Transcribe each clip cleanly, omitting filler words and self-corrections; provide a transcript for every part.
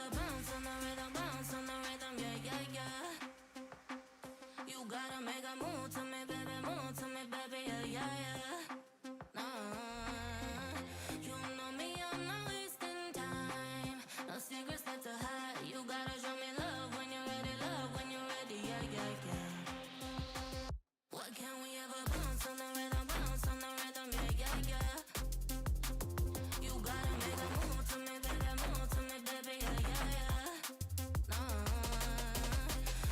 ever bounce on the rhythm, yeah, yeah, yeah. You gotta make a move to me, baby, yeah, yeah, yeah. Nah, you know me, I'm not wasting time. No secrets left to hide. You gotta show me love when you're ready, yeah, yeah, yeah. What can we ever bounce on the rhythm, yeah, yeah, yeah. You gotta make a move to me, baby, yeah, yeah, yeah.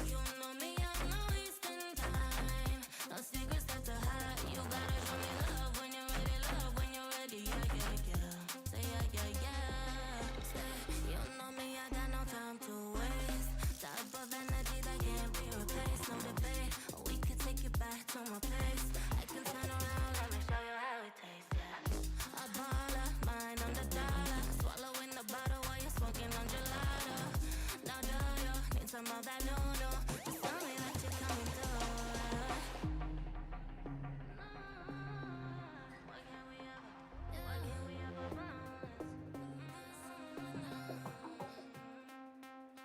You know me, I'm not wasting time. No secrets left to hide. You gotta show me love when you're ready, yeah, yeah, yeah. Say yeah, yeah, yeah. Say, you know me, I got no time to waste. Type of energy that can't be replaced, no debate. We could take it back to my place. I can turn around, let me show you how it tastes, yeah. A baller, mine on the dollar. Swallowing the bottle while you're smoking on gelato. Now do you need some of that noodle? Just tell me that you're coming through. What can we ever bounce?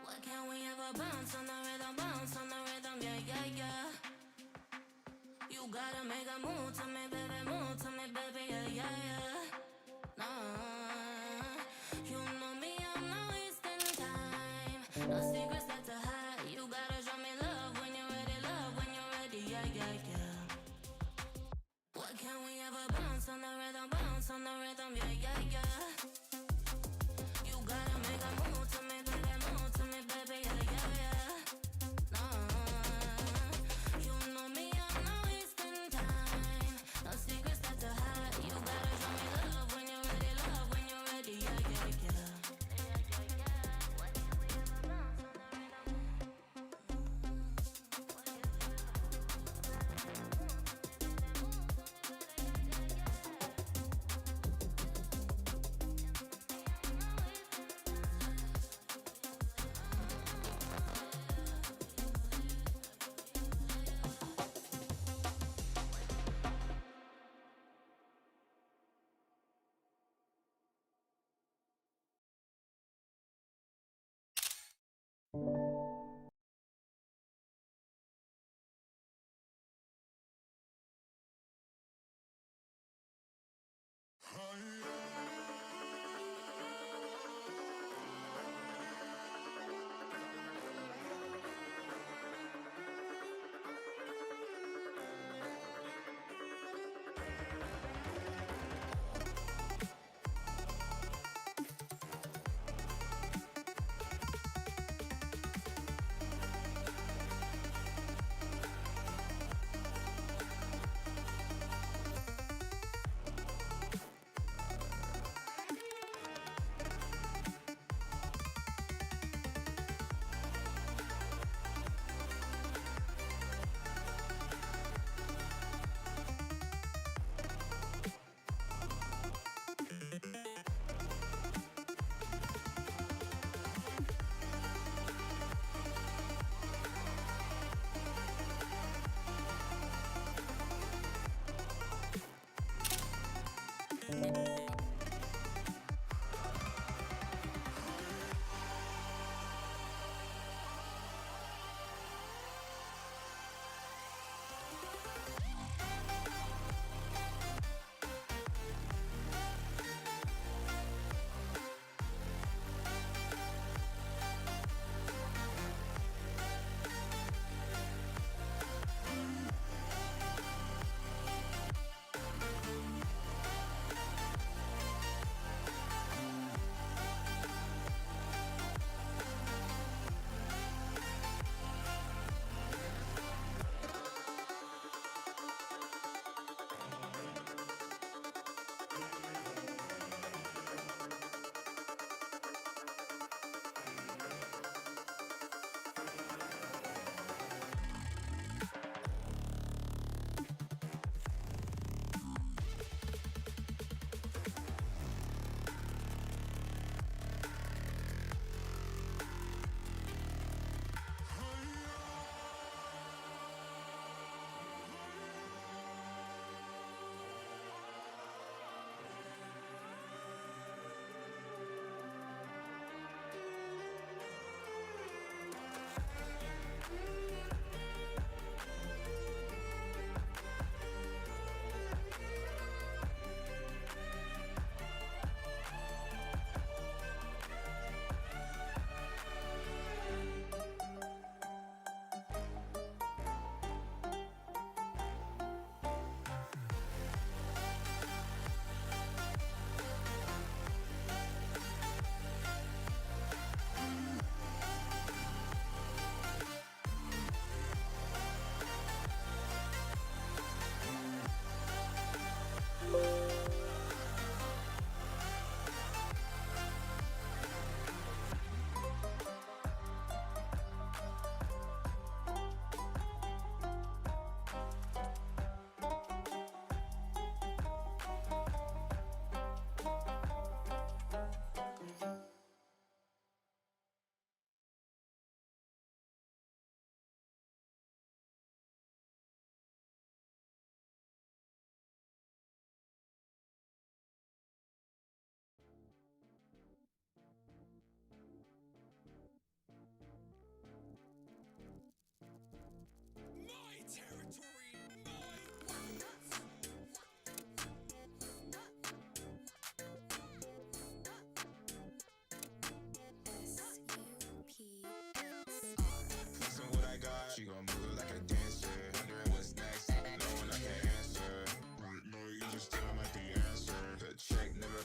What can we ever bounce on the rhythm, yeah, yeah, yeah. You gotta make a move to me, baby, yeah, yeah, yeah. Nah, you know me, I'm not wasting time. No secrets left to hide. You gotta show me love when you're ready, yeah, yeah, yeah. What can we ever bounce on the rhythm, yeah, yeah, yeah. You gotta make a move to me, baby, yeah, yeah, yeah. Nah, you know me, I'm not wasting time.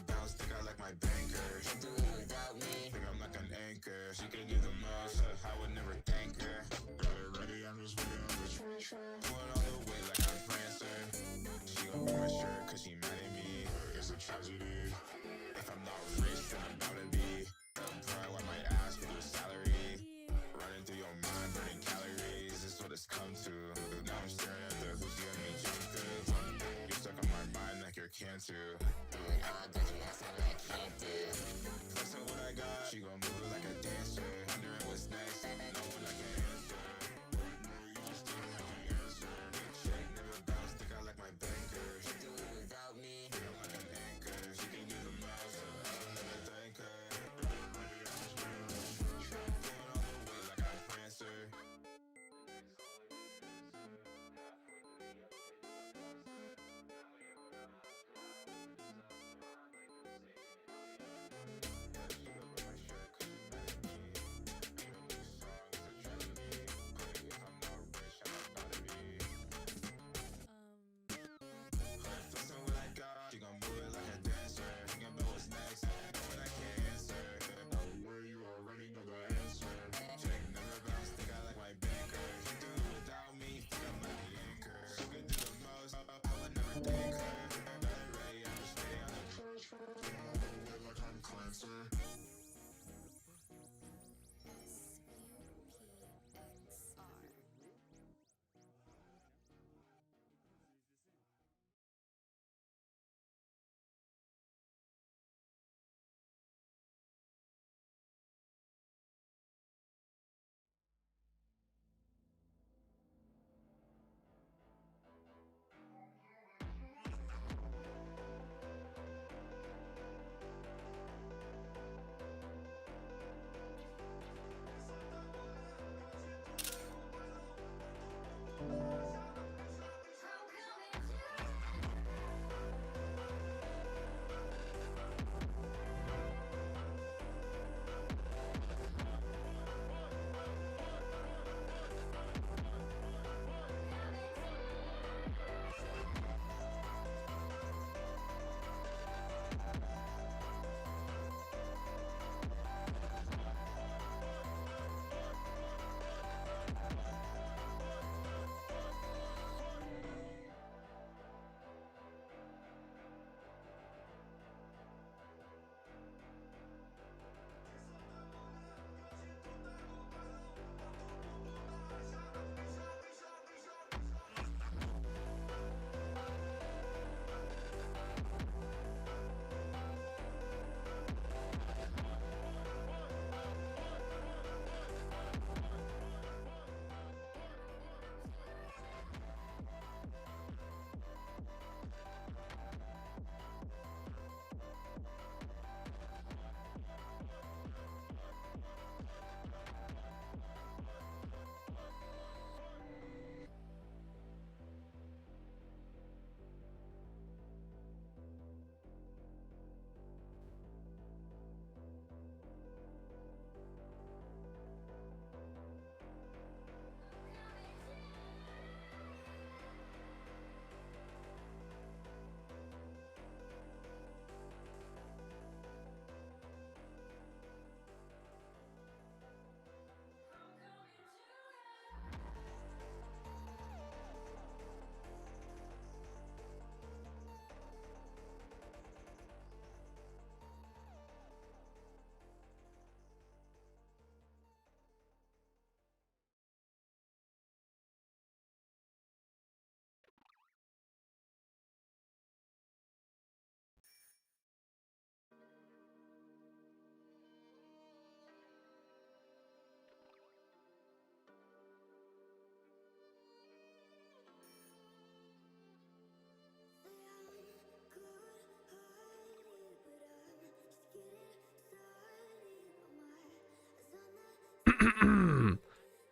bounce, think I like my banker. She do it without me, think I'm like an anchor. She can do the most, I would never thank her. Got it ready, I'm just waiting on the transfer. Going all the way like I'm Prancer. She gon' be my shirt, cause she mad at me. It's a tragedy. If I'm not rich, then I'm bound to be. Pride while my ass for the salary. Running through your mind, burning calories. This is what it's come to. Now I'm staring at the who's gonna be junk through. You're stuck on my mind like you're cancer. Doing all that you have something I can't do. That's not what I got. She gon' move it like a dancer. Wondering what's next. No one I can answer. You just don't have the answer. Check, never bounce. Think I like my banker. She do it without me. Think I'm like an anchor. She can do the most. I'll never thank her. Going all the way like I'm Prancer. She gon' move it like a dancer. Thinking about what's next, when I can't answer. Where you already know the answer. Check, never bounce, think I like my banker. She do it without me, think I'm like the anchor. She can do the most, I would never thank her. Got it ready, I'm just waiting on the transfer. Going all the way like I'm Clancer.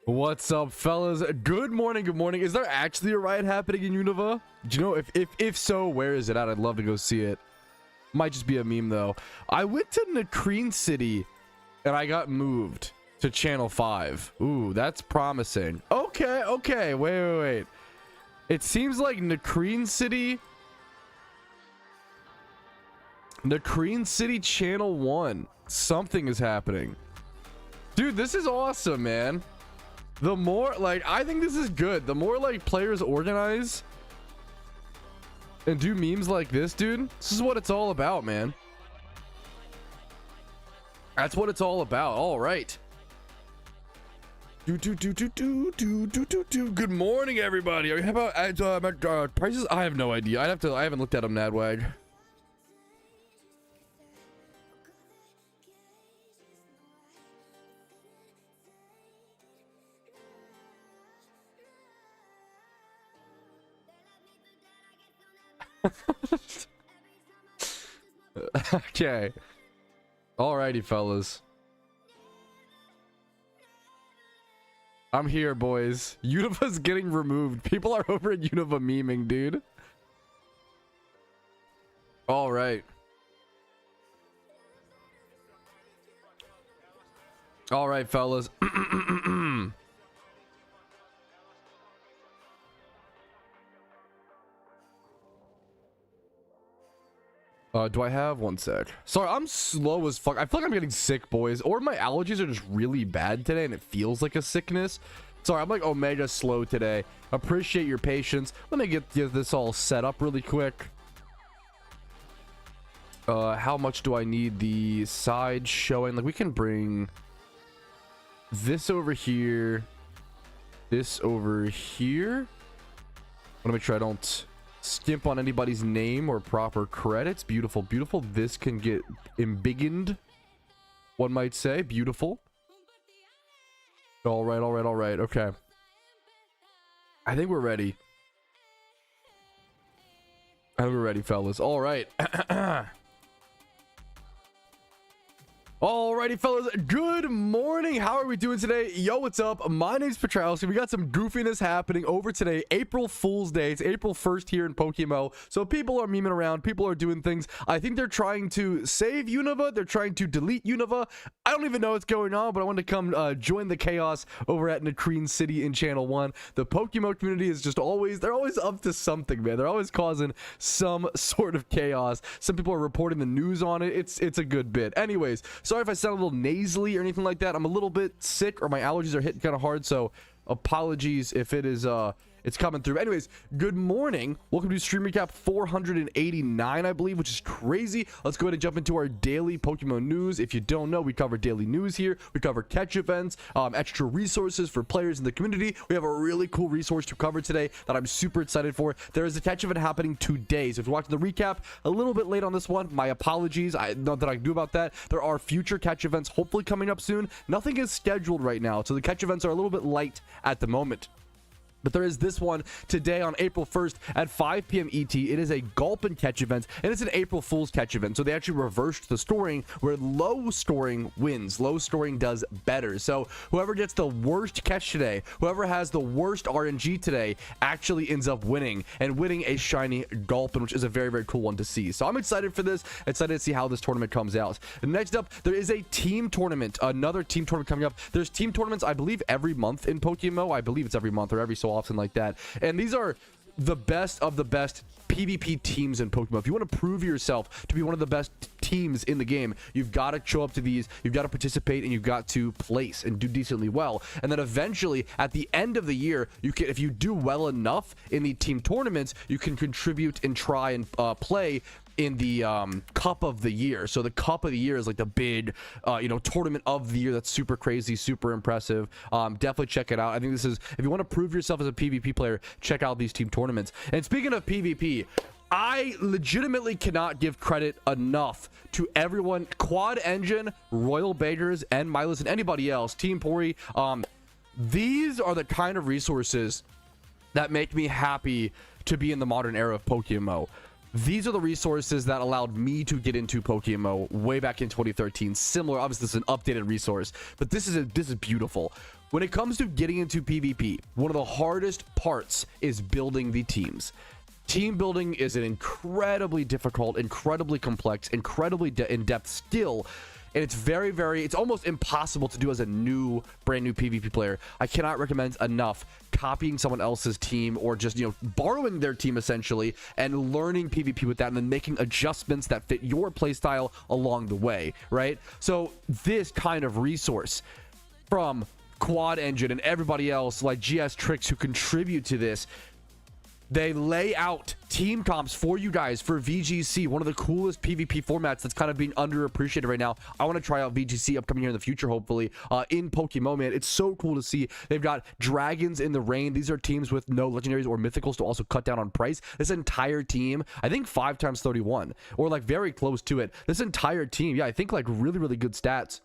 What's up, fellas? Good morning, good morning. Is there actually a riot happening in Unova? Do you know? If so, where is it at? I'd love to go see it. Might just be a meme though. I went to Nakreen City and I got moved to channel 5. Ooh, that's promising. Okay, wait. It seems like Nakreen City Nacreen City Channel 1. Something is happening. Dude, this is awesome, man. The more, like, I think this is good. The more, like, players organize and do memes like this, dude, this is what it's all about, man. That's what it's all about. All right. Good morning, everybody. Are you about prices? I have no idea. I haven't looked at them, Nadwag. Okay. Alrighty, fellas. I'm here, boys. Univa's getting removed. People are over at Univa memeing, dude. All right. All right, fellas. Do I have one sec? Sorry, I'm slow as fuck. I feel like I'm getting sick, boys, or my allergies are just really bad today and it feels like a sickness. Sorry, I'm like omega slow today. Appreciate your patience. Let me get this all set up really quick. How much do I need the side showing? Like, we can bring this over here, this over here. I want to make sure I don't skimp on anybody's name or proper credits. Beautiful, beautiful. This can get embiggened, one might say. Beautiful. All right, all right, all right. Okay, I think we're ready. I think we're ready, fellas. All right. Alrighty, fellas, good morning. How are we doing today? Yo, what's up? My name's Patrouski. We got some goofiness happening over today, April Fool's Day. It's April 1st here in PokeMMO, so people are memeing around, people are doing things. I think they're trying to save Univa, they're trying to delete Univa. I don't even know what's going on, but I wanted to come join the chaos over at Nacreen City in Channel 1. The PokeMMO community is just always, they're always up to something, man. They're always causing some sort of chaos. Some people are reporting the news on it. It's a good bit. Anyways, sorry if I sound a little nasally or anything like that. I'm a little bit sick, or my allergies are hitting kind of hard, so apologies if it is it's coming through. Anyways, good morning. Welcome to Stream Recap 489, I believe, which is crazy. Let's go ahead and jump into our daily Pokemon news. If you don't know, we cover daily news here. We cover catch events, extra resources for players in the community. We have a really cool resource to cover today that I'm super excited for. There is a catch event happening today, so if you're watching the recap a little bit late on this one, my apologies. I know that I can do about that. There are future catch events hopefully coming up soon. Nothing is scheduled right now, so the catch events are a little bit light at the moment. But there is this one today on April 1st at 5 p.m. ET. It is a Gulpin catch event, and it's an April Fool's catch event. So they actually reversed the scoring, where low scoring wins. Low scoring does better. So whoever gets the worst catch today, whoever has the worst RNG today, actually ends up winning, and winning a shiny Gulpin, which is a very, very cool one to see. So I'm excited for this. Excited to see how this tournament comes out. Next up, there is a team tournament. Another team tournament coming up. There's team tournaments, I believe, every month in PokeMMO. I believe it's every month or every so often like that, and these are the best of the best PvP teams in Pokemon. If you want to prove yourself to be one of the best teams in the game, you've got to show up to these, you've got to participate, and you've got to place and do decently well. And then eventually at the end of the year, you can, if you do well enough in the team tournaments, you can contribute and try and play in the cup of the year. So the cup of the year is like the big tournament of the year that's super crazy, super impressive. Definitely check it out. I think this is, if you want to prove yourself as a PvP player, check out these team tournaments. And speaking of PvP, I legitimately cannot give credit enough to everyone, Quad Engine, Royal Beggars, and Milos, and anybody else, Team Pori. These are the kind of resources that make me happy to be in the modern era of PokeMMO. These are the resources that allowed me to get into PokeMMO way back in 2013. Similar, obviously this is an updated resource, but this is beautiful. When it comes to getting into PvP, one of the hardest parts is building the teams. Team building is an incredibly difficult, incredibly complex, incredibly in-depth skill. and it's it's almost impossible to do as a brand new PvP player. I cannot recommend enough copying someone else's team, or just, you know, borrowing their team essentially and learning PvP with that, and then making adjustments that fit your playstyle along the way, right? So this kind of resource from Quad Engine and everybody else like GS Tricks who contribute to this, they lay out team comps for you guys for VGC, one of the coolest PvP formats that's kind of being underappreciated right now. I want to try out VGC upcoming here in the future, hopefully, in PokeMMO, man. It's so cool to see. They've got Dragons in the Rain. These are teams with no legendaries or mythicals to also cut down on price. This entire team, I think 5 times 31, or like very close to it. This entire team, yeah, I think like really, really good stats,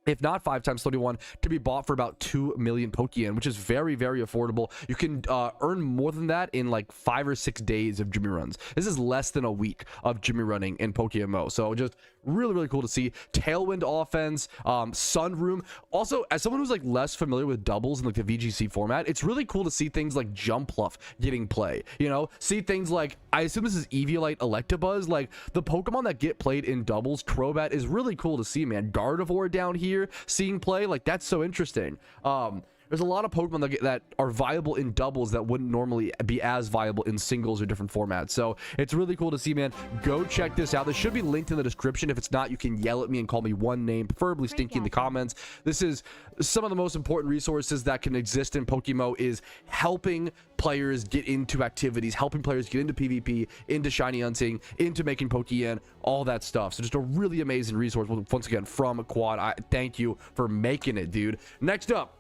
if not 5 times 31, to be bought for about 2 million Pokeyen, which is very, very affordable. You can earn more than that in like 5 or 6 days of Jimmy runs. This is less than a week of Jimmy running in PokeMMO. So just really, really cool to see. Tailwind offense, Sunroom. Also, as someone who's like less familiar with doubles in like the VGC format, it's really cool to see things like Jumpluff getting play. You know, see things like, I assume this is Eviolite Electabuzz, like the Pokemon that get played in doubles. Crobat is really cool to see, man. Gardevoir down here seeing play, like that's so interesting. There's a lot of Pokemon that are viable in doubles that wouldn't normally be as viable in singles or different formats. So it's really cool to see, man. Go check this out. This should be linked in the description. If it's not, you can yell at me and call me one name, preferably Stinky, in the comments. This is some of the most important resources that can exist in PokeMMO, is helping players get into activities, helping players get into PvP, into shiny hunting, into making Pokeyen, all that stuff. So just a really amazing resource, once again, from Quad. I thank you for making it, dude. Next up,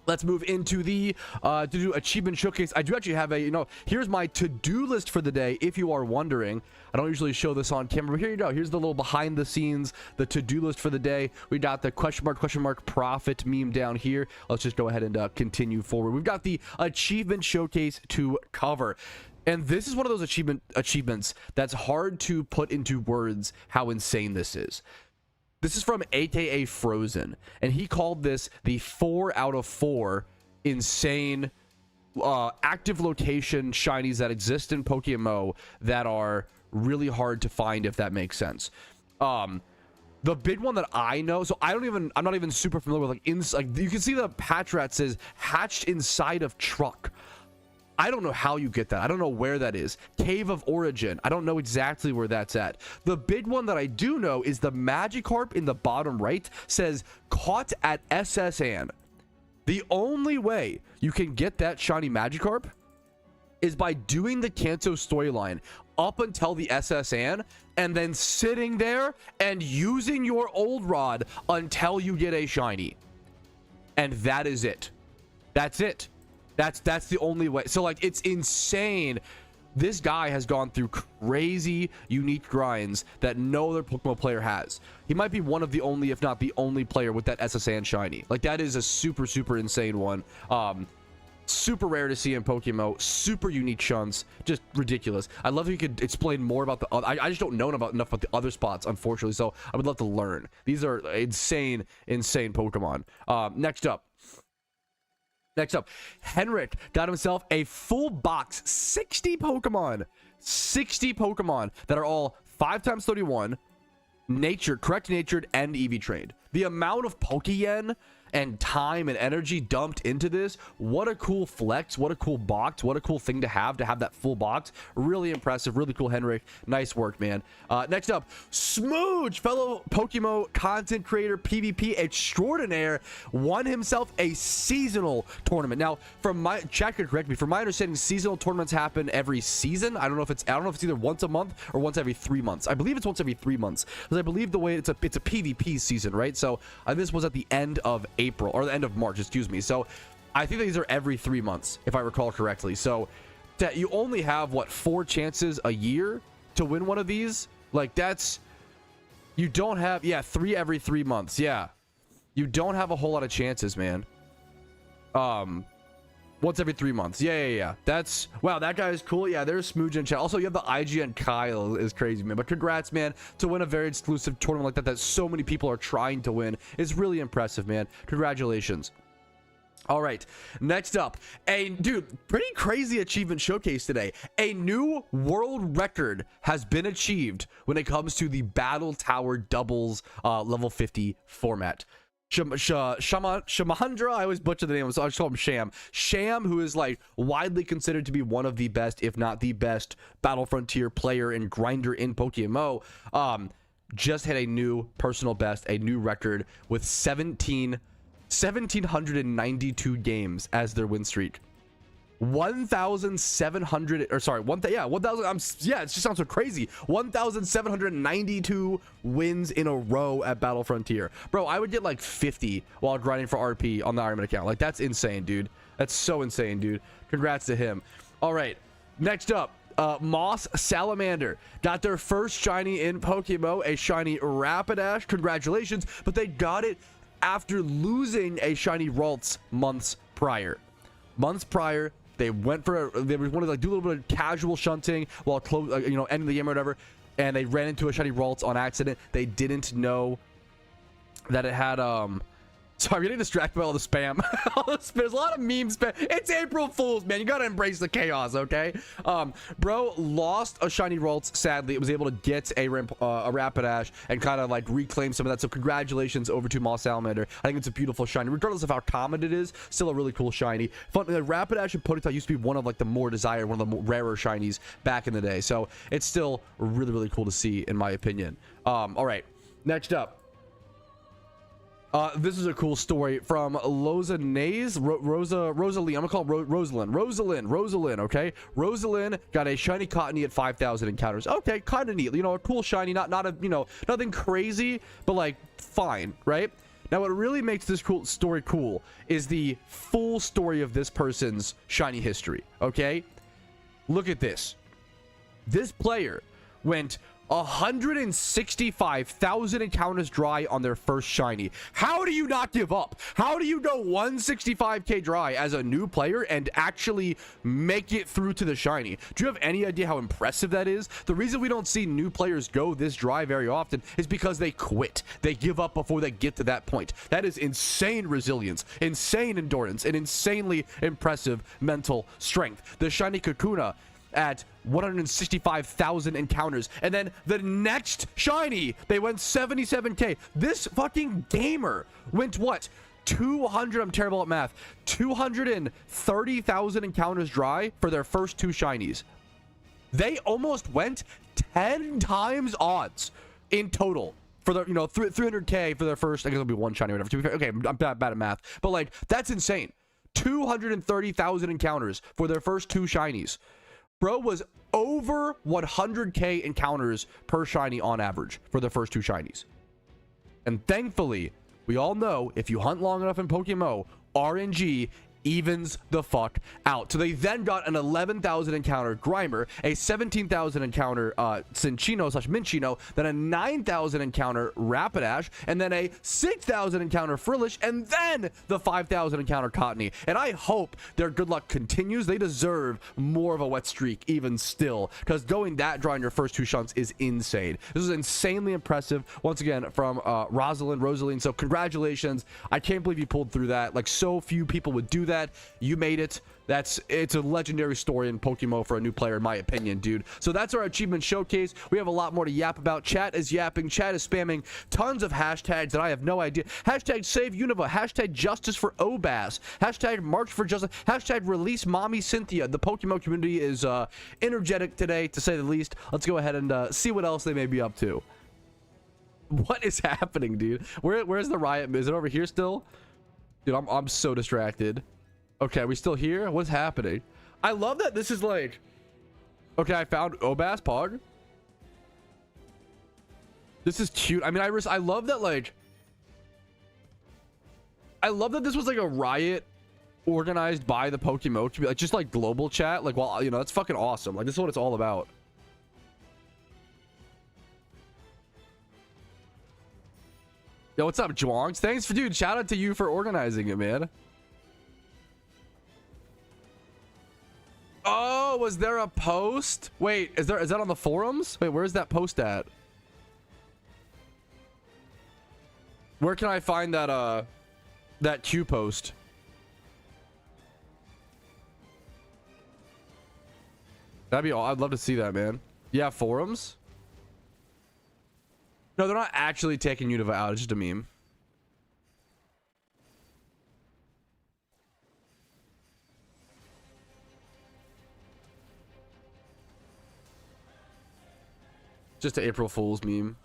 let's move into the to do achievement showcase. I do actually have a, you know, here's my to-do list for the day, if you are wondering. I don't usually show this on camera, but here you go. Here's the little behind the scenes, the to-do list for the day. We got the question mark profit meme down here. Let's just go ahead and continue forward. We've got the achievement showcase to cover, and this is one of those achievements that's hard to put into words how insane this is. This is from AKA Frozen, and he called this the 4 out of 4 insane active location shinies that exist in PokeMMO that are really hard to find, if that makes sense. The big one that I know, so I'm not even super familiar with, like you can see the patch rat says hatched inside of truck. I don't know how you get that. I don't know where that is. Cave of Origin. I don't know exactly where that's at. The big one that I do know is the Magikarp in the bottom right says caught at SSN. The only way you can get that shiny Magikarp is by doing the Kanto storyline up until the SSN and then sitting there and using your old rod until you get a shiny. And that is it. That's it. That's the only way. So like, it's insane. This guy has gone through crazy unique grinds that no other Pokemon player has. He might be one of the only, if not the only player with that SSN shiny. Like, that is a super, super insane one. Super rare to see in PokeMMO. Super unique shunts. Just ridiculous. I'd love if you could explain more about the other. I just don't know enough about the other spots, unfortunately. So I would love to learn. These are insane Pokemon. Next up, Henrik got himself a full box, 60 Pokemon that are all 5 times 31, correct natured, and EV trained. The amount of Pokeyen and time and energy dumped into this, what a cool flex, what a cool box, what a cool thing to have that full box. Really impressive, really cool, Henrik. Nice work, man. Next up, Smooge, fellow PokeMMO content creator, PvP extraordinaire, won himself a seasonal tournament. Now, from my chat could correct me, from my understanding, seasonal tournaments happen every season. I don't know if it's either once a month or once every 3 months. I believe it's once every 3 months, because I believe the way it's a PvP season, right? So this was at the end of April, or the end of March, excuse me. So I think these are every 3 months, if I recall correctly. So that you only have, what, 4 chances a year to win one of these? Like, that's, you don't have, yeah, 3 every 3 months. Yeah, you don't have a whole lot of chances, man. Once every 3 months. Yeah. That's, wow, that guy is cool. Yeah, there's Smooge in chat. Also, you have the IGN Kyle is crazy, man. But congrats, man, to win a very exclusive tournament like that so many people are trying to win. It's really impressive, man. Congratulations. All right, next up, pretty crazy achievement showcase today. A new world record has been achieved when it comes to the Battle Tower doubles level 50 format. Shamahandra, I always butcher the name, so I just call him Sham, who is like widely considered to be one of the best, if not the best, Battle Frontier player and grinder in PokeMMO, just hit a new personal best, a new record with 1,792 games as their win streak. 1,700, or sorry, 1,000, yeah, 1,000, it just sounds so crazy. 1,792 wins in a row at Battle Frontier. Bro, I would get like 50 while grinding for RP on the Ironman account. Like, that's insane, dude. That's so insane, dude. Congrats to him. All right, next up, Moss Salamander got their first shiny in PokeMMO, a shiny Rapidash. Congratulations, but they got it after losing a shiny Ralts months prior. They wanted to like do a little bit of casual shunting while ending the game or whatever, and they ran into a shiny Ralts on accident. They didn't know that it had sorry, I'm getting distracted by all the spam. There's a lot of meme spam. It's April Fool's, man. You gotta embrace the chaos, okay? Bro lost a shiny Ralts. Sadly, it was able to get a Rapidash and kind of like reclaim some of that. So congratulations over to Moss Salamander. I think it's a beautiful shiny, regardless of how common it is. Still a really cool shiny. Fun. The Rapidash and Ponyta used to be one of like the more desired, one of the more rarer shinies back in the day. So it's still really, really cool to see, in my opinion. All right, next up. This is a cool story from Rosalie. I'm gonna call her Rosalind, okay? Rosalind got a shiny Cottony at 5,000 encounters. Okay, kind of neat. You know, a cool shiny, not a, nothing crazy, but like fine, right? Now, what really makes this story cool is the full story of this person's shiny history, okay? Look at this. This player went 165,000 encounters dry on their first shiny. How do you not give up? How do you go 165k dry as a new player and actually make it through to the shiny? Do you have any idea how impressive that is? The reason we don't see new players go this dry very often is because they quit. They give up before they get to that point. That is insane resilience, insane endurance, and insanely impressive mental strength. The shiny Kakuna at 165,000 encounters, and then the next shiny they went 77k. This fucking gamer went what, 200, I'm terrible at math, 230,000 encounters dry for their first two shinies. They almost went 10 times odds in total for their 300k for their first, I guess it'll be one shiny or whatever, to be fair. Okay, I'm bad at math, but like, that's insane. 230,000 encounters for their first two shinies. Bro was over 100k encounters per shiny on average for the first two shinies. And thankfully, we all know if you hunt long enough in PokeMMO, RNG evens the fuck out. So they then got an 11,000 encounter Grimer, a 17,000 encounter Cinccino/Minccino, then a 9,000 encounter Rapidash, and then a 6,000 encounter Frillish, and then the 5,000 encounter Cottony. And I hope their good luck continues. They deserve more of a wet streak even still, because going that dry in your first two shunts is insane. This is insanely impressive once again from Rosalind. So congratulations. I can't believe you pulled through that. Like, so few people would do that. You made it. It's a legendary story in PokeMMO for a new player, in my opinion, dude. So that's our achievement showcase. We have a lot more to yap about. Chat is yapping, chat is spamming tons of hashtags that I have no idea. Hashtag save Unova, hashtag justice for Obas, hashtag march for justice, hashtag release mommy Cynthia. The PokeMMO community is energetic today, to say the least. Let's go ahead and see what else they may be up to. What is happening, dude? Where's the riot? Is it over here still? Dude, I'm so distracted. Okay, are we still here? What's happening? I love that this is like... Okay, I found Obas Pog. This is cute. I mean, I love that, like... I love that this was like a riot organized by the PokeMMO community. Like, just like global chat. Like, well, that's fucking awesome. Like, this is what it's all about. Yo, what's up, Jwongs? Thanks for, dude, shout out to you for organizing it, man. Oh, was there a post? Wait, is that on the forums? Wait, where's that post at? Where can I find that that Q post? That'd be all. I'd love to see that, man. Yeah, forums. No, they're not actually taking Unova out. It's just a meme. Just an April Fool's meme.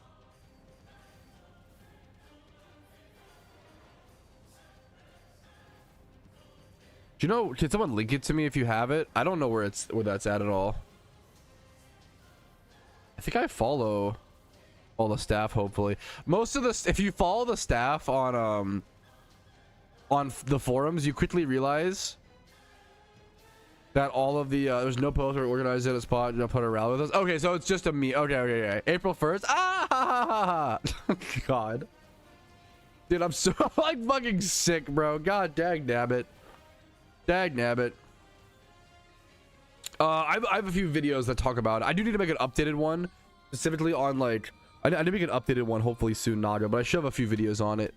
Do you know, can someone link it to me if you have it? I don't know where that's at all. I think I follow all the staff, hopefully. Most of the, if you follow the staff on the forums, you quickly realize that all of the there's no post or organized at a spot, no put a rally with us. Okay, so it's just a me. Okay. April 1st. Ah ha, ha. God. Dude, I'm so like fucking sick, bro. God dag nabbit. Dag nabbit. I have a few videos that talk about it. I do need to make an updated one, specifically on like I need to make an updated one hopefully soon, Naga, but I should have a few videos on it.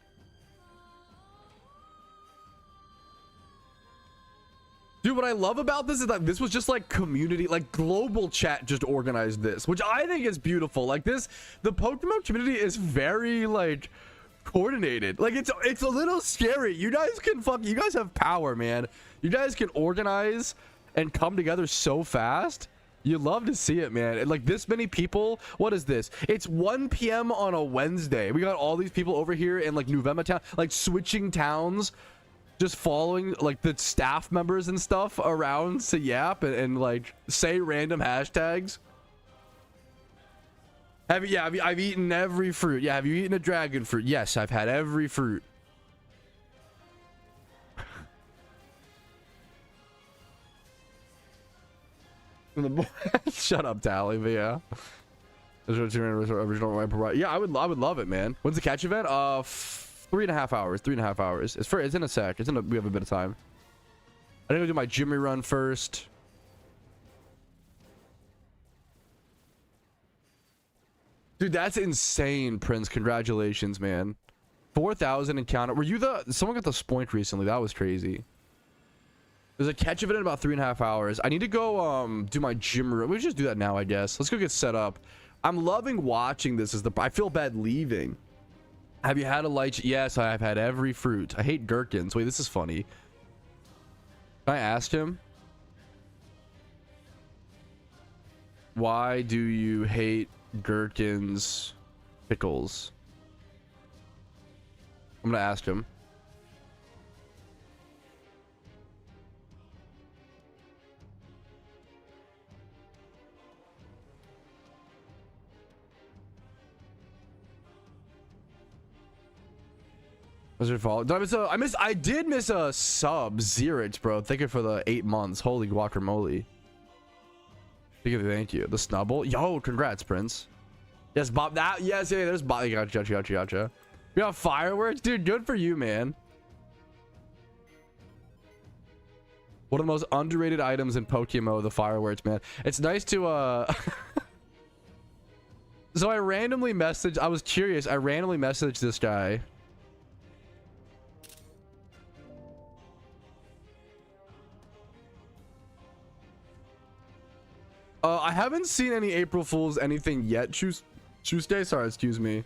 Dude, what I love about this is that this was just like community, like global chat just organized this, which I think is beautiful. Like this, the Pokemon community is very like coordinated. Like it's a little scary. You guys have power, man. You guys can organize and come together so fast. You love to see it, man. And like this many people. What is this? It's 1 p.m. on a Wednesday. We got all these people over here in like November town, like switching towns, just following like the staff members and stuff around to yap and like say random hashtags. I've eaten every fruit. Yeah, have you eaten a dragon fruit? Yes, I've had every fruit. Shut up, Tally. But yeah, original. Yeah, I would love it, man. When's the catch event? 3.5 hours. 3.5 hours. It's in a sec. We have a bit of time. I think I'll do my Jimmy run first. Dude, that's insane, Prince. Congratulations, man. 4,000 encounter. Were you someone got the spoink recently? That was crazy. There's a catch event in about 3.5 hours. I need to go do my gym run. We should just do that now, I guess. Let's go get set up. I'm loving watching this. I feel bad leaving. Have you had a light? Yes, I have had every fruit. I hate gherkins. Wait, this is funny. Can I ask him? Why do you hate gherkins, pickles? I'm gonna ask him. Was your fault? Did I did miss a sub. Zerich, bro. Thank you for the 8 months. Holy guacamole. Thank you. The snubble. Yo, congrats, Prince. Yes, Bob. Yes, yeah, there's Bob. Gotcha. We got fireworks, dude. Good for you, man. One of the most underrated items in PokeMMO, the fireworks, man. It's nice to So I randomly messaged. I was curious. I randomly messaged this guy. I haven't seen any April Fools anything yet. Tuesday, sorry, excuse me.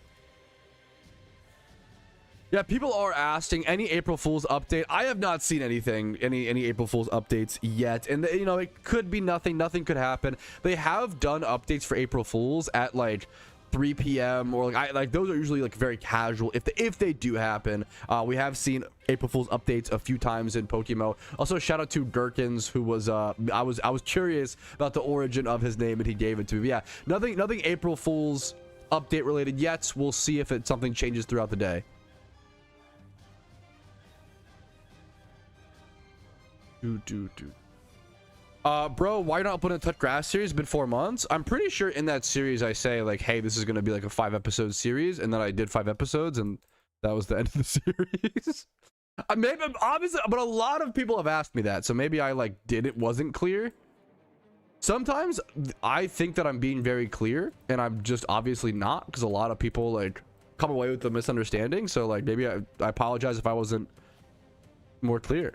Yeah, people are asking any April Fools update. I have not seen anything, any April Fools updates yet, and you know it could be nothing. Nothing could happen. They have done updates for April Fools at like 3 p.m. or like those are usually like very casual if they do happen. We have seen April Fools updates a few times in PokeMMO. Also, shout out to Gherkins, who was I was curious about the origin of his name and he gave it to me. But yeah, nothing April Fools update related yet. We'll see if something changes throughout the day. Bro, why not put in a Touch Grass series? It's been 4 months. I'm pretty sure in that series I say like, hey, this is gonna be like a 5-episode series, and then I did 5 episodes, and that was the end of the series. Maybe obviously, but a lot of people have asked me that, so maybe I like wasn't clear. Sometimes I think that I'm being very clear, and I'm just obviously not, because a lot of people like come away with the misunderstanding. So like maybe I apologize if I wasn't more clear.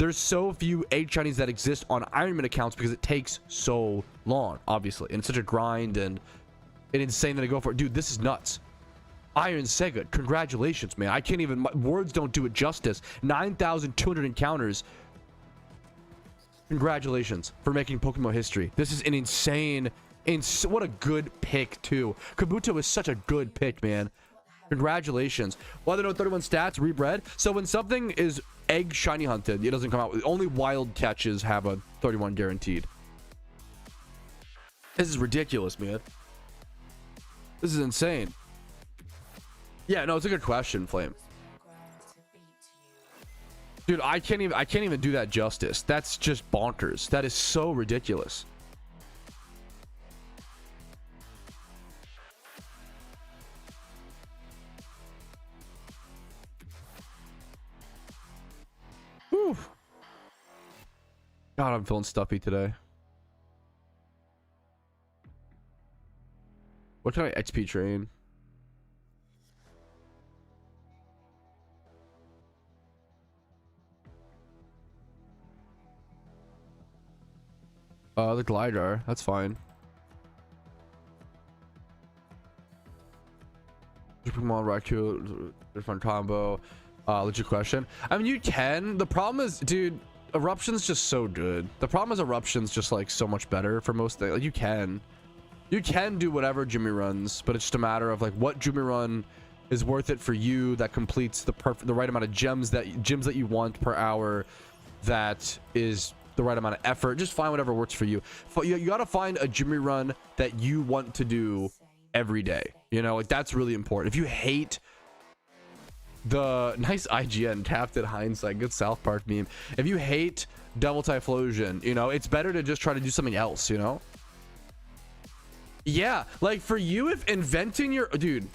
there's so few egg shinies that exist on Ironman accounts because it takes so long, obviously, and it's such a grind and insane that I go for it. Dude, this is nuts. Iron Sega, congratulations, man. I can't even, my words don't do it justice. 9,200 encounters. Congratulations for making PokeMMO history. This is an insane, what a good pick too. Kabuto is such a good pick, man. Congratulations. Why there no 31 stats rebred? So when something is egg shiny hunted, it doesn't come out with, only wild catches have a 31 guaranteed. This is ridiculous, man. This is insane. Yeah, no, it's a good question, Flame. Dude, I can't even do that justice. That's just bonkers. That is so ridiculous. Whew. God, I'm feeling stuffy today. What can I XP train? The glider, that's fine. Pokemon Raikou, different combo. Legit question. I mean, you can. The problem is, dude, Eruption's just so good. The problem is Eruption's just like so much better for most things. Like you can do whatever Jimmy runs, but it's just a matter of like what Jimmy run is worth it for you, that completes the right amount of gems that you want per hour, that is the right amount of effort. Just find whatever works for you. You got to find a Jimmy run that you want to do every day, you know, like that's really important. If you hate the nice IGN tapped at hindsight, good South Park meme, if you hate Double Typhlosion, you know, it's better to just try to do something else, you know. Yeah, like for you, if inventing your dude,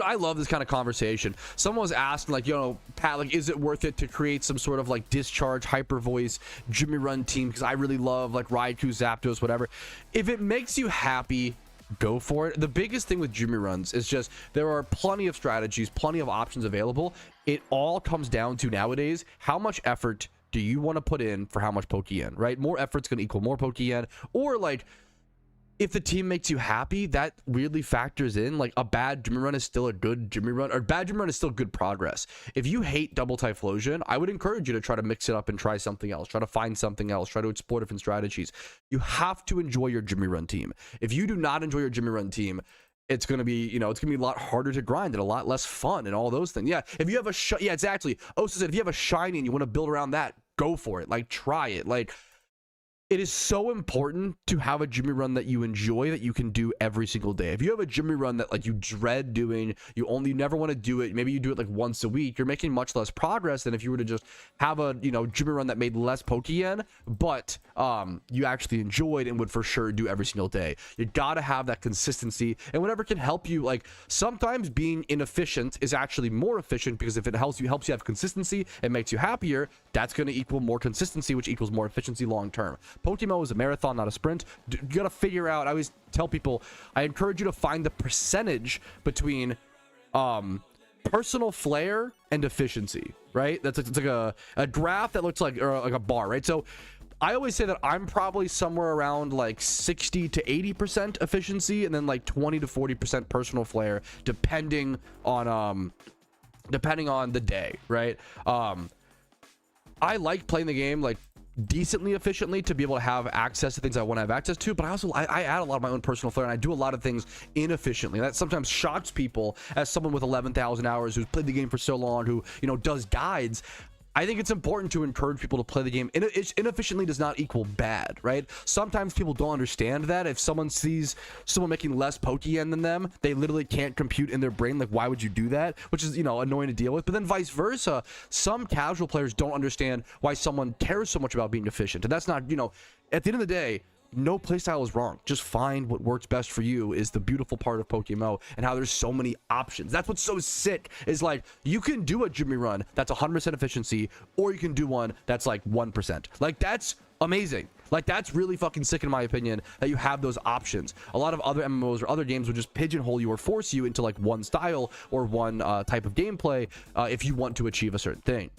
I love this kind of conversation. Someone was asking, like, you know, Pat, like, is it worth it to create some sort of like discharge hyper voice Jimmy run team, because I really love like Raikou, Zapdos, whatever. If it makes you happy, go for it. The biggest thing with Jimmy runs is just there are plenty of strategies, plenty of options available. It all comes down to nowadays, how much effort do you want to put in for how much Pokeyen, right? More effort's going to equal more Pokeyen. Or like, if the team makes you happy, that really factors in. Like a bad Jimmy run is still a good Jimmy run, or bad Jimmy run is still good progress. If you hate Double Typhlosion, I would encourage you to try to mix it up and try something else. Try to find something else. Try to explore different strategies. You have to enjoy your Jimmy run team. If you do not enjoy your Jimmy run team, it's going to be, you know, it's going to be a lot harder to grind and a lot less fun and all those things. Yeah, if you have a yeah, exactly. Oh, so if you have a shiny and you want to build around that, go for it. Like, try it. Like, it is so important to have a Jimmy run that you enjoy, that you can do every single day. If you have a Jimmy run that like you dread doing, you never want to do it, maybe you do it like once a week, you're making much less progress than if you were to just have a, you know, Jimmy run that made less Pokeyen, but you actually enjoyed and would for sure do every single day. You gotta have that consistency, and whatever can help you. Like sometimes being inefficient is actually more efficient, because if it helps you have consistency, it makes you happier. That's going to equal more consistency, which equals more efficiency long term. PokeMMO is a marathon, not a sprint. You gotta figure out, I always tell people, I encourage you to find the percentage between personal flair and efficiency, right? It's like a graph that looks like, or like a bar, right? So I always say that I'm probably somewhere around like 60 to 80% efficiency, and then like 20 to 40% personal flair, depending on the day, right? I like playing the game like decently efficiently to be able to have access to things I want to have access to, but I add a lot of my own personal flair, and I do a lot of things inefficiently. That sometimes shocks people, as someone with 11,000 hours who's played the game for so long, who, you know, does guides. I think it's important to encourage people to play the game. Inefficiently does not equal bad, right? Sometimes people don't understand that. If someone sees someone making less Pokeyen than them, they literally can't compute in their brain, like, why would you do that? Which is, you know, annoying to deal with. But then vice versa, some casual players don't understand why someone cares so much about being efficient. And that's not, you know, at the end of the day, no playstyle is wrong. Just find what works best for you is the beautiful part of PokeMMO, and how there's so many options. That's what's so sick, is like, you can do a Jimmy run that's 100% efficiency, or you can do one that's like 1%. Like, that's amazing. Like, that's really fucking sick in my opinion, that you have those options. A lot of other MMOs or other games would just pigeonhole you or force you into like one style or one type of gameplay if you want to achieve a certain thing.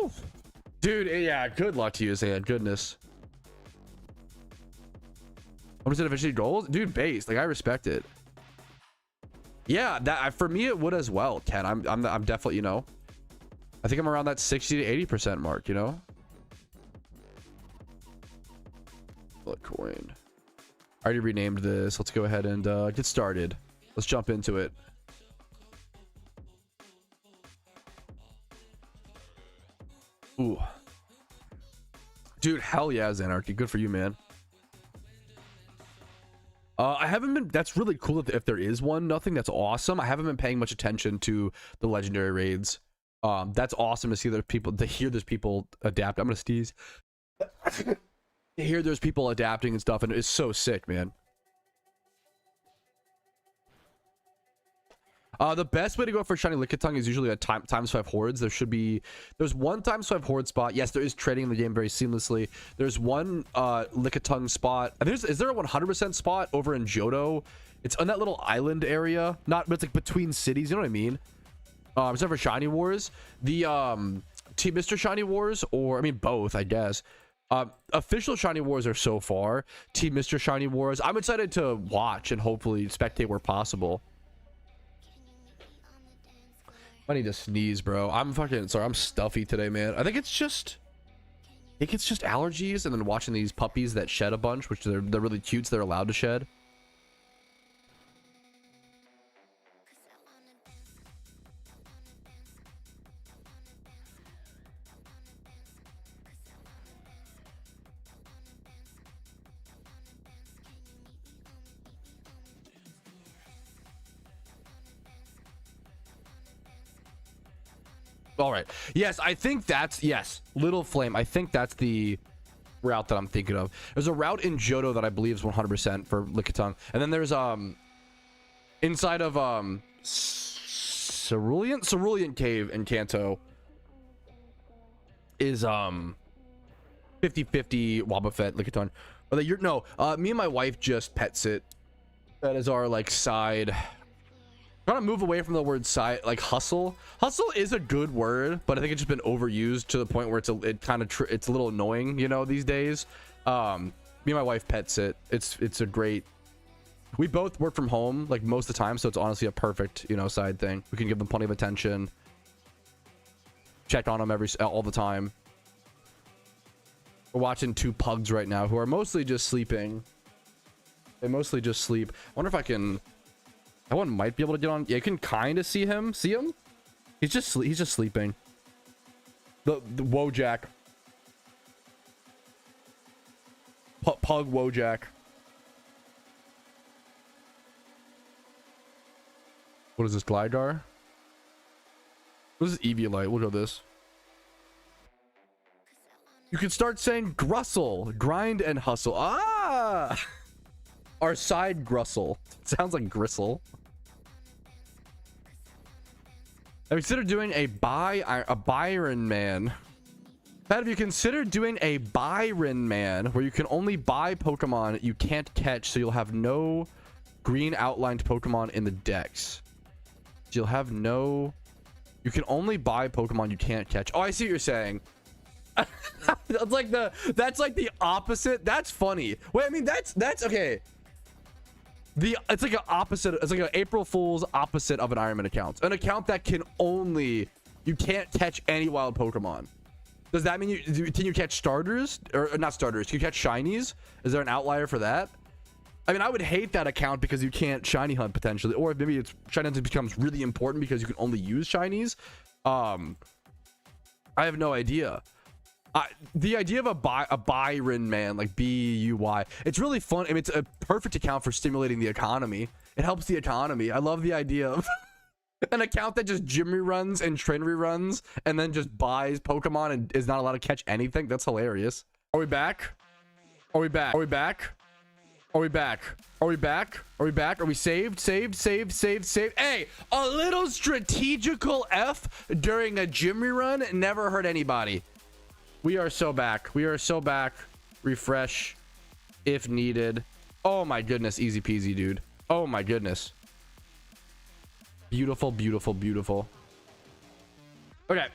Woo! Dude, yeah, good luck to you, Zan. Goodness. 100% efficiency goals? Dude, base. Like, I respect it. Yeah, that for me, it would as well, Ken. I'm definitely, you know, I think I'm around that 60 to 80% mark, you know? What coin? I already renamed this. Let's go ahead and get started. Let's jump into it. Ooh. Dude, hell yeah, Zanarchy. Good for you, man. I haven't been, that's really cool if there is one. Nothing, that's awesome. I haven't been paying much attention to the legendary raids. That's awesome to see there's people, to hear there's people adapt. I'm gonna sneeze. To hear there's people adapting and stuff, and it's so sick, man. The best way to go for shiny Lickitung is usually a ×5 hordes. There's one ×5 horde spot. Yes, there is trading in the game very seamlessly. There's one Lickitung spot. Is there a 100% spot over in Johto? It's on that little island area. But it's like between cities. You know what I mean? Except for Shiny Wars, the Team Mr. Shiny Wars, or I mean both, I guess. Official Shiny Wars are so far. Team Mr. Shiny Wars. I'm excited to watch and hopefully spectate where possible. I need to sneeze, bro. I'm fucking sorry. I'm stuffy today, man. I think it's just allergies, and then watching these puppies that shed a bunch, which they're really cute, so they're allowed to shed. All right. Yes, I think that's, yes, Little Flame. I think that's the route that I'm thinking of. There's a route in Johto that I believe is 100% for Lickitung. And then there's inside of Cerulean Cave in Kanto is 50-50 Wobbuffet Lickitung. Me and my wife just pet sit. That is our like side. Trying to move away from the word side, like hustle. Hustle is a good word, but I think it's just been overused to the point where it's a little annoying, you know, these days. Me and my wife pets it. It's a great. We both work from home like most of the time, so it's honestly a perfect, you know, side thing. We can give them plenty of attention. Check on them all the time. We're watching two pugs right now who are mostly just sleeping. They mostly just sleep. I wonder if I can. That one might be able to get on. Yeah, you can kind of see him. See him? He's just sleeping. The Wojak. Pug Wojak. What is this, Gligar? What is this, Eviolite? Look at this. You can start saying Grussel. Grind and hustle. Ah! Our side Grussel. Sounds like Gristle. Have you considered doing a Byron Man? Pat, have you considered doing a Byron Man where you can only buy Pokemon you can't catch, so you'll have no green outlined Pokemon in the decks? So you'll have no. You can only buy Pokemon you can't catch. Oh, I see what you're saying. That's like the opposite. That's funny. Wait, I mean that's okay. It's like an opposite. It's like an April Fool's opposite of an Iron Man account. An account that you can't catch any wild Pokemon. Does that mean can you catch starters or not starters? Can you catch shinies? Is there an outlier for that? I mean, I would hate that account because you can't shiny hunt potentially, or maybe it's shiny hunting becomes really important because you can only use shinies. I have no idea. The idea of a Byron Man, like B-U-Y, it's really fun. I mean, it's a perfect account for stimulating the economy. It helps the economy. I love the idea of an account that just gym reruns and train reruns and then just buys Pokemon and is not allowed to catch anything. That's hilarious. Are we back? Are we back? Are we back? Are we back? Are we back? Are we back? Are we saved? Saved? Hey, a little strategical F during a gym rerun never hurt anybody. We are so back. We are so back. Refresh if needed. Oh my goodness. Easy peasy, dude. Oh my goodness. Beautiful, beautiful, beautiful. Okay.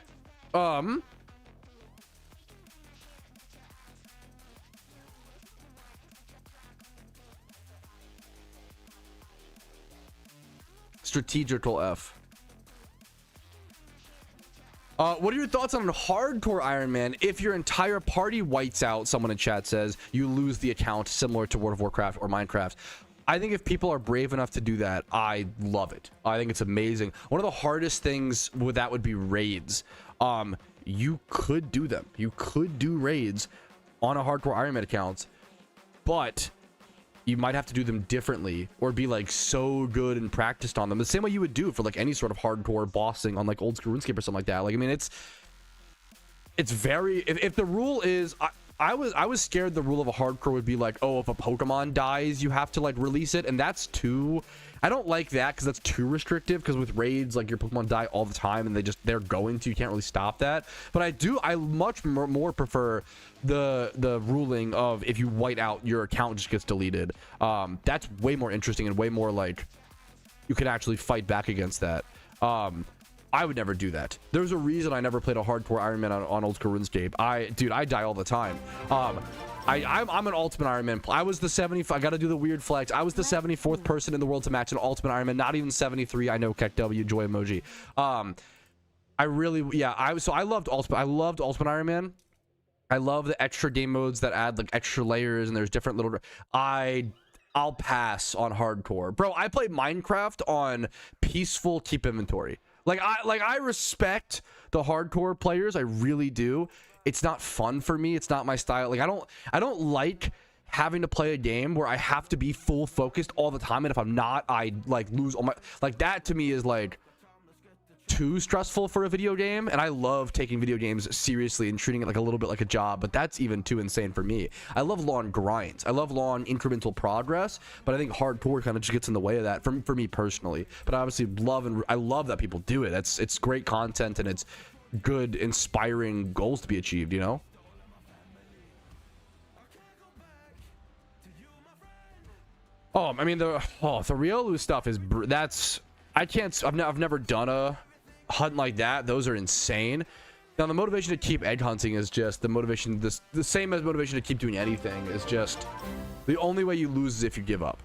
strategical F. What are your thoughts on hardcore Iron Man? If your entire party whites out, someone in chat says, you lose the account, similar to World of Warcraft or Minecraft. I think if people are brave enough to do that, I love it. I think it's amazing. One of the hardest things with that would be raids. You could do them. You could do raids on a hardcore Iron Man account, but you might have to do them differently or be like so good and practiced on them the same way you would do for like any sort of hardcore bossing on like old school RuneScape or something like that. Like, I mean, it's very, if the rule is, I was scared the rule of a hardcore would be like, oh, if a Pokemon dies, you have to like release it. And that's too, I don't like that because that's too restrictive, because with raids, like your Pokemon die all the time and they're going to, you can't really stop that. But I much more prefer the ruling of if you white out, your account just gets deleted. That's way more interesting and way more like you can actually fight back against that. I would never do that. There's a reason I never played a hardcore Iron Man on old school RuneScape. I die all the time. I'm an ultimate Iron Man. I was the 70. I got to do the weird flex. I was the 74th person in the world to match an ultimate Iron Man. Not even 73. I know, Keck W, joy emoji. I loved ultimate. I loved ultimate Iron Man. I love the extra game modes that add like extra layers, and there's different little. I'll pass on hardcore, bro. I played Minecraft on peaceful keep inventory. I respect the hardcore players. I really do. It's not fun for me. It's not my style. Like, I don't like having to play a game where I have to be full focused all the time. And if I'm not, I like lose all my, like, that to me is like too stressful for a video game. And I love taking video games seriously and treating it like a little bit like a job, but that's even too insane for me. I love long grinds. I love long incremental progress, but I think hardcore kind of just gets in the way of that for me personally. But I obviously I love that people do it. It's great content and it's good, inspiring goals to be achieved, you know? Oh, I mean, the Riolu stuff is, I've never done a hunt like that. Those are insane. Now the motivation to keep egg hunting is just the motivation, the same as motivation to keep doing anything, is just the only way you lose is if you give up.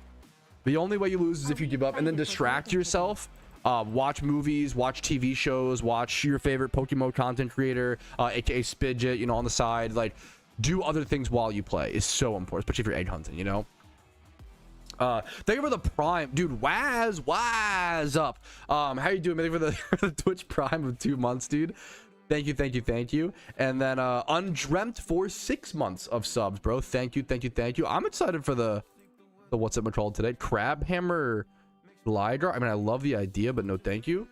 The only way you lose is if you give up and then distract yourself. Watch movies, watch TV shows, watch your favorite PokeMMO content creator, aka Spidget, you know, on the side. Like, do other things while you play is so important, especially if you're egg hunting, you know. Thank you for the prime, dude. Waz up. How you doing? Thank you for the Twitch prime of 2 months, dude. Thank you. And then Undreamt for 6 months of subs, bro. Thank you. I'm excited for the what's it called today? Crab hammer glider. I mean, I love the idea, but no thank you.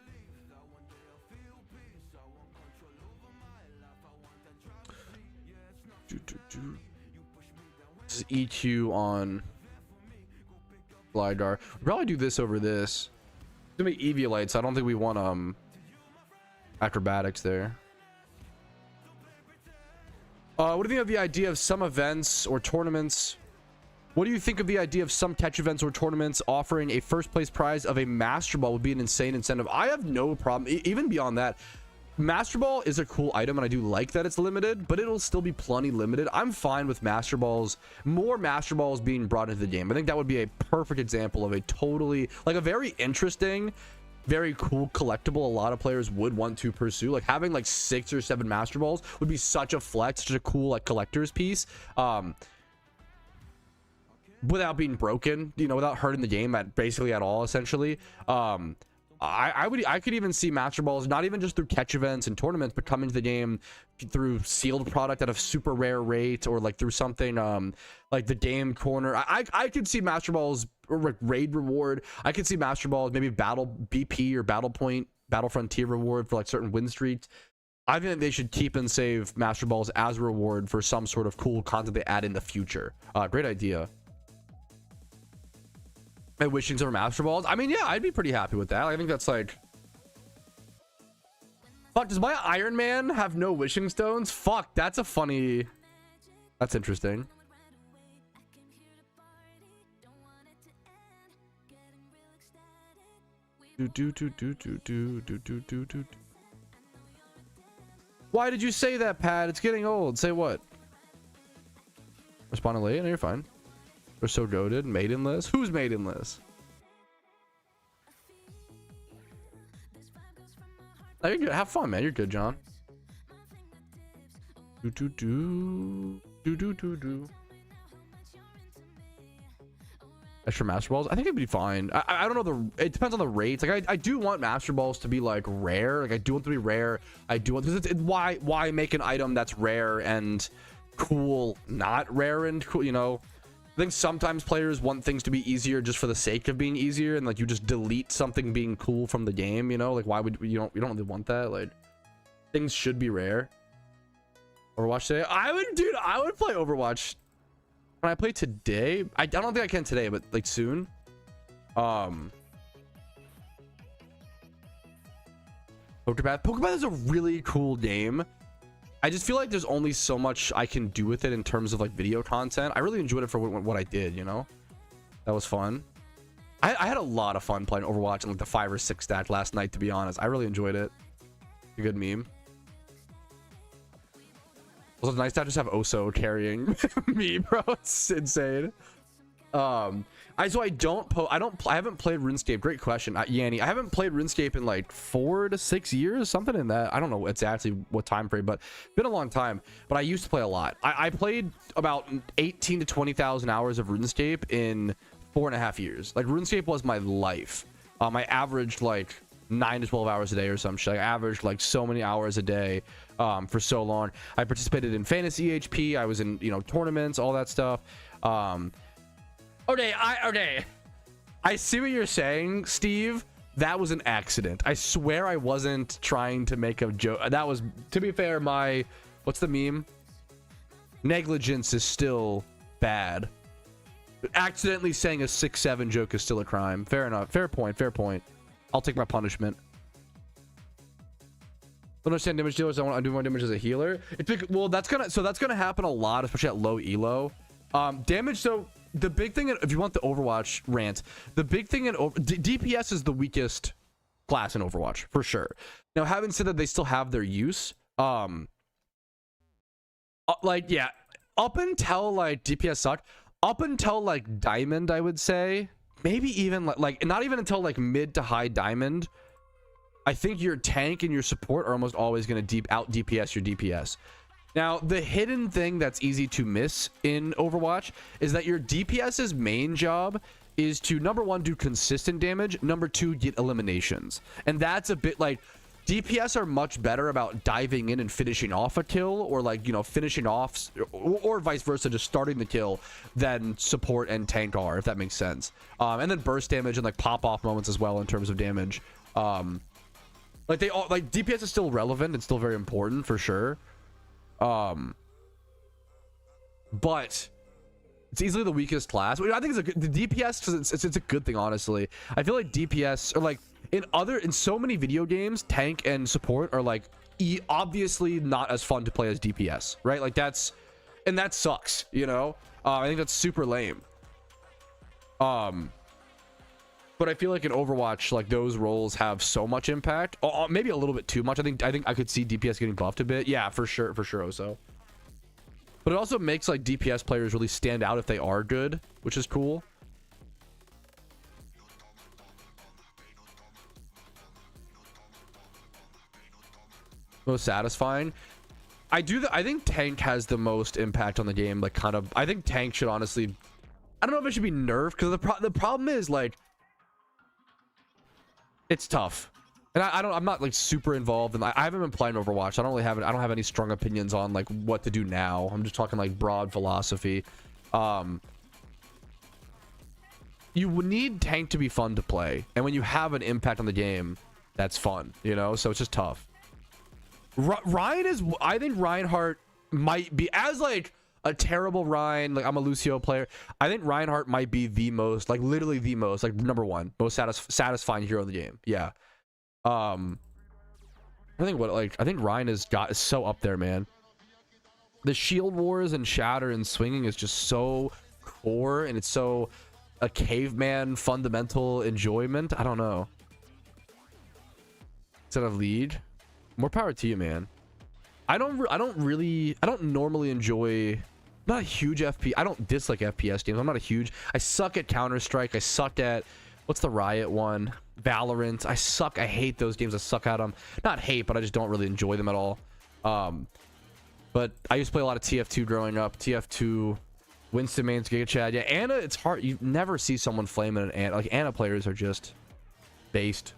This is EQ on Glidar. We'll probably do this over this. It's gonna be Eviolite, so I don't think we want acrobatics there. What do you think of the idea of some events or tournaments? What do you think of the idea of some catch events or tournaments offering a first place prize of a Master Ball would be an insane incentive? I have no problem. Even beyond that, Master Ball is a cool item, and I do like that it's limited, but it'll still be plenty limited. I'm fine with Master Balls, more Master Balls being brought into the game. I think that would be a perfect example of a totally, like, a very interesting, very cool collectible a lot of players would want to pursue. Like, having like 6 or 7 Master Balls would be such a flex, such a cool like collector's piece, without being broken, you know, without hurting the game basically at all, essentially. I could even see Master Balls not even just through catch events and tournaments, but come into the game through sealed product at a super rare rate, or like through something like the game corner. I could see Master Balls or raid reward. I could see Master Balls maybe battle BP or battle point, battle frontier reward for like certain win streaks. I think they should keep and save Master Balls as a reward for some sort of cool content they add in the future. Great idea. My wishings over Master Balls. I mean, yeah, I'd be pretty happy with that. I think that's like, fuck, does my Iron Man have no wishing stones? Fuck, that's a funny, that's interesting. Why did you say that, Pat? It's getting old. Say what? Responding late? No, you're fine. We're so goated. Maidenless? Who's maidenless? No, you're good. Have fun, man. You're good, John. Do. Extra master balls. I think it'd be fine. I don't know, it depends on the rates. Like I do want master balls to be like rare. Like I do want them to be rare. I do want, because why make an item that's rare and cool not rare and cool, you know? I think sometimes players want things to be easier just for the sake of being easier, and like you just delete something being cool from the game, you know? Like why would you don't really want that? Like things should be rare. Overwatch today. I would play Overwatch. Can I play today? I don't think I can today, but like soon. Pokepath is a really cool game. I just feel like there's only so much I can do with it in terms of like video content. I really enjoyed it for what I did, you know? That was fun. I had a lot of fun playing Overwatch and like the 5 or 6 stack last night, to be honest. I really enjoyed it. A good meme. Also, nice to just have Oso carrying me, bro. It's insane. I haven't played RuneScape. Great question, Yanni. I haven't played RuneScape in like 4 to 6 years, something in that. I don't know exactly what time frame, but been a long time. But I used to play a lot. I played about 18 to 20,000 hours of RuneScape in 4.5 years. Like RuneScape was my life. I averaged like 9 to 12 hours a day or some shit. I averaged like so many hours a day for so long. I participated in fantasy HP. I was in, you know, tournaments, all that stuff. Okay, I see what you're saying, Steve. That was an accident. I swear I wasn't trying to make a joke. That was, to be fair, my, what's the meme? Negligence is still bad. Accidentally saying a 6-7 joke is still a crime. Fair enough. Fair point. Fair point. I'll take my punishment. Don't understand damage dealers. I want to do more damage as a healer. Well, that's gonna happen a lot, especially at low elo. Damage. So the big thing, if you want the Overwatch rant, the big thing in DPS is the weakest class in Overwatch for sure. Now, having said that, they still have their use. Like yeah, up until like DPS sucked. Up until like Diamond, I would say. Maybe even like not even until like mid to high Diamond, I think your tank and your support are almost always going to out DPS your DPS. Now, the hidden thing that's easy to miss in Overwatch is that your DPS's main job is to, number 1, do consistent damage, number 2, get eliminations. And that's a bit like DPS are much better about diving in and finishing off a kill, or like, you know, finishing off, or vice versa, just starting the kill, than support and tank are, if that makes sense. And then burst damage and like pop off moments as well in terms of damage. Like they all, like DPS is still relevant. It's still very important for sure. But it's easily the weakest class. I think the DPS, because it's a good thing, honestly. I feel like DPS are like in so many video games, tank and support are like obviously not as fun to play as DPS, right? Like that sucks, you know. I think that's super lame. But I feel like in Overwatch, like those roles have so much impact. Maybe a little bit too much. I think I could see DPS getting buffed a bit. Yeah, for sure, also. But it also makes like DPS players really stand out if they are good, which is cool. Most satisfying. I think tank has the most impact on the game. Like kind of, I think tank should honestly, I don't know if it should be nerfed, because the problem is like, it's tough, and I'm not like super involved, and I haven't been playing Overwatch. I don't have any strong opinions on like what to do now. I'm just talking like broad philosophy. You would need tank to be fun to play, and when you have an impact on the game, that's fun, you know. So it's just tough. Ryan is, I think Reinhardt might be, as like a terrible Ryan, like I'm a Lucio player, I think Reinhardt might be the most, like literally the most, like number 1 most satisfying hero in the game. Yeah. I think Ryan is so up there, man. The shield wars and shatter and swinging is just so core, and it's so a caveman fundamental enjoyment. I don't know. Instead of lead, more power to you, man. I don't normally enjoy, I'm not a huge FPS. I don't dislike FPS games. I'm not a huge, I suck at Counter-Strike. I suck at What's the Riot one? Valorant. I suck. I hate those games. I suck at them. Not hate, but I just don't really enjoy them at all. But I used to play a lot of TF2 growing up. TF2, Winston Mains, Giga Chad. Yeah, Ana, it's hard. You never see someone flaming an Ana. Like, Ana players are just based.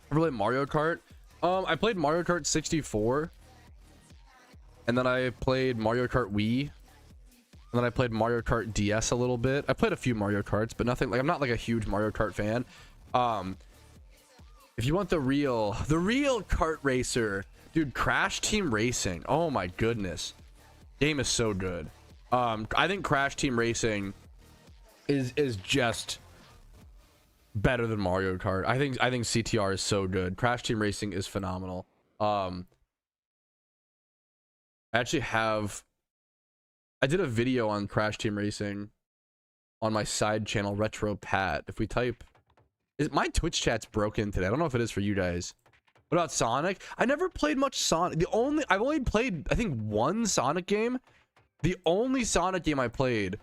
Ever played Mario Kart? I played Mario Kart 64, and then I played Mario Kart Wii, and then I played Mario Kart DS a little bit. I played a few Mario Karts, but nothing like, I'm not like a huge Mario Kart fan. If you want the real kart racer, dude, Crash Team Racing. Oh my goodness, game is so good. I think Crash Team Racing is just better than Mario Kart. I think CTR is so good. Crash Team Racing is phenomenal. I actually I did a video on Crash Team Racing on my side channel, Retro Pat. If we type, my Twitch chat's broken today. I don't know if it is for you guys. What about Sonic? I never played much Sonic. I've only played, I think, one Sonic game. The only Sonic game I played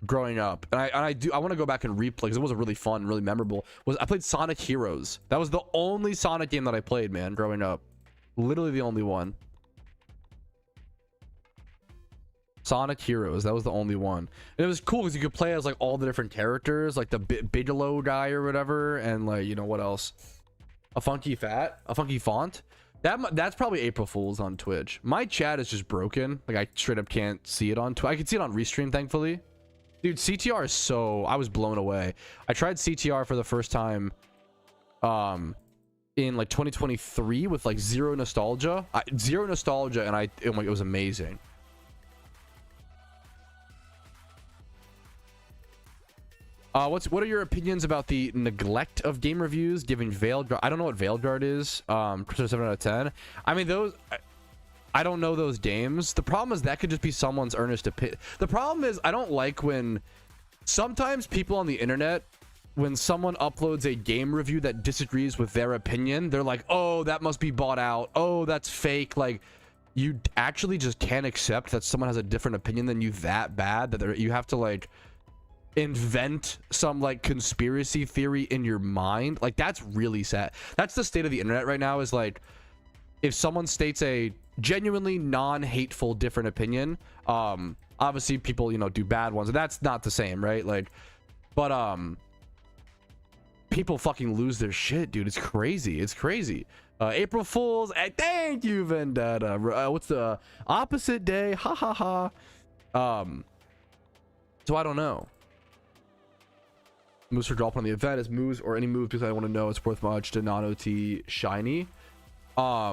growing up, and I want to go back and replay because it was really fun, really memorable, was I played Sonic Heroes. That was the only Sonic game that I played, man, growing up. Literally the only one. Sonic Heroes, that was the only one. And it was cool because you could play as like all the different characters, like the Bigelow guy or whatever, and like, you know, what else? A funky font. That's probably April Fool's on Twitch. My chat is just broken. Like, I straight up can't see it on Twitch. I can see it on Restream, thankfully. Dude, CTR is so... I was blown away. I tried CTR for the first time in like 2023 with like zero nostalgia. And it was amazing. What are your opinions about the neglect of game reviews giving Veilguard? I don't know what Veilguard is. 7 out of 10. I mean, those... I don't know those games. The problem is that could just be someone's earnest opinion. The problem is I don't like when sometimes people on the internet, when someone uploads a game review that disagrees with their opinion, they're like, oh, that must be bought out. Oh, that's fake. Like, you actually just can't accept that someone has a different opinion than you that bad that you have to like invent some like conspiracy theory in your mind. Like, that's really sad. That's the state of the internet right now, is like, if someone states a genuinely non-hateful different opinion, obviously people, you know, do bad ones, and that's not the same, right? Like, but people fucking lose their shit, dude. It's crazy. April Fools. Thank you, Vendetta. What's the opposite day? Ha ha ha. So I don't know. Moves for drop on the event is moves or any move because I want to know it's worth much to non-OT shiny. I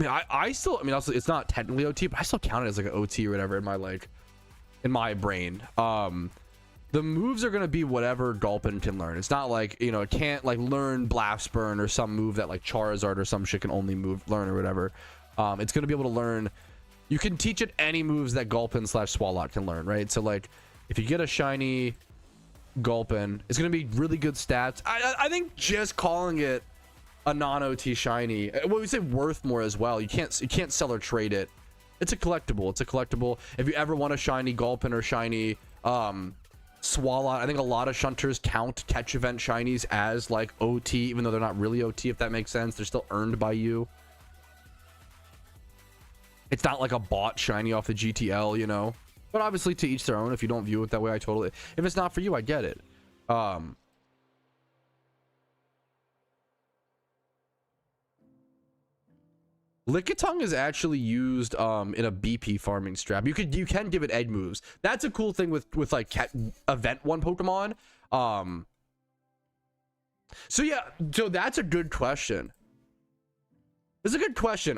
mean, I still, I mean, also, it's not technically OT, but I still count it as like an OT or whatever in my brain. The moves are going to be whatever Gulpin can learn. It's not like, you know, it can't like learn Blast Burn or some move that like Charizard or some shit can only learn or whatever. It's going to be able to learn. You can teach it any moves that Gulpin / Swalot can learn, right? So like, if you get a shiny Gulpin, it's going to be really good stats. I think just calling it a non-OT shiny, well, we say worth more as well. You can't sell or trade it. It's a collectible. If you ever want a shiny Gulpin or shiny Swalot, I think a lot of shunters count catch event shinies as like OT, even though they're not really OT, if that makes sense. They're still earned by you. It's not like a bought shiny off the GTL, you know. But obviously, to each their own. If you don't view it that way, I totally... If it's not for you, I get it. Lickitung is actually used in a BP farming strat. You can give it egg moves. That's a cool thing with like event one Pokemon. So yeah, so that's a good question. It's a good question.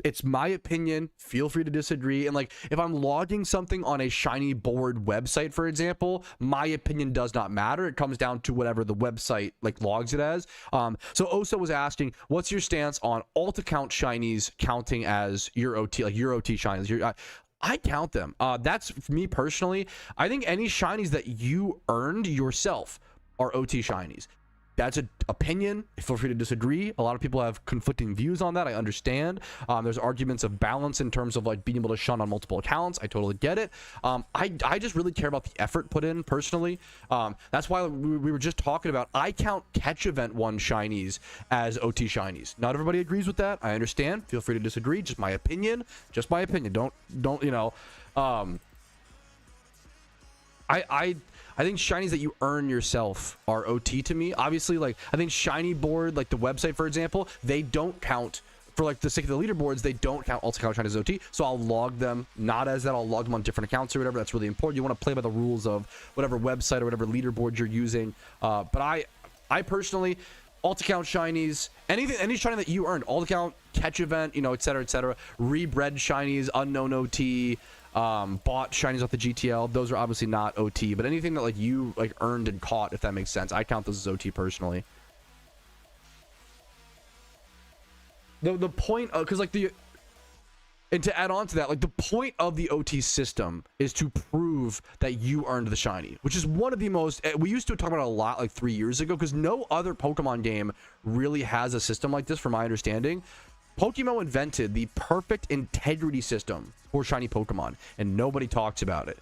It's my opinion. Feel free to disagree. And like, if I'm logging something on a shiny board website, for example, my opinion does not matter. It comes down to whatever the website like logs it as. So Osa was asking, what's your stance on alt account shinies counting as your OT, like your OT shinies? I count them. That's me personally. I think any shinies that you earned yourself, are OT shinies. That's an opinion. Feel free to disagree. A lot of people have conflicting views on that. I understand. There's arguments of balance in terms of like being able to shun on multiple accounts. I totally get it. I just really care about the effort put in personally. That's why we were just talking about, I count catch event 1 shinies as OT shinies. Not everybody agrees with that. I understand. Feel free to disagree. Just my opinion. Just my opinion. Don't you know. I think shinies that you earn yourself are OT to me. Obviously, like, I think shiny board, like the website, for example, they don't count, for like the sake of the leaderboards, they don't count alt account shinies as OT. So I'll log them, not as that, I'll log them on different accounts or whatever. That's really important. You want to play by the rules of whatever website or whatever leaderboard you're using. But I personally, alt account shinies, any shiny that you earned, alt account, catch event, you know, etc., rebred shinies, unknown OT, bought shinies off the GTL, those are obviously not OT, but anything that like you like earned and caught, if that makes sense, I count those as OT personally. The point of, because like and to add on to that, like the point of the OT system is to prove that you earned the shiny, which is one of the most, we used to talk about it a lot like 3 years ago, because no other Pokemon game really has a system like this from my understanding. PokeMMO invented the perfect integrity system for shiny Pokemon, and nobody talks about it.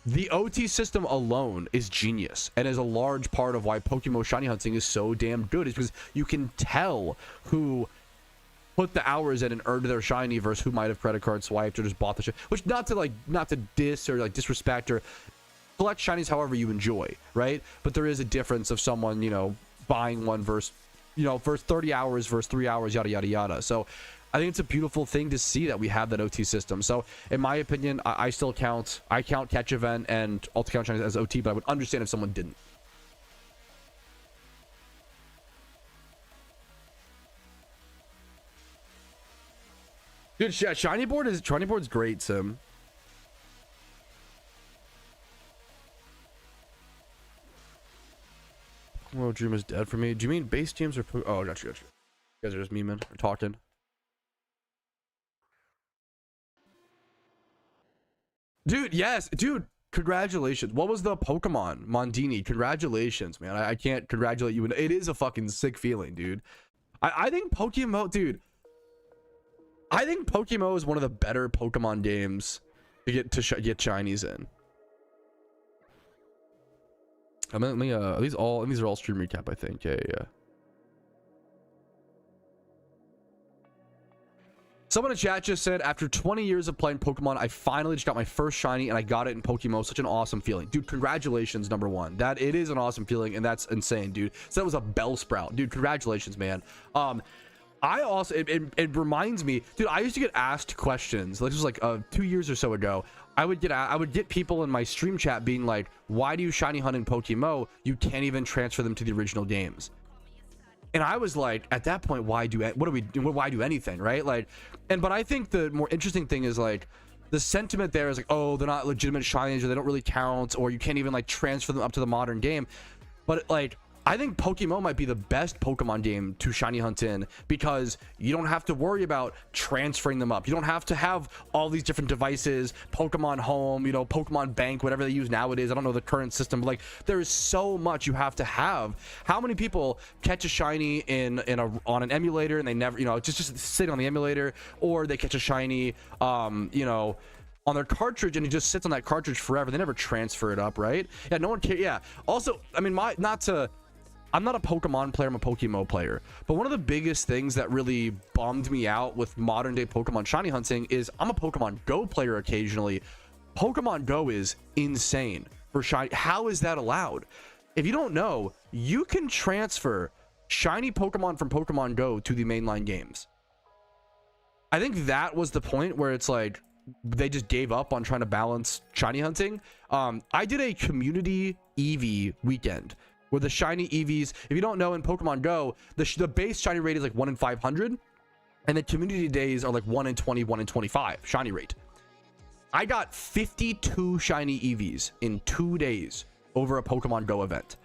The OT system alone is genius, and is a large part of why PokeMMO shiny hunting is so damn good, is because you can tell who put the hours in and earned their shiny versus who might have credit card swiped or just bought the shit. Which, not to diss or like disrespect, or collect shinies however you enjoy, right? But there is a difference of someone, you know, buying one versus, you know, first 30 hours versus 3 hours, yada yada yada. So I think it's a beautiful thing to see that we have that OT system. So in my opinion, I still count catch event and alt account shinies as OT, but I would understand if someone didn't. Dude, shiny board's great, Sim. Well, Dream is dead for me. Do you mean base teams or oh, gotcha. You guys are just memeing or talking. Dude, yes, dude, congratulations. What was the Pokemon? Mondini, congratulations, man. I can't congratulate you. It is a fucking sick feeling, dude. I think PokeMMO, dude. I think PokeMMO is one of the better Pokemon games to get shinies in. These are all stream recap, I think. Yeah. Someone in chat just said, after 20 years of playing Pokemon, I finally just got my first shiny and I got it in PokeMMO. Such an awesome feeling. Dude, congratulations, number one. That it is an awesome feeling, and that's insane, dude. So that was a Bellsprout. Dude, congratulations, man. I also, it reminds me, dude, I used to get asked questions. This was like 2 years or so ago. I would get people in my stream chat being like, why do you shiny hunt in PokeMMO? You can't even transfer them to the original games. And I was like, at that point, why do anything, right? Like, but I think the more interesting thing is like, the sentiment there is like, oh, they're not legitimate shinies, or they don't really count, or you can't even like transfer them up to the modern game. But like, I think PokeMMO might be the best Pokemon game to shiny hunt in, because you don't have to worry about transferring them up. You don't have to have all these different devices, Pokemon Home, you know, Pokemon Bank, whatever they use nowadays. I don't know the current system, but like, there is so much you have to have. How many people catch a shiny on an emulator and they never, you know, just sitting on the emulator, or they catch a shiny, you know, on their cartridge, and it just sits on that cartridge forever. They never transfer it up, right? Yeah, no one cares. Yeah. Also, I mean, I'm not a Pokemon player, I'm a PokeMMO player. But one of the biggest things that really bummed me out with modern day Pokemon shiny hunting is I'm a Pokemon Go player occasionally. Pokemon Go is insane for shiny. How is that allowed? If you don't know, you can transfer shiny Pokemon from Pokemon Go to the mainline games. I think that was the point where it's like, they just gave up on trying to balance shiny hunting. I did a community EV weekend where the shiny EVs, if you don't know, in Pokemon Go, the base shiny rate is like 1 in 500, and the community days are like 1 in 20, 1 in 25 shiny rate. I got 52 shiny EVs in 2 days over a Pokemon Go event.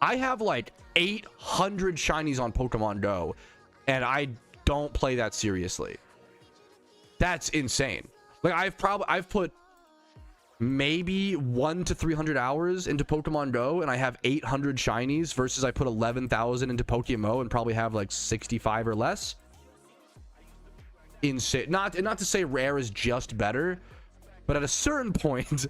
I have like 800 shinies on Pokemon Go, and I don't play that seriously. That's insane. Like, I've put maybe 1 to 300 hours into Pokemon Go and I have 800 shinies versus I put 11,000 into PokeMMO and probably have like 65 or less. Insane. Not to say rare is just better, but at a certain point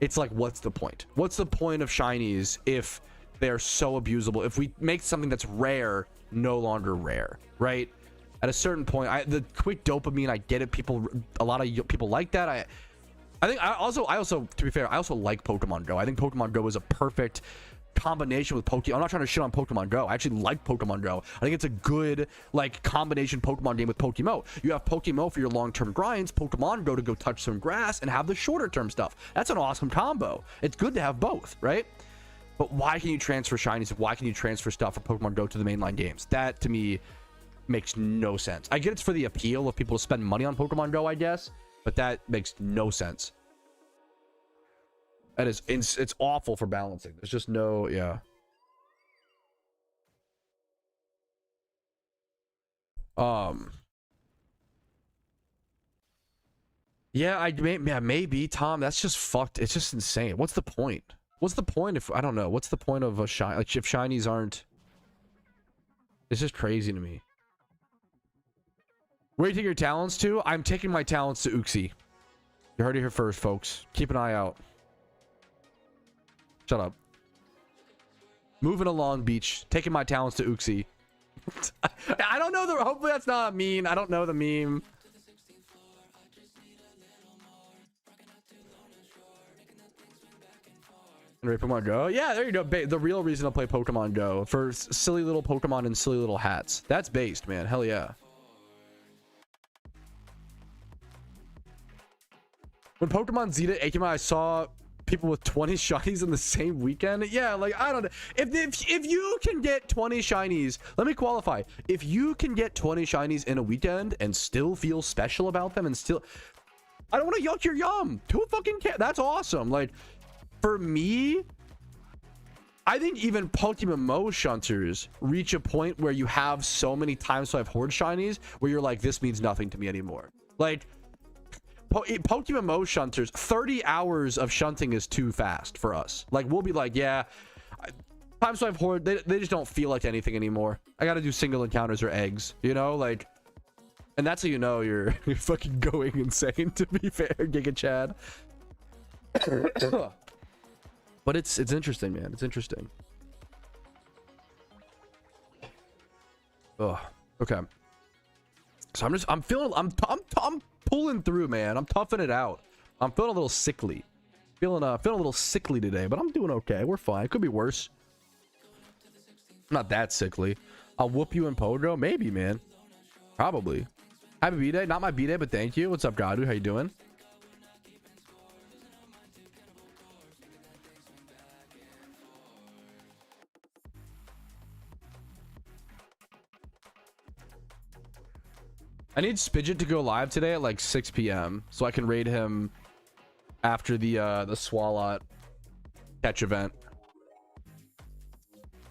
it's like, what's the point? What's the point of shinies if they're so abusable? If we make something that's rare no longer rare, right? At a certain point, the quick dopamine, I get it. A lot of people like that. I think I also, to be fair, I also like Pokemon Go. I think Pokemon Go is a perfect combination with I'm not trying to shit on Pokemon Go. I actually like Pokemon Go. I think it's a good like combination Pokemon game with PokeMMO. You have PokeMMO for your long-term grinds, Pokemon Go to go touch some grass and have the shorter term stuff. That's an awesome combo. It's good to have both, right? But why can you transfer shinies? Why can you transfer stuff from Pokemon Go to the mainline games? That to me makes no sense. I get it's for the appeal of people to spend money on Pokemon Go, I guess, but that makes no sense. That is, it's awful for balancing. There's just no, yeah. Yeah, maybe Tom. That's just fucked. It's just insane. What's the point? What's the point if I don't know? What's the point of a shiny? Like if shinies aren't, it's just crazy to me. Where do you take your talents to? I'm taking my talents to Uxie. You heard it here first, folks. Keep an eye out. Shut up. Moving along, Beach. Taking my talents to Uxie. I don't know the. Hopefully that's not mean. I don't know the meme. Pokemon Go. Yeah, there you go. The real reason to play Pokemon Go for silly little Pokemon and silly little hats. That's based, man. Hell yeah. When Pokemon Zeta Akima, I saw people with 20 shinies in the same weekend. Yeah, like I don't know. If you can get 20 shinies, let me qualify. If you can get 20 shinies in a weekend and still feel special about them and still, I don't want to yuck your yum. Who fucking cares? That's awesome. Like for me, I think even PokeMMO shunters reach a point where you have so many times so I've horde shinies where you're like, this means nothing to me anymore. Like PokeMMO shunters, 30 hours of shunting is too fast for us. Like we'll be like, yeah, times so I've horde, they just don't feel like anything anymore. I gotta do single encounters or eggs, you know, like, and that's how you know you're fucking going insane, to be fair, Giga Chad. But it's interesting, man. It's interesting. Oh, okay. So I'm feeling, I'm pulling through, man. I'm toughing it out. I'm feeling a little sickly. Feeling a little sickly today, but I'm doing okay. We're fine. It could be worse. I'm not that sickly. I'll whoop you in Pogo? Maybe, man. Probably. Happy B-Day. Not my B-Day, but thank you. What's up, Gadu? How you doing? I need Spidget to go live today at like 6 p.m. so I can raid him after the Swalot catch event.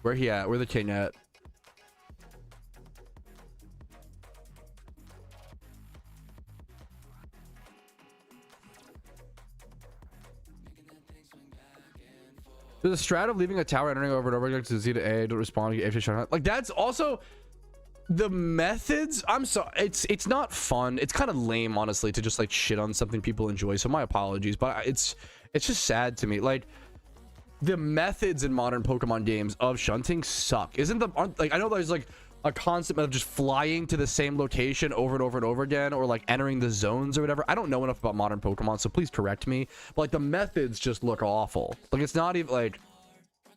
Where he at? Where the king at? There's a strat of leaving a tower, entering over and over again to Z to A, don't respond, get shot. Like that's also the methods. I'm sorry, it's not fun. It's kind of lame, honestly, to just like shit on something people enjoy. So my apologies, but it's just sad to me. Like the methods in modern Pokemon games of shunting suck. Like I know there's like a concept of just flying to the same location over and over and over again, or like entering the zones or whatever. I don't know enough about modern Pokemon, so please correct me. But like the methods just look awful. Like it's not even like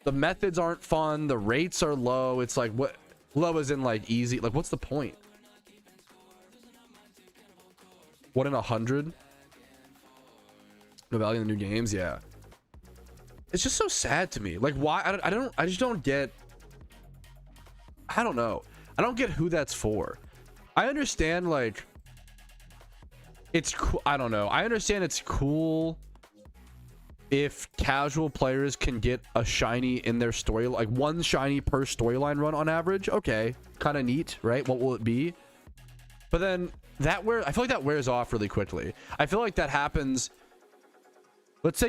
the methods aren't fun. The rates are low. It's like what low is in like easy. Like what's the point? 1 in 100? No value in the new games. Yeah. It's just so sad to me. Like why? I just don't get. I don't know. I don't get who that's for. I understand like it's cool. I don't know. I understand it's cool if casual players can get a shiny in their story, like 1 shiny per storyline run on average. Okay, kind of neat, right? What will it be? But then I feel like that wears off really quickly. I feel like that happens let's say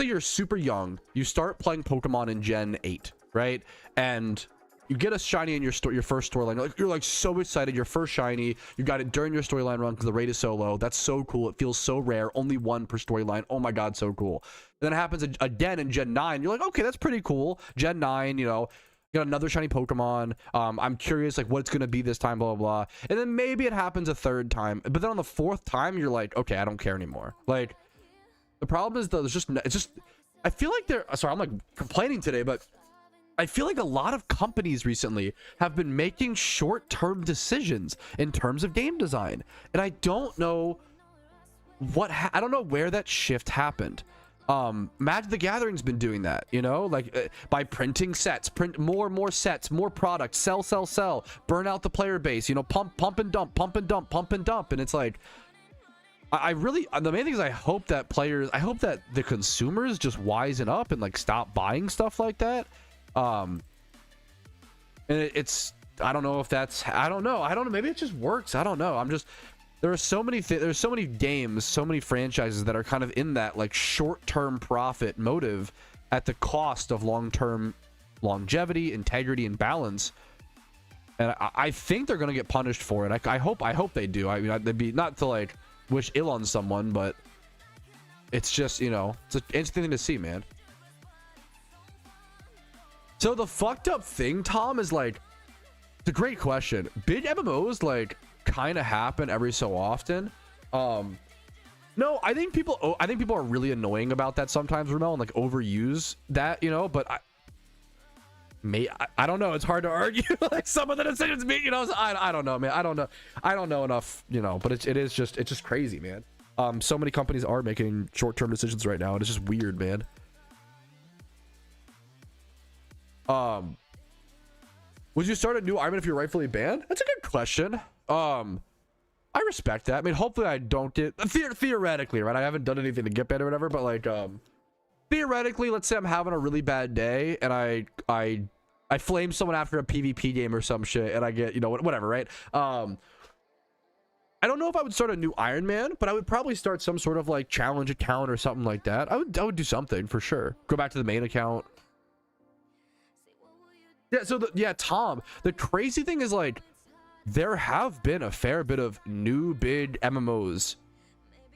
you're super young, you start playing Pokemon in Gen 8, right? And you get a shiny in your first storyline. You're like so excited, your first shiny, you got it during your storyline run because the rate is so low. That's so cool. It feels so rare, only one per storyline. Oh my god, so cool. And then it happens again in Gen 9. You're like, okay, that's pretty cool. Gen 9, you know, got another shiny Pokemon. I'm curious like what it's gonna be this time, blah blah blah. And then maybe it happens a third time, but then on the fourth time you're like, okay, I don't care anymore. Like, the problem is though, it's just I feel like I'm like complaining today, but I feel like a lot of companies recently have been making short-term decisions in terms of game design, and I don't know I don't know where that shift happened. Magic the Gathering's been doing that, you know, like by printing sets, print more and more sets, more products, sell, burn out the player base, you know, pump and dump, and it's like, I really, the main thing is I hope that the consumers just wisen up and like stop buying stuff like that. And it's, I don't know if that's, I don't know, maybe it just works. I don't know. There's so many games, so many franchises that are kind of in that like short-term profit motive at the cost of long-term longevity, integrity, and balance. And I think they're gonna get punished for it. I hope they do. I mean, they'd be, not to like wish ill on someone, but it's just, you know, it's an interesting thing to see, man. So the fucked up thing, Tom, is like, it's a great question. Big MMOs like kind of happen every so often. No, I think people are really annoying about that sometimes, Ramel, and like overuse that, you know, but I don't know, it's hard to argue like some of the decisions being, you know, I don't know, man. I don't know enough, you know, but it's just crazy, man. So many companies are making short-term decisions right now, and it's just weird, man. Would you start a new Ironman if you're rightfully banned? That's a good question. I respect that. I mean, hopefully I don't get theoretically, right? I haven't done anything to get banned or whatever, but like theoretically, let's say I'm having a really bad day and I flame someone after a PvP game or some shit, and I get, you know, whatever, right? I don't know if I would start a new Iron Man, but I would probably start some sort of like challenge account or something like that. I would do something for sure. Go back to the main account. Yeah, so Tom, the crazy thing is like there have been a fair bit of new big MMOs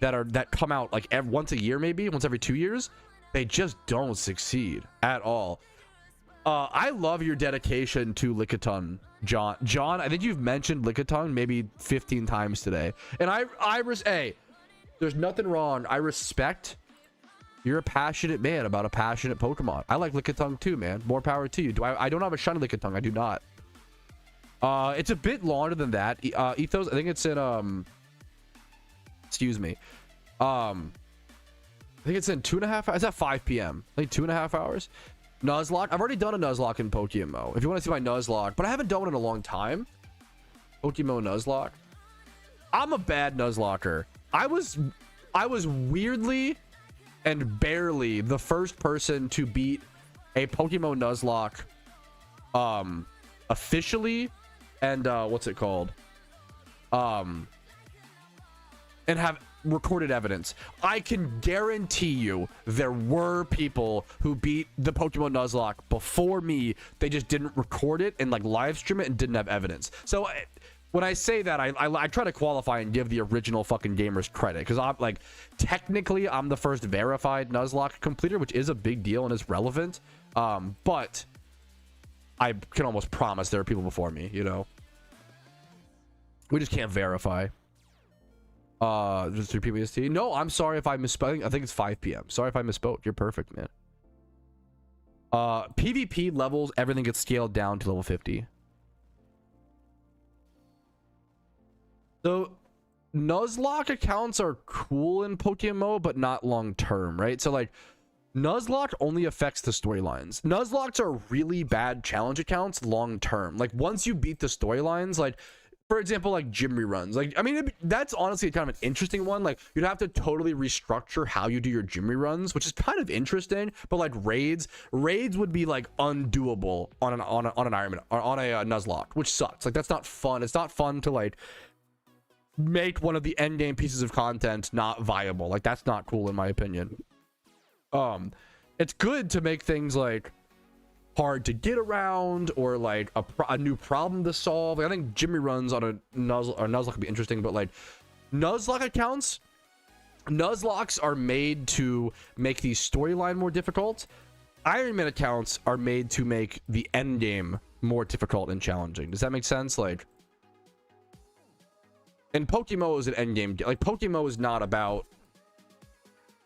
that come out like once a year, maybe once every 2 years. They just don't succeed at all. I love your dedication to Lickitung, John. I think you've mentioned Lickitung maybe 15 times today, and hey, there's nothing wrong. I respect. You're a passionate man about a passionate Pokemon. I like Lickitung too, man. More power to you. I don't have a shiny Lickitung. I do not. It's a bit longer than that. Ethos, I think it's in excuse me. I think it's in 2.5 hours. It's at 5 p.m. I think 2.5 hours. Nuzlocke. I've already done a Nuzlocke in PokeMMO. If you want to see my Nuzlocke, but I haven't done one in a long time. PokeMMO Nuzlocke. I'm a bad Nuzlocker. I was weirdly and barely the first person to beat a PokeMMO Nuzlocke officially, and what's it called, and have recorded evidence. I can guarantee you there were people who beat the Pokemon Nuzlocke before me. They just didn't record it and like live stream it and didn't have evidence. So when I say that, I try to qualify and give the original fucking gamers credit, because I'm like, technically I'm the first verified Nuzlocke completer, which is a big deal and is relevant. But I can almost promise there are people before me, you know. We just can't verify. Just 3 PBST. No, I'm sorry if I misspoke. I think it's 5 p.m. Sorry if I misspoke. You're perfect, man. PvP levels, everything gets scaled down to level 50. So Nuzlocke accounts are cool in PokeMMO, but not long term, right? So like Nuzlocke only affects the storylines. Nuzlocks are really bad challenge accounts long term. Like once you beat the storylines, like for example, like gym reruns, like, I mean, that's honestly kind of an interesting one. Like you'd have to totally restructure how you do your gym reruns, which is kind of interesting. But like raids would be like undoable on an Ironman or on a Nuzlocke, which sucks. Like that's not fun. It's not fun to like make one of the end game pieces of content not viable. Like, that's not cool in my opinion. It's good to make things like hard to get around, or like a new problem to solve. Like, I think Jimmy runs on a Nuzlocke would be interesting, but like Nuzlocke accounts, Nuzlocks are made to make the storyline more difficult. Iron Man accounts are made to make the end game more difficult and challenging. Does that make sense? Like, and PokeMMO is an end game. Like, PokeMMO is not about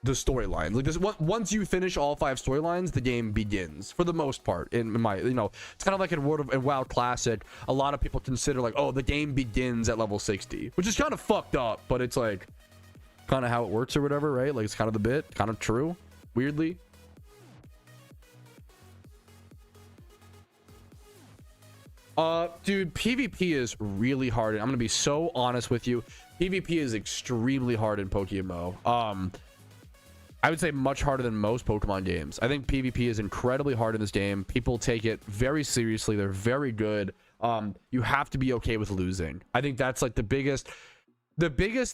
the storyline. Like, this, once you finish all 5 storylines, the game begins for the most part. In my, you know, it's kind of like in WoW Classic. A lot of people consider like, oh, the game begins at level 60, which is kind of fucked up, but it's like kind of how it works or whatever, right? Like, it's kind of the bit, kind of true, weirdly. Dude, PvP is really hard. I'm gonna be so honest with you. PvP is extremely hard in PokeMMO. I would say much harder than most Pokemon games. I think PvP is incredibly hard in this game. People take it very seriously. They're very good. You have to be okay with losing. I think that's like the biggest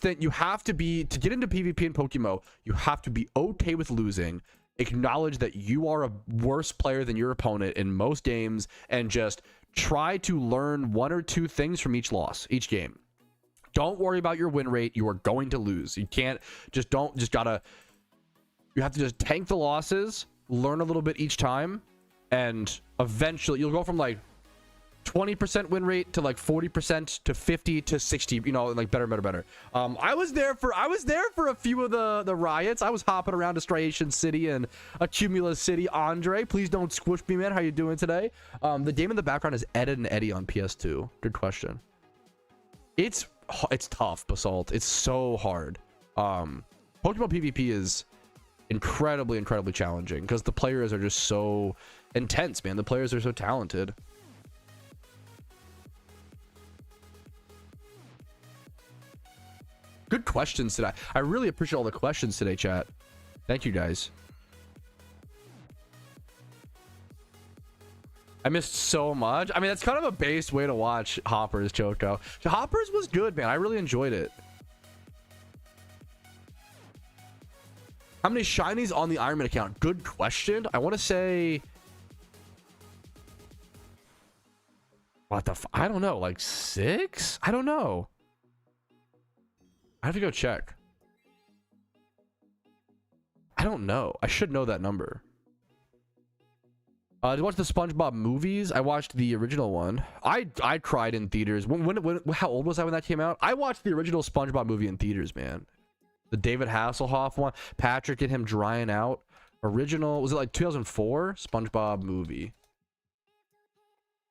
thing. You have to be, to get into PvP in PokeMMO, you have to be okay with losing. Acknowledge that you are a worse player than your opponent in most games, and just try to learn 1 or 2 things from each loss, each game. Don't worry about your win rate. You are going to lose. You can't you have to just tank the losses, learn a little bit each time, and eventually you'll go from like 20% win rate to like 40% to 50 to 60, you know, like better. I was there for a few of the riots. I was hopping around to Striation City and Accumulus City. Andre, please don't squish me, man. How you doing today? The game in the background is Ed and Eddie on PS2. Good question. It's tough, Basalt. It's so hard. PokeMMO PvP is incredibly challenging because the players are just so intense, man. The players are so talented. Good questions today. I really appreciate all the questions today, chat. Thank you, guys. I missed so much. I mean, that's kind of a base way to watch Hoppers, Choco. Hoppers was good, man. I really enjoyed it. How many shinies on the Iron Man account? Good question. I want to say... What the I don't know. Like 6? I don't know. I have to go check. I don't know. I should know that number. Did you watch the SpongeBob movies? I watched the original one. I cried in theaters. How old was I when that came out? I watched the original SpongeBob movie in theaters, man. The David Hasselhoff one. Patrick and him drying out. Original. Was it like 2004? SpongeBob movie.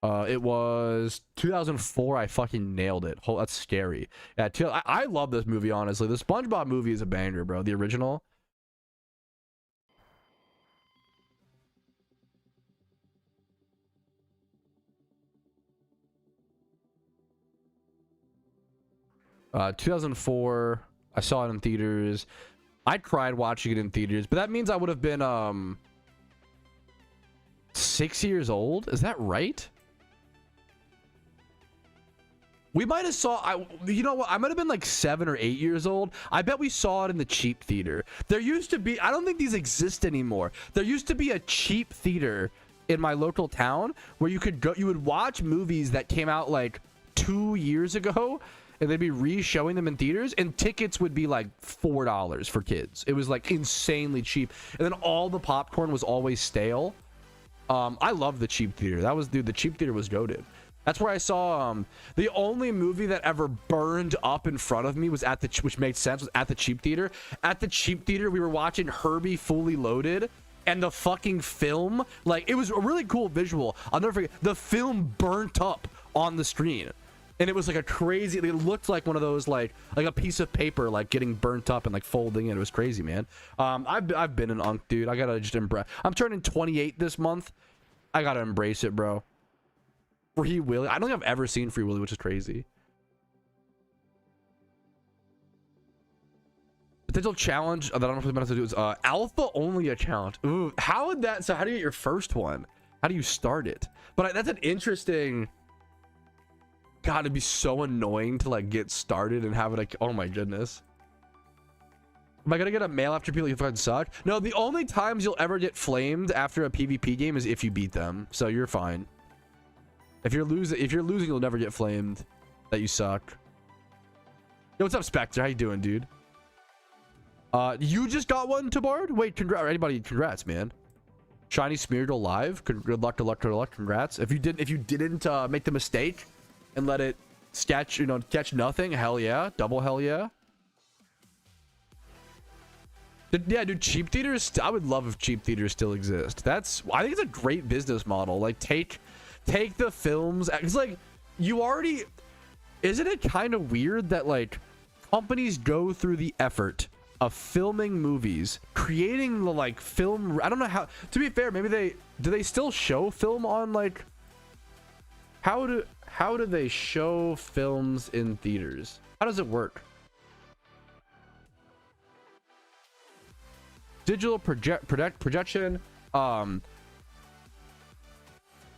It was 2004. I fucking nailed it. Oh, that's scary. Yeah, I love this movie, honestly. The SpongeBob movie is a banger, bro. The original. Uh, 2004. I saw it in theaters. I cried watching it in theaters, but that means I would have been 6 years old. Is that right? We might have you know what? I might have been like 7 or 8 years old. I bet we saw it in the cheap theater. There used to be, I don't think these exist anymore. There used to be a cheap theater in my local town where you could go, you would watch movies that came out like 2 years ago, and they'd be re-showing them in theaters, and tickets would be like $4 for kids. It was like insanely cheap. And then all the popcorn was always stale. I love the cheap theater. Dude, the cheap theater was goated. That's where I saw the only movie that ever burned up in front of me was which made sense, was at the cheap theater. At the cheap theater, we were watching Herbie Fully Loaded, and the fucking film, like, it was a really cool visual. I'll never forget, the film burnt up on the screen, and it was like a crazy, it looked like one of those like a piece of paper like getting burnt up and like folding in. It was crazy, man. I've been an unk, dude. I gotta just embrace. I'm turning 28 this month. I gotta embrace it, bro. Free Willy. I don't think I've ever seen Free Willy, which is crazy. Potential challenge that I don't know if I'm to do is alpha only account. Ooh, how would that? So how do you get your first one? How do you start it? But that's an interesting. God, it'd be so annoying to like get started and have it like, oh my goodness. Am I gonna get a mail after people you fucking suck? No, the only times you'll ever get flamed after a PvP game is if you beat them. So you're fine. If you're losing, you'll never get flamed that you suck. Yo, what's up, Spectre? How you doing, dude? You just got one to Bard? Wait, congrats, man. Shiny Smeargle live. Good luck, congrats. If you didn't make the mistake and let it catch nothing, hell yeah. Double hell yeah. Yeah, dude, cheap theaters, I would love if cheap theaters still exist. I think it's a great business model. Like, take the films. It's like, isn't it kind of weird that, like, companies go through the effort of filming movies, creating the, like, film, I don't know how, to be fair, maybe do they still show film on, like, how do they show films in theaters? How does it work? Digital projection. No,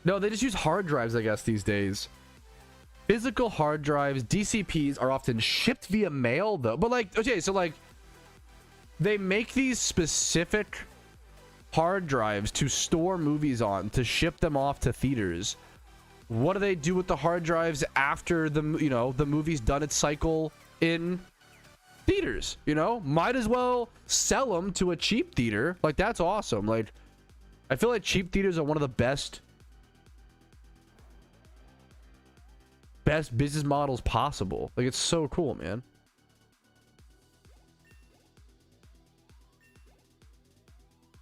they just use hard drives, I guess, these days. Physical hard drives, DCPs are often shipped via mail, though. But like, okay, so like, they make these specific hard drives to store movies on, to ship them off to theaters. What do they do with the hard drives after the movie's done its cycle in theaters? Might as well sell them to a cheap theater. Like, that's awesome. Like, I feel like cheap theaters are one of the best business models possible. Like, it's so cool, man.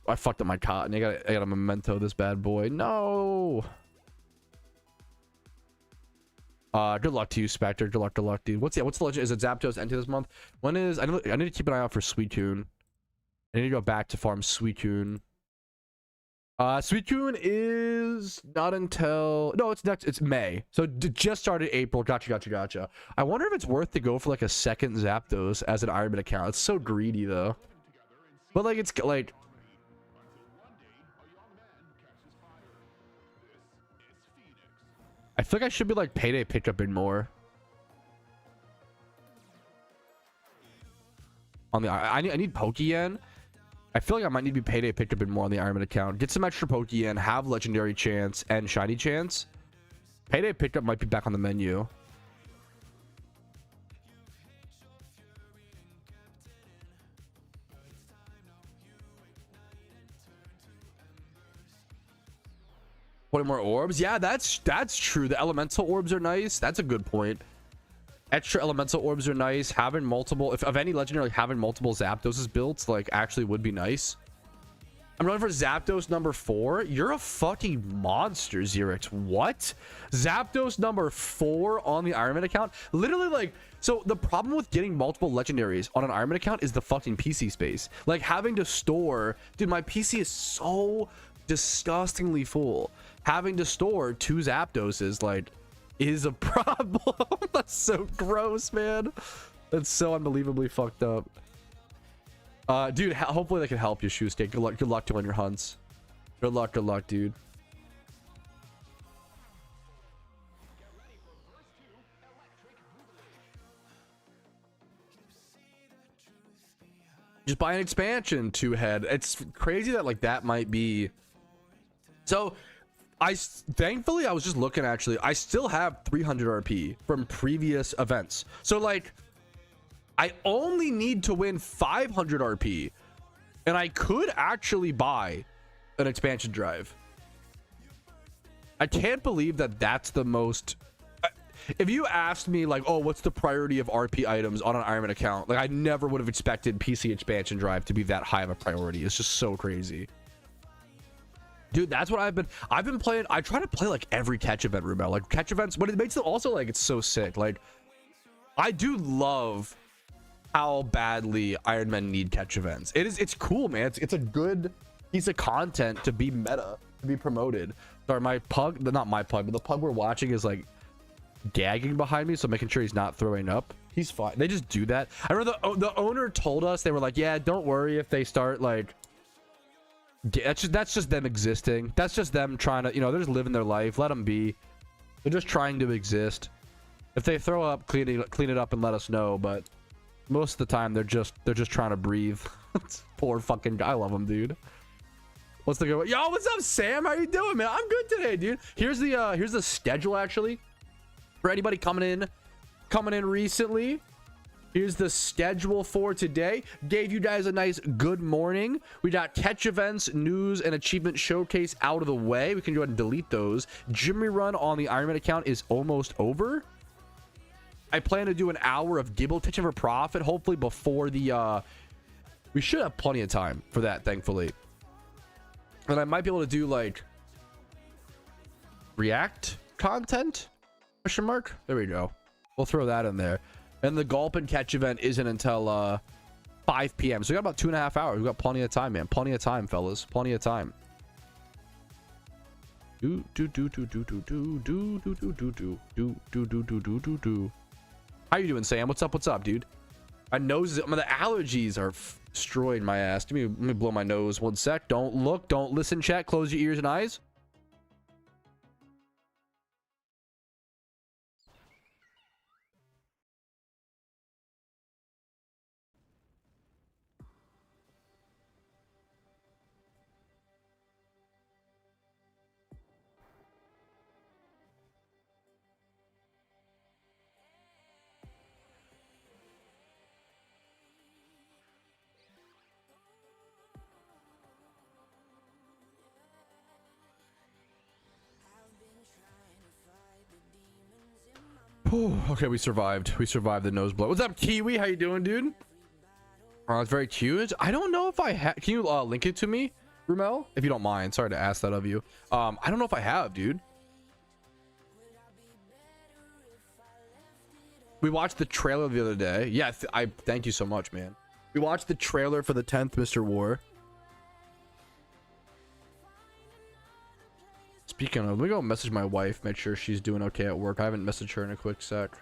I fucked up my cotton. I got a memento this bad boy. No. Good luck to you, Spectre. Good luck, dude. What's the legend? Is it Zapdos end this month? When is I need to keep an eye out for Suicune. I need to go back to farm Suicune. Suicune is not until it's May. So just started April. Gotcha. I wonder if it's worth to go for like a second Zapdos as an Ironman account. It's so greedy though. But like, it's like, I feel like I should be like payday pickupping more. On the I need Pokeyen. I feel like I might need to be payday pickupping more on the Ironman account. Get some extra Pokeyen, have legendary chance and shiny chance. Payday pickup might be back on the menu. Putting more orbs, yeah, that's true. The elemental orbs are nice. That's a good point. Extra elemental orbs are nice. Having multiple, if of any legendary, like having multiple Zapdoses built, like, actually would be nice. I'm running for Zapdos number 4. You're a fucking monster, Xerix. What? Zapdos number 4 on the Ironman account? Literally, like, so the problem with getting multiple legendaries on an Ironman account is the fucking PC space. Like, having to store, dude, my PC is so disgustingly full. Having to store 2 Zapdoses, like, is a problem. That's so gross, man. That's so unbelievably fucked up. Dude, hopefully they can help you, Shoestick. Good luck to win your hunts. Good luck, dude. Just buy an expansion, 2-head. It's crazy that like that might be. So thankfully I was just looking, actually I still have 300 RP from previous events, so like I only need to win 500 RP and I could actually buy an expansion drive. I can't believe that that's the most. If you asked me like, oh, what's the priority of RP items on an Ironman account, like I never would have expected PC expansion drive to be that high of a priority. It's just so crazy. Dude, that's what I've been playing. I try to play like every catch event room out, like catch events, but it makes it also like it's so sick. Like, I do love how badly Ironmen need catch events. It's cool, man. It's a good piece of content to be meta, to be promoted. Sorry, my pug, not my pug, but the pug we're watching is like gagging behind me, so making sure he's not throwing up. He's fine. They just do that. I remember the owner told us, they were like, yeah, don't worry if they start like. That's just them existing. That's just them trying to, they're just living their life. Let them be. They're just trying to exist. If they throw up, clean it up and let us know. But most of the time, they're just trying to breathe. Poor fucking guy. I love him, dude. What's the good? Yo, what's up, Sam? How you doing, man? I'm good today, dude. Here's the schedule actually for anybody coming in recently. Here's the schedule for today. Gave you guys a nice good morning. We got catch events, news, and achievement showcase out of the way. We can go ahead and delete those. Gym run on the Ironman account is almost over. I plan to do an hour of Gibble teaching for profit, hopefully before the we should have plenty of time for that, thankfully. And I might be able to do like React content, question mark. There we go. We'll throw that in there. And the Gulpin catch event isn't until 5 p.m. So we got about 2.5 hours. We got plenty of time, man. Plenty of time, fellas. Plenty of time. How you doing, Sam? What's up? What's up, dude? My nose is, the allergies are destroying my ass. Let me blow my nose 1 sec. Don't look, don't listen, chat. Close your ears and eyes. Okay, we survived. We survived the nose blow. What's up, Kiwi? How you doing, dude? Oh, it's very cute. I don't know if I have. Can you link it to me, Rumel? If you don't mind. Sorry to ask that of you. I don't know if I have, dude. We watched the trailer the other day. Yeah, I thank you so much, man. We watched the trailer for the 10th Mr. War. Speaking of, let me go message my wife, make sure she's doing okay at work. I haven't messaged her in a quick sec.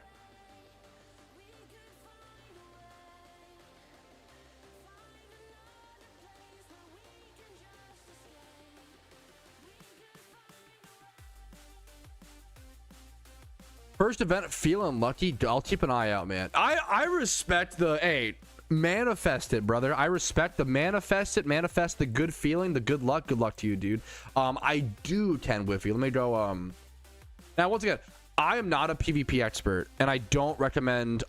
First event, feeling lucky. I'll keep an eye out, man. I respect the, hey, manifest it, brother. I respect the manifest it, manifest the good feeling, the good luck. Good luck to you, dude. I do tend with you. Let me go. Now, once again, I am not a PvP expert, and I don't recommend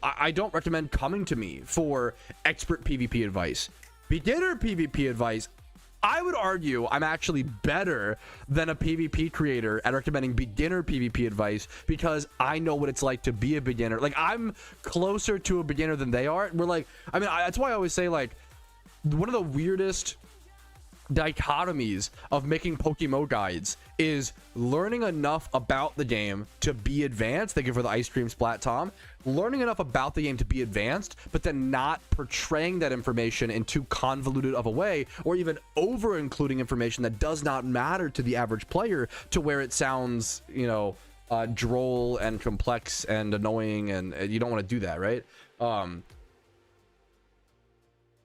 coming to me for expert PvP advice. Beginner PvP advice, I would argue I'm actually better than a PvP creator at recommending beginner PvP advice because I know what it's like to be a beginner. Like, I'm closer to a beginner than they are. We're like, I mean, that's why I always say, like, one of the weirdest dichotomies of making PokeMMO guides is learning enough about the game to be advanced. Thank you for the ice cream splat, Tom. Learning enough about the game to be advanced, but then not portraying that information in too convoluted of a way, or even over including information that does not matter to the average player to where it sounds, you know, droll and complex and annoying, and you don't want to do that, right?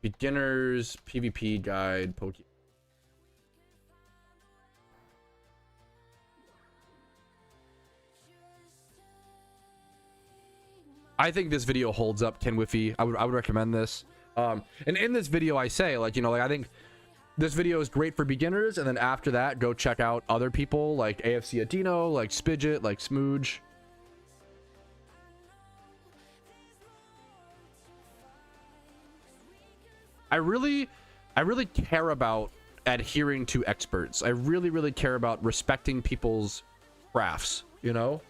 Beginners PvP guide Poke. I think this video holds up, Ken Whiffy. I would recommend this. And in this video, I say, like, you know, like, I think this video is great for beginners, and then after that, go check out other people like AFC Adino, like Spidget, like Smooge. I really care about adhering to experts. I really care about respecting people's crafts, you know?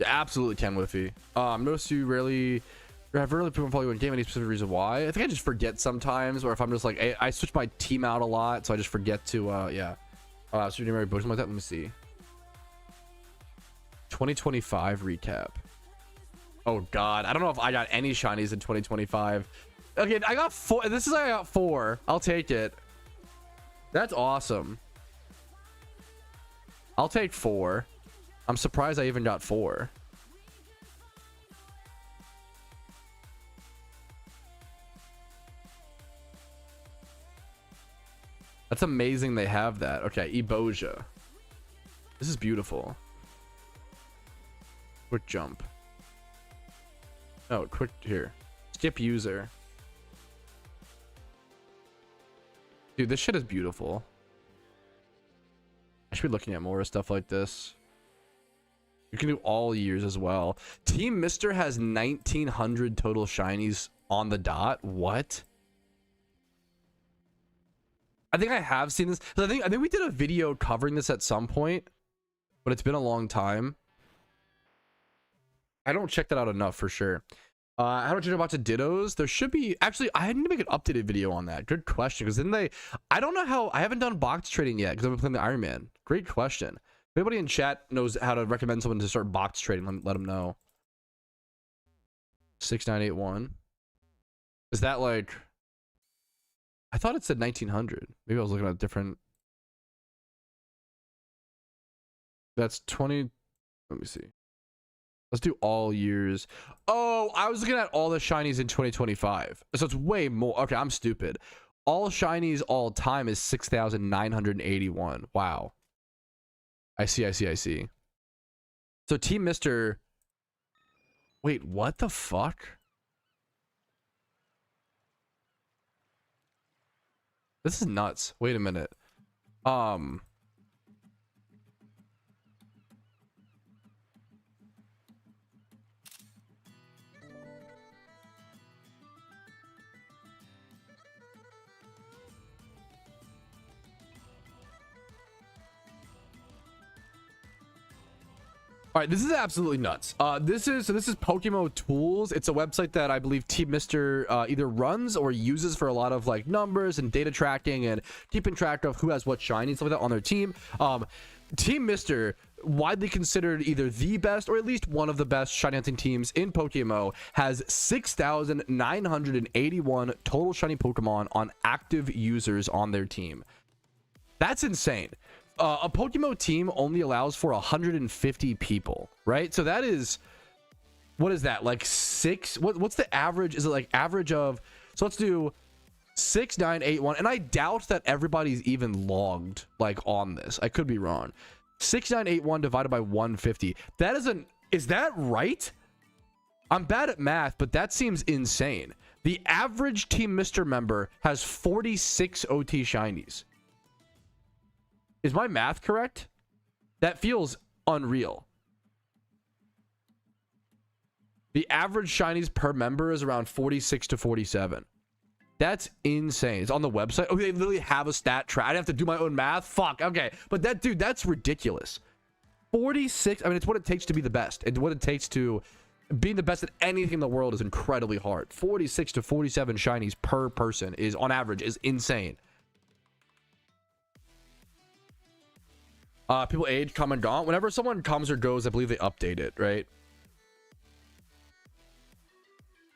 Absolutely can, Whiffy. Notice you rarely people follow you in game. Any specific reason why? I think I just forget sometimes, or if I'm just like, I switch my team out a lot, so I just forget to yeah. So you like that. Let me see. 2025 recap. Oh god, I don't know if I got any shinies in 2025. Okay, I got 4. This is, I got 4. I'll take it. That's awesome. I'll take 4. I'm surprised I even got 4. That's amazing they have that. Okay, Eboja. This is beautiful. Quick jump. Oh, quick here. Skip user. Dude, this shit is beautiful. I should be looking at more stuff like this. You can do all years as well. Team Mister has 1,900 total shinies on the dot. What? I think I have seen this. I think we did a video covering this at some point, but it's been a long time. I don't check that out enough for sure. How much you know about the dittos? There should be, actually, I need to make an updated video on that. Good question. Because then I don't know how, I haven't done box trading yet because I've been playing the Iron Man. Great question. If anybody in chat knows how to recommend someone to start box trading, let them know. 6981. Is that like, I thought it said 1900. Maybe I was looking at different. That's 20. Let me see. Let's do all years. Oh, I was looking at all the shinies in 2025. So it's way more. Okay, I'm stupid. All shinies all time is 6,981. Wow. I see. So Team Mister. Wait, what the fuck? This is nuts. Wait a minute. All right, this is absolutely nuts. This is PokeMMO Tools. It's a website that I believe Team Mister either runs or uses for a lot of like numbers and data tracking and keeping track of who has what shiny and stuff like that on their team. Team Mister, widely considered either the best or at least one of the best shiny hunting teams in PokeMMO, has 6,981 total shiny Pokemon on active users on their team. That's insane. A PokeMMO team only allows for 150 people, right? So that is, what is that, like six? What's the average? Is it like average of, so let's do 6,981, and I doubt that everybody's even logged like on this. I could be wrong. 6,981 divided by 150. That is that right? I'm bad at math, but that seems insane. The average Team Mister member has 46 OT shinies. Is my math correct? That feels unreal. The average shinies per member is around 46 to 47. That's insane. It's on the website. Oh, they literally have a stat track. I'd have to do my own math. Fuck. Okay. But that, dude, that's ridiculous. 46. I mean, it's what it takes to be the best. And what it takes to being the best at anything in the world is incredibly hard. 46 to 47 shinies per person is, on average, is insane. People age, come and gone. Whenever someone comes or goes, I believe they update it, right?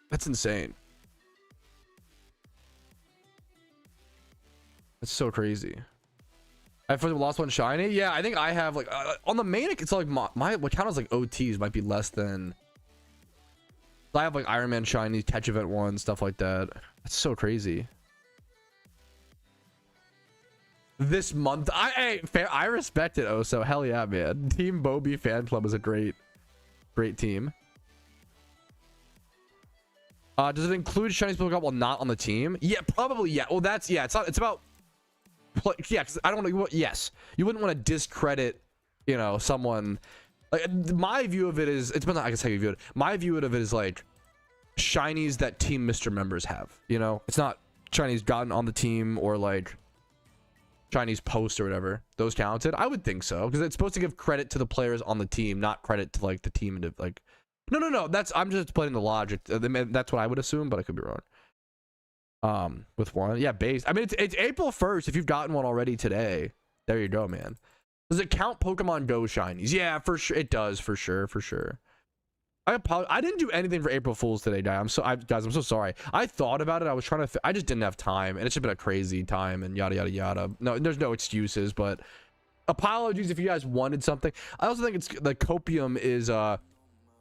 That's insane. That's so crazy. I've lost one shiny. Yeah, I think I have like on the main. It's like my account is like OTs might be less than. I have like Iron Man shiny, catch event one, stuff like that. That's so crazy. This month, I respect it. Oh, so hell yeah, man. Team Bobby fan club is a great team. Does it include shiny Pokemon while not on the team? Yeah, probably. Yeah. Well, that's, yeah. It's about. Yeah, because I don't know. Yes, you wouldn't want to discredit, you know, someone. Like my view of it is, it's been. I guess how you view it. My view of it is like shinies that Team Mister members have. You know, it's not shinies gotten on the team or like Chinese post or whatever. Those counted? I would think so, because it's supposed to give credit to the players on the team, not credit to like the team and like. No. That's, I'm just putting the logic. That's what I would assume, but I could be wrong. With one, yeah, base. I mean, it's April 1st. If you've gotten one already today, there you go, man. Does it count Pokemon Go shinies? Yeah, for sure. It does, for sure. I apologize. I didn't do anything for April Fools today, guys. I'm so sorry. I thought about it. I was trying to. I just didn't have time, and it's just been a crazy time, and yada yada yada. No, there's no excuses, but apologies if you guys wanted something. I also think it's the Copium is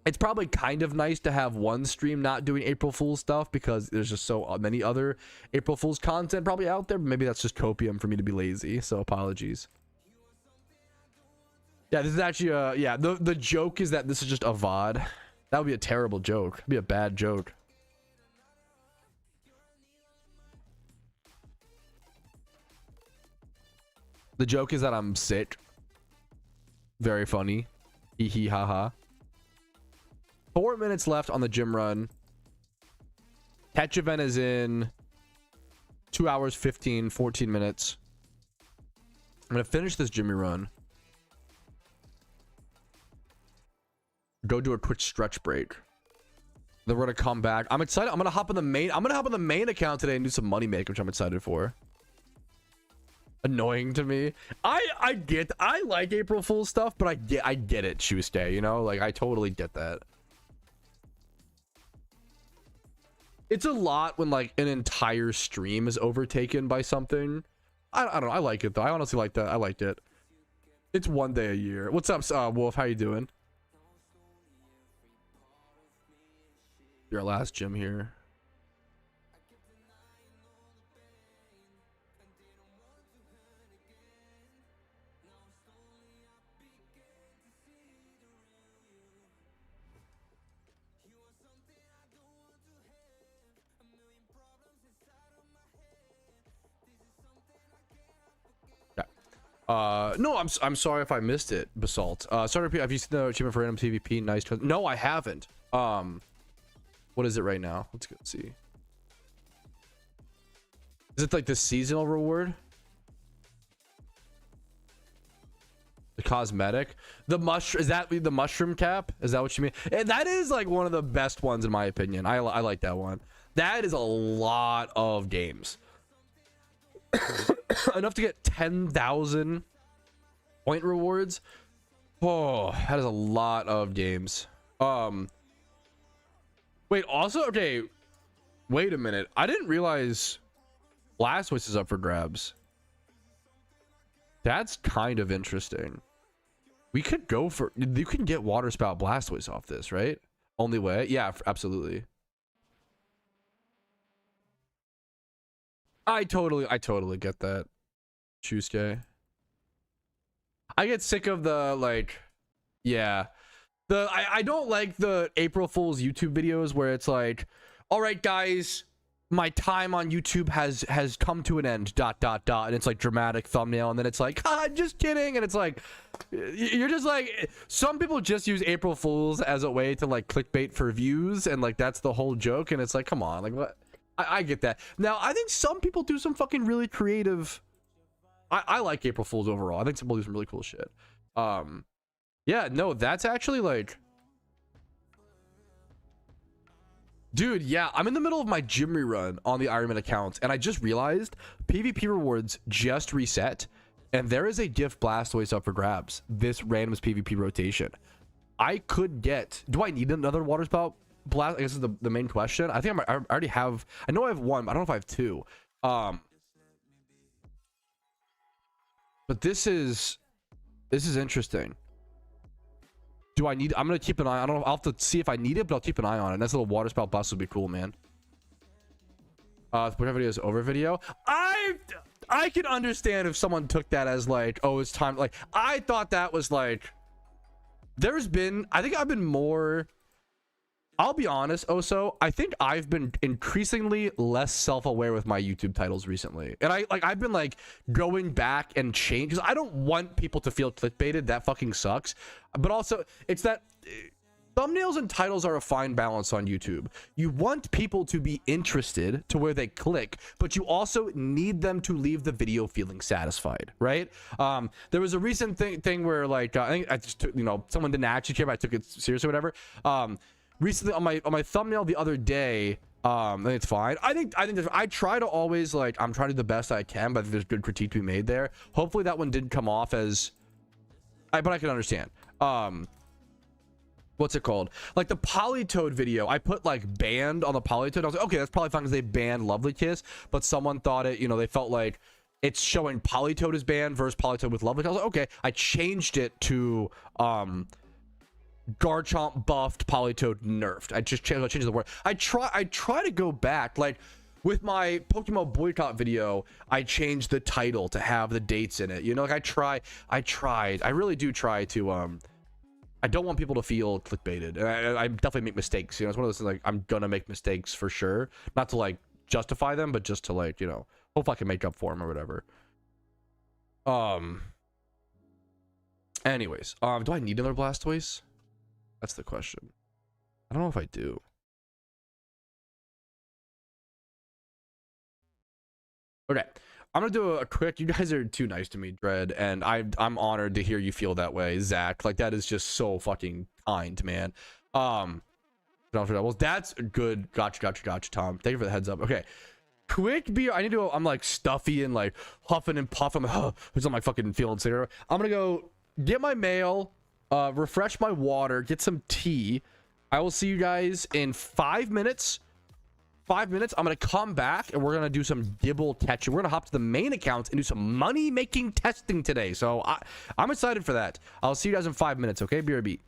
It's probably kind of nice to have one stream not doing April Fool's stuff because there's just so many other April Fool's content probably out there. But maybe that's just copium for me to be lazy. So apologies. Yeah, this is actually yeah, the joke is that this is just a VOD. That would be a terrible joke. It'd be a bad joke. The joke is that I'm sick. Very funny. Hee hee ha ha. 4 minutes left on the gym run. Catch event is in 2 hours, 14 minutes. I'm going to finish this Jimmy run. Go do a quick stretch break. Then we're going to come back. I'm excited. I'm going to hop on the main account today and do some money make, which I'm excited for. Annoying to me. I like April Fool's stuff, but I get it, Tuesday, you know? Like I totally get that. It's a lot when like an entire stream is overtaken by something. I don't know. I like it though. I honestly like that. I liked it. It's one day a year. What's up, Wolf? How you doing? Your last gym here. No, I'm sorry if I missed it, Basalt. Sorry, have you seen the achievement for random PvP? Nice. No, I haven't. What is it right now? Let's go see. Is it like the seasonal reward? The cosmetic? The mushroom? Is that the mushroom cap? Is that what you mean? And that is like one of the best ones in my opinion. I like that one. That is a lot of games. Enough to get 10,000 point rewards. Oh, that is a lot of games. Wait, also, okay, wait a minute. I didn't realize Blastoise is up for grabs. That's kind of interesting. We could go for, you can get Water Spout Blastoise off this, right? Only way? Yeah, absolutely. I totally get that. Tuesday. I get sick of the like, yeah. I don't like the April Fool's YouTube videos where it's like, all right, guys, my time on YouTube has come to an end, ... And it's like dramatic thumbnail. And then it's like, just kidding. And it's like, you're just like, some people just use April Fool's as a way to like clickbait for views. And like, that's the whole joke. And it's like, come on, like what? I get that. Now, I think some people do some fucking really creative. I like April Fool's overall. I think some people do some really cool shit. Yeah, no, that's actually like, dude, yeah, I'm in the middle of my gym rerun on the Ironman account, and I just realized PvP rewards just reset, and there is a gift Blastoise up for grabs. This random's PvP rotation. I could get. Do I need another water spout? Blast, I guess is the main question. I think I already have. I know I have one, but I don't know if I have two. But this is interesting. Do I need? I'm gonna keep an eye. I don't know. I'll have to see if I need it, but I'll keep an eye on it. Nice little water spout bust would be cool, man. The video is over video. I can understand if someone took that as like, oh, it's time. Like I thought that was like. There's been. I think I've been more. I'll be honest, Oso, I think I've been increasingly less self-aware with my YouTube titles recently. And I've been like going back and change because I don't want people to feel clickbaited. That fucking sucks. But also it's that thumbnails and titles are a fine balance on YouTube. You want people to be interested to where they click, but you also need them to leave the video feeling satisfied, right? There was a recent thing where like, I think I just took, you know, someone didn't actually care, but I took it seriously or whatever. Recently on my thumbnail the other day, I think it's fine. I think I try to always like, I'm trying to do the best I can, but there's good critique to be made there. Hopefully that one didn't come off as, but I can understand. What's it called? Like the Polytoad video, I put like banned on the Polytoad. I was like, okay, that's probably fine because they banned Lovely Kiss, but someone thought it, you know, they felt like it's showing Polytoad is banned versus Polytoad with Lovely Kiss. I was like, okay, I changed it to Garchomp buffed, Politoed nerfed. I just change the word. I try to go back, like with my Pokemon boycott video, I changed the title to have the dates in it. You know, like I really do try to I don't want people to feel clickbaited, and I definitely make mistakes. You know, it's one of those things, like, I'm gonna make mistakes for sure, not to like justify them, but just to, like, you know, hope I can make up for them or whatever. Anyways, do I need another Blastoise? That's the question. I don't know if I do. Okay, I'm gonna do a quick. You guys are too nice to me, Dread, and I'm honored to hear you feel that way, Zach. Like, that is just so fucking kind, man. Well, that's good. Gotcha, Tom. Thank you for the heads up. Okay, quick beer. I need to go. I'm like stuffy and like huffing and puffing. It's on my fucking feeling cigarette. I'm gonna go get my mail, refresh my water, get some tea. I will see you guys in 5 minutes. 5 minutes. I'm gonna come back and we're gonna do some Gibble catching. We're gonna hop to the main account and do some money making testing today. So I'm excited for that. I'll see you guys in 5 minutes. Okay, BRB.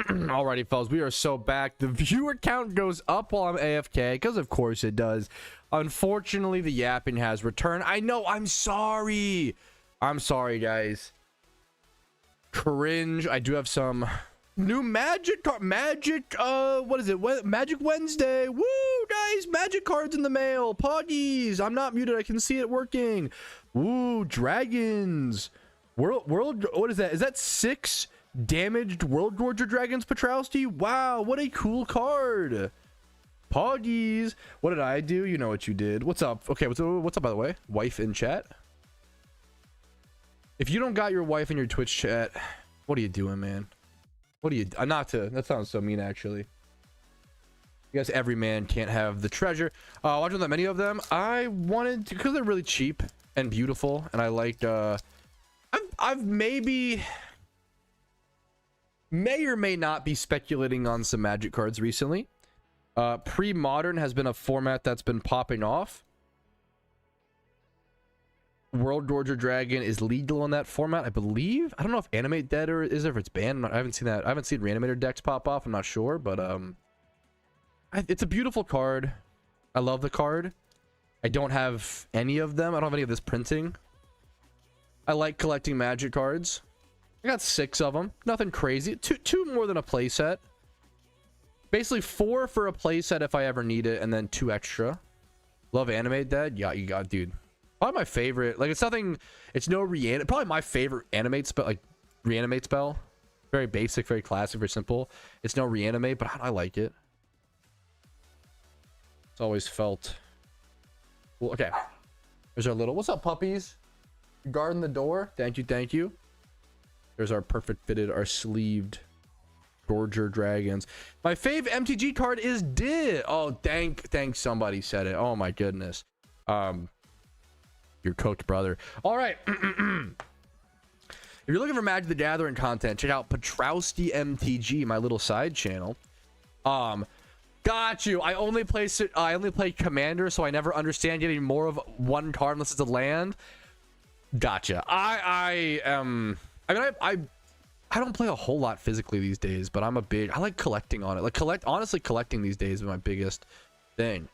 Alrighty, fellas, we are so back. The viewer count goes up while I'm AFK, because of course it does. Unfortunately, the yapping has returned. I know, I'm sorry. I'm sorry, guys. Cringe. I do have some new magic what is it? Magic Wednesday. Woo, guys, magic cards in the mail. Poggies. I'm not muted. I can see it working. Woo, dragons. World, what is that? Is that 6 damaged World Gorger dragons, Patrouski? Wow, what a cool card. Poggies. What did I do? You know what you did. What's up? Okay, what's up, by the way? Wife in chat. If you don't got your wife in your Twitch chat, what are you doing, man? What are you... not to... that sounds so mean, actually. I guess every man can't have the treasure. Watching that many of them, I wanted to... because they're really cheap and beautiful, and I liked... I've maybe... may or may not be speculating on some magic cards recently. Pre-modern has been a format that's been popping off. World Gorger Dragon is legal in that format, I believe. I don't know if Animate Dead or is, or if it's banned. I haven't seen that. I haven't seen Reanimator decks pop off. I'm not sure, but it's a beautiful card. I love the card. I don't have any of them. I don't have any of this printing. I like collecting magic cards. I got 6 of them. Nothing crazy. Two more than a playset. Basically 4 for a playset if I ever need it, and then 2 extra. Love Animate Dead. Yeah, you got, dude. Probably my favorite. Like, it's nothing. It's no reanimate. Probably my favorite animate spell, like reanimate spell. Very basic, very classic, very simple. It's no reanimate, but I like it. It's always felt. Well, okay. There's our little. What's up, puppies? Guarding the door. Thank you, thank you. There's our perfect fitted, our sleeved Gorger dragons. My fave MTG card is Did. Oh, thank somebody said it. Oh my goodness. You're cooked, brother. All right. If you're looking for Magic the Gathering content, check out Patrouski MTG, my little side channel. Got you. I only play Commander, so I never understand getting more of one card unless it's a land. Gotcha. I don't play a whole lot physically these days, but I like collecting on it. Like honestly collecting these days is my biggest thing.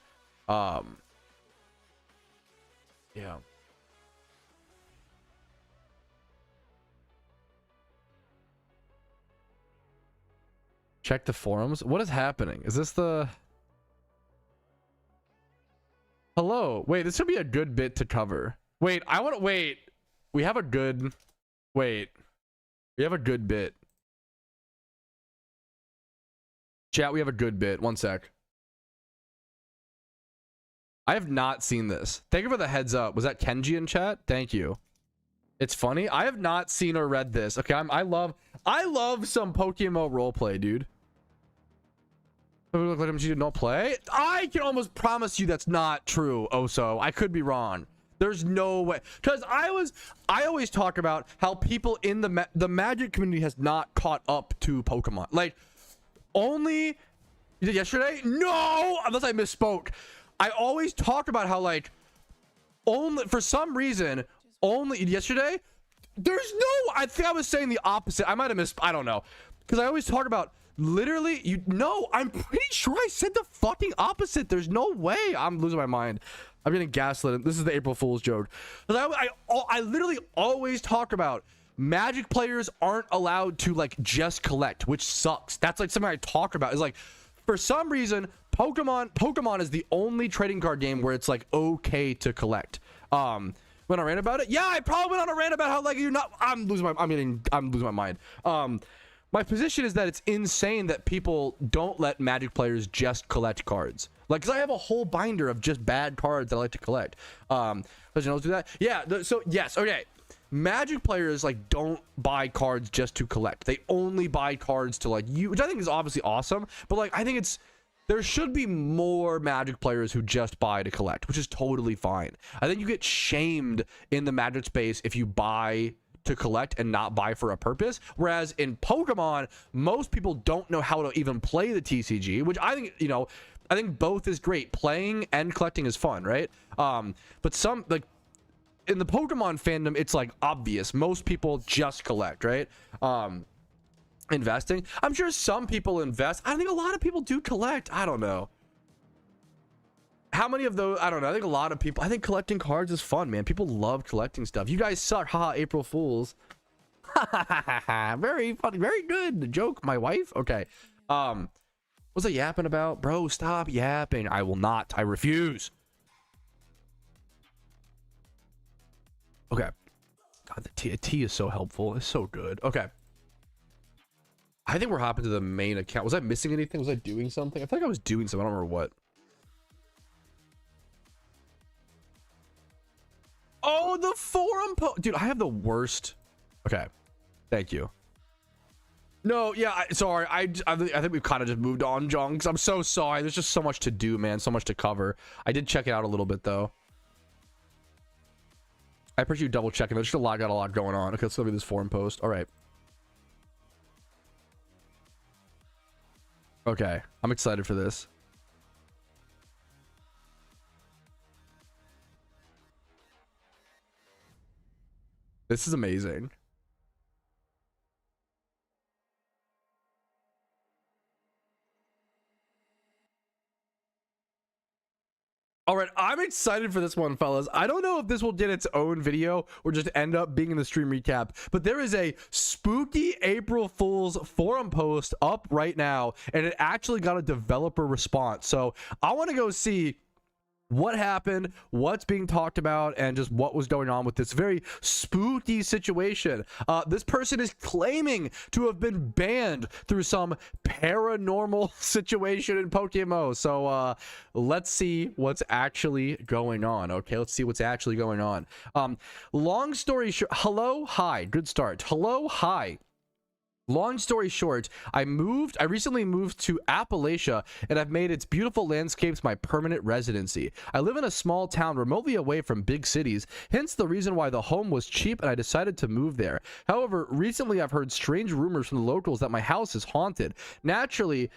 Yeah. Check the forums. What is happening? Is this the... hello? Wait, this should be a good bit to cover. Wait, I want to... wait. We have a good... wait. We have a good bit. Chat, we have a good bit. One sec. I have not seen this. Thank you for the heads up. Was that Kenji in chat? Thank you. It's funny. I have not seen or read this. Okay, I love some PokeMMO roleplay, dude. Look like MG no play. I can almost promise you that's not true. Oso, I could be wrong. There's no way, because I always talk about how people in the Magic community has not caught up to Pokemon. Like, only you did yesterday? No, unless I misspoke. I always talk about how, like, only for some reason only yesterday. There's no. I think I was saying the opposite. I might have missed. I don't know, because I always talk about. Literally, you know, I'm pretty sure I said the fucking opposite. There's no way. I'm losing my mind. I'm getting gaslit. This is the April Fool's joke. I literally always talk about Magic players aren't allowed to, like, just collect, which sucks. That's like something I talk about. Is like, for some reason, Pokemon is the only trading card game where it's like okay to collect. Went on a rant about it. Yeah, I probably went on a rant about how, like, you're not. I'm losing my mind. My position is that it's insane that people don't let Magic players just collect cards. Like, because I have a whole binder of just bad cards that I like to collect. Does you know do that? Yeah. So yes, okay. Magic players, like, don't buy cards just to collect. They only buy cards to, like, you, which I think is obviously awesome. But, like, I think there should be more Magic players who just buy to collect, which is totally fine. I think you get shamed in the Magic space if you buy to collect and not buy for a purpose, whereas in Pokemon most people don't know how to even play the TCG, which I think, you know, I think both is great. Playing and collecting is fun, right? But some, like, in the Pokemon fandom, it's like obvious most people just collect, right? investing. I'm sure some people invest. I think a lot of people do collect. I don't know how many of those. I don't know. I think a lot of people. I think collecting cards is fun, man. People love collecting stuff. You guys suck. Haha, April Fools. Very funny. Very good joke. My wife. Okay. What's I yapping about? Bro, stop yapping. I will not. I refuse. Okay. God, the tea is so helpful. It's so good. Okay. I think we're hopping to the main account. Was I missing anything? Was I doing something? I feel like I was doing something. I don't remember what. Oh, the forum dude, I have the worst. Okay. Thank you. No, yeah, sorry. I think we've kind of just moved on, John, because I'm so sorry. There's just so much to do, man. So much to cover. I did check it out a little bit, though. I appreciate you double checking. There's just got a lot going on. Okay, let's look at this forum post. All right. Okay, I'm excited for this. This is amazing. All right, I'm excited for this one, fellas. I don't know if this will get its own video or just end up being in the stream recap, but there is a spooky April Fool's forum post up right now, and it actually got a developer response. So I want to go see what happened, what's being talked about, and just what was going on with this very spooky situation. This person is claiming to have been banned through some paranormal situation in PokeMMO. So let's see what's actually going on. Okay, let's see what's actually going on. Long story short, hello, hi, good start. Hello, hi. Long story short, I recently moved to Appalachia, and I've made its beautiful landscapes my permanent residency. I live in a small town remotely away from big cities, hence the reason why the home was cheap and I decided to move there. However, recently I've heard strange rumors from the locals that my house is haunted. Naturally,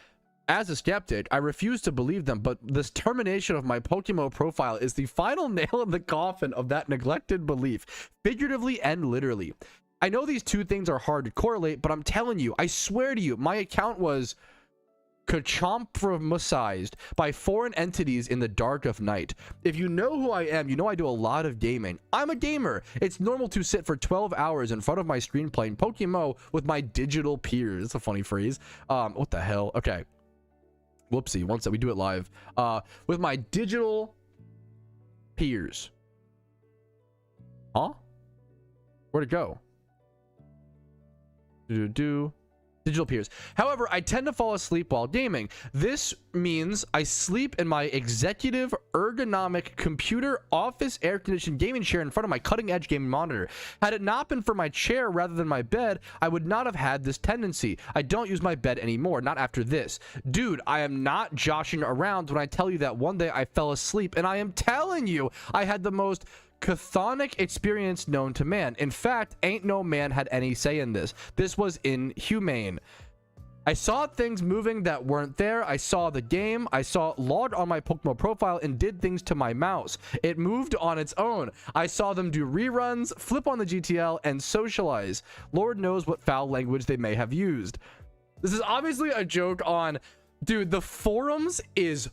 as a skeptic, I refuse to believe them, but this termination of my PokeMMO profile is the final nail in the coffin of that neglected belief, figuratively and literally. I know these two things are hard to correlate, but I'm telling you, I swear to you, my account was compromised by foreign entities in the dark of night. If you know who I am, you know I do a lot of gaming. I'm a gamer. It's normal to sit for 12 hours in front of my screen playing PokeMMO with my digital peers. That's a funny phrase. What the hell? Okay. Whoopsie. Once that we do it live. With my digital peers. Huh? Where'd it go? Digital peers. However, I tend to fall asleep while gaming. This means I sleep in my executive ergonomic computer office air conditioned gaming chair in front of my cutting edge gaming monitor. Had it not been for my chair rather than my bed, I would not have had this tendency. I don't use my bed anymore, not after this. Dude, I am not joshing around when I tell you that one day I fell asleep, and I am telling you I had the most chthonic experience known to man. In fact, ain't no man had any say in this. This was inhumane. I saw things moving that weren't there. I saw the game. I saw logged on my PokeMMO profile and did things to my mouse. It moved on its own. I saw them do reruns, flip on the GTL, and socialize. Lord knows what foul language they may have used. This is obviously a joke on... Dude, the forums is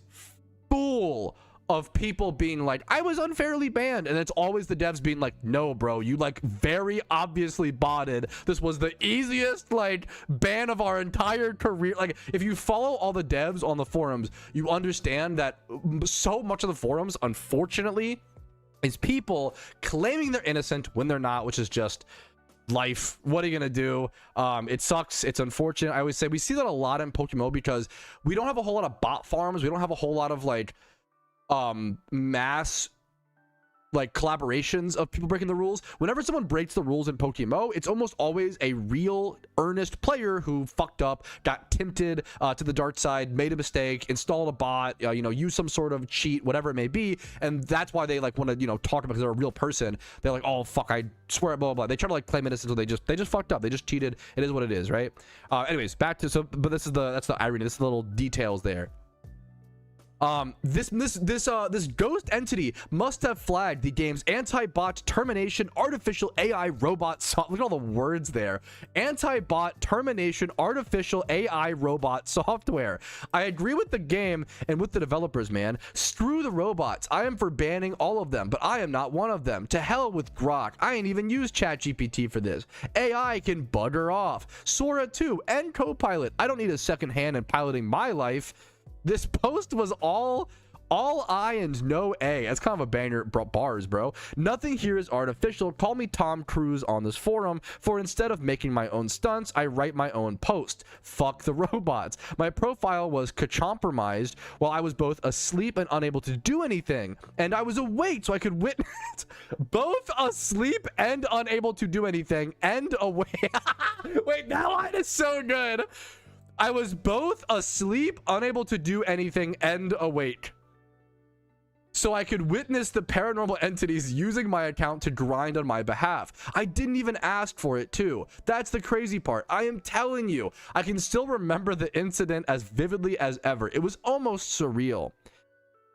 full of people being like, I was unfairly banned, and it's always the devs being like, no bro, you like very obviously botted. This was the easiest like ban of our entire career. Like, if you follow all the devs on the forums, you understand that so much of the forums, unfortunately, is people claiming they're innocent when they're not, which is just life. What are you gonna do? It sucks. It's unfortunate. I always say we see that a lot in PokeMMO because we don't have a whole lot of bot farms. We don't have a whole lot of like mass like collaborations of people breaking the rules. Whenever someone breaks the rules in PokeMMO, it's almost always a real earnest player who fucked up, got tempted to the dark side, made a mistake, installed a bot, you know, used some sort of cheat, whatever it may be, and that's why they like want to, you know, talk about, because they're a real person. They're like, oh fuck, I swear, blah blah blah. They try to like claim innocence until they just fucked up. They just cheated. It is what it is, right? Anyways, back to, so but that's the irony. This is the little details there. This ghost entity must have flagged the game's anti-bot termination artificial AI robot look at all the words there. Anti-bot termination artificial AI robot software. I agree with the game and with the developers, man. Screw the robots. I am for banning all of them, but I am not one of them. To hell with Grok. I ain't even used ChatGPT for this. AI can bugger off. Sora 2 and Copilot. I don't need a second hand in piloting my life. This post was all I and no A. That's kind of a banger, bars, bro. Nothing here is artificial. Call me Tom Cruise on this forum, for instead of making my own stunts, I write my own post. Fuck the robots. My profile was compromised while I was both asleep and unable to do anything. And I was awake so I could witness both asleep and unable to do anything and awake. Wait, that line is so good. I was both asleep, unable to do anything, and awake. So I could witness the paranormal entities using my account to grind on my behalf. I didn't even ask for it too. That's the crazy part. I am telling you, I can still remember the incident as vividly as ever. It was almost surreal.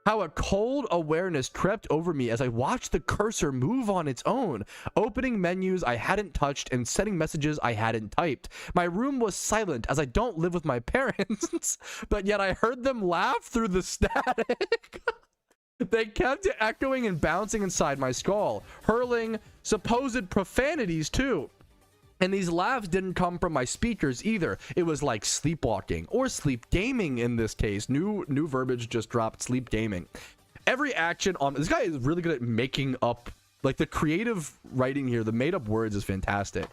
How a cold awareness crept over me as I watched the cursor move on its own, opening menus I hadn't touched and sending messages I hadn't typed. My room was silent as I don't live with my parents, but yet I heard them laugh through the static. They kept echoing and bouncing inside my skull, hurling supposed profanities too. And these laughs didn't come from my speakers either. It was like sleepwalking or sleep gaming in this case. New verbiage just dropped, sleep gaming. Every action on this guy is really good at making up, like the creative writing here, the made up words is fantastic.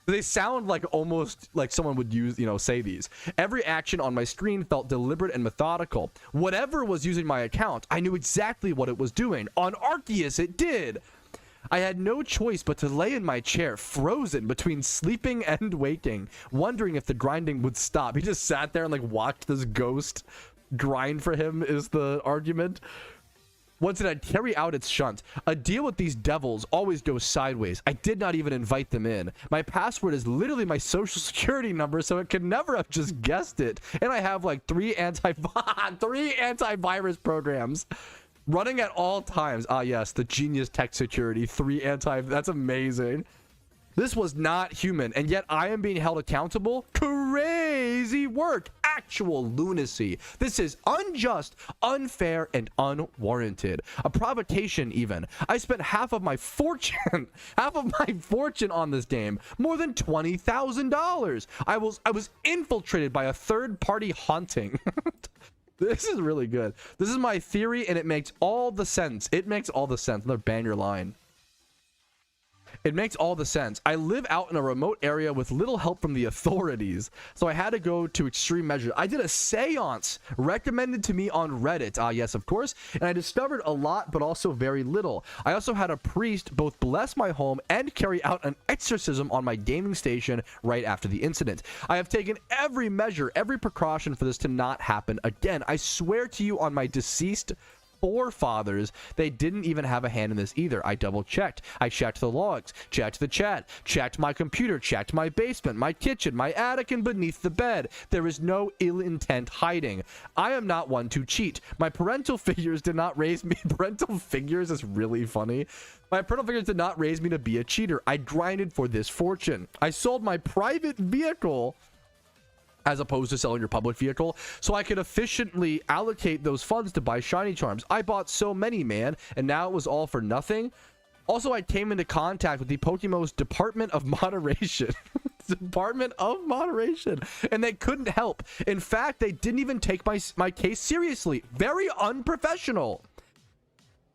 They sound like almost like someone would use, say these. Every action on my screen felt deliberate and methodical. Whatever was using my account, I knew exactly what it was doing. On Arceus, it did. I had no choice but to lay in my chair, frozen between sleeping and waking, wondering if the grinding would stop. He just sat there and like watched this ghost grind for him is the argument. Once it had carried out its shunt, a deal with these devils always goes sideways. I did not even invite them in. My password is literally my social security number, so it could never have just guessed it. And I have like three antivirus programs running at all times. Ah, yes, the genius tech security, that's amazing. This was not human, and yet I am being held accountable. Crazy work. Actual lunacy. This is unjust, unfair, and unwarranted. A provocation, even. I spent half of my fortune on this game. More than $20,000. I was infiltrated by a third-party haunting. This is really good. This is my theory, and it makes all the sense. It makes all the sense. Another banger line. It makes all the sense. I live out in a remote area with little help from the authorities, so I had to go to extreme measures. I did a seance recommended to me on Reddit. Ah, yes, of course. And I discovered a lot, but also very little. I also had a priest both bless my home and carry out an exorcism on my gaming station right after the incident. I have taken every measure, every precaution for this to not happen again. I swear to you on my deceased forefathers, they didn't even have a hand in this either. I double checked. I checked the logs, checked the chat, checked my computer, checked my basement, my kitchen, my attic, and beneath the bed. There is no ill intent hiding. I am not one to cheat. My parental figures did not raise me. Parental figures is really funny. My parental figures did not raise me to be a cheater. I grinded for this fortune. I sold my private vehicle as opposed to selling your public vehicle, so I could efficiently allocate those funds to buy shiny charms. I bought so many, man, and now it was all for nothing. Also, I came into contact with the PokeMMO's Department of Moderation. Department of Moderation, and they couldn't help. In fact, they didn't even take my case seriously. Very unprofessional.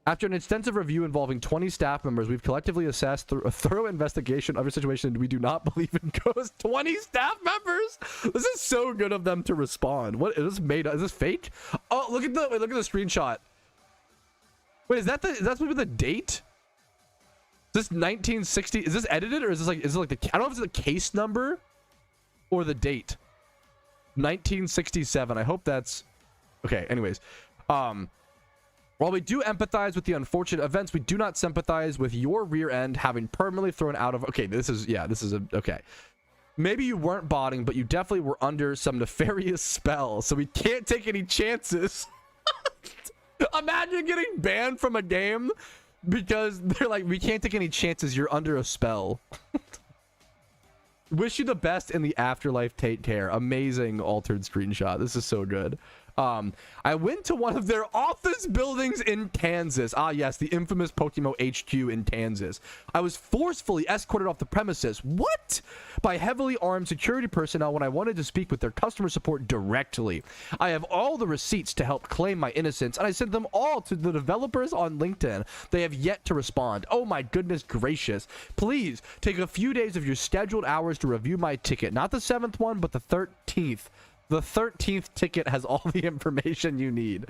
After an extensive review involving 20 staff members, we've collectively assessed through a thorough investigation of your situation. We do not believe in ghosts. 20 staff members? This is so good of them to respond. What is this made up? Is this fake? Oh, look at the screenshot. Wait, is that supposed to be the date? Is this 1960? Is this edited, or is it like the, I don't know if it's the case number or the date. 1967. I hope that's okay. Anyways, while we do empathize with the unfortunate events, we do not sympathize with your rear end having permanently thrown out of... Okay, this is okay. Maybe you weren't botting, but you definitely were under some nefarious spell, so we can't take any chances. Imagine getting banned from a game because they're like, we can't take any chances. You're under a spell. Wish you the best in the afterlife. Take care. Amazing altered screenshot. This is so good. I went to one of their office buildings in Kansas. Ah, yes, the infamous PokeMMO HQ in Kansas. I was forcefully escorted off the premises. What? By heavily armed security personnel when I wanted to speak with their customer support directly. I have all the receipts to help claim my innocence, and I sent them all to the developers on LinkedIn. They have yet to respond. Oh my goodness gracious. Please take a few days of your scheduled hours to review my ticket. Not the 7th one, but the 13th. The 13th ticket has all the information you need.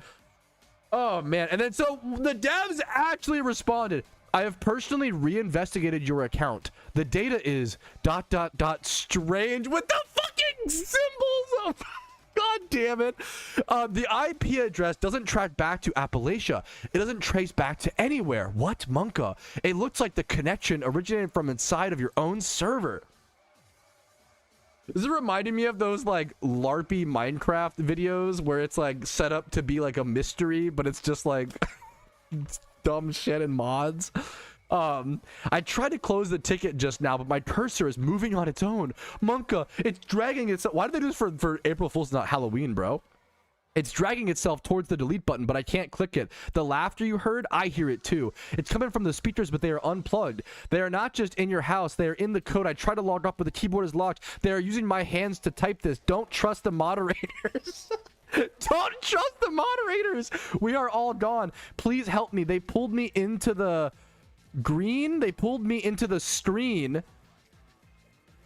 Oh, man. And then so the devs actually responded. I have personally reinvestigated your account. The data is ... strange with the fucking symbols of... God damn it. The IP address doesn't track back to Appalachia. It doesn't trace back to anywhere. What, Monka? It looks like the connection originated from inside of your own server. This is reminding me of those like LARPy Minecraft videos where it's like set up to be like a mystery, but it's just like dumb shit and mods. I tried to close the ticket just now, but my cursor is moving on its own. Monka, it's dragging itself. Why did they do this for April Fool's, not Halloween, bro? It's dragging itself towards the delete button, but I can't click it. The laughter you heard, I hear it too. It's coming from the speakers, but they are unplugged. They are not just in your house. They are in the code. I tried to log off, but the keyboard is locked. They are using my hands to type this. Don't trust the moderators. Don't trust the moderators. We are all gone. Please help me. They pulled me into the green. They pulled me into the screen.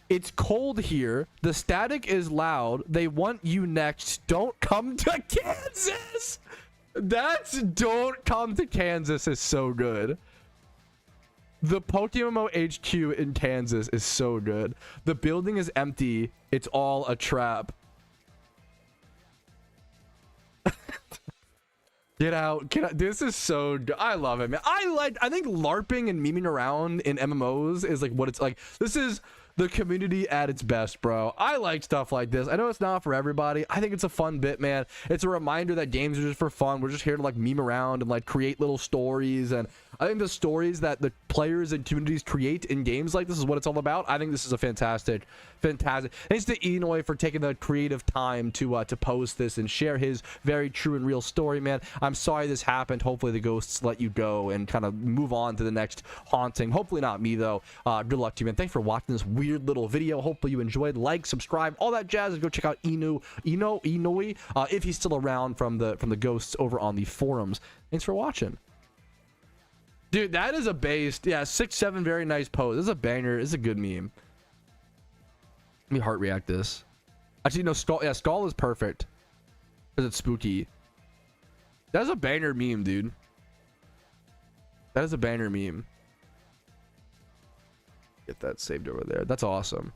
It's cold here. The static is loud. They want you next. Don't come to Kansas. That's don't come to Kansas is so good. The PokeMMO HQ in Kansas is so good. The building is empty. It's all a trap. Get out. Get out. This is so good. I love it, man. I think LARPing and memeing around in MMOs is like what it's like. This is the community at its best, bro. I like stuff like this. I know it's not for everybody. I think it's a fun bit, man. It's a reminder that games are just for fun. We're just here to like meme around and like create little stories. And I think the stories that the players and communities create in games like this is what it's all about. I think this is a fantastic. Thanks to Enoy for taking the creative time to post this and share his very true and real story, man. I'm sorry this happened. Hopefully the ghosts let you go and kind of move on to the next haunting. Hopefully not me though. Good luck to you, man. Thanks for watching this weird little video. Hopefully you enjoyed. Like, subscribe, all that jazz. Go check out Enoy if he's still around from the ghosts over on the forums. Thanks for watching. Dude, that is a based, yeah, 6-7, very nice pose. This is a banger. This is a good meme. Let me heart react this. Actually, no, Skull, yeah, Skull is perfect because it's spooky. That's a banger meme, dude. That is a banger meme. Get that saved over there. That's awesome.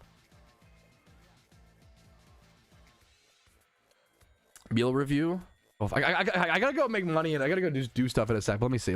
Meal review. Oh, I gotta go make money and I gotta go do stuff in a sec. Let me see.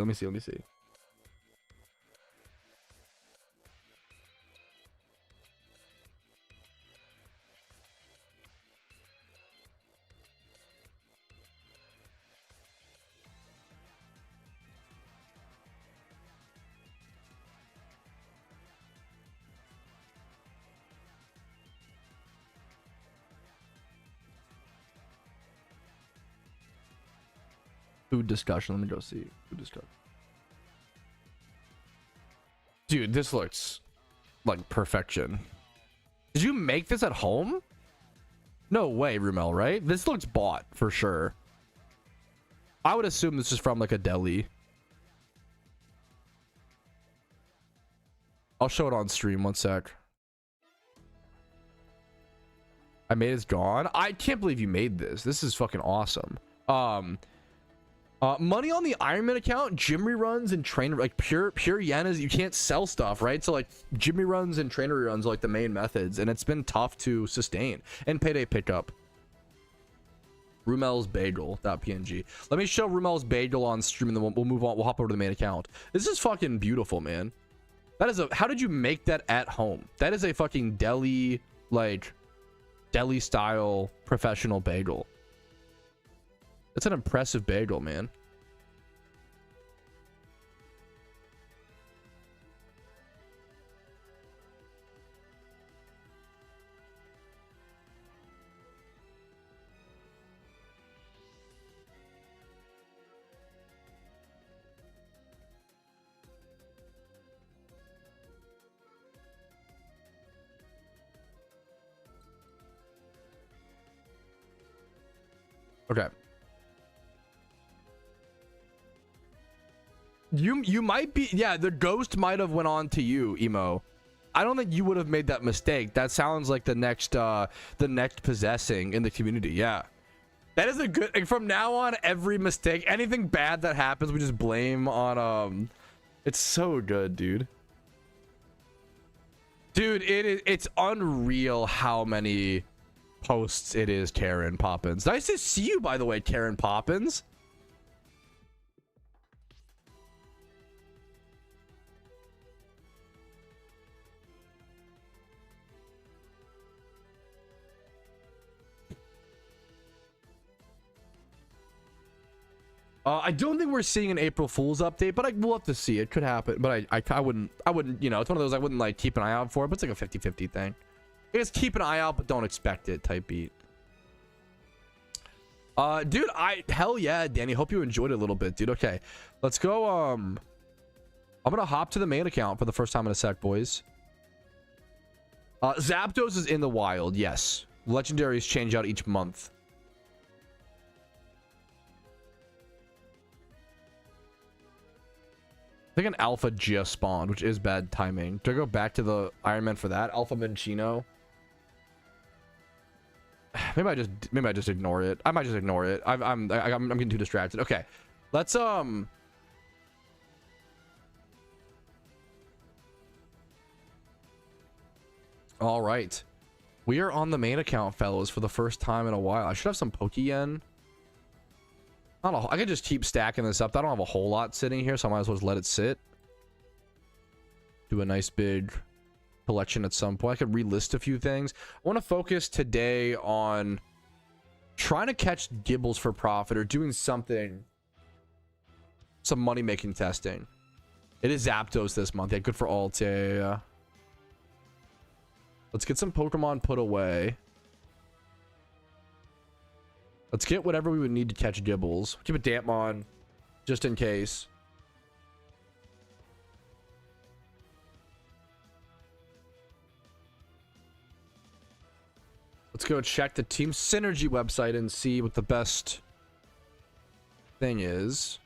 Food discussion. Let me go see. Food discussion. Dude, this looks like perfection. Did you make this at home? No way, Rumel, right? This looks bought for sure. I would assume this is from like a deli. I'll show it on stream. One sec. I made it's gone. I can't believe you made this. This is fucking awesome. Money on the Iron Man account, gym reruns and trainer, like pure yenas. You can't sell stuff, right? So like gym reruns and trainer reruns are like the main methods, and it's been tough to sustain. And payday pickup. Rumel's bagel.png. Let me show Rumel's bagel on stream, and then we'll move on. We'll hop over to the main account. This is fucking beautiful, man. That is a. How did you make that at home? That is a fucking deli, like deli style professional bagel. That's an impressive bagel, man. Okay. You might be, yeah, the ghost might have went on to you, Emo. I don't think you would have made that mistake. That sounds like the next possessing in the community. Yeah. That is a good, like, from now on, every mistake, anything bad that happens, we just blame on it's so good, dude. Dude, it's unreal how many posts it is, Karen Poppins. Nice to see you, by the way, Karen Poppins. I don't think we're seeing an April Fool's update, but we'll have to see. It could happen, but I wouldn't, you know, it's one of those I wouldn't like keep an eye out for, but it's like a 50-50 thing. I guess keep an eye out, but don't expect it type beat. Dude, hell yeah, Danny. Hope you enjoyed it a little bit, dude. Okay, let's go. I'm gonna hop to the main account for the first time in a sec, boys. Zapdos is in the wild, yes. Legendaries change out each month. I think an alpha just spawned, which is bad timing. Do I go back to the Iron Man for that? Alpha Minchino. Maybe I just ignore it. I might just ignore it. I'm getting too distracted. Okay, let's all right, we are on the main account, fellas, for the first time in a while. I should have some Pokeyen. I could just keep stacking this up. I don't have a whole lot sitting here, so I might as well just let it sit. Do a nice big collection at some point. I could relist a few things. I want to focus today on trying to catch Gibbles for profit or doing something, some money making testing. It is Zapdos this month. Yeah, good for alt. Yeah. Let's get some Pokemon put away. Let's get whatever we would need to catch Gibbles. Keep a Dampmon just in case. Let's go check the Team Synergy website and see what the best thing is.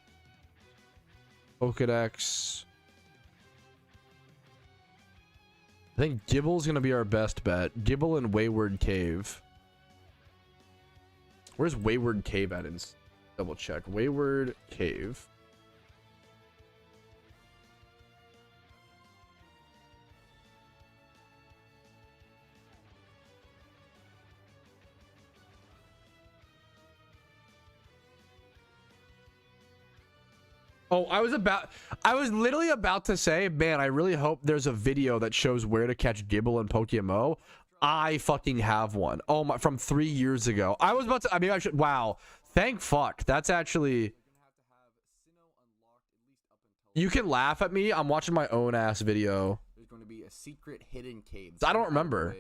Pokedex. I think Gibble's gonna be our best bet. Gibble and Wayward Cave. Where's Wayward Cave at? Double check. Wayward Cave. Oh, I was literally about to say, man, I really hope there's a video that shows where to catch Gibble and PokeMMO. I fucking have one. Oh my, from 3 years ago. I was about to, I mean, I should, wow. Thank fuck. That's actually, you can laugh at me. I'm watching my own ass video. There's going to be a secret hidden cave. I don't remember.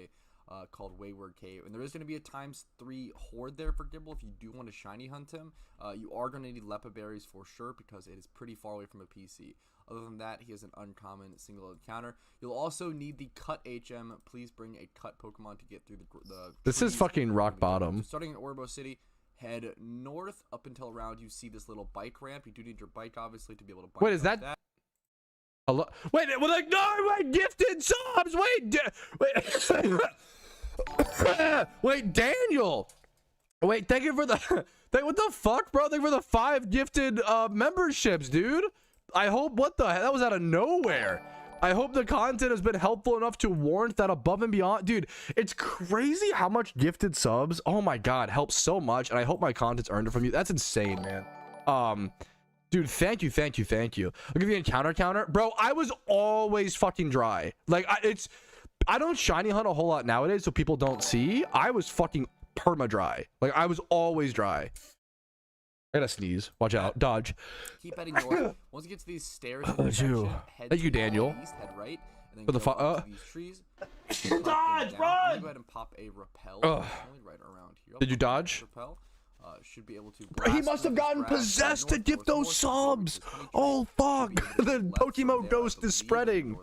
Called Wayward Cave, and there is going to be a ×3 horde there for Gibble if you do want to shiny hunt him. You are going to need Lepa berries for sure because it is pretty far away from a PC. Other than that, he has an uncommon single encounter. You'll also need the cut HM. Please bring a cut Pokemon to get through the this is fucking rock bottom. So starting in Orbo City, head north up until around you see this little bike ramp. You do need your bike obviously to be able to bike. Wait, is that hello? Wait, well, like, no, wait, gifted subs. Wait, Daniel. Wait, thank you for the what the fuck, bro? Thank you for the 5 gifted memberships, dude. I hope, what the hell, that was out of nowhere. I hope the content has been helpful enough to warrant that above and beyond. Dude, it's crazy how much gifted subs, oh my god, helps so much, and I hope my content's earned it from you. That's insane, man. Dude, thank you. I'll give you an encounter counter. Bro, I was always fucking dry. Like, I don't shiny hunt a whole lot nowadays, so people don't see. I was fucking perma dry. Like, I was always dry. I gotta sneeze. Watch out. Dodge. Keep heading north. Once you get to these stairs, Thank you, Daniel. East, head right, and then For the go up to these trees. Dodge, run! Go ahead and pop a repel. Right around here. Did you dodge? Repel. Should be able to. Bro, he must have gotten possessed to gift those subs. Oh fuck! The PokeMMO ghost is spreading.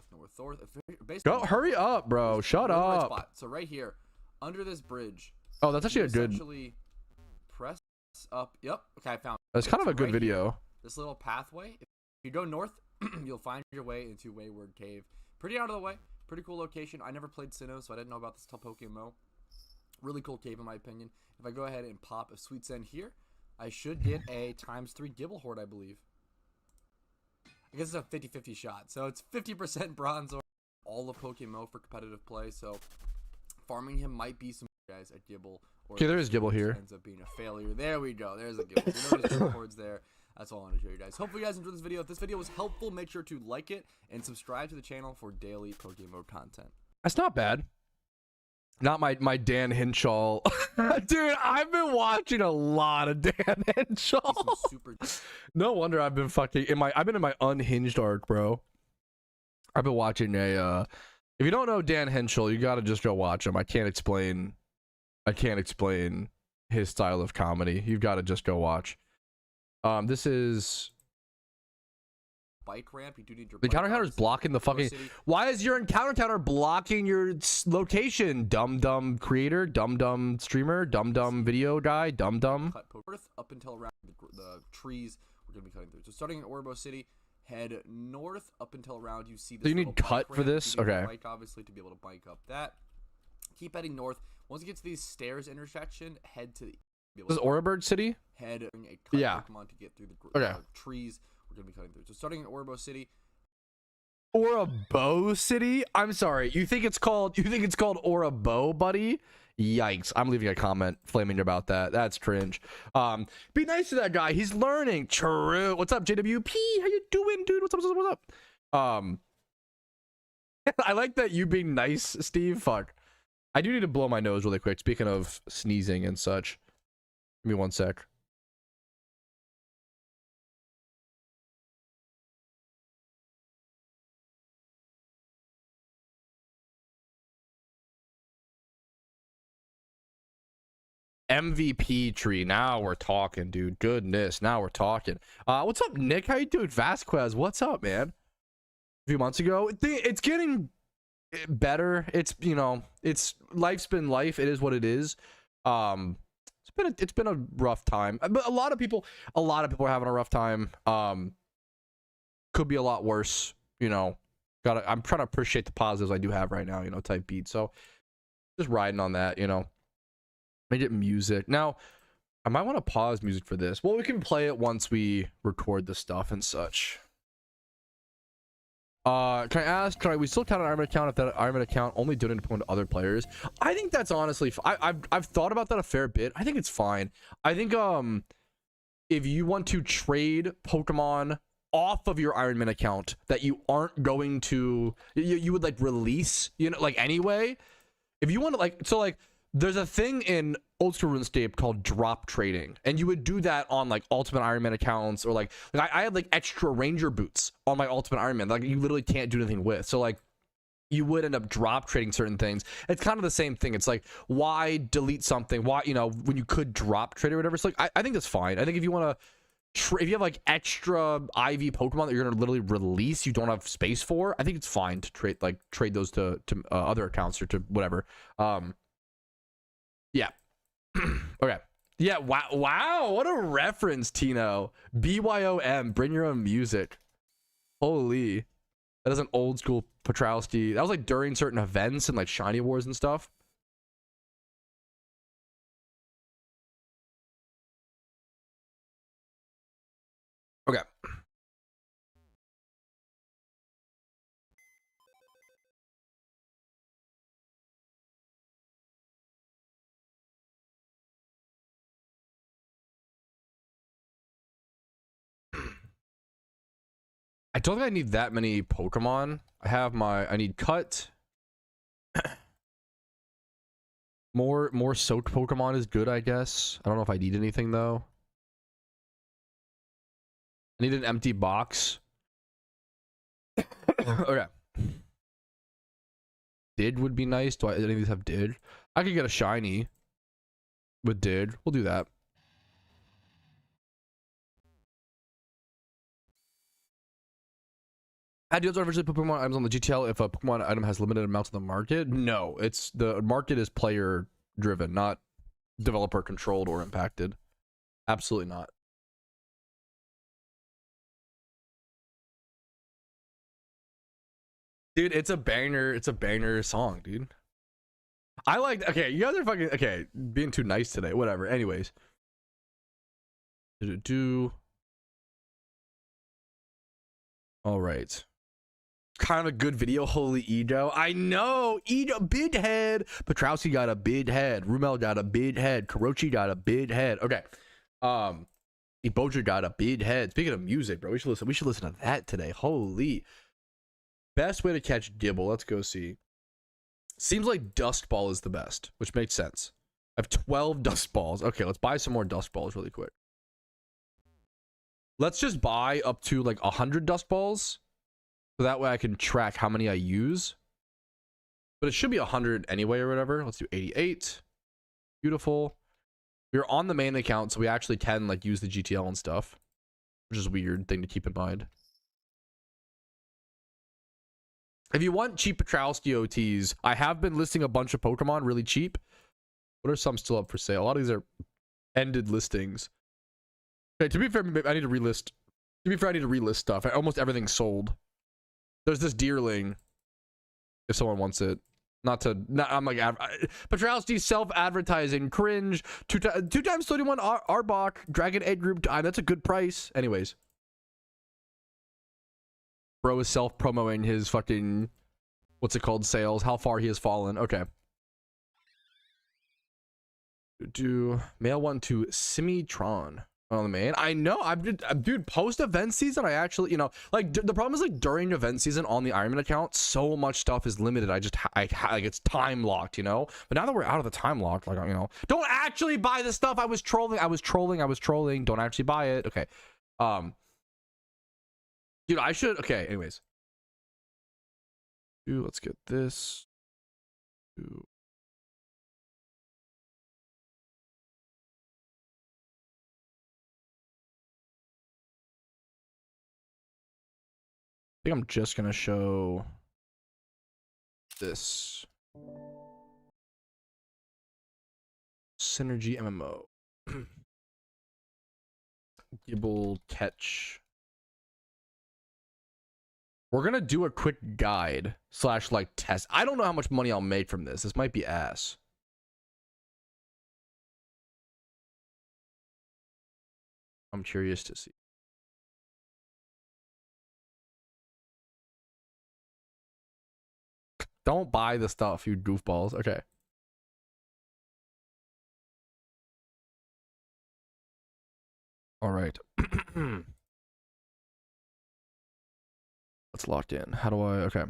Go, hurry up, bro. Shut up. So right here, under this bridge. Oh, that's actually a good. Press paths up. Yep. Okay, I found it. That's kind of a So good right video. here, this little pathway. If you go north, you'll find your way into Wayward Cave. Pretty out of the way. Pretty cool location. I never played Sinnoh, so I didn't know about this till PokeMMO. Really cool cave in my opinion. If I go ahead and pop a Sweet Send here, I should get a ×3 Gibble horde, I believe. I guess it's a 50-50 shot. So it's 50% bronze or all of PokeMMO for competitive play. So farming him might be some guys at Gibble. Okay, there is Gibble here. Ends up being a failure. There we go. There's a Gibble. So you notice hordes there. That's all I want to show you guys. Hopefully you guys enjoyed this video. If this video was helpful, make sure to like it and subscribe to the channel for daily PokeMMO content. That's not bad. Not my Dan Hinshaw. Dude, I've been watching a lot of Dan Hinshaw. Super. No wonder I've been fucking I've been in my unhinged arc, bro. I've been watching a if you don't know Dan Henschel, you gotta just go watch him. I can't explain his style of comedy. You've got to just go watch. This is bike ramp. You do need your the encounter counter is blocking the fucking. Why is your encounter counter blocking your location? Dumb creator, dumb streamer, dumb video guy, dumb. Up until around the trees we're gonna be cutting through. So starting in Orbo City, head north up until around you see this. So you need cut for this, okay? Bike obviously to be able to bike up that. Keep heading north. Once you get to these stairs intersection, head to the. This is Orabird City. Head a cut Pokemon to get through the trees. We're gonna be cutting through. So starting in Orbo City. Orabo City? I'm sorry. You think it's called Orabo, buddy? Yikes. I'm leaving a comment flaming about that. That's cringe. Be nice to that guy. He's learning. True. What's up, JWP? How you doing, dude? What's up? I like that you being nice, Steve. Fuck. I do need to blow my nose really quick. Speaking of sneezing and such. Give me 1 sec. MVP tree. Now we're talking, dude. Goodness. Now we're talking. What's up, Nick? How you doing? Vasquez, what's up, man? A few months ago. It's getting better. It's, you know, it's life's been life. It is what it is. It's been a rough time. But a lot of people are having a rough time. Could be a lot worse, you know. I'm trying to appreciate the positives I do have right now, you know, type beat. So just riding on that, you know. I get music. Now, I might want to pause music for this. Well, we can play it once we record the stuff and such. Can I ask, can we still count an Ironman account if that Ironman account only donated to other players? I think that's honestly, I've thought about that a fair bit. I think it's fine. I think if you want to trade Pokemon off of your Ironman account that you aren't going to, you would like release, you know, like anyway, if you want to like, so like, there's a thing in old school RuneScape called drop trading, and you would do that on like Ultimate Iron Man accounts, or like I had like extra Ranger boots on my Ultimate Iron Man, like you literally can't do anything with. So like you would end up drop trading certain things. It's kind of the same thing. It's like, why delete something? Why, you know, when you could drop trade or whatever. So like I think that's fine. I think if you want to, if you have like extra IV Pokemon that you're gonna literally release, you don't have space for, I think it's fine to trade those to other accounts or to whatever. Yeah. Okay. Yeah. Wow. What a reference, Tino. BYOM. Bring your own music. Holy. That is an old school Patrouski. That was like during certain events and like Shiny Wars and stuff. Okay. I don't think I need that many Pokemon. I need cut. More soaked Pokemon is good, I guess. I don't know if I need anything though. I need an empty box. Okay. Did would be nice. Do any of these have did? I could get a shiny with did. We'll do that. Do you ever put Pokemon items on the GTL if a Pokemon item has limited amounts on the market? No, it's the market is player driven, not developer controlled or impacted. Absolutely not. Dude, it's a banger. It's a banger song, dude. I like. Okay, you guys are fucking. Okay, being too nice today. Whatever. Anyways. All right. Kind of a good video. Holy Edo. I know. Edo, big head. Patrouski got a big head. Rumel got a big head. Karochi got a big head. Okay. Iboja got a big head. Speaking of music, bro, we should listen to that today. Holy. Best way to catch Gibble. Let's go see. Seems like Dust Ball is the best, which makes sense. I have 12 Dust Balls. Okay, let's buy some more Dust Balls really quick. Let's just buy up to like 100 Dust Balls. So that way I can track how many I use. But it should be 100 anyway or whatever. Let's do 88. Beautiful. We're on the main account, so we actually can like use the GTL and stuff. Which is a weird thing to keep in mind. If you want cheap Patrouski OTs, I have been listing a bunch of Pokemon really cheap. What are some still up for sale? A lot of these are ended listings. Okay, to be fair, I need to relist. To be fair, I need to relist stuff. Almost everything's sold. There's this Deerling. If someone wants it. I'm like, Patrouski self-advertising. Cringe. 2 times 31 Arbok. Dragon Egg Group time. That's a good price. Anyways. Bro is self-promoting his fucking, what's it called, sales. How far he has fallen. Okay. Mail one to Simitron on the main. I know. Dude, post event season, I actually, you know, like the problem is like during event season on the Ironman account, so much stuff is limited. I like it's time locked, you know. But now that we're out of the time lock, like, you know, don't actually buy the stuff. I was trolling. Don't actually buy it. Okay. Dude, I should. Okay, anyways. Dude, let's get this. Dude. I think I'm just gonna show this. Synergy MMO. Gibble catch. We're gonna do a quick guide / like test. I don't know how much money I'll make from this. This might be ass. I'm curious to see. Don't buy the stuff, you goofballs. Okay. All right. Let's locked in. How do I? Okay.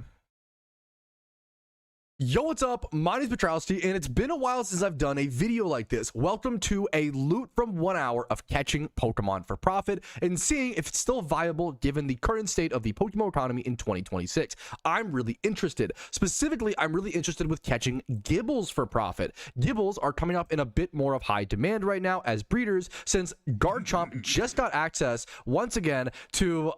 Yo, what's up? My name is Patrouski, and it's been a while since I've done a video like this. Welcome to a loot from 1 hour of catching Pokemon for profit and seeing if it's still viable given the current state of the Pokemon economy in 2026. I'm really interested. Specifically, I'm really interested with catching Gibbles for profit. Gibbles are coming up in a bit more of high demand right now as breeders since Garchomp just got access once again to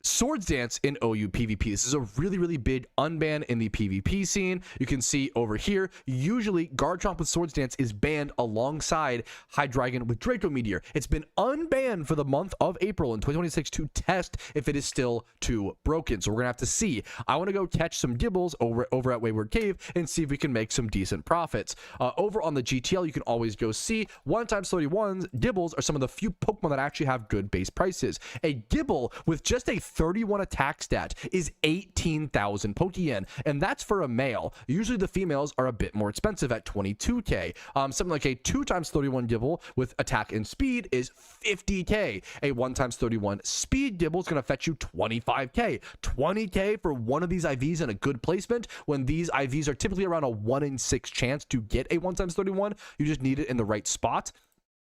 Swords Dance in OU PvP. This is a really, really big unban in the PvP scene. You can see over here, usually Garchomp with Swords Dance is banned alongside Hydreigon with Draco Meteor. It's been unbanned for the month of April in 2026 to test if it is still too broken. So we're gonna have to see. I want to go catch some Gibbles over at Wayward Cave and see if we can make some decent profits. Over on the GTL, you can always go see 1x31s. Gibbles are some of the few Pokemon that actually have good base prices. A Gibble with just a 31 attack stat is 18,000 Pokeyen, and that's for a male. Usually the females are a bit more expensive at 22k. Something like a 2x31 Gibble with attack and speed is 50k. A 1x31 speed Gibble is going to fetch you 25k. 20k for one of these IVs in a good placement when these IVs are typically around a 1 in 6 chance to get a 1x31. You just need it in the right spot.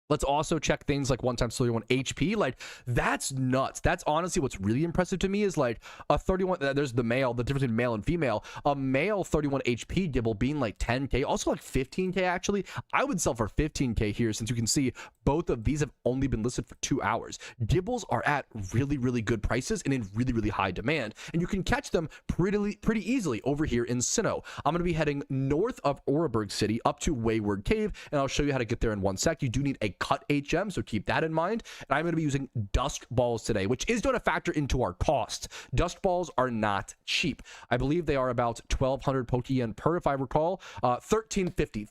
Let's also check things like 1x31 HP. Like, that's nuts. That's honestly what's really impressive to me is like a 31. There's the difference between male and female. A male 31 HP Gibble being like 10k, also like 15k actually. I would sell for 15k here since you can see both of these have only been listed for 2 hours. Gibbles are at really, really good prices and in really, really high demand. And you can catch them pretty easily over here in Sinnoh. I'm going to be heading north of Oreburgh City up to Wayward Cave, and I'll show you how to get there in 1 sec. You do need a cut HM, so keep that in mind. And I'm going to be using dust balls today, which is going to factor into our cost. Dust balls are not cheap. I believe they are about 1,200 Pokeyen per, if I recall. 1350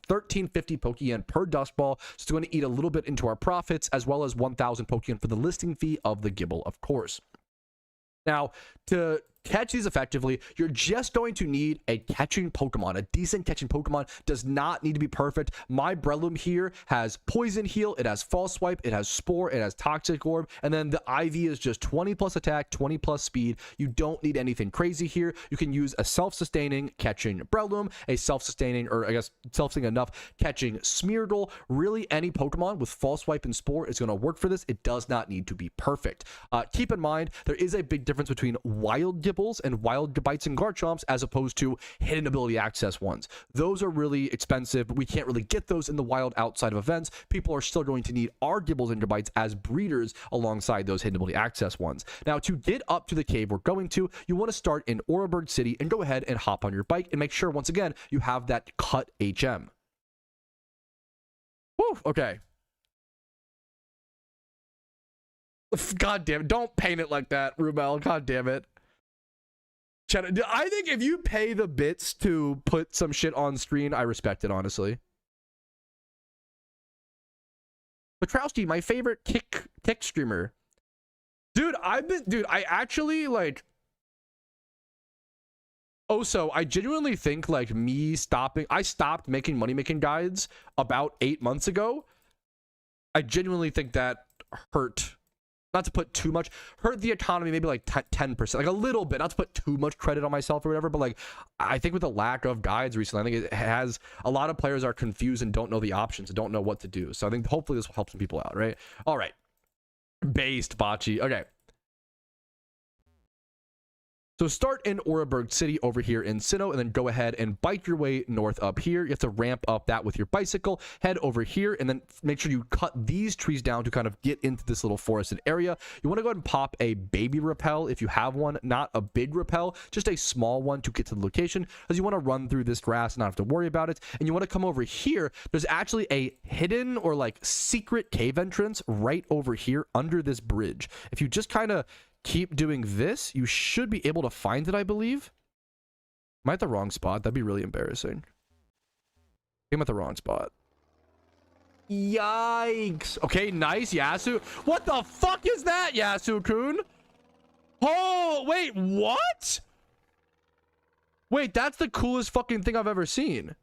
Pokeyen per dust ball. So it's going to eat a little bit into our profits, as well as 1,000 Pokeyen for the listing fee of the Gibble, of course. Now, to catch these effectively, you're just going to need a catching Pokemon. A decent catching Pokemon does not need to be perfect. My Breloom here has Poison Heal, it has False Swipe, it has Spore, it has Toxic Orb, and then the IV is just 20 plus attack, 20 plus speed. You don't need anything crazy here. You can use a self-sustaining catching Breloom, a self-sustaining, or I guess self-sustaining enough catching Smeargle. Really, any Pokemon with False Swipe and Spore is going to work for this. It does not need to be perfect. Keep in mind, there is a big difference between wild Gibbles and wild Bites and Garchomps as opposed to hidden ability access ones. Those are really expensive. We can't really get those in the wild outside of events. People are still going to need our Gibbles and Bites as breeders alongside those hidden ability access ones. Now, to get up to the cave we're going to, you want to start in Oreburgh City and go ahead and hop on your bike and make sure, once again, you have that cut HM. Whew, okay. God damn it. Don't paint it like that, Rubel. God damn it. I think if you pay the bits to put some shit on screen, I respect it, honestly. Patrouski, my favorite kick streamer. Dude, I actually, like... Also, I genuinely think, like, I stopped making money-making guides about 8 months ago. I genuinely think that hurt. Not to put too much, hurt the economy, maybe like 10%, like a little bit, not to put too much credit on myself or whatever, but like, I think with the lack of guides recently, I think it has, a lot of players are confused and don't know the options and don't know what to do. So I think hopefully this will help some people out, right? All right. Based, Bocce. Okay. So start in Oreburgh City over here in Sinnoh, and then go ahead and bike your way north up here. You have to ramp up that with your bicycle, head over here, and then make sure you cut these trees down to kind of get into this little forested area. You want to go ahead and pop a baby rappel if you have one, not a big rappel, just a small one to get to the location, because you want to run through this grass and not have to worry about it. And you want to come over here. There's actually a hidden or like secret cave entrance right over here under this bridge. If you just kind of keep doing this, you should be able to find it, I believe. Am I at the wrong spot? That'd be really embarrassing. I'm at the wrong spot. Yikes. Okay, nice, Yasu. What the fuck is that, Yasu-kun? Oh, wait, what? Wait, that's the coolest fucking thing I've ever seen.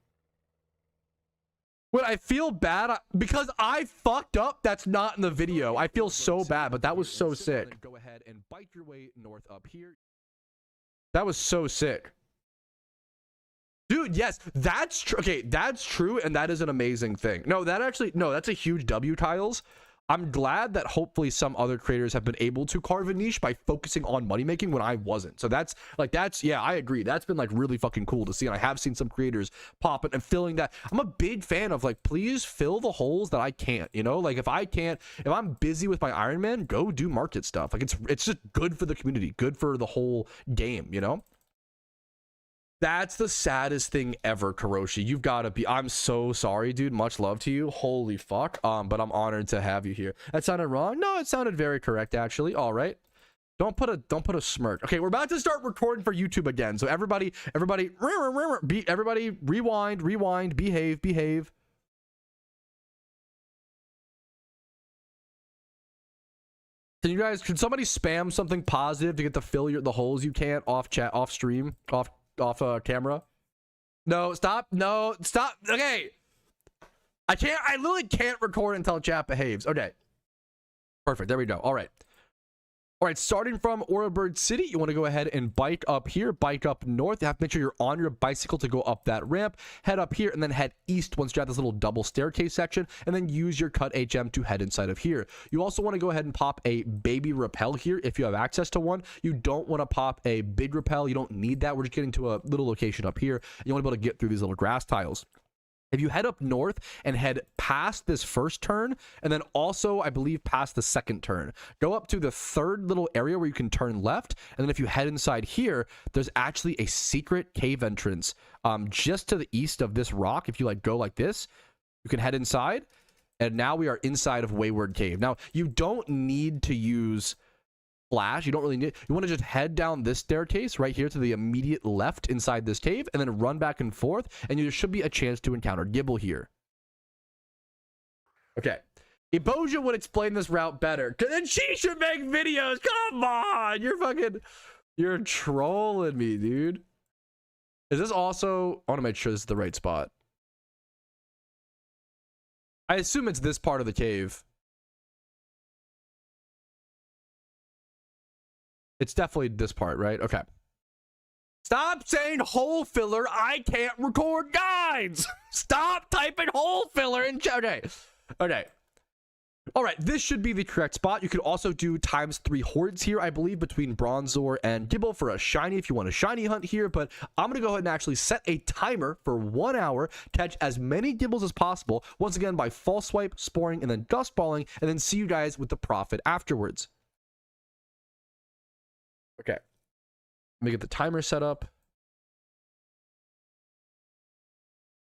Wait, I feel bad because I fucked up. That's not in the video. I feel so bad, but that was so sick. Go ahead and bike your way north up here. That was so sick. Dude, yes, that's true. Okay, that's true, and that is an amazing thing. No, that's a huge W, Tiles. I'm glad that hopefully some other creators have been able to carve a niche by focusing on money making when I wasn't. So that's yeah, I agree. That's been like really fucking cool to see. And I have seen some creators pop it and filling that. I'm a big fan of like, please fill the holes that I can't, you know, like if I'm busy with my Iron Man, go do market stuff. Like it's just good for the community, good for the whole game, you know? That's the saddest thing ever, Karoshi. You've got to be. I'm so sorry, dude. Much love to you. Holy fuck. But I'm honored to have you here. That sounded wrong? No, it sounded very correct, actually. All right. Don't put a smirk. Okay, we're about to start recording for YouTube again. So everybody, rewind, behave. Can somebody spam something positive to get to fill the holes you can't off stream, off camera? No, stop. Okay, I literally can't record until chat behaves. Okay, perfect. There we go. All right, starting from Oreburgh City, you want to go ahead and bike up here, bike up north. You have to make sure you're on your bicycle to go up that ramp, head up here, and then head east once you have this little double staircase section, and then use your cut HM to head inside of here. You also want to go ahead and pop a baby rappel here if you have access to one. You don't want to pop a big rappel. You don't need that. We're just getting to a little location up here. You want to be able to get through these little grass tiles. If you head up north and head past this first turn, and then also, I believe, past the second turn, go up to the third little area where you can turn left, and then if you head inside here, there's actually a secret cave entrance just to the east of this rock. If you like go like this, you can head inside, And now we are inside of Wayward Cave. Now, you don't need to use flash. You don't really need, you want to just head down this staircase right here to the immediate left inside this cave and then run back and forth. And there should be a chance to encounter Gibble here. Okay. Eboja would explain this route better. Then she should make videos. Come on. You're trolling me, dude. Is this also, I want to make sure this is the right spot. I assume it's this part of the cave. It's definitely this part, right? Okay. Stop saying hole filler. I can't record guides. Stop typing hole filler in chat. Okay. Okay. All right. This should be the correct spot. You could also do ×3 hordes here, I believe, between Bronzor and Gibble for a shiny if you want a shiny hunt here. But I'm going to go ahead and actually set a timer for 1 hour, catch as many Gibbles as possible. Once again, by false swipe, sporing, and then dust balling, and then see you guys with the profit afterwards. Okay. Let me get the timer set up.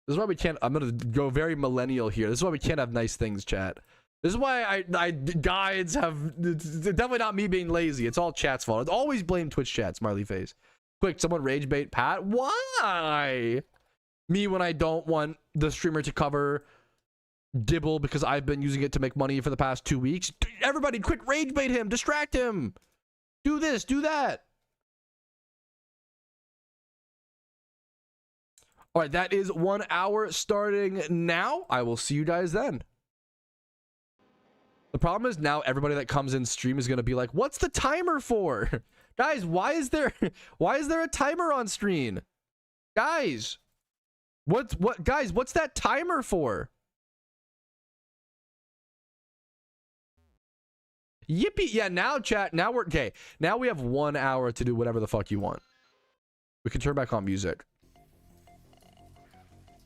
This is why we can't, I'm going to go very millennial here. This is why we can't have nice things, chat. This is why I guides have, it's definitely not me being lazy. It's all chat's fault. It's always blame Twitch chat, smiley face. Quick, someone rage bait Pat. Why? Me when I don't want the streamer to cover Gibble because I've been using it to make money for the past 2 weeks. Everybody, quick rage bait him. Distract him. Do this, do that. All right, that is 1 hour starting now. I will see you guys then. The problem is now everybody that comes in stream is going to be like, what's the timer for? Guys, why is there a timer on screen? Guys, what's that timer for? Yippee. Yeah, now chat, now we're okay. Now we have 1 hour to do whatever the fuck you want. We can turn back on music.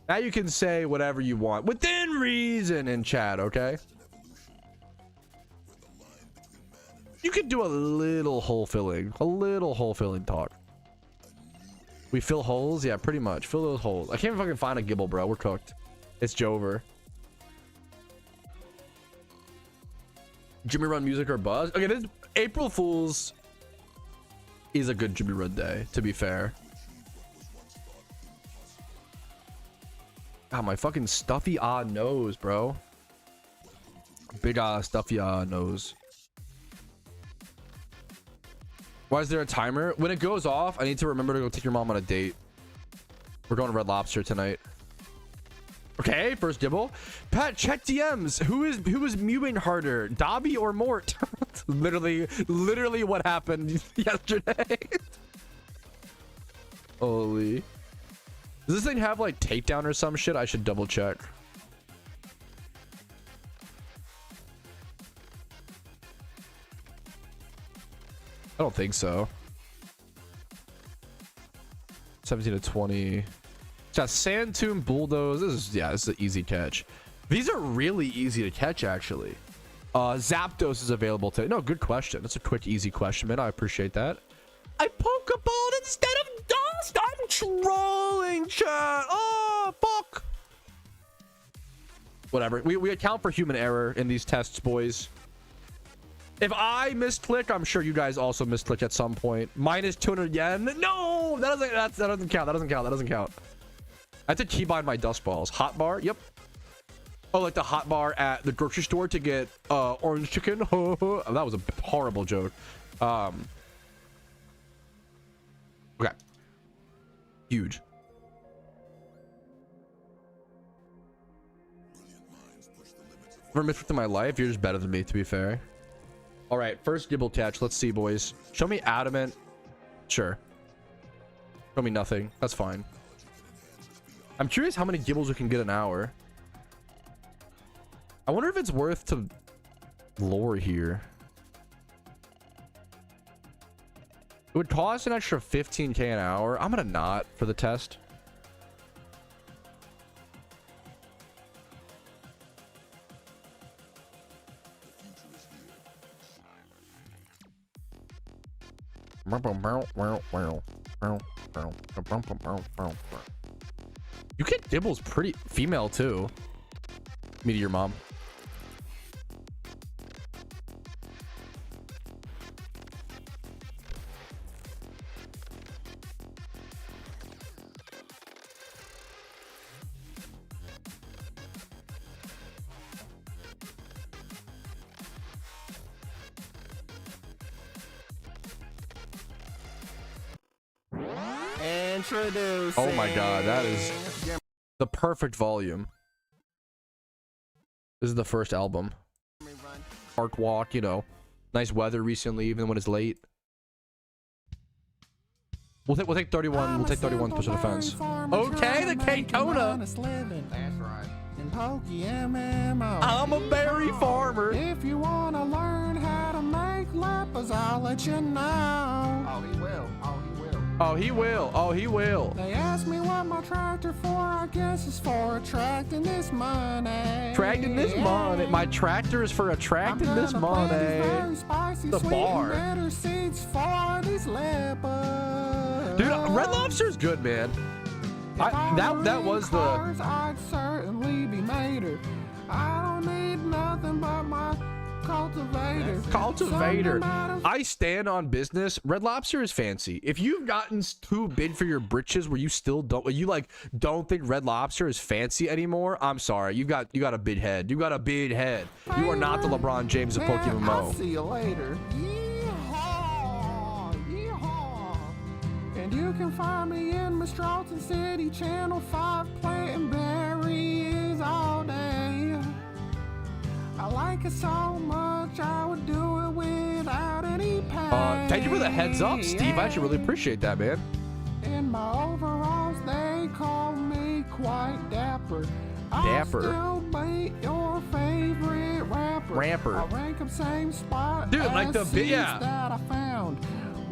Now you can say whatever you want within reason in chat, okay? You could do a little hole filling talk. We fill holes? Yeah, pretty much. Fill those holes. I can't even fucking find a Gibble, bro. We're cooked. It's Jover. Jimmy Run music or buzz? Okay, this April Fool's is a good Jimmy Run day, to be fair. God, my fucking stuffy nose, bro. Big stuffy nose. Why is there a timer? When it goes off, I need to remember to go take your mom on a date. We're going to Red Lobster tonight. Okay, first Gibble. Pat, check DMs. Who is mewing harder, Dobby or Mort? literally what happened yesterday. Holy. Does this thing have like takedown or some shit? I should double check. I don't think so. 17 to 20. It's got Sand Tomb, Bulldoze. This is an easy catch. These are really easy to catch, actually. Zapdos is available today. No, good question. That's a quick, easy question, man. I appreciate that. I Pokeballed instead of Dust. I'm trolling, chat. Oh, fuck. Whatever. We account for human error in these tests, boys. If I misclick, I'm sure you guys also misclick at some point. Minus 200 yen. No, that doesn't count. That doesn't count. I have to keybind my dust balls. Hot bar. Yep. Oh, like the hot bar at the grocery store to get orange chicken. That was a horrible joke. Okay. Huge. Never missed in my life. You're just better than me, to be fair. All right, first Gibble catch. Let's see, boys. Show me adamant. Sure. Show me nothing. That's fine. I'm curious how many Gibbles we can get an hour. I wonder if it's worth to lure here. It would cost an extra 15k an hour. I'm gonna not for the test. You get Gibble's pretty female too. Meteor Mom. Introducing. Oh my god, that is the perfect volume. This is the first album. Park walk, you know. Nice weather recently, even when it's late. We'll take 31. We'll take 31 push on the fence. Okay, the K-Tona. That's right. In PokeMMO. I'm a berry farmer. If you wanna learn how to make lepers, I'll let you know. Oh, he will. Oh, he will. Oh, he will. Oh, he will. They asked me what my tractor for. I guess it's for attracting this money. Attracting this money. My tractor is for attracting this money. The bar. For these lepers. Dude, Red Lobster's good, man. That was the. I'd certainly be mater. I don't need nothing but my cultivator. Cultivator. I stand on business. Red Lobster is fancy. If you've gotten too big for your britches, where you still don't think Red Lobster is fancy anymore, I'm sorry. You got a big head. You got a big head. You are not the LeBron James of PokeMMO. I'll see you later. Yeehaw, yeehaw. And you can find me in Mistralton City, Channel 5, planting berries all day. I like it so much, I would do it without any pain. Thank you for the heads up, Steve. I actually really appreciate that, man. In my overalls, they call me quite dapper. Dapper. I'll still be your favorite rapper. I rank up same spot. Dude, like the that I found.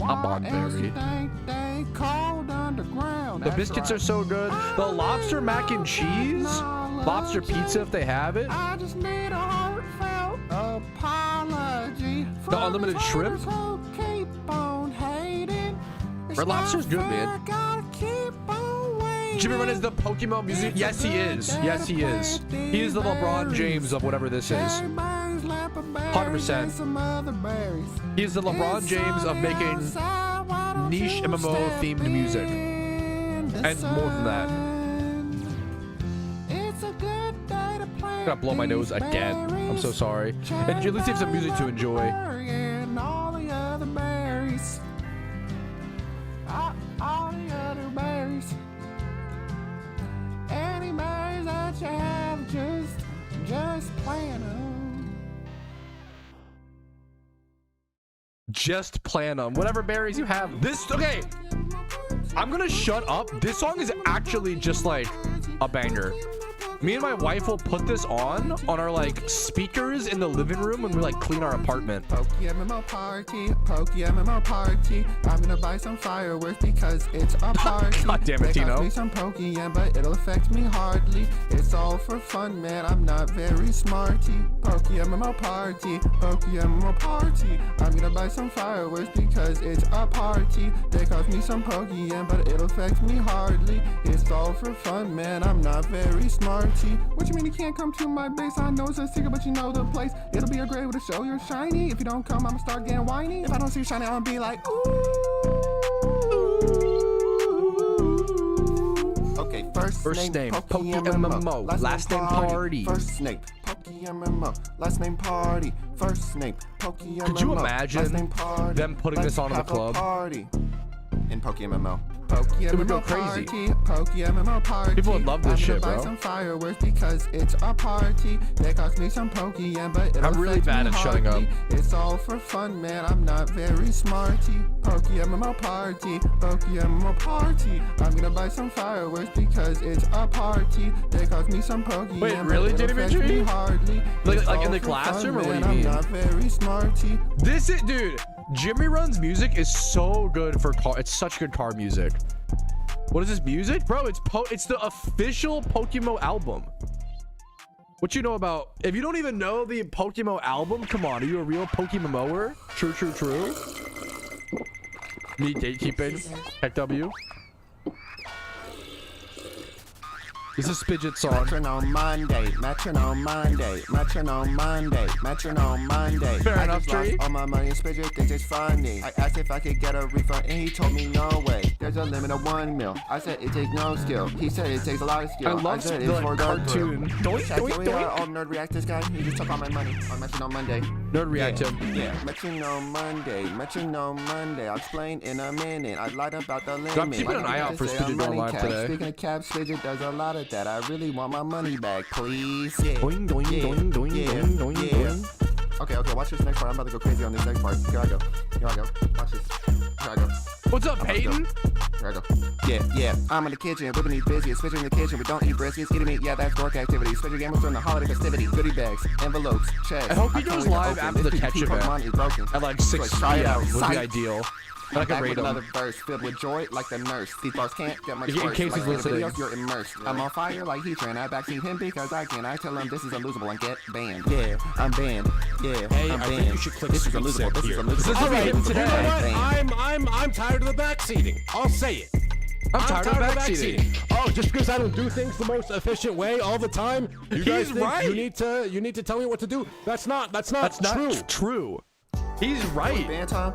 I'm on Why else berry. you think they called underground? The biscuits are so good. The lobster mac and cheese, lobster pizza if they have it. I just need a heartfelt apology. The unlimited shrimp. Who keep on hating. It's Red Lobster's good, not fair, man. gotta keep on waiting. Jimmy Run is the Pokemon music. Yes, he is. Yes, he is. He is the LeBron James of whatever this is. 100%. He is the LeBron James of making niche MMO themed music. And more than that. I'm gonna blow my nose again. I'm so sorry. And at least have some music to enjoy. All the other berries. Any berries that you have, just plant them. Just plan on whatever berries you have. Okay. I'm gonna shut up. This song is actually just like a banger. Me and my wife will put this on our like speakers in the living room when we like clean our apartment. PokeMMO party, PokeMMO party. I'm gonna buy some fireworks because it's a party. God damn it, Tino. They cost me some Pokeyen, but it'll affect me hardly. It's all for fun, man. I'm not very smarty. PokeMMO party, PokeMMO party. I'm gonna buy some fireworks because it's a party. They cost me some Pokeyen, but it'll affect me hardly. It's all for fun, man. I'm not very smarty. What you mean you can't come to my base? I know it's a secret, but you know the place. It'll be a great way to show you're shiny. If you don't come, I'ma start getting whiny. If I don't see you shiny, I'ma be like, ooh. Okay, first name PokeMMO. Last name party. First name PokeMMO. Last name party. First name PokeMMO. Could you Last name imagine party. them putting this on in the Let's have a club? party in PokeMMO. It would go PokeMMO crazy. party, PokeMMO party. People would love this shit, I'm gonna buy bro. some fireworks because it's a party. They cost me some Pokeyen, but it'll I'm really affect bad me at shutting hardly. up. It's all for fun, man. I'm not very smarty. PokeMMO party, PokeMMO party. I'm gonna buy some fireworks because it's a party. They cost me some Pokeyen. Wait, but really, it'll Jimmy affect me Tree? hardly. Like It's in all the for classroom, or fun, what do man. you mean? I'm not very smarty. This is, dude. Jimmy Run's music is so good for car. It's such good car music. What is this music, bro? It's the official PokeMMO album. What you know about? If you don't even know the PokeMMO album, come on, are you a real PokeMMOer? True, true, true. Me gatekeeping. Heck W. This is Spidget song. Matching on Monday, matching on Monday, matching on Monday, matching on Monday. Fair I enough, just lost Tree. all my money and Spidget thinks it's funny. I asked if I could get a refund and he told me no way. There's a limit of 1 mil. I said it takes no skill. He said it takes a lot of skill. I love said the it's for cartoon. Doink, Check, doink, here we are, doink. all nerd reactors guy. He just took all my money on matching on Monday. Nerd react to him. Yeah, Metronome Monday, I'll explain in a minute. I lied about the limit. I'm keeping an eye out for Spidget going live today. Speaking of cap, Spidget does a lot of that. I really want my money back, please. Yeah. Doing, doing, doing. Okay, watch this next part. I'm about to go crazy on this next part. Here I go. Watch this. Here I go. What's up, Peyton? Here I go. Yeah. I'm in the kitchen, whipping these biscuits. Switching in the kitchen, we don't eat briskets. Eating meat, yeah, that's work activity. Switching gamers during the holiday festivities. Goodie bags, envelopes, checks. I hope he goes live after the ketchup at like 6 p.m. would be ideal. Like a with another verse filled with joy like the nurse. These bars can't get much worse. In case he's listening. Videos, you're immersed. I'm on fire like heat train. I backseat him because I can. I tell him this is unlosable and get banned. Yeah, I'm banned. Yeah, hey, I'm I banned. think you should click this is unlosable. This is unlosable. All right, today. I'm tired of the backseating. I'll say it. I'm tired of backseating. Oh, just because I don't do things the most efficient way all the time, you guys think right. you need to tell me what to do. That's not true. He's right. Can we ban Tom?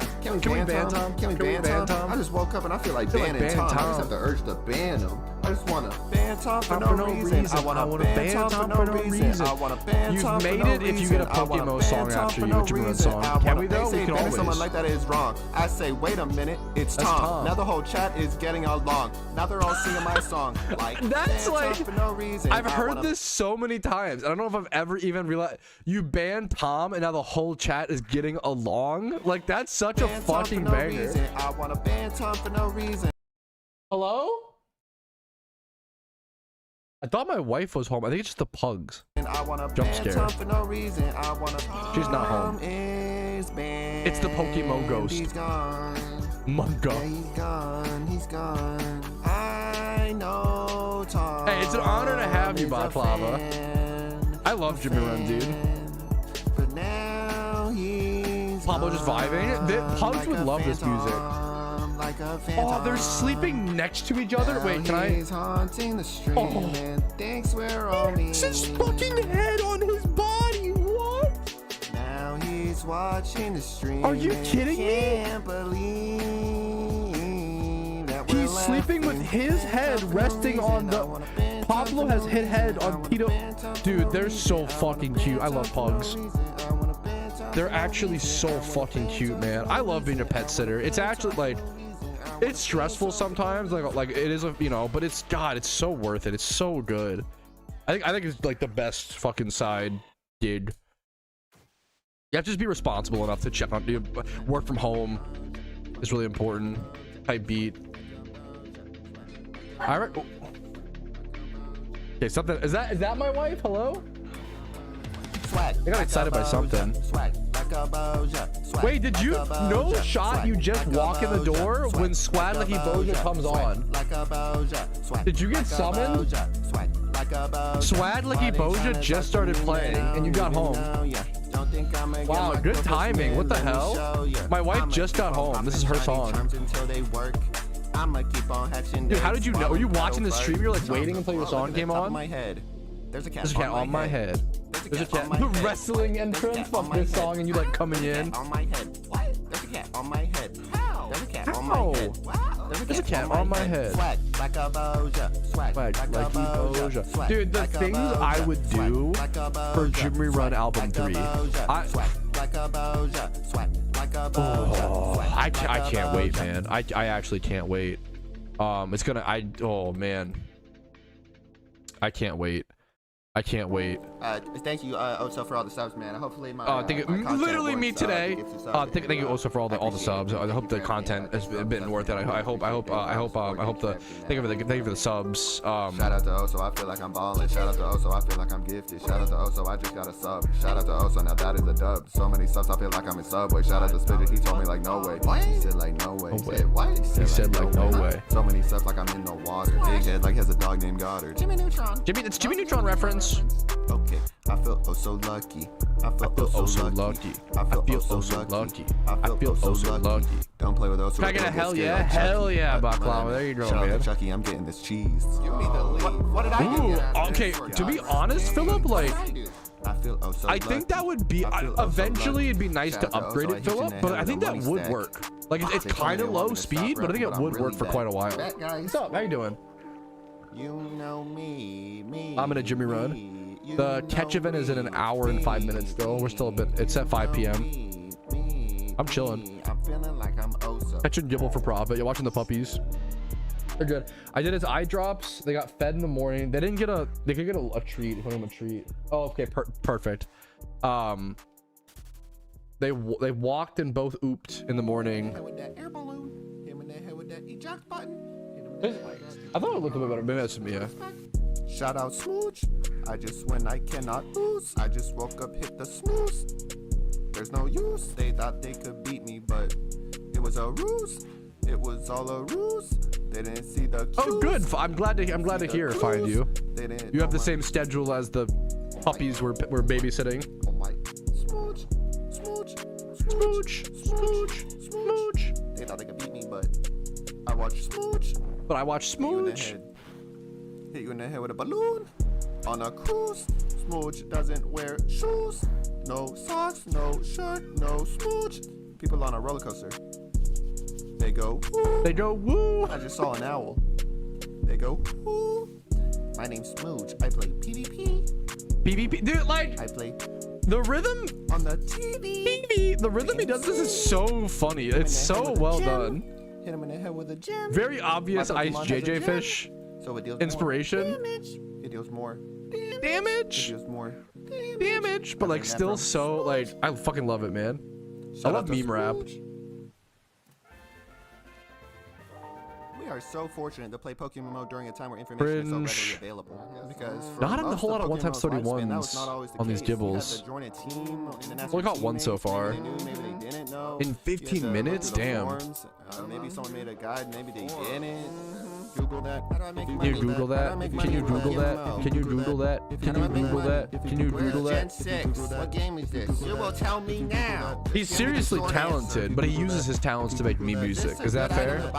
Can we ban Tom? I just woke up and I feel like banning Tom. I just have the urge to ban him. I just want to ban Tom for no reason. I want to ban Tom for no reason. I want to ban Tom for no reason. You've made it if you get a PokeMMO song after you, a Jimmy Run song. Can we though? We can always. Someone like that is wrong. I say, wait a minute, it's Tom. Now the whole chat is getting along. Now they're all singing my song. Like, that's like, for no reason. I've heard this so many times. I don't know if I've ever even realized. You banned Tom and now the whole chat is getting along. Like, that's such a fucking banger. I want to ban Tom for no reason. Hello? I thought my wife was home. I think it's just the pugs. Jump scare. For no reason. She's not home. It's the PokeMMO ghost. He's gone. Munga. Yeah, he's gone. I know Tom. Hey, it's an honor to have you, Baklava. I love Jimmy Run, dude. But now he's Pablo just vibing. The pugs would love this music. Oh, they're sleeping next to each other. Wait, can I? Haunting the street and thinks we're all mean. It's his fucking head on his body. What? Now he's watching the stream. Are you kidding me? Can't believe that he's sleeping with his head resting on the. Pablo has his head on Tito. Dude, they're so fucking cute. I love pugs. They're actually so fucking cute, man. I love being a pet sitter. It's actually like. It's stressful sometimes, like it is, but it's it's so worth it. It's so good. I think it's like the best fucking side gig. You have to just be responsible enough to check on, work from home is really important. Type beat. All right. Okay, something. Is that my wife? Hello? I got excited by something. Wait, did you no shot you just walk in the door when Squad Lucky Boja comes on? Did you get summoned? Swag Lucky Boja just started playing and you got home. Wow, good timing. What the hell? My wife just got home. This is her song. Dude, how did you know? Were you watching the stream? You're like waiting until your song came on? There's a cat on my head. There's a cat. The wrestling entrance of this song and you like coming in. On my head. What? There's a cat on my head. How? There's a cat on my head. There's a cat on my head. Swag like a Boja. Swag like a Boja. Dude, the things I would do for Jimmy Run album 3. I can't wait, man. I actually can't wait. It's gonna. Oh man. I can't wait. I can't wait. Thank you, Oso, for all the subs, man. Hopefully, my literally me today. Thank you, Oso, for all the subs. I hope the content has been worth it. I hope the thank you for the subs. Shout out to Oso. I feel like I'm balling. Shout out to Oso. I feel like I'm gifted. Shout out to Oso. I just got a sub. Shout out to Oso. Now that is a dub. So many subs. I feel like I'm in Subway. Shout out to Spidget. He told me like no way. What? He said like no way. He said like no way. So many subs like I'm in the water. Big head like he has a dog named Goddard. Jimmy Neutron. It's Jimmy Neutron reference. Okay, I feel oh so lucky. I feel oh so lucky. I feel oh so lucky. I feel oh so lucky. Don't play with those. Can I get a hell yeah? Hell yeah, Baklava. There you go, man. man. Chucky, I'm getting this cheese. Give me the lead. What did I get? Okay, to be honest, Philip, like, I think that would be eventually it'd be nice to upgrade it, Philip, but I think that would work. Like, it's kind of low speed, but I think it would work for quite a while. What's up? How you doing? You know me. I'm in a Jimmy Run. The catch event is in an hour and 5 minutes still. We're still a bit. It's at 5 p.m. I'm chilling. I'm feeling like I'm Catching Gibble for profit. You're watching the puppies. They're good. I did his eye drops. They got fed in the morning. They didn't get a. They could get a treat. If I give them a treat. Oh, okay. Perfect. They walked and both ooped in the morning. with that air balloon. Him in the head with that eject button. I thought it looked a bit better. Maybe that's me. Yeah. Shout out Smooch. I just when I cannot lose. I just woke up, hit the snooze. There's no use. They thought they could beat me, but it was a ruse. It was all a ruse. They didn't see the cues. Oh, good. I'm glad to hear. Find you. You have the same schedule as the puppies we're babysitting. Oh my. Smooch. Smooch. Smooch. Smooch. Smooch. They thought they could beat me, but I watched Smooch. But I watched Smooch. Hit you in the head with a balloon. On a cruise. Smooch doesn't wear shoes. No socks, no shirt, no Smooch. People on a roller coaster. They go woo. They go woo. I just saw an owl. They go woo. My name's Smooch. I play PvP. PvP, dude. Like I play the rhythm on the TV. PvP. The rhythm he does this is so funny. It's so well done. Hit him in the head with a gem. Very obvious Ice JJ fish. So it deals inspiration. More damage. It deals more damage. It deals more damage. But like still so like I fucking love it, man. I love meme rap. We are so fortunate to play PokeMMO during a time where information is so readily available. Because not a whole lot of 1x31s on these Gibbles. Only got one so far. In 15 minutes? Damn. Maybe someone made a guide, maybe they didn't. Google that. Can you Google that? Can you Google that? Can you Google that? Can you Google that? Can you Google that? What game is this? You will tell me now. He's seriously talented, but he uses his talents to make meme music. Is that fair?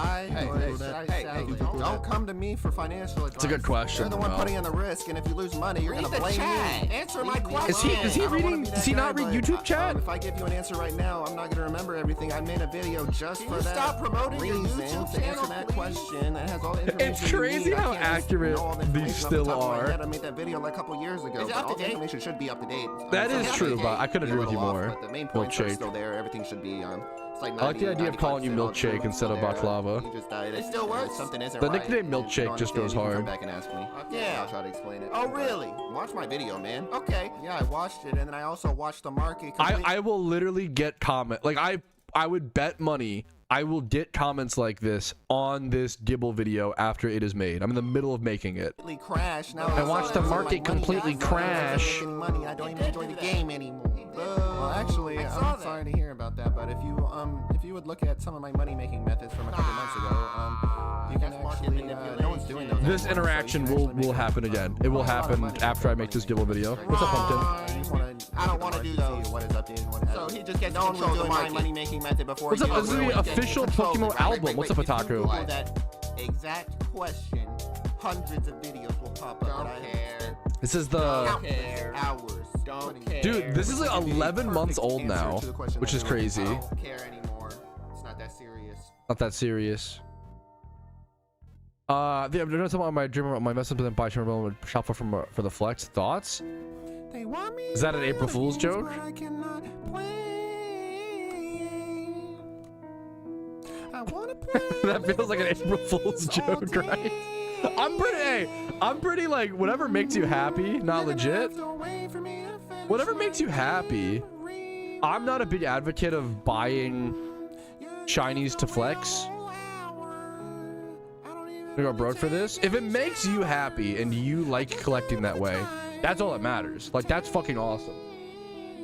Hey, don't come to me for financial advice. It's a good question. You're the one putting in the risk, and if you lose money, you're gonna blame me. Answer my question. Is he reading? Does he not read YouTube chat? If I give you an answer right now, I'm not gonna remember everything. I made a video just for that. Stop promoting your YouTube to answer that question. That has all the information. It's crazy how accurate these still are. I made that video like a couple years ago. All the information should be up to date. That is true, but I could agree with you more. The main points are still there. Everything should be I like the idea of calling you Milkshake instead of Baklava. It still works. Something isn't the right. nickname Milkshake just goes hard. Come back and ask me. Yeah, I'll try to explain it. Oh, really? Watch my video, man. Okay. Yeah, I watched it, and then I also watched the market. I will literally get comment like I would bet money I will get comments like this on this Gibble video after it is made. I'm in the middle of making it. Crash. Now I watched the market completely crash. Money. I don't even enjoy the game anymore. Well, actually, I'm sorry to hear about that, but if you would look at some of my money-making methods from a couple months ago, you can actually, no one's doing those. This interaction will happen again. It will happen after I make this Gibble video. What's up, Pumpkin? I don't want to do those. What is updated? What is so he just gets no one was doing my money-making method before. What's up? This is the official PokeMMO album. What's up, Otaku? That exact question. Hundreds of videos will pop up. Don't care. This is the hours. Don't care. Dude, this is like 11 months old now, which is crazy. I don't care anymore. It's not that serious. Not that serious. They're not talking about my dream about my investment in buy terminal shop for the flex. Thoughts? They want me. Is that an April Fool's joke? That feels like an April Fool's joke, right? I'm pretty like whatever makes you happy, not legit. Whatever makes you happy. I'm not a big advocate of buying shinies to flex. I'm gonna go broke for this. If it makes you happy and you like collecting that way, that's all that matters. Like that's fucking awesome.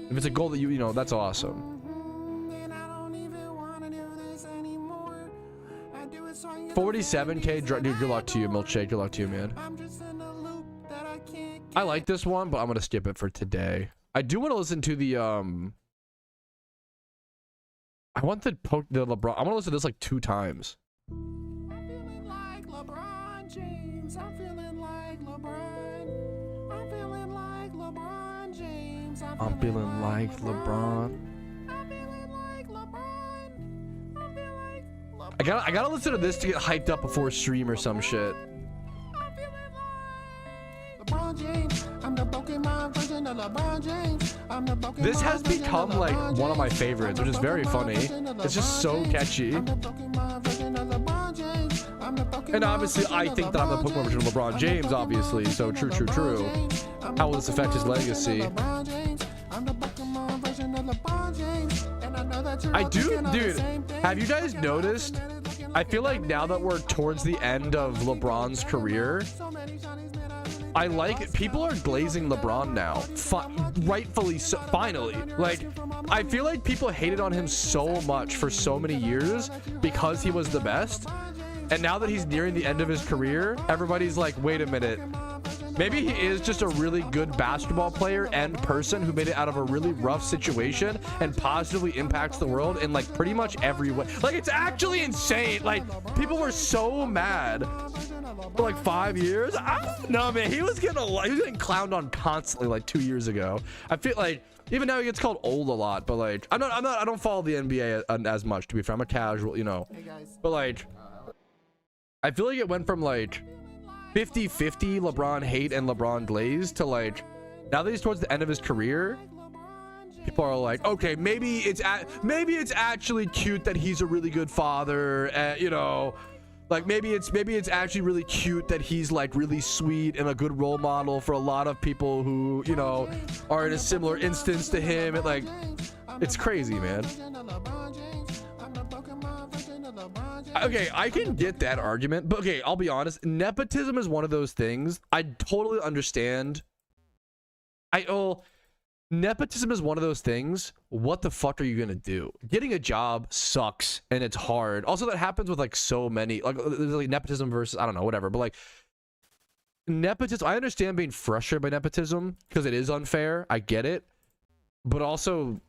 If it's a goal that you know, that's awesome. 47K, dude, good luck to you, Milkshake. Good luck to you, man. I like this one, but I'm gonna skip it for today. I do want to listen to the I want the LeBron. I want to listen to this like 2 times. I'm feeling like LeBron James. I'm feeling like LeBron. I'm feeling like LeBron James. I'm feeling like LeBron. I gotta listen to this to get hyped up before stream or some shit. LeBron James, I'm the Pokemon version of LeBron James. I'm the Pokemon This has version become of like LeBron one of my James. favorites, which is very funny. It's just so catchy. I'm the Pokemon version of LeBron James. I'm the Pokemon And obviously, I version think of that I'm the LeBron Pokemon version of James. LeBron I'm the James, Pokemon obviously. So version true, of true, LeBron true. James. I'm How the will this affect his Pokemon version legacy? of LeBron James. I'm the Pokemon version of LeBron James. And I know that you're I all do, thinking of the dude. same thing. Have you guys noticed? I feel like now that we're towards the end of LeBron's career, I like people are glazing LeBron now. Rightfully so, finally. Like, I feel like people hated on him so much for so many years because he was the best. And now that he's nearing the end of his career, everybody's like, wait a minute. Maybe he is just a really good basketball player and person who made it out of a really rough situation and positively impacts the world in like pretty much every way. Like, it's actually insane. Like, people were so mad for like 5 years. I don't know, man. He was getting clowned on constantly like 2 years ago. I feel like even now he gets called old a lot, but like I don't follow the NBA as much, to be fair. I'm a casual, you know. Hey guys. But like I feel like it went from like 50-50 LeBron hate and LeBron glaze to like now that he's towards the end of his career, people are like, okay, maybe it's actually cute that he's a really good father, you know, like maybe it's actually really cute that he's like really sweet and a good role model for a lot of people who, you know, are in a similar instance to him. And like, it's crazy, man. Okay, I can get that argument, but okay, I'll be honest. Nepotism is one of those things I totally understand. Nepotism is one of those things. What the fuck are you gonna do? Getting a job sucks and it's hard. Also, that happens with like so many, like there's like nepotism versus I don't know, whatever. But like nepotism, I understand being frustrated by nepotism because it is unfair. I get it, but also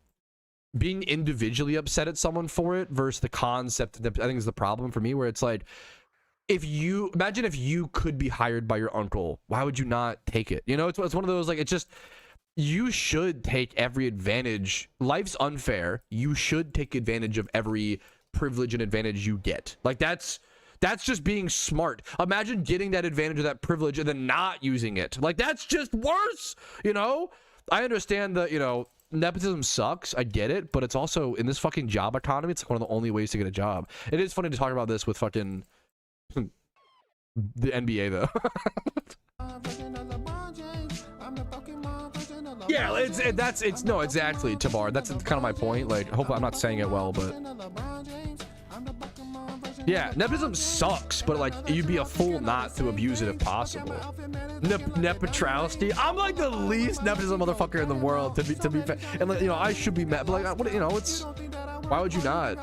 being individually upset at someone for it versus the concept, I think is the problem for me, where it's like, imagine if you could be hired by your uncle, why would you not take it? You know, it's one of those, like, it's just, you should take every advantage. Life's unfair. You should take advantage of every privilege and advantage you get. Like, that's just being smart. Imagine getting that advantage of that privilege and then not using it. Like, that's just worse, you know? I understand that, you know, nepotism sucks. I get it, but it's also in this fucking job economy, it's like one of the only ways to get a job. It is funny to talk about this with fucking the NBA though. Yeah, no, exactly, Tabar. That's kind of my point. Like, hopefully I'm not saying it well, but yeah, nepotism sucks, but like you'd be a fool not to abuse it if possible. Patrouski, I'm like the least nepotism motherfucker in the world to be fair. And like, you know, I should be mad, but like, what, you know, it's, why would you not?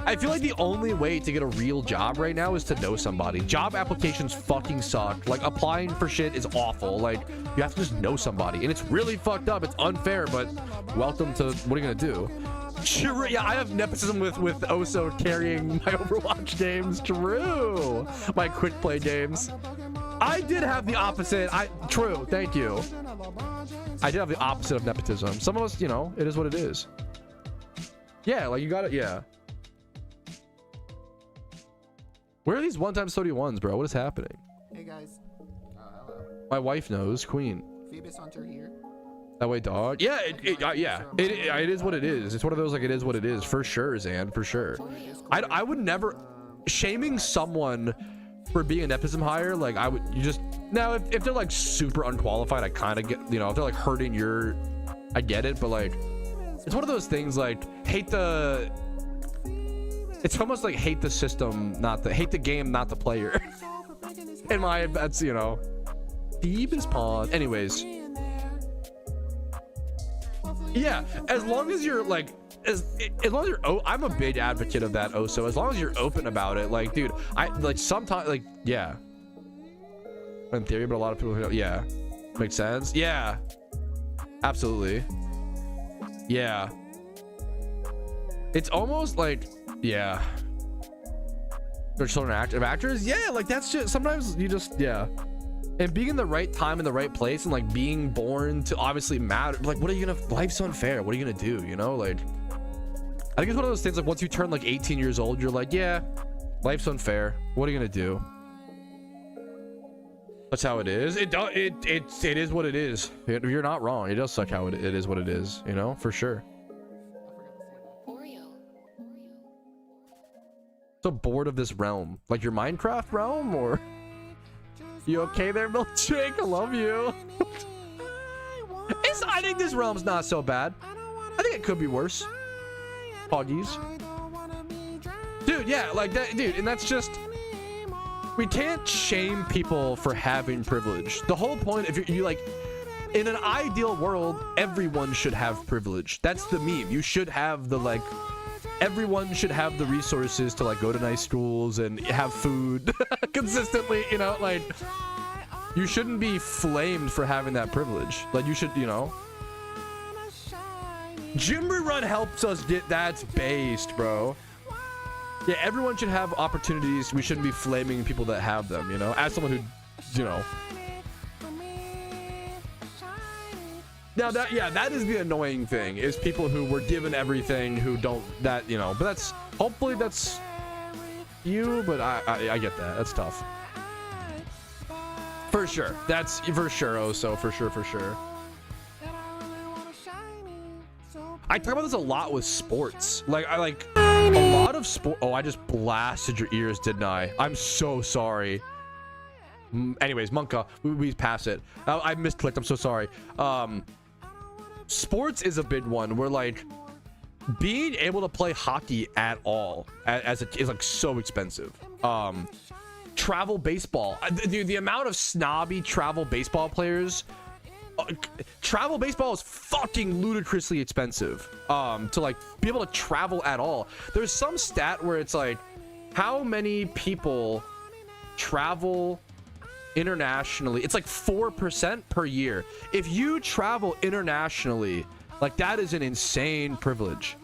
I feel like the only way to get a real job right now is to know somebody. Job applications fucking suck. Like, applying for shit is awful. Like, you have to just know somebody, and it's really fucked up. It's unfair, but welcome to, what are you gonna do? True. Yeah, I have nepotism with Oso carrying my Overwatch games. True. My quick play games. I did have the opposite. True. Thank you. I did have the opposite of nepotism. Some of us, you know, it is what it is. Yeah, like, you got it. Yeah. Where are these one-time 31s, bro? What is happening? Hey guys. Hello. My wife knows. Queen. Phoebus Hunter here. That way, dog. Yeah, yeah. It is what it is. It's one of those, like, it is what it is. For sure, Zan. For sure. I would never... Shaming someone for being a nepotism hire, like, now, if they're, like, super unqualified, I kind of get... You know, if they're, like, hurting your... I get it, but, like... It's one of those things, like, it's almost like hate the system, hate the game, not the player. That's, you know, Phoebus Pawn. Anyways, yeah, as long as you're like, as long as you're, I'm a big advocate of that. So as long as you're open about it, like, dude, I like sometimes, like, yeah, in theory, but a lot of people who don't, yeah, makes sense. Yeah, absolutely. Yeah, it's almost like, yeah, their children actors. Yeah, like, that's just, sometimes you just, yeah. And being in the right time in the right place and like being born to obviously matter. Like, what are you gonna, life's unfair. What are you gonna do? You know, like, I think it's one of those things, like, once you turn like 18 years old, you're like, yeah, life's unfair. What are you gonna do? That's how it is. It is what it is. You're not wrong. It does suck how it is what it is, you know, for sure. So bored of this realm. Like your Minecraft realm, or you okay there, Milkshake? I love you. I think this realm's not so bad. I think it could be worse. Poggies. Dude, yeah, like that, dude, and that's just, we can't shame people for having privilege. The whole point, if you like, in an ideal world, everyone should have privilege. That's the meme. You should have the, like, everyone should have the resources to, like, go to nice schools and have food consistently, you know, like, you shouldn't be flamed for having that privilege. Like, you should, you know. Jimmy Run helps us get that's based, bro. Yeah, everyone should have opportunities. We shouldn't be flaming people that have them, you know, as someone who, you know. Now that, yeah, that is the annoying thing, is people who were given everything who don't, that, you know, but that's, hopefully that's you, but I get that. That's tough. For sure. That's for sure. Oh, so for sure, for sure. I talk about this a lot with sports. Like, I like a lot of sport. Oh, I just blasted your ears, didn't I? I'm so sorry. Anyways, Monka, we pass it. I misclicked. I'm so sorry. Sports is a big one where, like, being able to play hockey at all as it is, like, so expensive. Travel baseball. Dude, the amount of snobby travel baseball players. Travel baseball is fucking ludicrously expensive to, like, be able to travel at all. There's some stat where it's like, how many people travel internationally? It's like 4% per year. If you travel internationally, like, that is an insane privilege.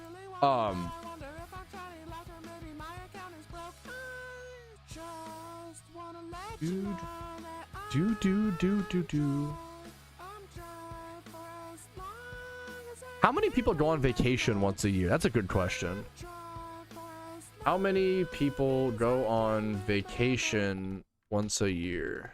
Do. How many people go on vacation once a year? That's a good question. How many people go on vacation once a year?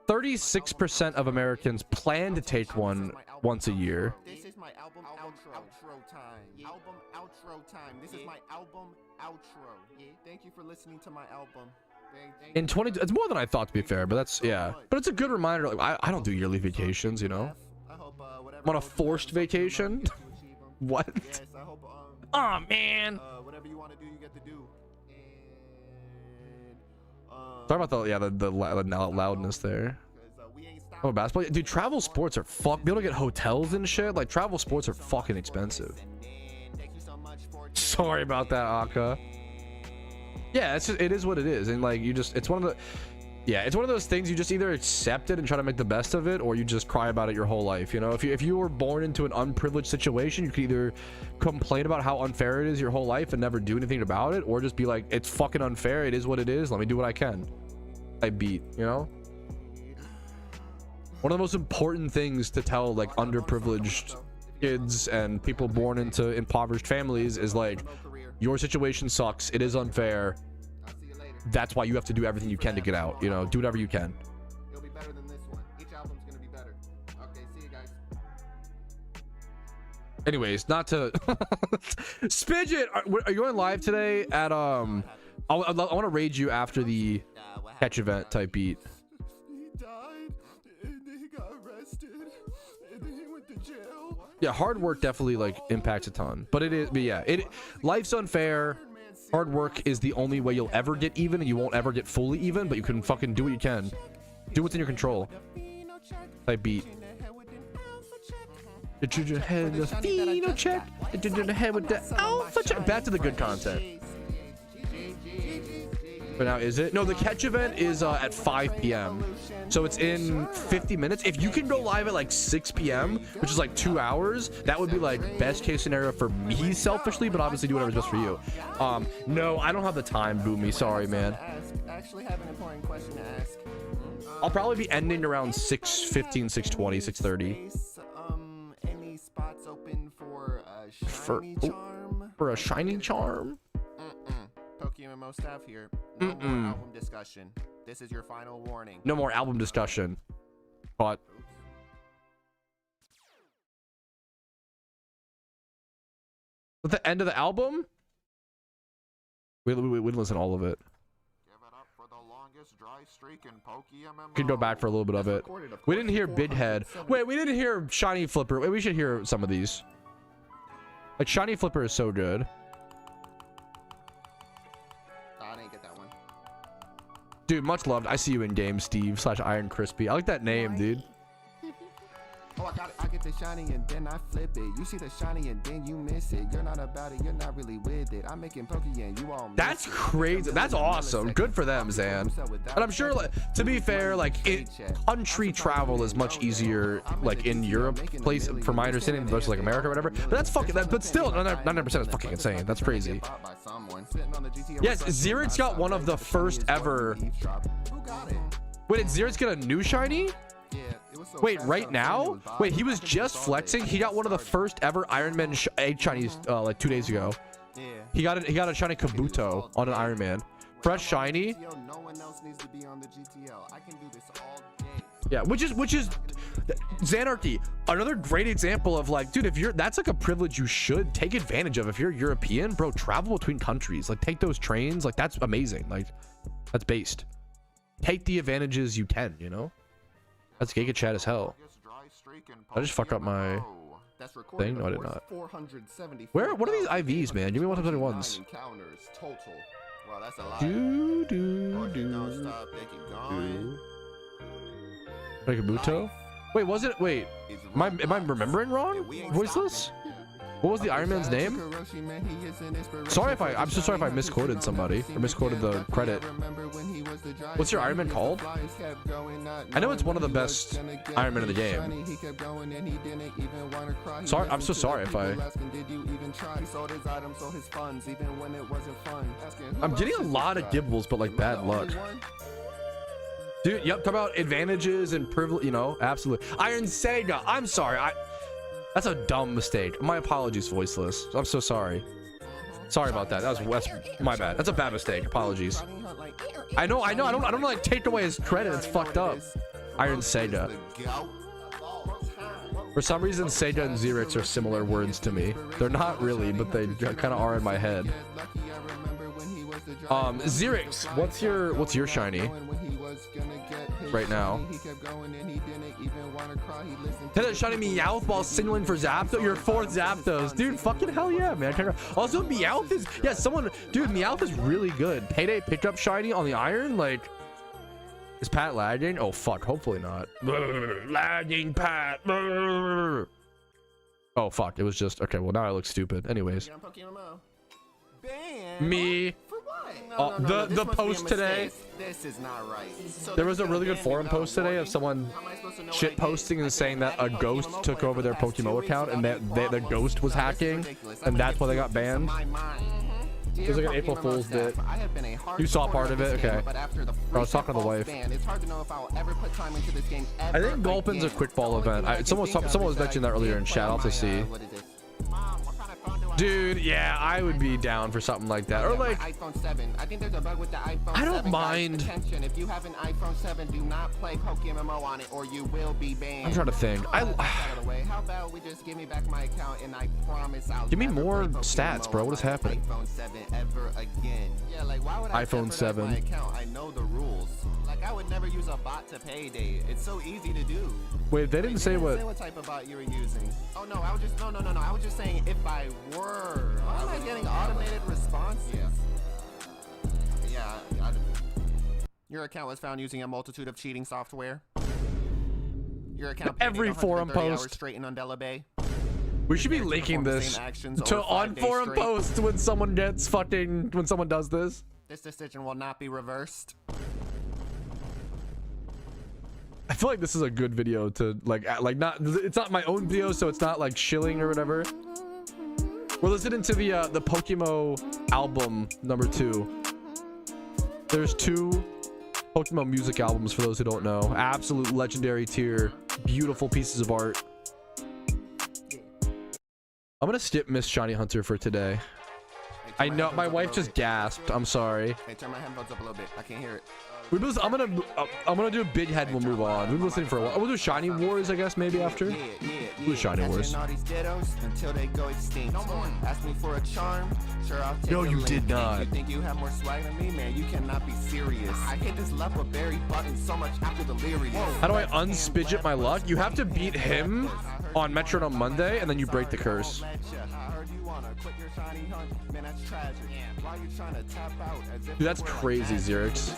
36% of Americans plan to take one once a year. This is my album outro time. Album outro time. This is my album outro. Yeah, thank you for listening to my album. In 20, it's more than I thought, to be fair, but that's, yeah. But it's a good reminder. Like, I don't do yearly vacations, you know. I'm on a forced vacation. What? Yes, I hope, oh man. Whatever you want to do, you get to do. And Sorry about the loudness there. Oh, basketball, dude. Travel sports are fuck. Be able to get hotels and shit. Like, travel sports are fucking expensive. Sorry about that, Aka. Yeah, it's just, it is what it is, and like, you just, it's one of the, yeah, it's one of those things you just either accept it and try to make the best of it, or you just cry about it your whole life. You know, if you were born into an unprivileged situation, you could either complain about how unfair it is your whole life and never do anything about it, or just be like, it's fucking unfair. It is what it is. Let me do what I can. I beat, you know. One of the most important things to tell, like, underprivileged kids and people born into impoverished families is, like, your situation sucks. It is unfair. That's why you have to do everything you can to get out. You know, do whatever you can. It'll be better than this one. Each album's gonna be better. Okay, see you guys. Anyways, not to Spidget, are you going live today at I want to raid you after the catch event type beat. He died, and he got arrested, and then he went to jail. Yeah, hard work definitely, like, impacts a ton, but yeah, life's unfair. Hard work is the only way you'll ever get even, and you won't ever get fully even, but you can fucking do what you can. Do what's in your control. Type beat. Did your head the pheno check? Did your head with the alpha check? Back to the good content. But now, is it? No, the catch event is at 5 p.m. So it's in 50 minutes. If you can go live at like 6 p.m., which is like 2 hours, that would be like best case scenario for me selfishly, but obviously do whatever's best for you. No, I don't have the time, Boomy. Sorry, man. I actually have an important question to ask. I'll probably be ending around 6:15, 6:20, 6:30. Any spots open for a shiny charm? For a shiny charm? PokeMMO staff here. No more album discussion. This is your final warning. No more album discussion. But at the end of the album, we didn't listen to all of it. Give it up for the longest dry streak in PokeMMO. Could go back for a little bit of it. We didn't hear Big Head. Wait, we didn't hear Shiny Flipper. Wait, we should hear some of these. Like Shiny Flipper is so good. I didn't get that one. Dude, much loved. I see you in game, Steve / Iron Crispy. I like that name, dude. Oh, I got it. I get the shiny and then I flip it. You see the shiny and then you miss it. You're not about it. You're not really with it. I'm making Pokeyen. You all. That's crazy. That's awesome. Good for them, Zan. And I'm sure, like, to be fair, like country travel is much easier, like in Europe, place from my understanding, versus like America or whatever. But that's fucking. But still, 99% is fucking insane. That's crazy. Yes, Xerix got one of the first ever. Wait, did Xerix get a new shiny? Wait, right now? Wait, he was just flexing. He got one of the first ever Iron Man shinies like 2 days ago. He got a shiny Kabuto on an Iron Man. Fresh shiny. Yeah, which is Xanarchy, another great example of like, dude, if you're, that's like a privilege you should take advantage of. If you're European, bro, travel between countries, like take those trains, like that's amazing. Like that's based. Take the advantages you can, you know? That's Giga Chat as hell. I just fucked up my thing. No, I did not. Where? What are these IVs, man? Give me 171s. Kabuto? Wait, was it? Wait, am I remembering wrong? Voiceless? What was the Iron Man's name? Sorry if I'm so sorry if I misquoted somebody or misquoted the credit. What's your Iron Man called? I know it's one of the best Iron Men in the game. Sorry, I'm so sorry if I. I'm getting a lot of Gibbles, but like bad luck. Dude, yep, talk about advantages and privilege, you know, absolutely. Iron Sega, I'm sorry, that's a dumb mistake. My apologies, Voiceless. I'm so sorry. Sorry about that. That's my bad. That's a bad mistake. Apologies. I know. I don't like take away his credit. It's fucked up. Iron Sega. For some reason, Sega and Xerix are similar words to me. They're not really, but they kind of are in my head. Xerix, what's your shiny right now? Hit a shiny Meowth while signaling for Zapdos. Your 4th Zapdos, dude. Fucking hell yeah, man. Also, Meowth is dude. Meowth is really good. Payday pickup shiny on the Iron. Like, is Pat lagging? Oh fuck. Hopefully not. Lagging Pat. Oh fuck. It was just okay. Well, now I look stupid. Anyways. Me. The post today. This is not right. There was a really good forum post today of someone shit posting and saying that a ghost took over their PokeMMO account and that the ghost was hacking and that's why they got banned. It was like an April Fool's bit. You saw part of it? Okay. I was talking to the wife. I think Gulpin's a quick ball event. Someone was mentioning that earlier in chat. I'll have to see. Dude, yeah, I would be down for something like that. Or like iPhone 7. I think there's a bug with the iPhone 7. I don't mind. Attention, if you have an iPhone 7, do not play PokeMMO on it or you will be banned. I'm trying to think. How about we just give me back my account and I promise I'll give me more stats, bro. What is happening? iPhone 7 ever again. Yeah, like why would I iPhone 7. my account? I know the rules. Like I would never use a bot to payday. It's so easy to do. Wait, they didn't say what type of bot you were using. Oh no, I was just no. I was just saying if I were. Why am I getting automated responses? Yeah. Your account was found using a multitude of cheating software. Your account every forum post straight in Undella Bay. We should be linking this to on forum posts when someone does this. This decision will not be reversed. I feel like this is a good video to like not, it's not my own video, so it's not like shilling or whatever. We're listening to the PokeMMO album #2. There's 2 PokeMMO music albums for those who don't know. Absolute legendary tier, beautiful pieces of art. I'm gonna skip Miss Shiny Hunter for today. I know my wife just gasped. I'm sorry. Hey, turn my headphones up a little bit. I can't hear it. I'm gonna do a big head. We'll move on. We've been listening for a while. We'll do Shiny Wars, I guess, maybe after. We'll do Shiny Wars. Until they go extinct. Ask me for a charm. Sure, I'll take No, you did not. You think you have more swag than me, man? You cannot be serious. I hit this leopard berry button so much after delirious. How do I unspidget my luck? You have to beat him on Metro on Monday, and then you break the curse. Dude, that's crazy, Xerix.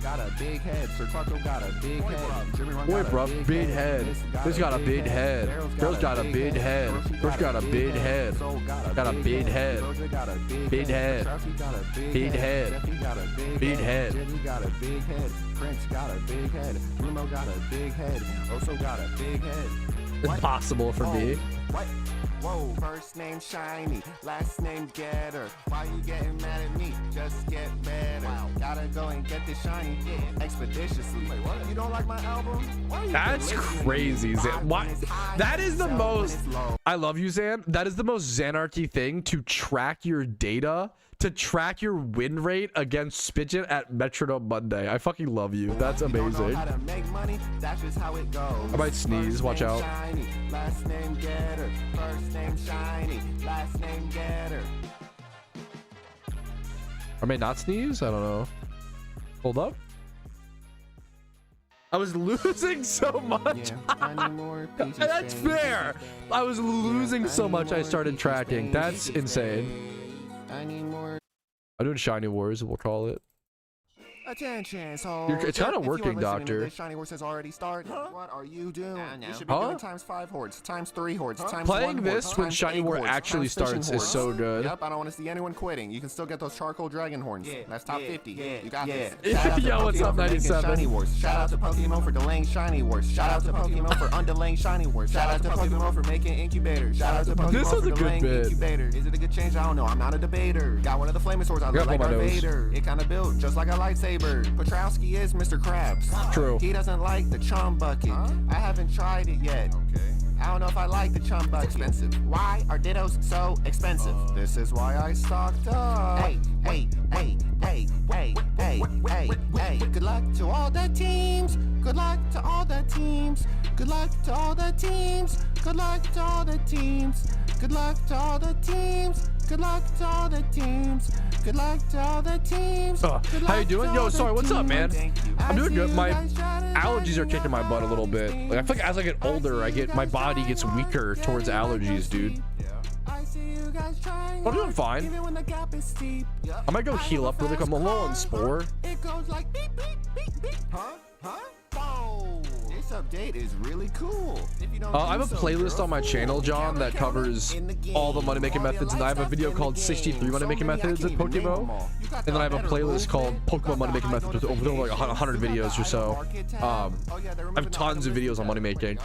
Got a big head. Sir Clarko got a big head. Boy, bro, big head. This got a big head. Girl's got a big head. Girl's got a big head. Got a big head. Big head. Big head. Big head. Got a big head. Prince got a big head. Bruno got a big head. Oso got a big head. Impossible for me. What? Whoa, first name Shiny, last name Getter. Why you getting mad at me? Just get better. Wow. Gotta go and get this shiny expeditiously. Wait, what? You don't like my album? That's crazy, Zan. Why? That is the most. I love you, Zan. That is the most Xanarchy thing, to track your data, to track your win rate against Spidget at Metronome Monday. I fucking love you. That's amazing. I might sneeze. Watch out. Last name Getter. First name Shiny. Last name Getter. I may not sneeze. I don't know. Hold up. I was losing so much. That's fair. I was losing so much I started tracking. That's insane. I'm doing Shiny Wars, we'll call it. Attention, so It's kind of working, Doctor. Shiny Wars has already started. What are you doing? You should be Huh? doing times 5 hordes, times 3 hordes, times Playing 1 this horde, when times Shiny 8 War hordes, actually times fishing starts is hordes. so good. Yep, I don't want to see anyone quitting. You can still get those charcoal dragon horns. That's top 50. You got this. Yo, what's up, 97? Shiny Wars. Shout out to PokeMMO for delaying Shiny Wars. Shout out to PokeMMO for undelaying Shiny Wars. Shout out to PokeMMO for making incubators. Shout out to PokeMMO This was for a good delaying bit. incubators. Is it a good change? I don't know. I'm not a debater. Got one of the Flamethroors. I look like my Darth nose. Vader. It kind of built just like a lightsaber. Patrouski is Mr. Krabs. True. He doesn't like the chum bucket. I haven't tried it yet. Okay. I don't know if I like the chum bucket. Expensive. Why are Dittos so expensive? This is why I stocked up. Hey. Good luck to all the teams. Good luck to all the teams. Good luck to all the teams. Good luck to all the teams. Good luck to all the teams. Good luck to all the teams. Good luck to all the teams. How you doing? Yo, sorry, what's up, man? I'm doing good. My allergies are kicking my butt a little bit. Like, I feel like as I get older, my body gets weaker towards allergies, dude. I'm doing fine. I might go heal up really quick. I'm a little on Spore. This update is really cool. I have a playlist on my channel, John, that covers all the money-making methods, and I have a video called 63 money-making methods at PokeMMO, and then I have a playlist called PokeMMO money-making methods with over like 100 videos or so. I have tons of videos on money-making.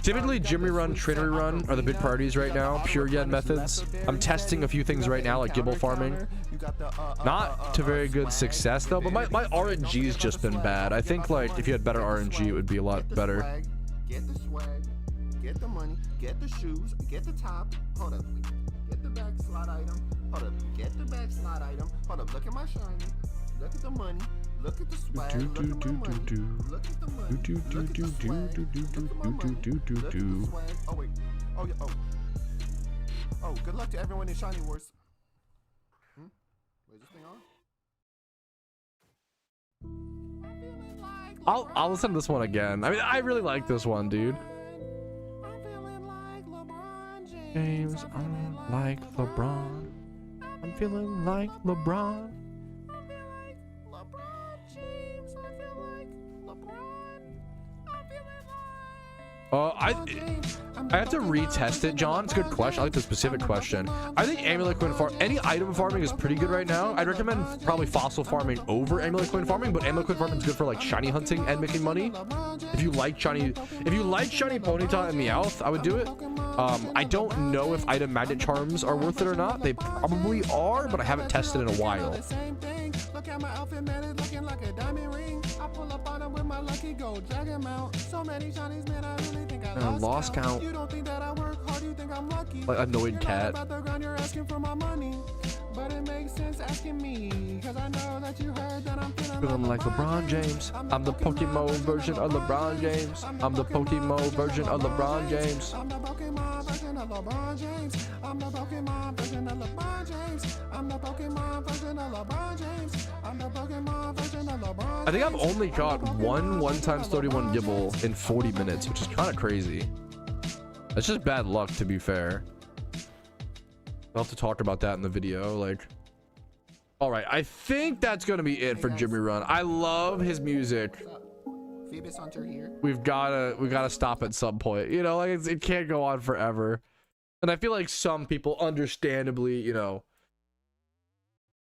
Typically, Jimmy Run, Trainer Run are the big priorities right now. Pure yen methods. I'm testing a few things right now, like Gibble farming. Not to very good success though, but my RNG's just been bad. I think like if you had better RNG, it would be a lot better. Get the swag, get the money, get the shoes, get the top. Hold up, get the back slot item. Hold up, get the back slot item. Hold up, look at my shiny. Look at the money. Look at the swag. Look at my money. Look at the money. Look at the swag. Look at my money. Look at the swag. Oh wait. Oh yeah. Oh. Good luck to everyone in Shiny Wars. Wait, is this thing on? I'll listen to this one again. I mean, I really like this one, dude. James, I'm like LeBron. I'm feeling like LeBron. I have to retest it, John. It's a good question. I like the specific question. I think Amulet Coin farm, any item farming is pretty good right now. I'd recommend probably fossil farming over Amulet Coin farming, but Amulet Coin farming is good for like shiny hunting and making money. If you like shiny Ponyta and Meowth, I would do it. I don't know if item magnet charms are worth it or not. They probably are, but I haven't tested in a while. Look at my outfit, man, it's looking like a diamond ring. I pull up on him with my lucky gold, drag him out. So many shinies, man, I really think I lost count. You don't think that I work hard, you think I'm lucky. Like annoyed cat. About the ground, you're asking for my money. but it makes sense asking me, cause I know that you heard that I'm Feeling like LeBron James. I'm the PokeMMO version of LeBron James. I'm the PokeMMO version of LeBron James. I'm the Pokemon version of LeBron James. I'm the Pokemon version of LeBron James. I'm the Pokemon version of LeBron James. I'm the Pokemon version of LeBron. I think I've only caught one 1x31 Gibble in 40 minutes, which is kind of crazy. That's just bad luck, to be fair. I'll have to talk about that in the video. Like, all right, I think that's gonna be it for Jimmy Run. I love his music. Phoebus Hunter here. We gotta stop at some point. You know, like it can't go on forever. And I feel like some people, understandably, you know,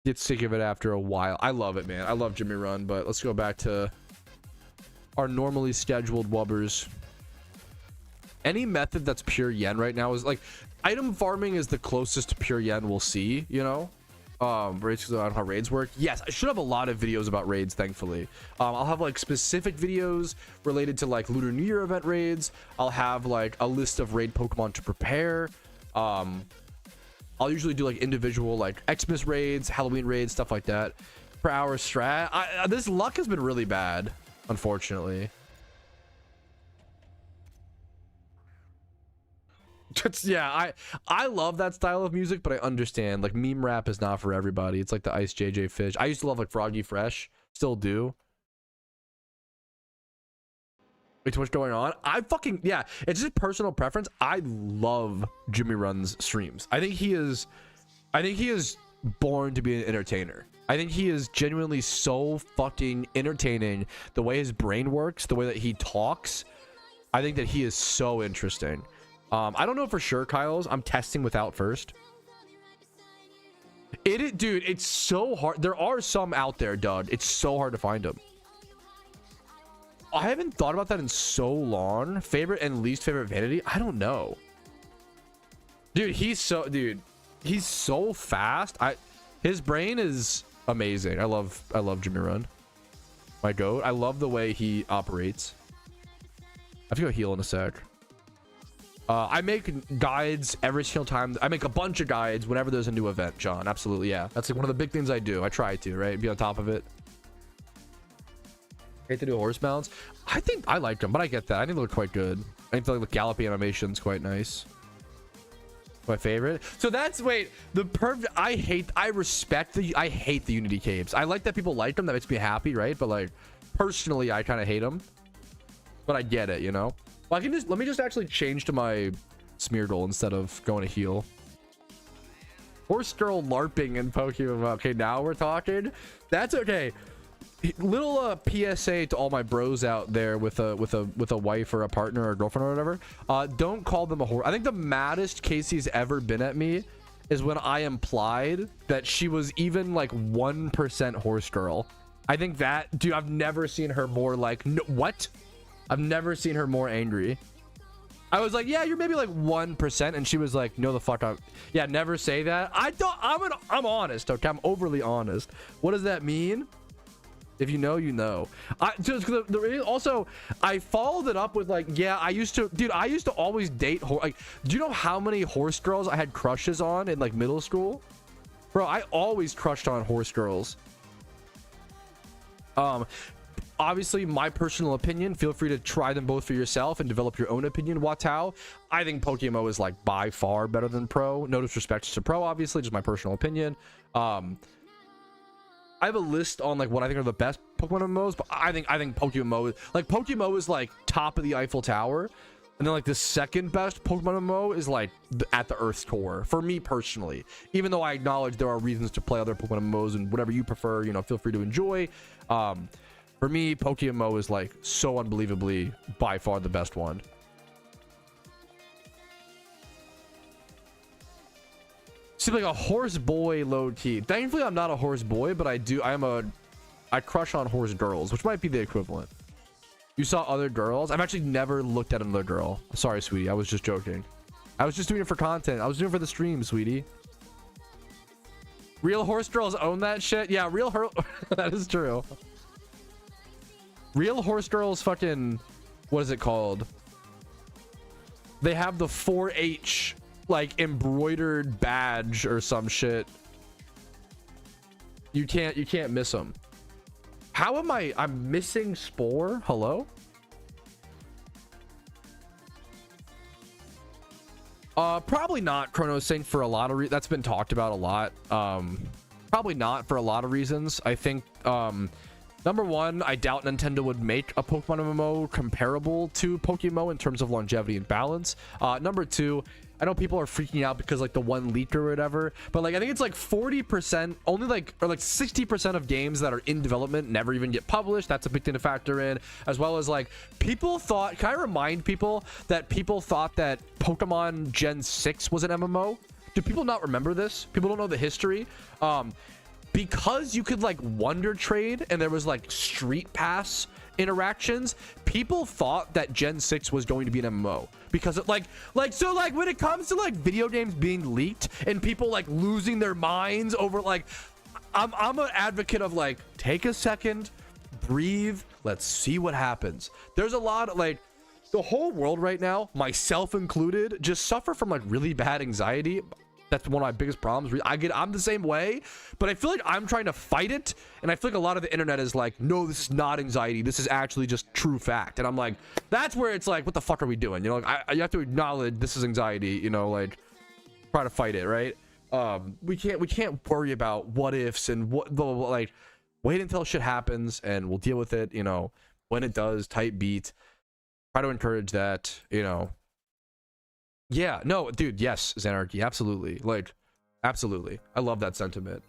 get sick of it after a while. I love it, man. I love Jimmy Run, but let's go back to our normally scheduled wubbers. Any method that's pure yen right now is like item farming is the closest to pure yen we'll see, you know. Raids, because I don't know how raids work. Yes, I should have a lot of videos about raids, thankfully. I'll have like specific videos related to like Lunar New Year event raids. I'll have like a list of raid Pokemon to prepare. I'll usually do like individual like Xmas raids, Halloween raids, stuff like that. Per hour strat. This luck has been really bad, unfortunately. Yeah, I love that style of music, but I understand like meme rap is not for everybody. It's like the Ice JJ Fish. I used to love like Froggy Fresh, still do. Way too much going on. Yeah, it's just personal preference. I love Jimmy Run's streams. I think he is born to be an entertainer. I think he is genuinely so fucking entertaining. The way his brain works, the way that he talks, I think that he is so interesting. I don't know for sure, Kyle's. I'm testing without first. Dude, it's so hard. There are some out there, Doug. It's so hard to find them. I haven't thought about that in so long. Favorite and least favorite vanity? I don't know. Dude, he's so fast. His brain is amazing. I love Jimmy Run. My goat. I love the way he operates. I have to go heal in a sec. I make guides every single time. I make a bunch of guides whenever there's a new event, John. Absolutely, yeah. That's like one of the big things I do. I try to, right? Be on top of it. Hate to do horse mounts. I think I like them, but I get that. I think they look quite good. I think the galloping animation's quite nice. My favorite. So that's the perfect. I hate the Unity caves. I like that people like them. That makes me happy, right? But like personally, I kind of hate them. But I get it, you know. Well, let me just actually change to my Smeargle instead of going to heal. Horse girl LARPing in Pokemon. Okay, now we're talking. That's okay. Little PSA to all my bros out there with a wife or a partner or a girlfriend or whatever. Don't call them a horse. I think the maddest Casey's ever been at me is when I implied that she was even like 1% horse girl. I think that, dude, I've never seen her more like, no, what? I've never seen her more angry. I was like, yeah, you're maybe like 1%, and she was like, no, the fuck up. Yeah, never say that. I'm honest. Okay, I'm overly honest. What does that mean? If you know, you know. Also, I followed it up with like, yeah, I used to always date like, do you know how many horse girls I had crushes on in like middle school? Bro, I always crushed on horse girls. Obviously, my personal opinion, feel free to try them both for yourself and develop your own opinion. Watau, I think PokeMMO is like by far better than Pro. No disrespect to Pro, obviously, just my personal opinion. I have a list on like what I think are the best Pokemon MMOs, but I think PokeMMO is like top of the Eiffel Tower, and then like the second best Pokemon MMO is like at the Earth's core for me personally. Even though I acknowledge there are reasons to play other Pokemon MMOs and whatever you prefer, you know, feel free to enjoy. For me, PokeMMO is like so unbelievably by far the best one. Seems like a horse boy low key. Thankfully, I'm not a horse boy, but I crush on horse girls, which might be the equivalent. You saw other girls? I've actually never looked at another girl. Sorry, sweetie. I was just joking. I was just doing it for content. I was doing it for the stream, sweetie. Real horse girls own that shit. Yeah, that is true. Real horse girls fucking, what is it called? They have the 4-H like embroidered badge or some shit You can't miss them. How am I'm missing Spore? Hello? Probably not Chrono Sync for a lot of that's been talked about a lot. Probably not for a lot of reasons. I think number one, I doubt Nintendo would make a Pokemon MMO comparable to PokeMMO in terms of longevity and balance. Number two, I know people are freaking out because like the one leak or whatever, but like I think it's like 40%, only like, or like 60% of games that are in development never even get published. That's a big thing to factor in, as well as like people thought, can I remind people that people thought that Pokemon Gen 6 was an MMO? Do people not remember this? People don't know the history. Because you could like wonder trade and there was like street pass interactions, people thought that Gen 6 was going to be an MMO because it so when it comes to like video games being leaked and people like losing their minds over like, I'm an advocate of like, take a second, breathe, let's see what happens. There's a lot of like, the whole world right now, myself included, just suffer from like really bad anxiety. That's one of my biggest problems. I'm the same way, but I feel like I'm trying to fight it, and I feel like a lot of the internet is like, no, this is not anxiety, this is actually just true fact. And I'm like, that's where it's like, what the fuck are we doing? You know, like you have to acknowledge this is anxiety, you know, like try to fight it, right? We can't worry about what ifs and what the like, wait until shit happens and we'll deal with it, you know, when it does. Type beat, try to encourage that, you know. Yeah, no, dude, yes, Xanarchy, absolutely. Like, absolutely. I love that sentiment.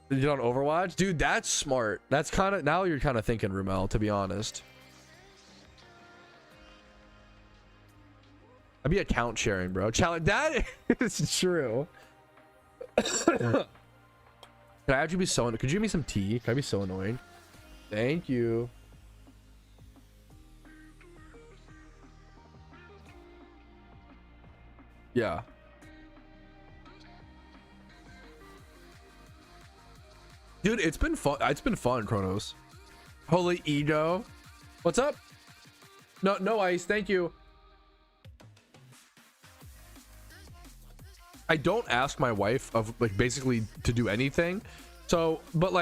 Did you on Overwatch? Dude, that's smart. That's kind of, now you're kind of thinking, Rumel, to be honest. I'd be account sharing, bro. Challenge, that is true. Could I actually be so, could you give me some tea? Could I be so annoying? Thank you. Yeah. Dude, it's been fun. It's been fun, Kronos. Holy ego. What's up? No ice. Thank you. I don't ask my wife of like basically to do anything. So, but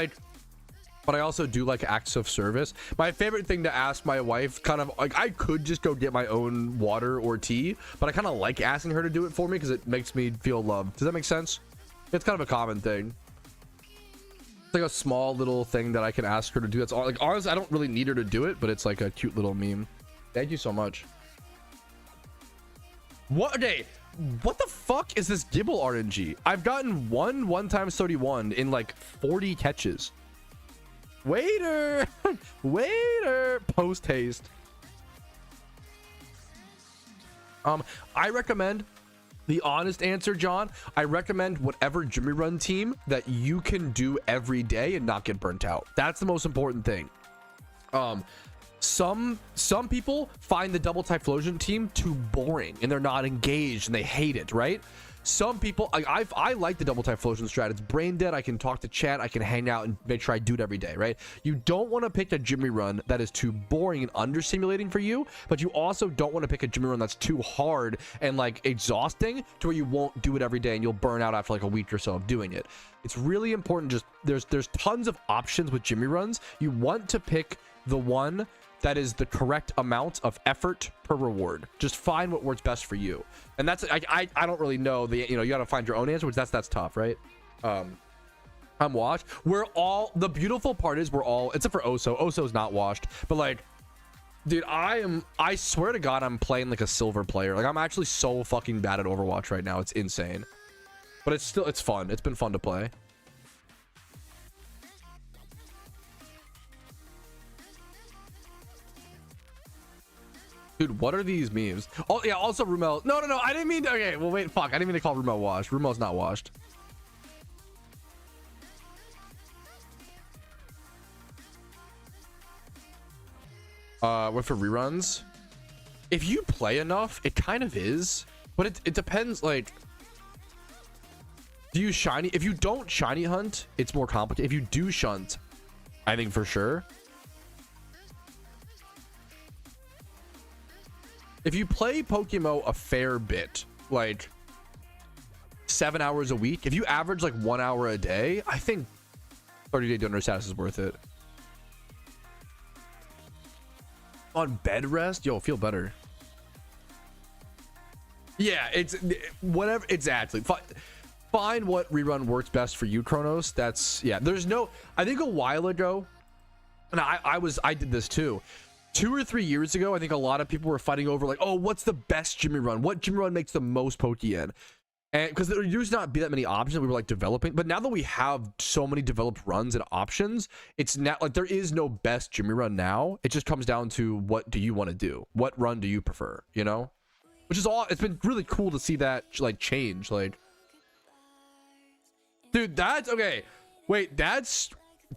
I also do like acts of service. My favorite thing to ask my wife, kind of like, I could just go get my own water or tea, but I kind of like asking her to do it for me because it makes me feel loved. Does that make sense? It's kind of a common thing. It's like a small little thing that I can ask her to do. That's all. Like, honestly, I don't really need her to do it, but it's like a cute little meme. Thank you so much. What? Okay. What the fuck is this Gibble RNG? I've gotten 1 times 31 in like 40 catches. Waiter, waiter, post haste. I recommend the honest answer, John. I recommend whatever Jimmy Run team that you can do every day and not get burnt out. That's the most important thing. Some people find the double Typhlosion team too boring and they're not engaged and they hate it, right? Some people, I like the double Typhlosion strat. It's brain dead. I can talk to chat. I can hang out and make sure I do it every day, right? You don't want to pick a Jimmy Run that is too boring and under-simulating for you, but you also don't want to pick a Jimmy Run that's too hard and like exhausting to where you won't do it every day and you'll burn out after like a week or so of doing it. It's really important. Just there's tons of options with Jimmy Runs. You want to pick the one that is the correct amount of effort per reward. Just find what works best for you. And that's I don't really know the, you know, you got to find your own answer, which that's tough, right? I'm washed. We're all, the beautiful part is we're all, except for Oso's not washed, but like, dude, I swear to God, I'm playing like a silver player. Like, I'm actually so fucking bad at Overwatch right now. It's insane, but it's fun. It's been fun to play. Dude, what are these memes? Oh yeah, also Rumel. No, I didn't mean to, okay, well wait, fuck, I didn't mean to call Rumel washed. Rumel's not washed. What for reruns? If you play enough, it kind of is, but it depends. Like, do you shiny? If you don't shiny hunt, it's more complicated. If you do shunt, I think for sure. If you play PokeMMO a fair bit, like 7 hours a week, if you average like 1 hour a day, I think 30-day donor status is worth it. On bed rest, yo, feel better. Yeah, it's whatever. Exactly. Find what rerun works best for you, Kronos. That's, yeah, there's no, I think a while ago, and I did this too. 2 or 3 years ago, I think a lot of people were fighting over like, oh, what's the best Jimmy run? What Jimmy run makes the most Pokeyen? And because there used to not be that many options, we were like developing. But now that we have so many developed runs and options, it's not like there is no best Jimmy run now. It just comes down to what do you want to do? What run do you prefer? You know, which is all. It's been really cool to see that like change. Like, dude, that's okay. Wait, that's.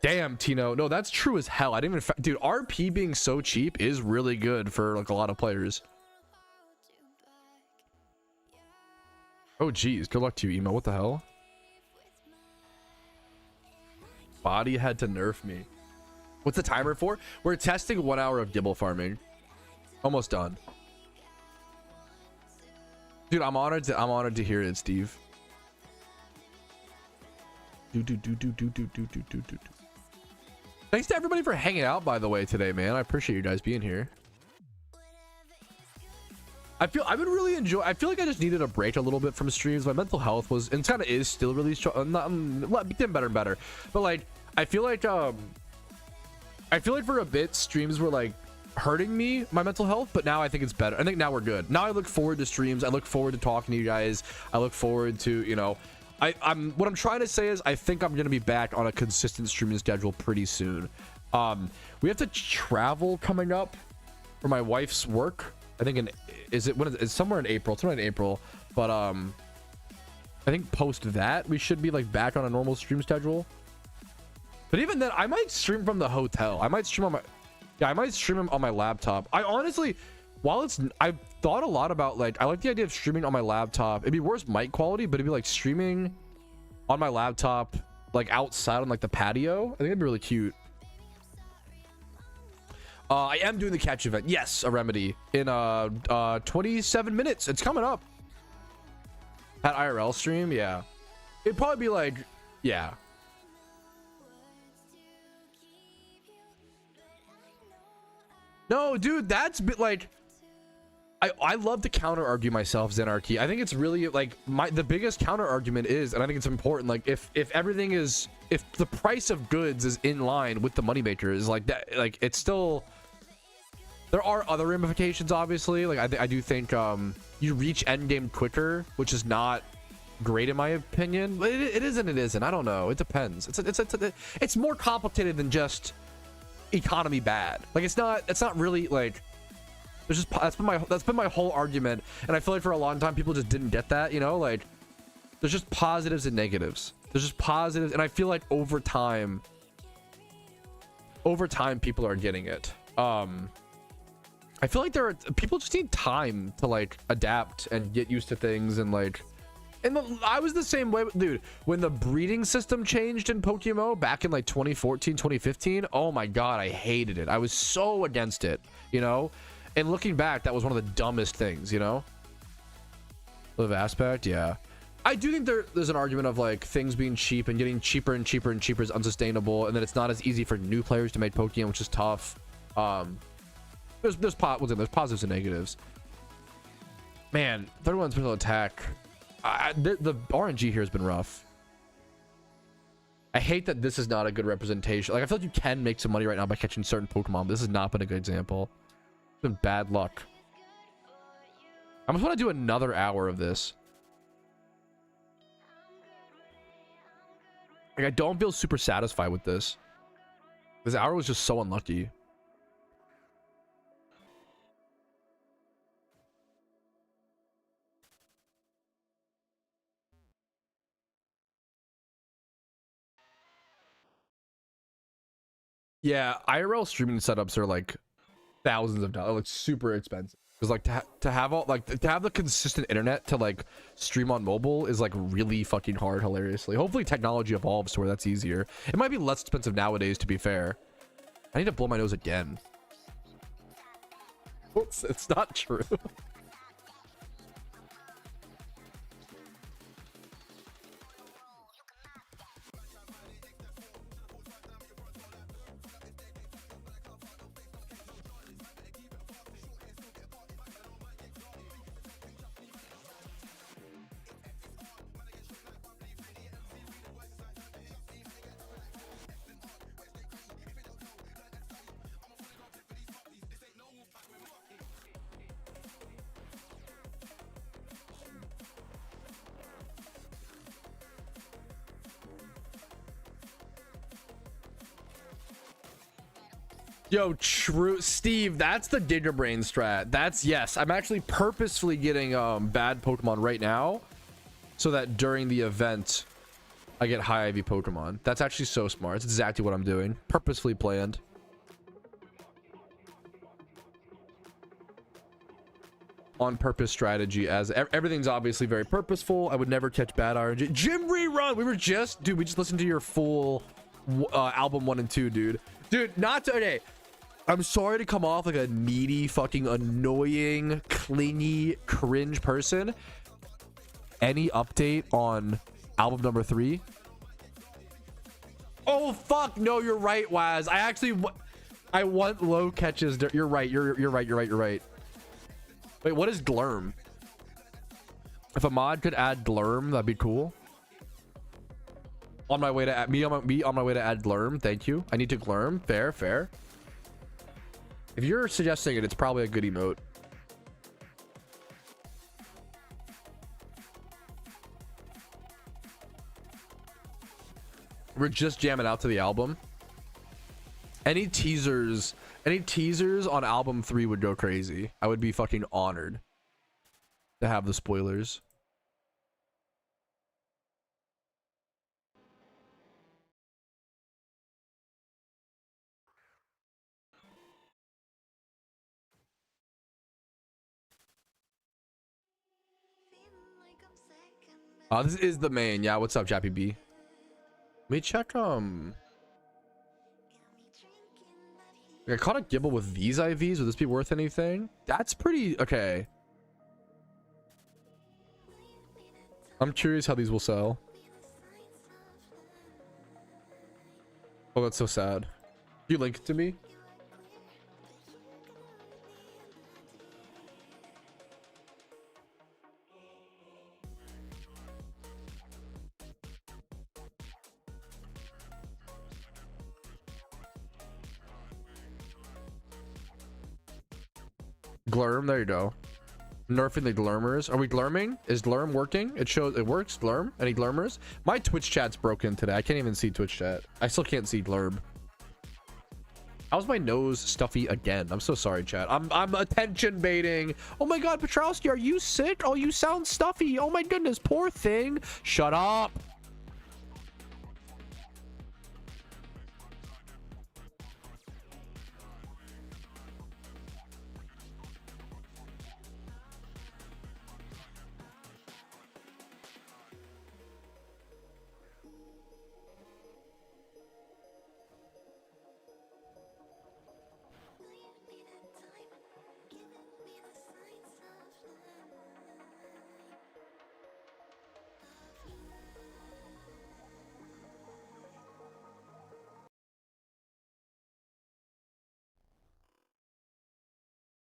Damn, Tino. No, that's true as hell. I didn't even... Dude, RP being so cheap is really good for, like, a lot of players. Oh, geez. Good luck to you, Emo. What the hell? Body had to nerf me. What's the timer for? We're testing 1 hour of Gibble farming. Almost done. Dude, I'm honored to hear it, Steve. Thanks to everybody for hanging out, by the way, today, man. I appreciate you guys being here. I've been really enjoying. I feel like I just needed a break a little bit from streams. My mental health was, and kind of is still really strong. Getting better and better. But like, I feel like for a bit streams were like hurting me, my mental health. But now I think it's better. I think now we're good. Now I look forward to streams. I look forward to talking to you guys. I look forward to, you know. What I'm trying to say is I think I'm gonna be back on a consistent streaming schedule pretty soon. We have to travel coming up for my wife's work. I think it's somewhere in April. It's somewhere in April, but I think post that we should be like back on a normal stream schedule. But even then, I might stream from the hotel. I might stream on my laptop. I honestly, I've thought a lot about, like, I like the idea of streaming on my laptop. It'd be worse mic quality, but it'd be like streaming on my laptop, like outside on like the patio. I think it'd be really cute. I am doing the catch event. Yes, a remedy in 27 minutes. It's coming up. At IRL stream, yeah. It'd probably be like, yeah. No, dude, that's bit like. I love to counter argue myself, Zenarchy. I think it's really like the biggest counter argument is, and I think it's important, like if everything is, if the price of goods is in line with the moneymaker, is like that, like it's still, there are other ramifications, obviously. Like I do think you reach endgame quicker, which is not great in my opinion. But it is and it isn't. I don't know. It depends. It's more complicated than just economy bad. Like it's not really like. There's just, that's been my whole argument, and I feel like for a long time people just didn't get that, you know. Like there's just positives and negatives. There's just positives, and I feel like over time people are getting it. I feel like people just need time to like adapt and get used to things, and like, and I was the same way, dude. When the breeding system changed in PokeMMO back in like 2014, 2015, oh my god, I hated it. I was so against it, you know. And looking back, that was one of the dumbest things, you know. Live aspect, yeah. I do think there's an argument of like things being cheap and getting cheaper and cheaper and cheaper is unsustainable, and then it's not as easy for new players to make Pokeyen, which is tough. There's positives and negatives. Man, 31 special attack. The RNG here has been rough. I hate that this is not a good representation. Like I feel like you can make some money right now by catching certain Pokemon, but this has not been a good example. It's been bad luck. I just want to do another hour of this. Like I don't feel super satisfied with this. This hour was just so unlucky. Yeah, IRL streaming setups are like thousands of dollars, like super expensive. Because like to have all like to have the consistent internet to like stream on mobile is like really fucking hard, hilariously. Hopefully technology evolves to where that's easier. It might be less expensive nowadays, to be fair. I need to blow my nose again. Oops, it's not true. Yo, true, Steve. That's the Gigabrain strat. That's yes. I'm actually purposefully getting bad Pokemon right now, so that during the event, I get high IV Pokemon. That's actually so smart. It's exactly what I'm doing. Purposefully planned. On purpose strategy, as everything's obviously very purposeful. I would never catch bad RNG. Gym rerun. We just listened to your full album 1 and 2, dude. Not to, okay. I'm sorry to come off like a needy, fucking annoying, clingy, cringe person. Any update on album number 3? Oh fuck no, you're right, Waz. I want low catches. You're right. You're right. Wait, what is Glurm? If a mod could add Glurm, that'd be cool. On my way to add me on my way to add Glurm. Thank you. I need to Glurm. Fair. If you're suggesting it, it's probably a good emote. We're just jamming out to the album. Any teasers on album 3 would go crazy. I would be fucking honored to have the spoilers. This is the main. Yeah, what's up, Jappy B? Let me check I caught a Gibble with these IVs. Would this be worth anything? That's pretty okay. I'm curious how these will sell. Oh, that's so sad. You link it to me? Glurm, there you go. Nerfing the Glurmers. Are we Glurming? Is Glurm working? It shows it works. Glurm? Any Glurmers? My Twitch chat's broken today. I can't even see Twitch chat. I still can't see Glurb. How's my nose stuffy again? I'm so sorry, chat. I'm attention baiting. Oh my god, Patrouski, are you sick? Oh, you sound stuffy. Oh my goodness, poor thing. Shut up.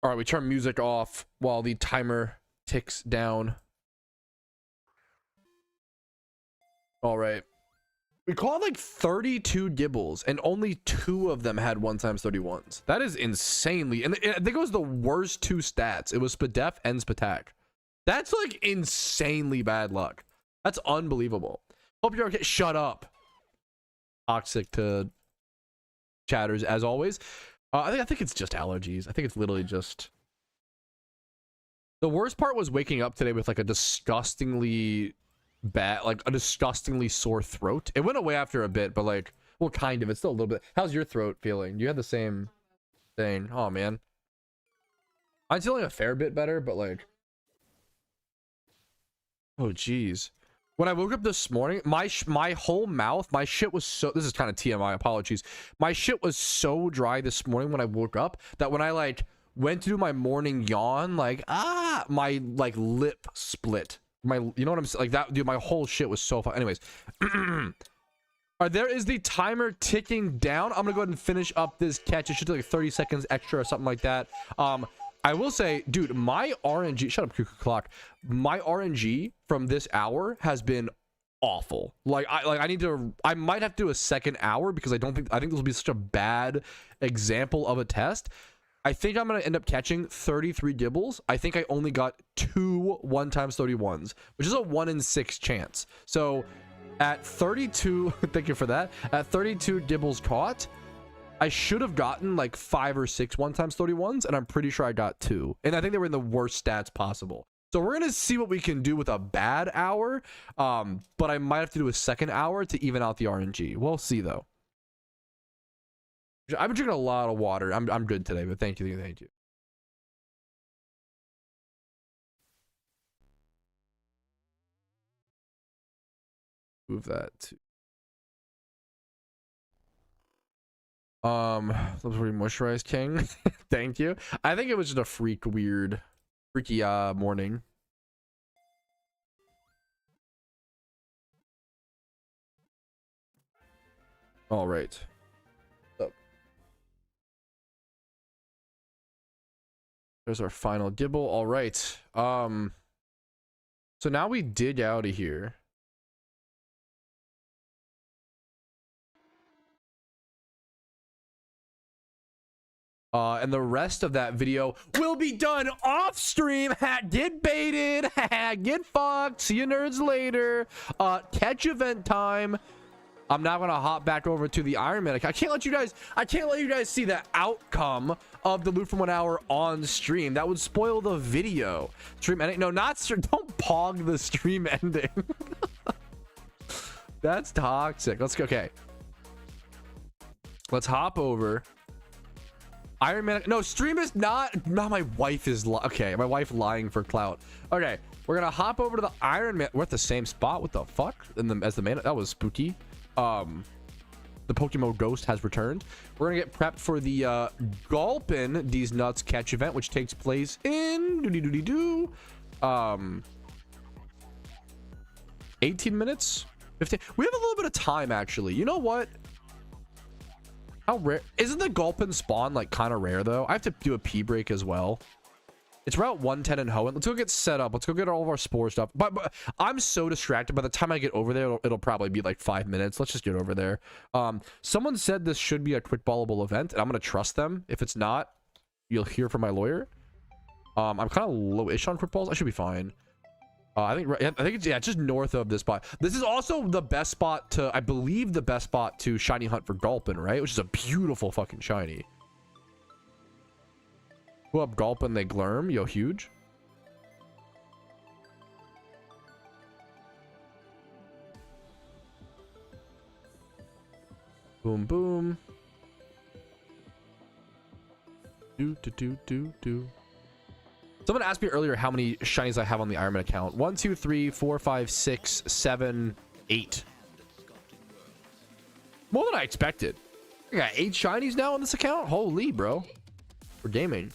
All right, we turn music off while the timer ticks down. All right. We caught like 32 Gibbles, and only 2 of them had 1x31s. That is insanely. And I think it was the worst 2 stats. It was Spadef and Spatak. That's like insanely bad luck. That's unbelievable. Hope you're okay. Shut up. Toxic to chatters as always. I think it's just allergies. I think it's literally just. The worst part was waking up today with like a disgustingly bad, like a disgustingly sore throat. It went away after a bit, but like, well, kind of. It's still a little bit. How's your throat feeling? You had the same thing. Oh man, I'm feeling a fair bit better, but like, oh geez. When I woke up this morning, my whole mouth, my shit was so, this is kind of TMI, apologies. My shit was so dry this morning when I woke up that when I like went to do my morning yawn, like, my like lip split. You know what I'm saying? Like that, dude, my whole shit was so fun. Anyways, there is the timer ticking down. I'm gonna go ahead and finish up this catch. It should take like 30 seconds extra or something like that. I will say, dude, my RNG, shut up, cuckoo clock. My RNG from this hour has been awful. I might have to do a second hour because I think this will be such a bad example of a test. I think I'm going to end up catching 33 Gibbles. I think I only got 2 1x31s, which is a 1 in 6 chance. So at 32, thank you for that. At 32 Gibbles caught, I should have gotten like 5 or 6 1x31s, and I'm pretty sure I got 2. And I think they were in the worst stats possible. So we're gonna see what we can do with a bad hour. But I might have to do a second hour to even out the RNG. We'll see though. I've been drinking a lot of water. I'm good today, but thank you. Move that to let's moisturize king. Thank you. I think it was just a freaky morning. All right. So, there's our final Gibble. All right. So now we dig out of here. And the rest of that video will be done off stream. Get baited. Get fucked. See you nerds later. Catch event time. I'm now gonna hop back over to the Iron Man. I can't let you guys see the outcome of the loot from 1 hour on stream. That would spoil the video. Stream ending. No, not stream. Don't pog the stream ending. That's toxic. Let's go. Okay. Let's hop over. Iron Man. No, stream is not my wife is okay. My wife lying for clout. Okay, we're gonna hop over to the Iron Man. We're at the same spot. What the fuck? As the main, that was spooky. The PokeMMO Ghost has returned. We're gonna get prepped for the Gulpin These Nuts Catch event, which takes place in 18 minutes. 15. We have a little bit of time actually. You know what? How rare isn't the Gulpin spawn like kind of rare though? I have to do a pee break as well. It's Route 110 in Hoenn. Let's go get set up. Let's go get all of our spore stuff. But I'm so distracted. By the time I get over there, it'll probably be like 5 minutes. Let's just get over there. Someone said this should be a quick ballable event, and I'm gonna trust them. If it's not, you'll hear from my lawyer. I'm kind of low-ish on quick balls. I should be fine. I think it's just north of this spot. This is also the best spot to, I believe, the best spot to shiny hunt for Gulpin, right? Which is a beautiful fucking shiny. Go up Gulpin, they glurm. Yo, huge. Boom, boom. Do. Someone asked me earlier how many shinies I have on the Iron Man account. 1, 2, 3, 4, 5, 6, 7, 8. More than I expected. I got 8 shinies now on this account. Holy, bro. For gaming.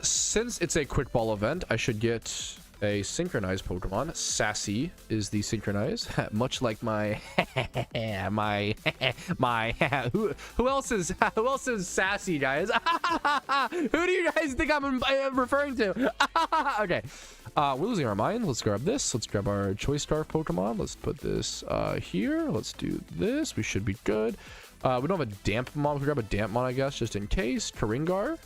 Since it's a quick ball event, I should get a synchronized Pokemon. Sassy is the synchronized, much like my who else is sassy, guys? Who do you guys think I'm referring to? Okay, we're losing our mind. Let's grab this. Let's grab our choice scarf Pokemon. Let's put this here. Let's do this. We should be good. We don't have a damp mon. We can grab a damp mon, I guess, just in case. Karingar.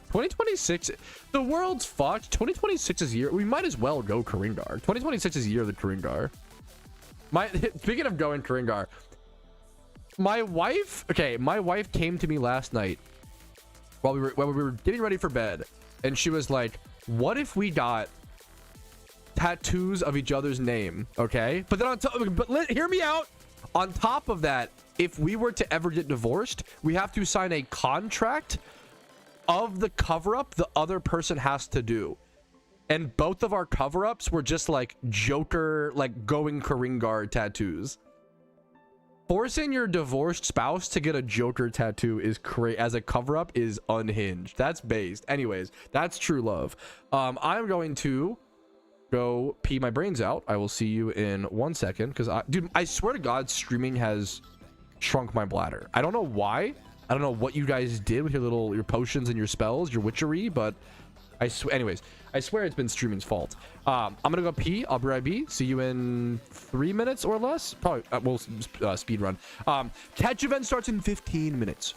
2026, the world's fucked. 2026 is year. We might as well go Karingar. 2026 is year of the Karingar. Speaking of going Karingar, my wife came to me last night while we were getting ready for bed, and she was like, "What if we got tattoos of each other's name?" Okay, but then hear me out. On top of that, if we were to ever get divorced, we have to sign a contract of the cover-up the other person has to do. And both of our cover-ups were just like Joker, like going Karingar tattoos. Forcing your divorced spouse to get a Joker tattoo is as a cover-up is unhinged. That's based. Anyways, that's true love. I'm going to go pee my brains out. I will see you in 1 second, because dude, I swear to God, streaming has shrunk my bladder. I don't know why. I don't know what you guys did with your potions and your spells, your witchery, but anyways, I swear it's been streaming's fault. I'm gonna go pee. I'll be right back. See you in 3 minutes or less. Probably we'll speed run. Catch event starts in 15 minutes.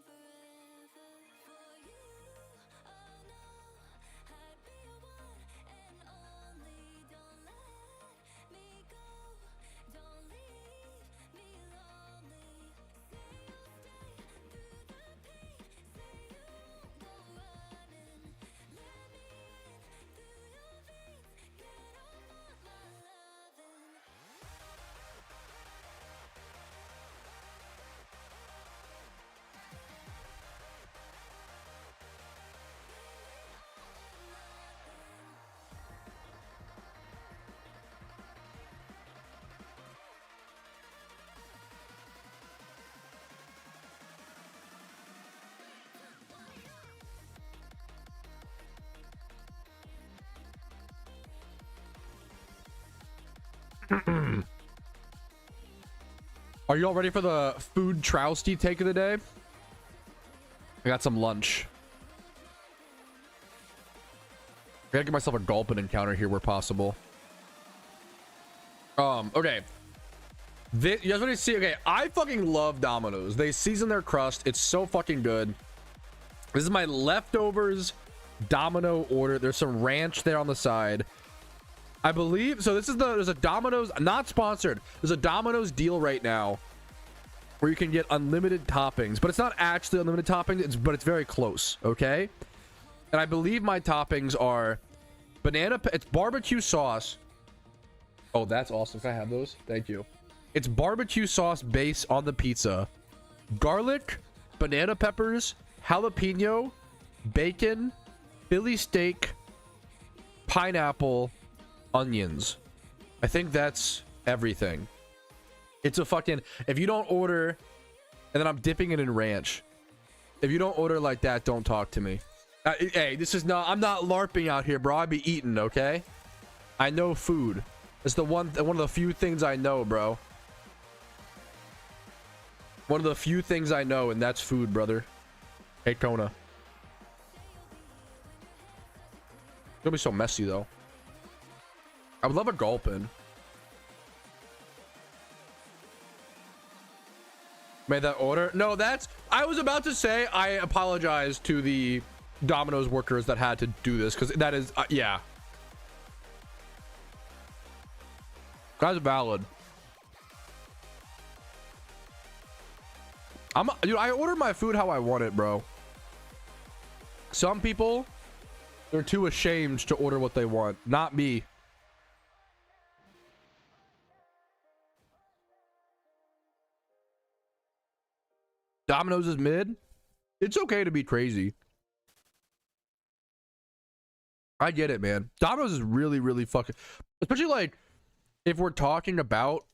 dancing forever for you. Oh no, I'd be your one and only. Don't let me go. Don't leave me lonely. Say you'll stay through the pain. Say you won't go running. Let me in through your veins. Get off on my loving. Are you all ready for the food Patrouski take of the day? I got some lunch. I gotta get myself a Gulpin encounter here where possible. Okay. You guys want to see? Okay, I fucking love Domino's. They season their crust. It's so fucking good. This is my leftovers Domino order. There's some ranch there on the side. I believe so. There's a Domino's, not sponsored. There's a Domino's deal right now where you can get unlimited toppings, but it's not actually unlimited toppings. But it's very close. Okay, and I believe my toppings are it's barbecue sauce. Oh, that's awesome. Can I have those? Thank you. It's barbecue sauce base on the pizza, garlic, banana peppers, jalapeno, bacon, Philly steak, pineapple, onions. I think that's everything. It's a fucking, if you don't order, and then I'm dipping it in ranch. If you don't order like that, don't talk to me. Hey, this is not, I'm not LARPing out here, bro. I be eating, okay? I know food. It's one of the few things I know, bro. One of the few things I know, and that's food, brother. Hey, Kona. It'll be so messy, though. I would love a Gulpin. Made that order? No, that's... I was about to say I apologize to the Domino's workers that had to do this, because that is... yeah. That's valid. Dude, I order my food how I want it, bro. Some people, they're too ashamed to order what they want. Not me. Domino's is mid. It's okay to be crazy. I get it, man. Domino's is really, really fucking... Especially, like, if we're talking about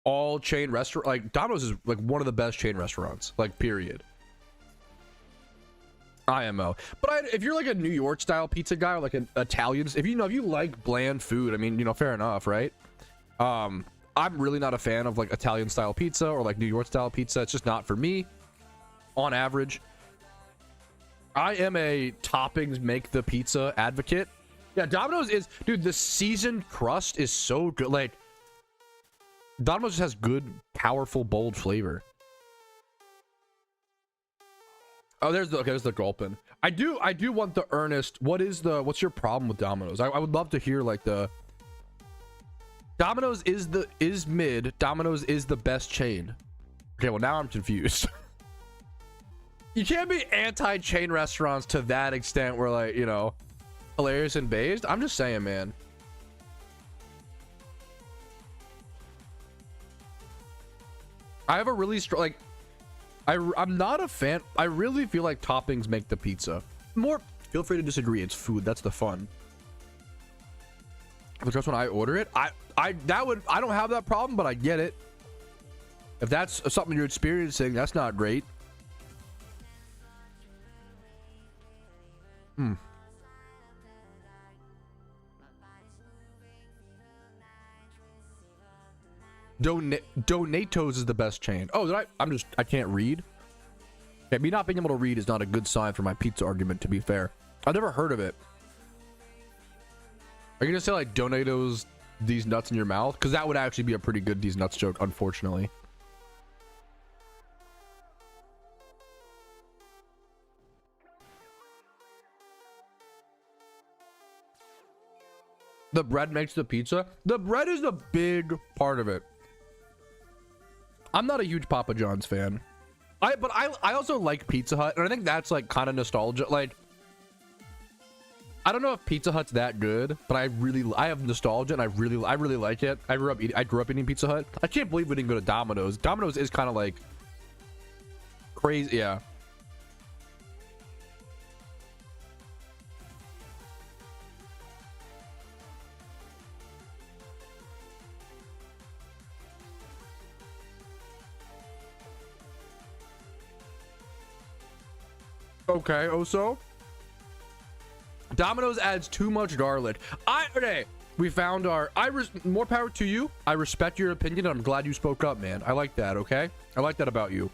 all chain restaurant, like, Domino's is, like, one of the best chain restaurants. Like, period. IMO. But if you're, like, a New York-style pizza guy or, like, an Italian... If you like bland food, I mean, you know, fair enough, right? I'm really not a fan of like Italian style pizza or like New York style pizza. It's just not for me on average. I am a toppings make the pizza advocate. Yeah, Domino's is, dude, the seasoned crust is so good. Like, Domino's just has good, powerful, bold flavor. Oh, there's the Gulpin. I do want the earnest. What's your problem with Domino's? I would love to hear like the Domino's is mid. Domino's is the best chain. Okay, well now I'm confused. You can't be anti-chain restaurants to that extent where, like, you know, hilarious and based. I'm just saying, man. I have a really strong, like, I'm not a fan. I really feel like toppings make the pizza. Feel free to disagree. It's food. That's the fun. Because when I order it, I don't have that problem, but I get it. If that's something you're experiencing, that's not great. Donatos is the best chain. Oh, I can't read. Okay, me not being able to read is not a good sign for my pizza argument, to be fair. I've never heard of it. Are you gonna say like Donatos these nuts in your mouth? Because that would actually be a pretty good these nuts joke, unfortunately. The bread makes the pizza. The bread is a big part of it. I'm not a huge Papa John's fan. But I also like Pizza Hut, and I think that's like kind of nostalgia. Like, I don't know if Pizza Hut's that good, but I have nostalgia, and I really like it. I grew up eating Pizza Hut. I can't believe we didn't go to Domino's. Domino's is kind of like crazy. Yeah. Okay, Oso. Domino's adds too much garlic. Okay, we found our. More power to you. I respect your opinion, and I'm glad you spoke up, man. I like that. Okay, I like that about you.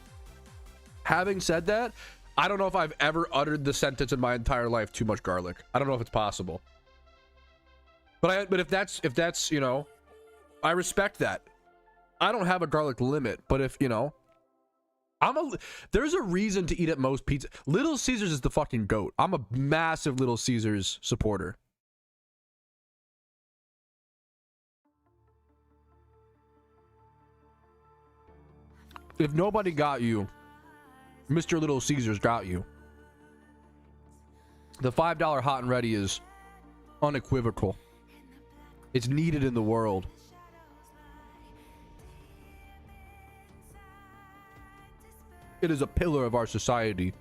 Having said that, I don't know if I've ever uttered the sentence in my entire life, too much garlic. I don't know if it's possible. But if that's you know, I respect that. I don't have a garlic limit, but if you know. There's a reason to eat at most pizza. Little Caesars is the fucking goat. I'm a massive Little Caesars supporter. If nobody got you, Mr. Little Caesars got you. The $5 hot and ready is unequivocal. It's needed in the world. It is a pillar of our society.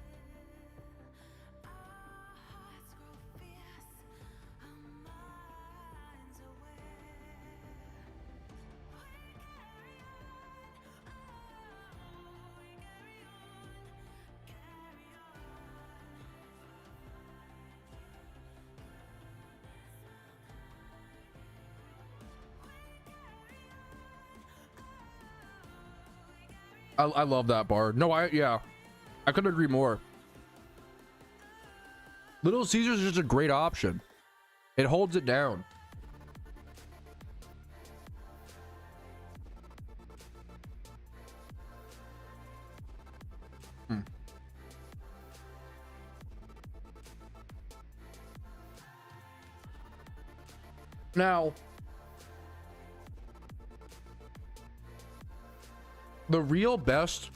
I love that bar. No, yeah. I couldn't agree more. Little Caesars is just a great option. It holds it down. Now, the real best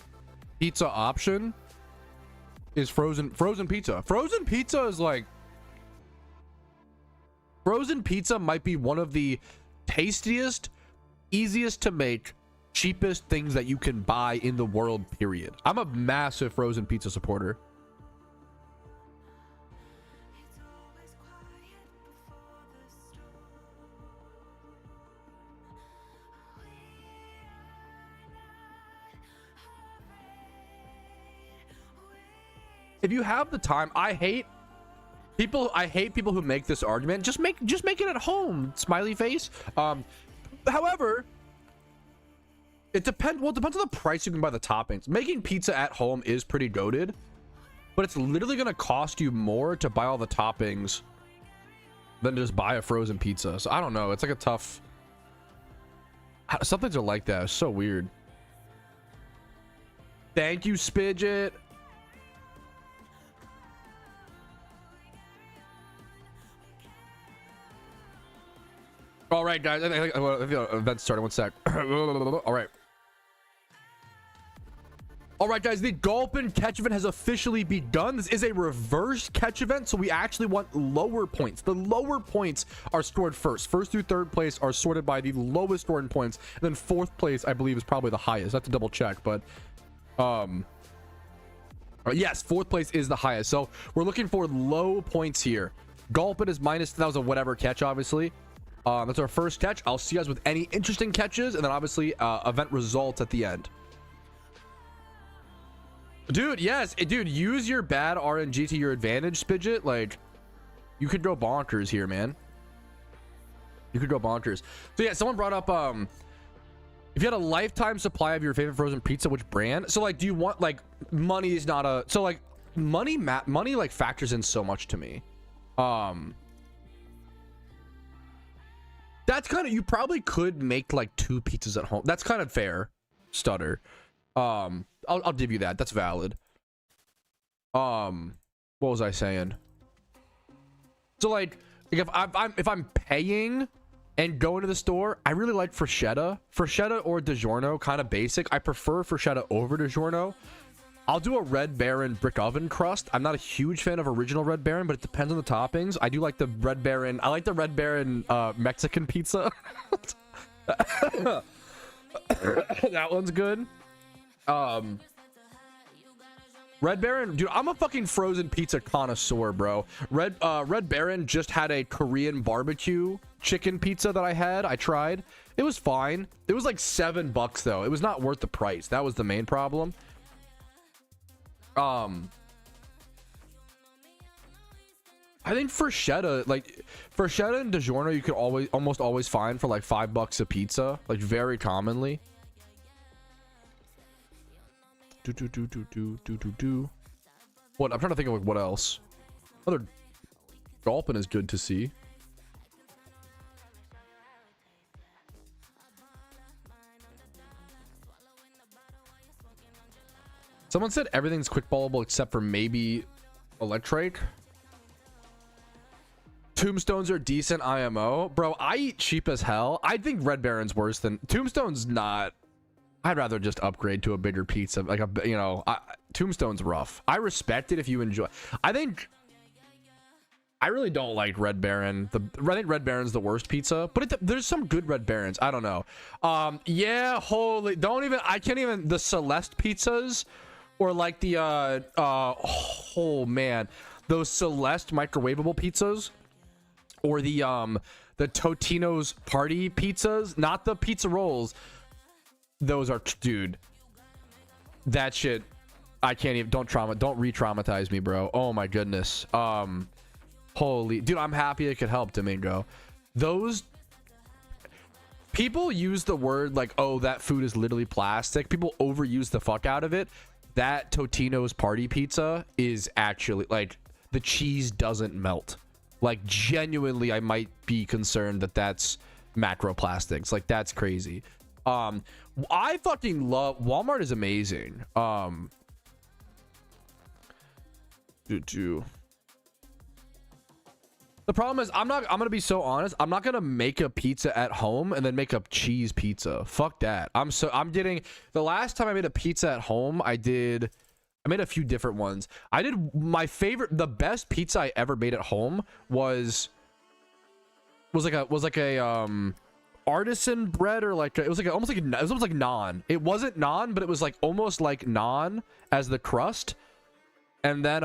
pizza option is frozen pizza. Frozen pizza is like, frozen pizza might be one of the tastiest, easiest to make, cheapest things that you can buy in the world, period. I'm a massive frozen pizza supporter. If you have the time, I hate people who make this argument. Just make it at home, smiley face. However, it depends on the price you can buy the toppings. Making pizza at home is pretty goated, but it's literally gonna cost you more to buy all the toppings than to just buy a frozen pizza. So I don't know, it's like a tough, some things are like that. It's so weird. Thank you, Spidget. All right, guys. I think the event's starting. 1 sec. All right. All right, guys. The Gulpin catch event has officially begun. This is a reverse catch event, so we actually want lower points. The lower points are scored first. First through third place are sorted by the lowest scoring points. And then fourth place, I believe, is probably the highest. I have to double check, but yes, fourth place is the highest. So we're looking for low points here. Gulpin is minus 1,000 whatever catch, obviously. That's our first catch. I'll see you guys with any interesting catches, and then obviously event results at the end. Dude, yes, dude, use your bad RNG to your advantage, Spidget. Like, you could go bonkers here, man. You could go bonkers. So yeah, someone brought up if you had a lifetime supply of your favorite frozen pizza, which brand? So like, do you want, like, money is not a, so like money like factors in so much to me. That's kind of, you probably could make like 2 pizzas at home. That's kind of fair, Stutter. I'll give you that. That's valid. What was I saying? So like, Like if I'm paying and going to the store, I really like Freshetta or DiGiorno, kind of basic. I prefer Freshetta over DiGiorno. I'll do a Red Baron brick oven crust. I'm not a huge fan of original Red Baron, but it depends on the toppings. I do like the Red Baron. I like the Red Baron Mexican pizza. That one's good. Red Baron, dude, I'm a fucking frozen pizza connoisseur, bro. Red Baron just had a Korean barbecue chicken pizza that I tried. It was fine. It was like $7 though. It was not worth the price. That was the main problem. I think Freshetta and DiGiorno you could almost always find for like $5 a pizza, like very commonly. What? I'm trying to think of like what else. Other Gulpin is good to see. Someone said everything's quick ballable except for maybe Electric. Tombstones are decent IMO. Bro, I eat cheap as hell. I think Red Baron's worse than Tombstone's not. I'd rather just upgrade to a bigger pizza. Like Tombstone's rough. I respect it if you enjoy. I really don't like Red Baron. I think Red Baron's the worst pizza, but there's some good Red Barons. I don't know. Yeah, holy, I can't even, the Celeste pizzas or like the, oh man, those Celeste microwavable pizzas or the Totino's party pizzas, not the pizza rolls. Those are, dude, that shit, I can't even, don't re-traumatize me, bro. Oh my goodness. Holy, dude, I'm happy it could help, Domingo. Those people use the word like, oh, that food is literally plastic. People overuse the fuck out of it. That Totino's party pizza is actually like, the cheese doesn't melt. Like genuinely, I might be concerned that that's macroplastics. Like that's crazy. I fucking love Walmart is amazing. The problem is I'm gonna be so honest, I'm not gonna make a pizza at home and then make a cheese pizza. Fuck that. I'm getting, the last time I made a pizza at home, I made a few different ones. I did my favorite, the best pizza I ever made at home was like a artisan bread, or like it was almost like naan. It wasn't naan, but it was like almost like naan as the crust. And then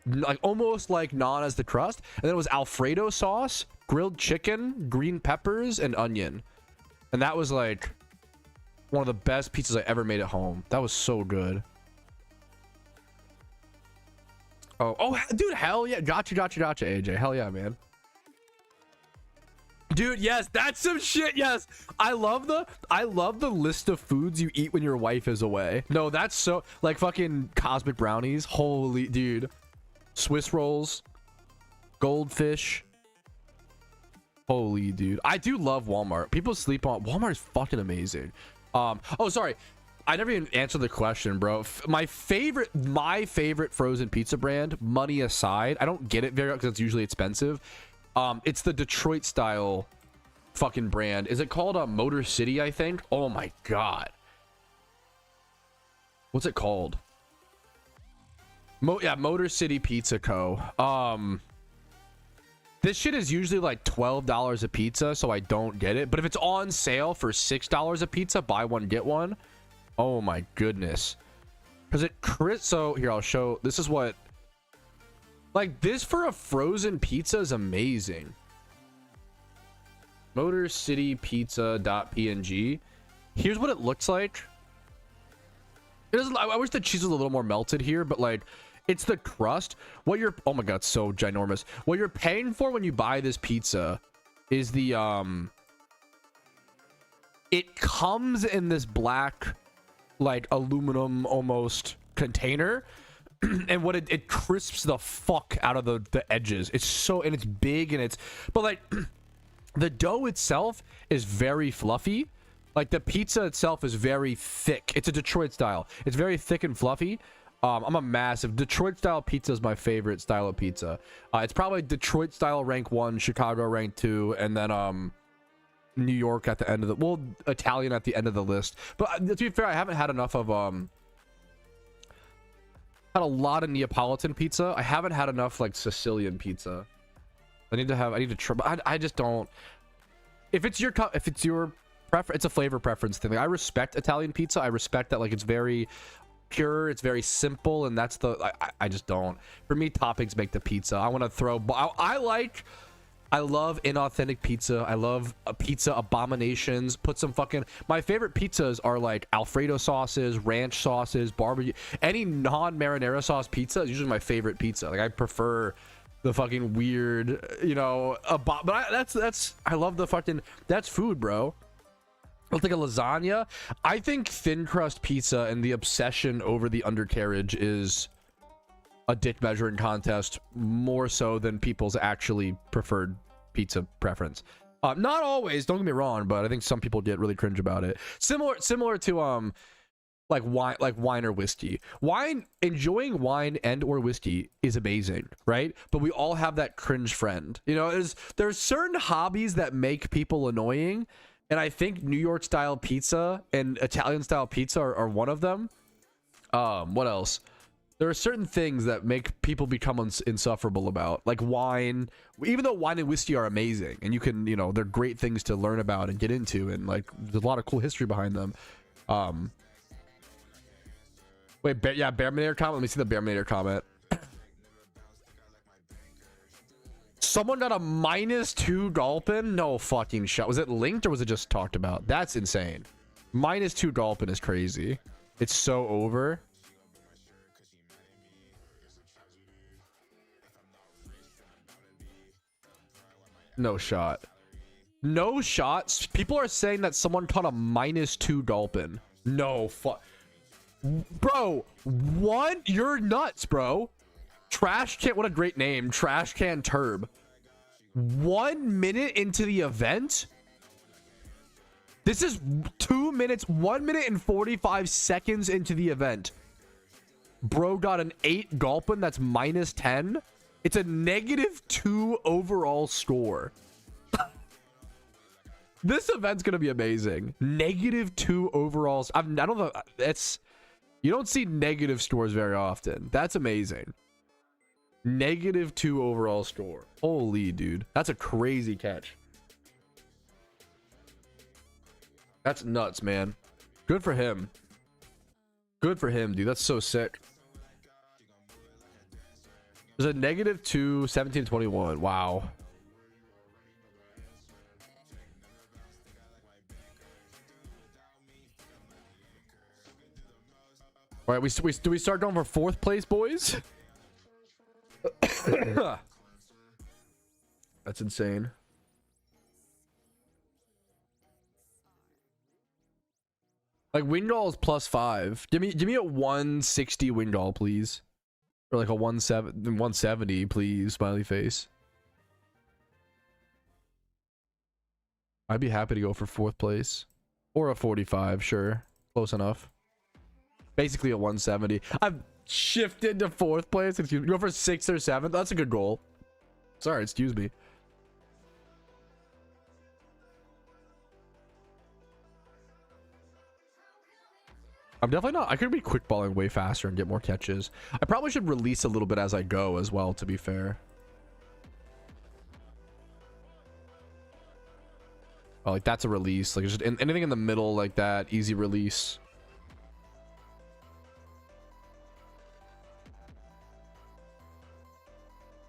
like almost like naan as the crust, and then it was Alfredo sauce, grilled chicken, green peppers, and onion. And that was like one of the best pizzas I ever made at home. That was so good. Oh dude, hell yeah. Gotcha AJ. Hell yeah, man. Dude, yes, that's some shit. Yes, I love the list of foods you eat when your wife is away. No, that's so, like, fucking cosmic brownies. Holy dude, Swiss rolls, goldfish. Holy dude, I do love Walmart. People sleep on Walmart. Is fucking amazing. Oh, sorry, I never even answered the question, bro. My favorite frozen pizza brand, money aside, I don't get it very because it's usually expensive. It's the Detroit style fucking brand. Is it called Motor City, I think? Oh my god. What's it called? Motor City Pizza Co. This shit is usually like $12 a pizza, so I don't get it. But if it's on sale for $6 a pizza, buy one, get one. Oh my goodness. So here, I'll show. This is what, like, this for a frozen pizza is amazing. MotorCityPizza.png. Here's what it looks like. It doesn't, I wish the cheese was a little more melted here, but like, it's the crust. What you're, oh my god, it's so ginormous. What you're paying for when you buy this pizza is the it comes in this black, like, aluminum almost container. And what it crisps the fuck out of the edges. It's so, and it's big, and it's, but like the dough itself is very fluffy. Like the pizza itself is very thick. It's a Detroit style. It's very thick and fluffy. I'm a massive Detroit style pizza is my favorite style of pizza. It's probably Detroit style rank 1, Chicago rank 2, and then New York at the end of the, well, Italian at the end of the list. But to be fair, I haven't had enough of had a lot of Neapolitan pizza. I haven't had enough like Sicilian pizza. I need to try, but I just don't. If it's your preference, it's a flavor preference thing. Like, I respect Italian pizza. I respect that, like, it's very pure, it's very simple, and that's the I just don't. For me, toppings make the pizza. I want to throw I love inauthentic pizza. I love pizza abominations. Put some fucking, my favorite pizzas are like Alfredo sauces, ranch sauces, barbecue. Any non-marinara sauce pizza is usually my favorite pizza. Like, I prefer the fucking weird, you know, but that's I love the fucking, that's food, bro. I'll take a lasagna. I think thin crust pizza and the obsession over the undercarriage is a dick measuring contest more so than people's actually preferred pizza preference. Not always, don't get me wrong, but I think some people get really cringe about it. Similar to like wine or whiskey. Enjoying wine and or whiskey is amazing, right? But we all have that cringe friend. You know, there's certain hobbies that make people annoying, and I think New York style pizza and Italian style pizza are one of them. What else? There are certain things that make people become insufferable about, like wine. Even though wine and whiskey are amazing, and you can, you know, they're great things to learn about and get into, and like there's a lot of cool history behind them. Wait, yeah, Bearminator comment. Let me see the Bearminator comment. Someone got a -2 Gulpin? No fucking shot. Was it linked or was it just talked about? That's insane. -2 Gulpin is crazy. It's so over. No shot. No shots. People are saying that someone caught a -2 Gulpin. No fuck. Bro, what? You're nuts, bro. Trash can, what a great name. Trash can Turb. 1 minute into the event? This is 2 minutes, 1 minute and 45 seconds into the event. Bro got an 8 Gulpin that's -10. It's a -2 overall score. This event's gonna be amazing. -2 overalls. I don't know. You don't see negative scores very often. That's amazing. -2 overall score. Holy dude, that's a crazy catch. That's nuts, man. Good for him. Good for him, dude. That's so sick. There's a -2 1721. Wow. All right, do we start going for 4th place, boys? That's insane. Like, Windoll is +5. Give me a 160 Windoll, please. Or like a 170, please. Smiley face. I'd be happy to go for 4th place. Or a 45, sure. Close enough. Basically a 170. I've shifted to 4th place. Excuse me. Go for 6th or 7th. That's a good goal. Sorry, excuse me. I'm definitely not. I could be quick balling way faster and get more catches. I probably should release a little bit as I go as well, to be fair. Oh, like that's a release. Like just anything in the middle like that, easy release.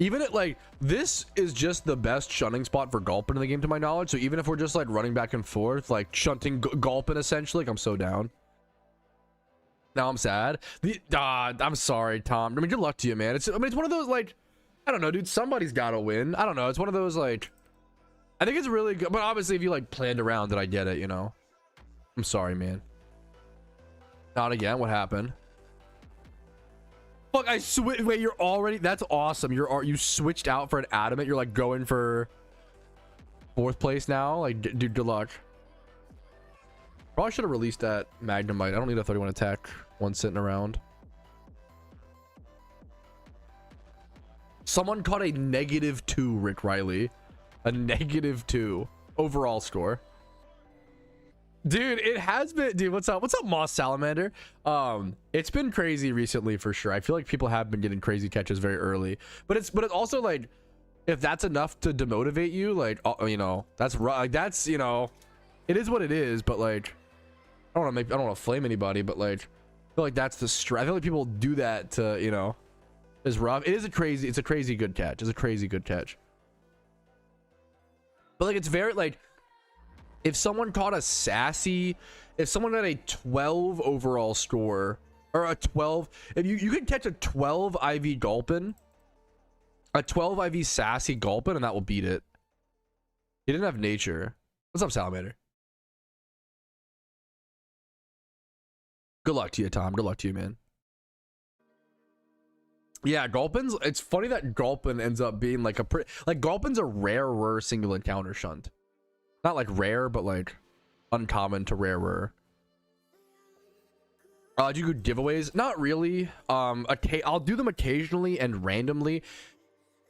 Even at like, this is just the best shunting spot for Gulpin in the game to my knowledge. So even if we're just like running back and forth, like shunting Gulpin essentially, like I'm so down. Now I'm sad. I'm sorry, Tom. I mean, good luck to you, man. It's one of those like, I don't know, dude. Somebody's got to win. I don't know. It's one of those like, I think it's really good. But obviously, if you like planned around it, I get it. You know. I'm sorry, man. Not again. What happened? Fuck! I switched. Wait, you're already. That's awesome. You switched out for an adamant. You're like going for 4th place now. Like, dude, good luck. Probably should have released that Magnemite. I don't need a 31 attack one sitting around. Someone caught a -2, Rick Riley. A -2 overall score. Dude, it has been, dude, what's up? What's up, Moss Salamander? It's been crazy recently for sure. I feel like people have been getting crazy catches very early. But it's also like, if that's enough to demotivate you, like, you know, that's like, that's, you know, it is what it is, but like, I don't want to flame anybody, but like, I feel like that's the stress. I feel like people do that to, you know, is rough. It's a crazy good catch. It's a crazy good catch. But like, it's very like, if someone caught a sassy, if someone had a 12 overall score, or a 12, if you could catch a 12 IV Gulpin, a 12 IV sassy Gulpin, and that will beat it. He didn't have nature. What's up, Salamander? Good luck to you, Tom. Good luck to you, man. Yeah, Gulpin's, it's funny that Gulpin ends up being like like Gulpin's a rarer single encounter shunt. Not like rare, but like uncommon to rarer. Do you do giveaways? Not really. I'll do them occasionally and randomly.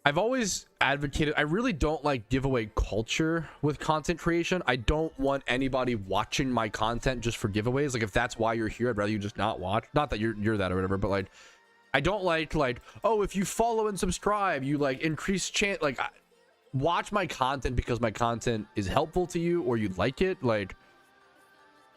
I've always advocated, I really don't like giveaway culture with content creation. I don't want anybody watching my content just for giveaways. Like, if that's why you're here, I'd rather you just not watch. Not that you're that or whatever, but like, I don't like, oh, if you follow and subscribe, you like increase chance, like, watch my content because my content is helpful to you or you like it. Like,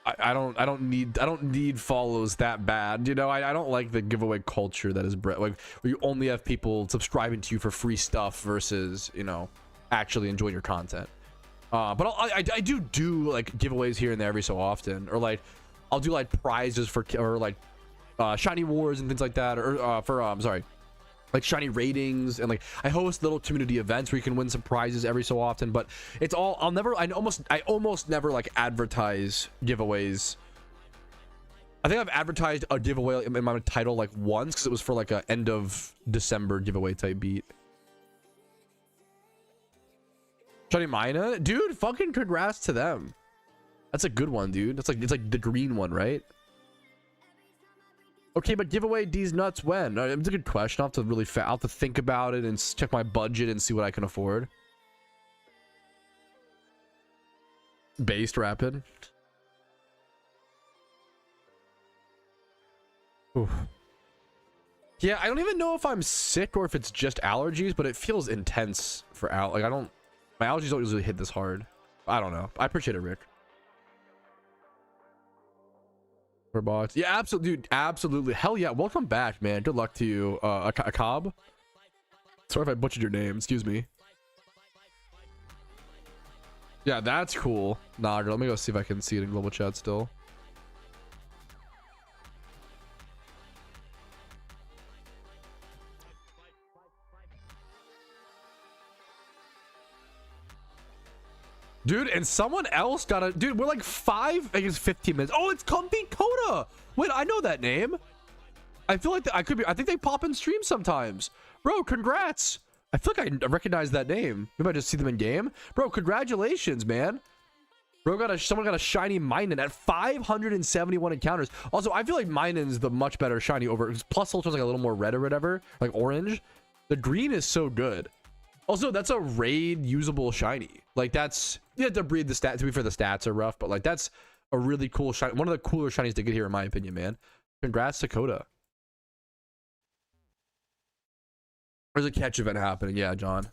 I don't need follows that bad, you know. I don't like the giveaway culture that is like, where you only have people subscribing to you for free stuff versus, you know, actually enjoying your content. But I do like giveaways here and there every so often, or like I'll do like prizes for, or like shiny wars and things like that, or for sorry, like shiny ratings, and like I host little community events where you can win some prizes every so often. But it's all, I almost never like advertise giveaways. I think I've advertised a giveaway in my title like once, because it was for like a end of December giveaway type beat. Shiny Mina, dude, fucking congrats to them. That's a good one, dude. It's like the green one, right? Okay, but giveaway D's nuts when? It's a good question. I'll have to think about it and check my budget and see what I can afford. Based rapid. Oof. Yeah, I don't even know if I'm sick or if it's just allergies, but it feels intense for like my allergies don't usually hit this hard. I don't know. I appreciate it, Rick. Box. Yeah, absolutely, dude, absolutely. Hell yeah, welcome back, man. Good luck to you, Akab. Sorry if I butchered your name, excuse me. Yeah, that's cool. Nah, let me go see if I can see it in global chat still. Dude, and someone else got a, dude, we're like 5, I guess 15 minutes. Oh, it's Comfy Coda. Wait, I know that name. I feel like I think they pop in stream sometimes. Bro, congrats. I feel like I recognize that name. Maybe I just see them in game. Bro, congratulations, man. Bro, someone got a shiny Minun at 571 encounters. Also, I feel like Minun's the much better shiny over, plus Ultra's like a little more red or whatever, like orange. The green is so good. Also, that's a raid usable shiny. Like, that's, you have to breed the stats. To be fair, the stats are rough, but like, that's a really cool shiny. One of the cooler shinies to get here, in my opinion, man. Congrats to Coda. There's a catch event happening. Yeah, John.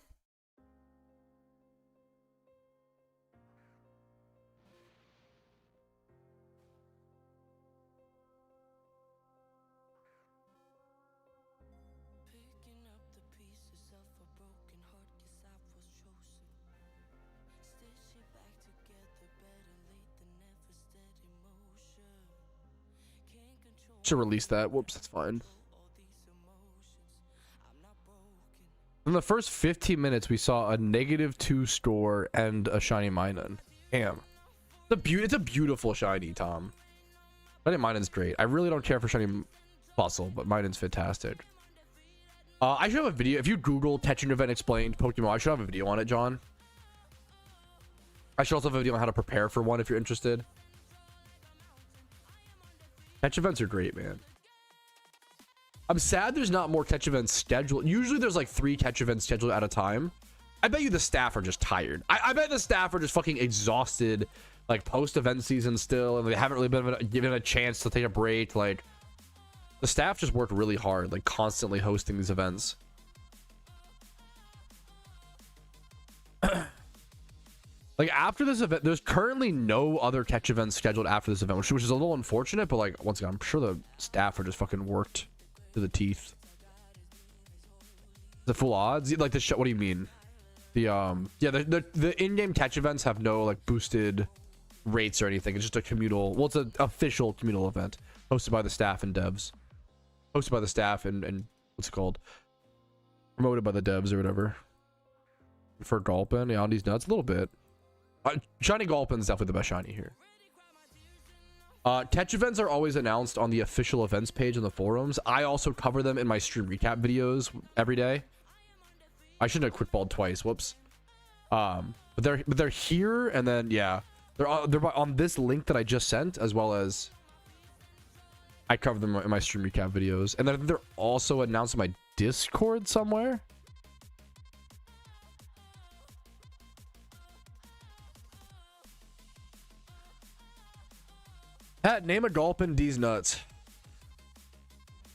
Should release that. Whoops, that's fine. In the first 15 minutes, we saw a -2 score and a shiny Minun. Damn. It's a beautiful shiny, Tom. I think Minun's great. I really don't care for shiny Fossil, but Minun's fantastic. I should have a video. If you Google Tetching Event Explained Pokemon, I should have a video on it, John. I should also have a video on how to prepare for one if you're interested. Catch events are great, man. I'm sad there's not more catch events scheduled. Usually there's like 3 catch events scheduled at a time. I bet you the staff are just tired. I bet the staff are just fucking exhausted, like post-event season still, and they haven't really been given a chance to take a break. Like, the staff just worked really hard, like constantly hosting these events. Like, after this event, there's currently no other catch events scheduled after this event, which is a little unfortunate, but like, once again, I'm sure the staff are just fucking worked to the teeth. The full odds? Like the what do you mean? The yeah, the in-game catch events have no like boosted rates or anything. It's just a communal, well, it's an official communal event hosted by the staff and devs. Hosted by the staff and what's it called? Promoted by the devs or whatever. For Gulpin, yeah, on these nuts a little bit. Shiny Gulpin is definitely the best shiny here. Catch events are always announced on the official events page in the forums. I also cover them in my stream recap videos every day. I shouldn't have quickballed twice. Whoops. But they're here, and then yeah, they're on this link that I just sent, as well as I cover them in my stream recap videos, and then they're also announced in my Discord somewhere. Pat, name a Gulpin D's nuts.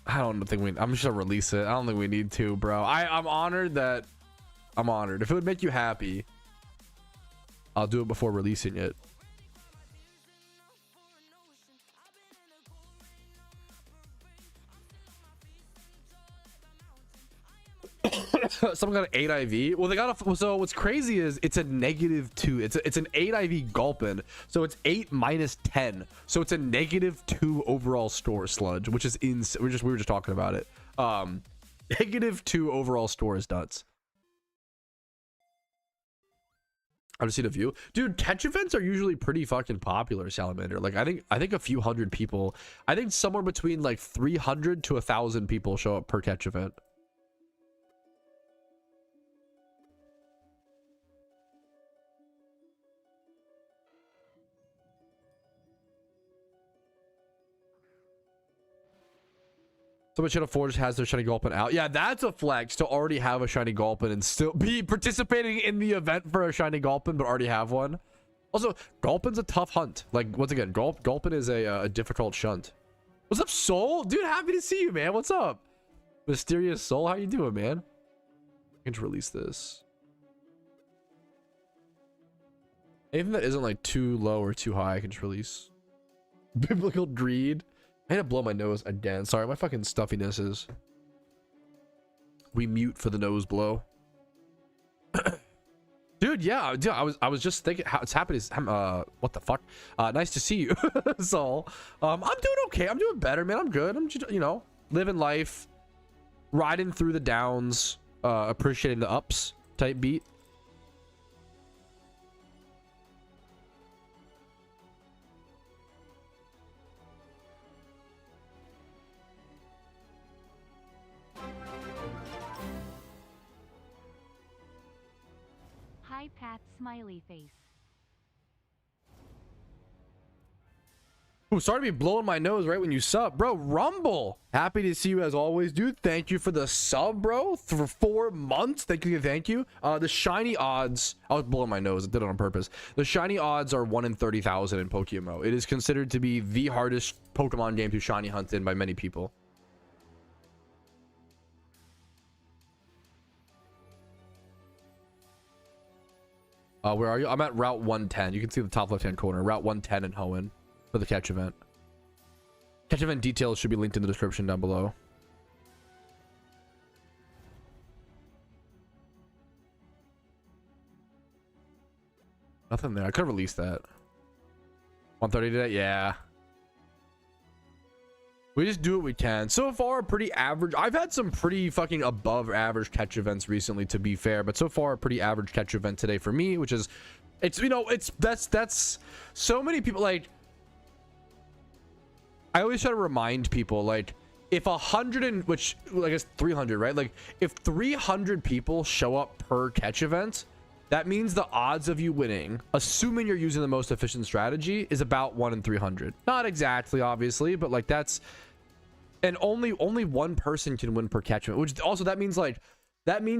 I don't think I'm just gonna release it. I don't think we need to, bro. I'm honored that. I'm honored. If it would make you happy, I'll do it before releasing it. Someone got an 8 IV. Well, they got a. So what's crazy is it's a -2. It's an 8 IV Gulpin. So it's 8 minus 10. So it's a -2 overall score sludge, which is insane. We were just talking about it. -2 overall score is nuts. I've just seen a few. Dude, catch events are usually pretty fucking popular, Salamander. Like, I think a few hundred people. I think somewhere between like 300 to 1,000 people show up per catch event. Someone should have forged has their shiny Gulpin out. Yeah, that's a flex to already have a shiny Gulpin and still be participating in the event for a shiny Gulpin, but already have one. Also, Gulpin's a tough hunt. Like, once again, Gulpin is a difficult shunt. What's up, Soul? Dude, happy to see you, man. What's up? Mysterious Soul, how you doing, man? I can just release this. Anything that isn't like too low or too high, I can just release. Biblical Greed. I had to blow my nose again. Sorry, my fucking stuffiness is. We mute for the nose blow. Dude, yeah, dude, I was just thinking how it's happening. What the fuck? Nice to see you, Saul. I'm doing okay. I'm doing better, man. I'm good. I'm just, you know, living life, riding through the downs, appreciating the ups type beat. Hi Pat, smiley face. Ooh, sorry to be blowing my nose right when you sub, bro. Rumble, happy to see you as always, dude. Thank you for the sub, bro, for 4 months. Thank you. The shiny odds, I was blowing my nose, I did it on purpose. The shiny odds are 1 in 30,000 in PokeMMO. It is considered to be the hardest Pokemon game to shiny hunt in by many people. Where are you? I'm at Route 110. You can see the top left-hand corner. Route 110 in Hoenn for the catch event. Catch event details should be linked in the description down below. Nothing there. I could have released that. 130 today? Yeah. We just do what we can. So far, pretty average. I've had some pretty fucking above average catch events recently, to be fair, but so far a pretty average catch event today for me, which is, it's, you know, it's, that's so many people. Like, I always try to remind people, like, if 100 and, which I guess 300, right? Like, if 300 people show up per catch event, that means the odds of you winning, assuming you're using the most efficient strategy, is about 1 in 300. Not exactly, obviously, but like that's and only one person can win per catch event, which also that means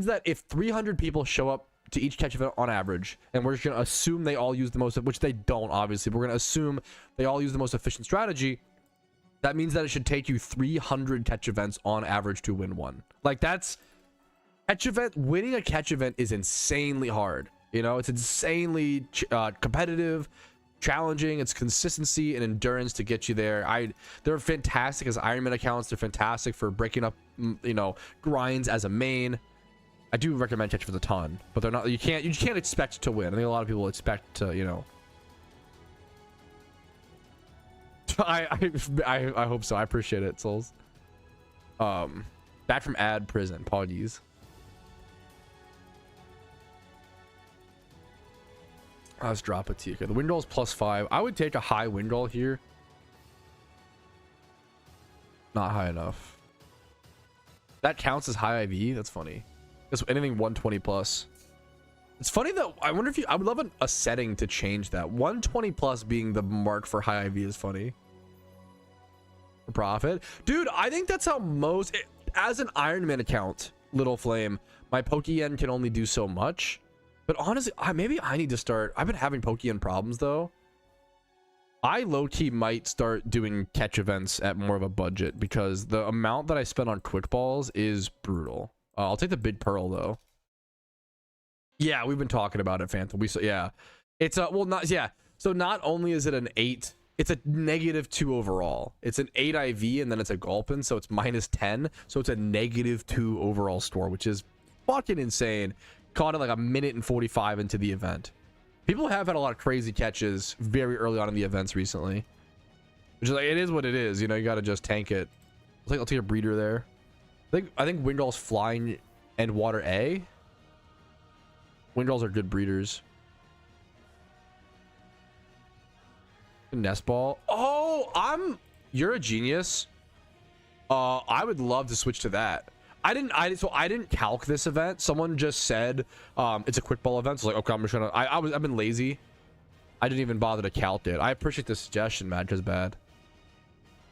that if 300 people show up to each catch event on average, and we're just gonna assume they all use the most, which they don't obviously, but we're gonna assume they all use the most efficient strategy, that means that it should take you 300 catch events on average to win one. Like, that's winning a catch event is insanely hard. You know, it's insanely competitive, challenging. It's consistency and endurance to get you there. They're fantastic as Ironman accounts. They're fantastic for breaking up, you know, grinds as a main. I do recommend catch events a ton, but they're not. You can't expect to win. I think a lot of people expect to, you know. I hope so. I appreciate it, souls. Back from ad prison. Apologies. Let's drop a Tika. The win roll is +5. I would take a high win roll here. Not high enough. That counts as high IV. That's funny. That's anything 120 plus. It's funny that I wonder if I would love a setting to change that. 120 plus being the mark for high IV is funny. For profit, dude. I think that's how most, as an Ironman account, Little Flame, my Pokeyen can only do so much. But honestly, maybe I need to start. I've been having Pokeyen problems though. I low-key might start doing catch events at more of a budget because the amount that I spend on quick balls is brutal. I'll take the big pearl though. Yeah, we've been talking about it, Phantom. Yeah, it's well, not, yeah. So not only is it an 8, it's a -2 overall. It's an 8 IV and then it's a Gulpin, so it's -10. So it's a -2 overall score, which is fucking insane. Caught it like a minute and 45 into the event. People have had a lot of crazy catches very early on in the events recently, which is like, it is what it is. You know, you got to just tank it. I'll take a breeder there. I think Windroll's flying and water A. Windrolls are good breeders. Nest ball. Oh, you're a genius. I would love to switch to that. I didn't calc this event. Someone just said it's a quick ball event. So like, okay, I'm just gonna. I've been lazy. I didn't even bother to calc it. I appreciate the suggestion, man. Just bad.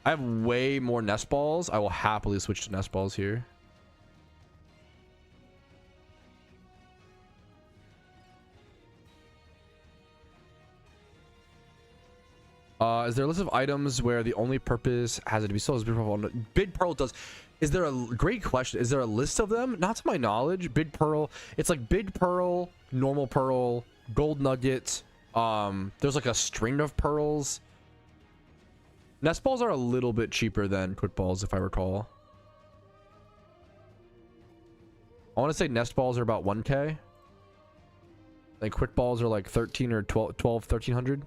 I have way more nest balls. I will happily switch to nest balls here. Is there a list of items where the only purpose has it to be sold as Big Pearl? Big Pearl does. Is there a great question? Is there a list of them? Not to my knowledge. Big Pearl. It's like Big Pearl, normal pearl, gold nugget. There's like a string of pearls. Nest balls are a little bit cheaper than quick balls, if I recall. I want to say nest balls are about 1K. I think quick balls are like 13 or 12, 1300.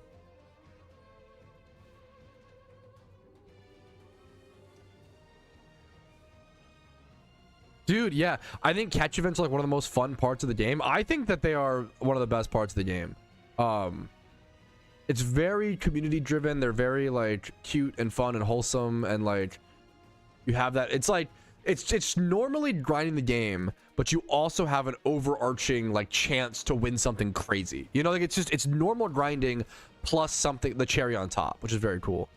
Dude, yeah, I think catch events are like one of the most fun parts of the game. I think that they are one of the best parts of the game. It's very community driven. They're very like cute and fun and wholesome, and like you have that. It's like it's normally grinding the game, but you also have an overarching like chance to win something crazy. You know, like it's normal grinding plus something, the cherry on top, which is very cool.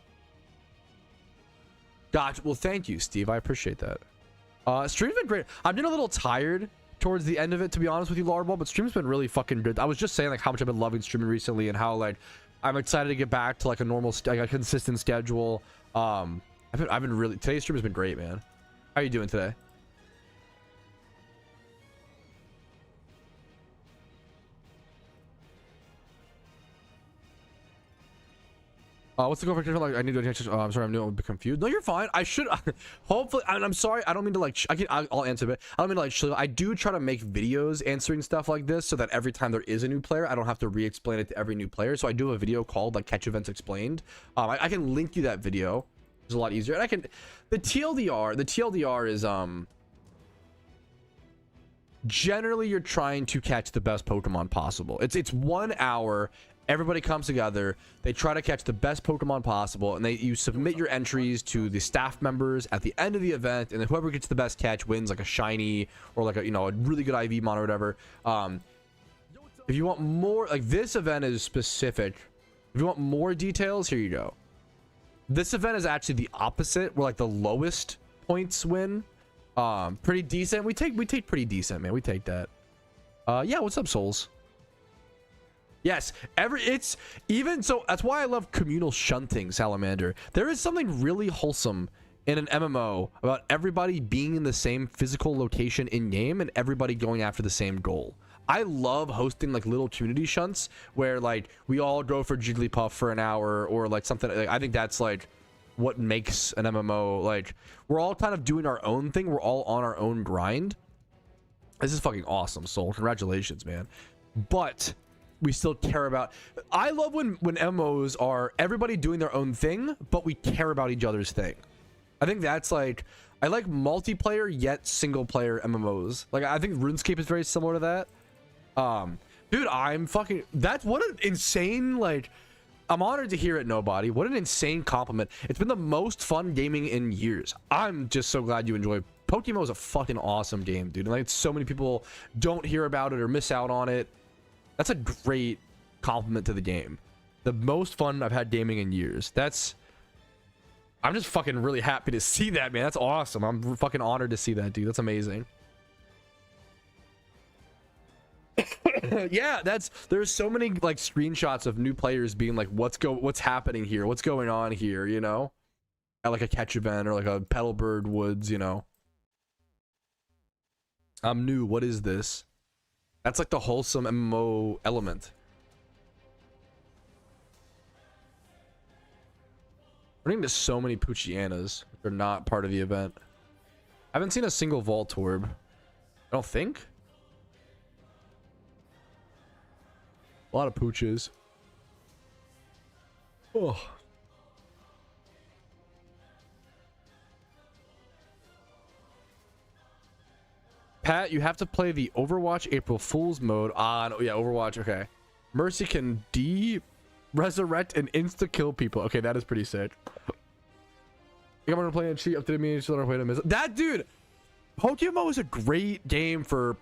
Gotcha. Well, thank you, Steve. I appreciate that. Stream's been great. I've been a little tired towards the end of it, to be honest with you, Larball, but stream's been really fucking good. I was just saying like how much I've been loving streaming recently and how like I'm excited to get back to like a normal, like a consistent schedule. I've been really, today's stream has been great, man. How are you doing today? What's the goal for like I need to attention? Oh, I'm sorry, I'm a bit confused. No, you're fine. I should hopefully. I'm sorry. I don't mean to like. I'll answer it. I don't mean to like. I do try to make videos answering stuff like this so that every time there is a new player, I don't have to re-explain it to every new player. So I do a video called like Catch Events Explained. I can link you that video. It's a lot easier. And I can. The TLDR is generally you're trying to catch the best Pokemon possible. It's 1 hour. Everybody comes together, they try to catch the best Pokemon possible, and you submit your entries to the staff members at the end of the event, and then whoever gets the best catch wins like a shiny or like a, you know, a really good IV mon or whatever. If you want more, like this event is specific. If you want more details, here you go. This event is actually the opposite, where like the lowest points win. Pretty decent. We take pretty decent, man. We take that. Yeah, what's up, souls? Yes, it's even so. That's why I love communal shunting, Salamander. There is something really wholesome in an MMO about everybody being in the same physical location in game and everybody going after the same goal. I love hosting like little community shunts where like we all go for Jigglypuff for an hour or like something. Like, I think that's like what makes an MMO. Like we're all kind of doing our own thing. We're all on our own grind. This is fucking awesome, Soul. Congratulations, man. But we still care about. I love when MMOs are everybody doing their own thing, but we care about each other's thing. I think that's like, I like multiplayer yet single player MMOs. Like I think RuneScape is very similar to that. Dude, I'm fucking, that's what an insane, like, I'm honored to hear it, Nobody. What an insane compliment. It's been the most fun gaming in years. I'm just so glad you enjoy. PokeMMO is a fucking awesome game, dude. And like so many people don't hear about it or miss out on it. That's a great compliment to the game. The most fun I've had gaming in years. I'm just fucking really happy to see that, man. That's awesome. I'm fucking honored to see that, dude. That's amazing. Yeah, there's so many like screenshots of new players being like, what's happening here? What's going on here? You know, at like a catch event or like a Petalburg Woods. You know, I'm new. What is this? That's like the wholesome MMO element. Running into so many Poochyanas. They're not part of the event. I haven't seen a single Voltorb. I don't think. A lot of Pooches. Oh. Pat, you have to play the Overwatch April Fool's mode on. Oh yeah, Overwatch. Okay. Mercy can resurrect and insta kill people. Okay, that is pretty sick. I'm gonna play and cheat up to me. So wait a minute. That dude, PokeMMO is a great game for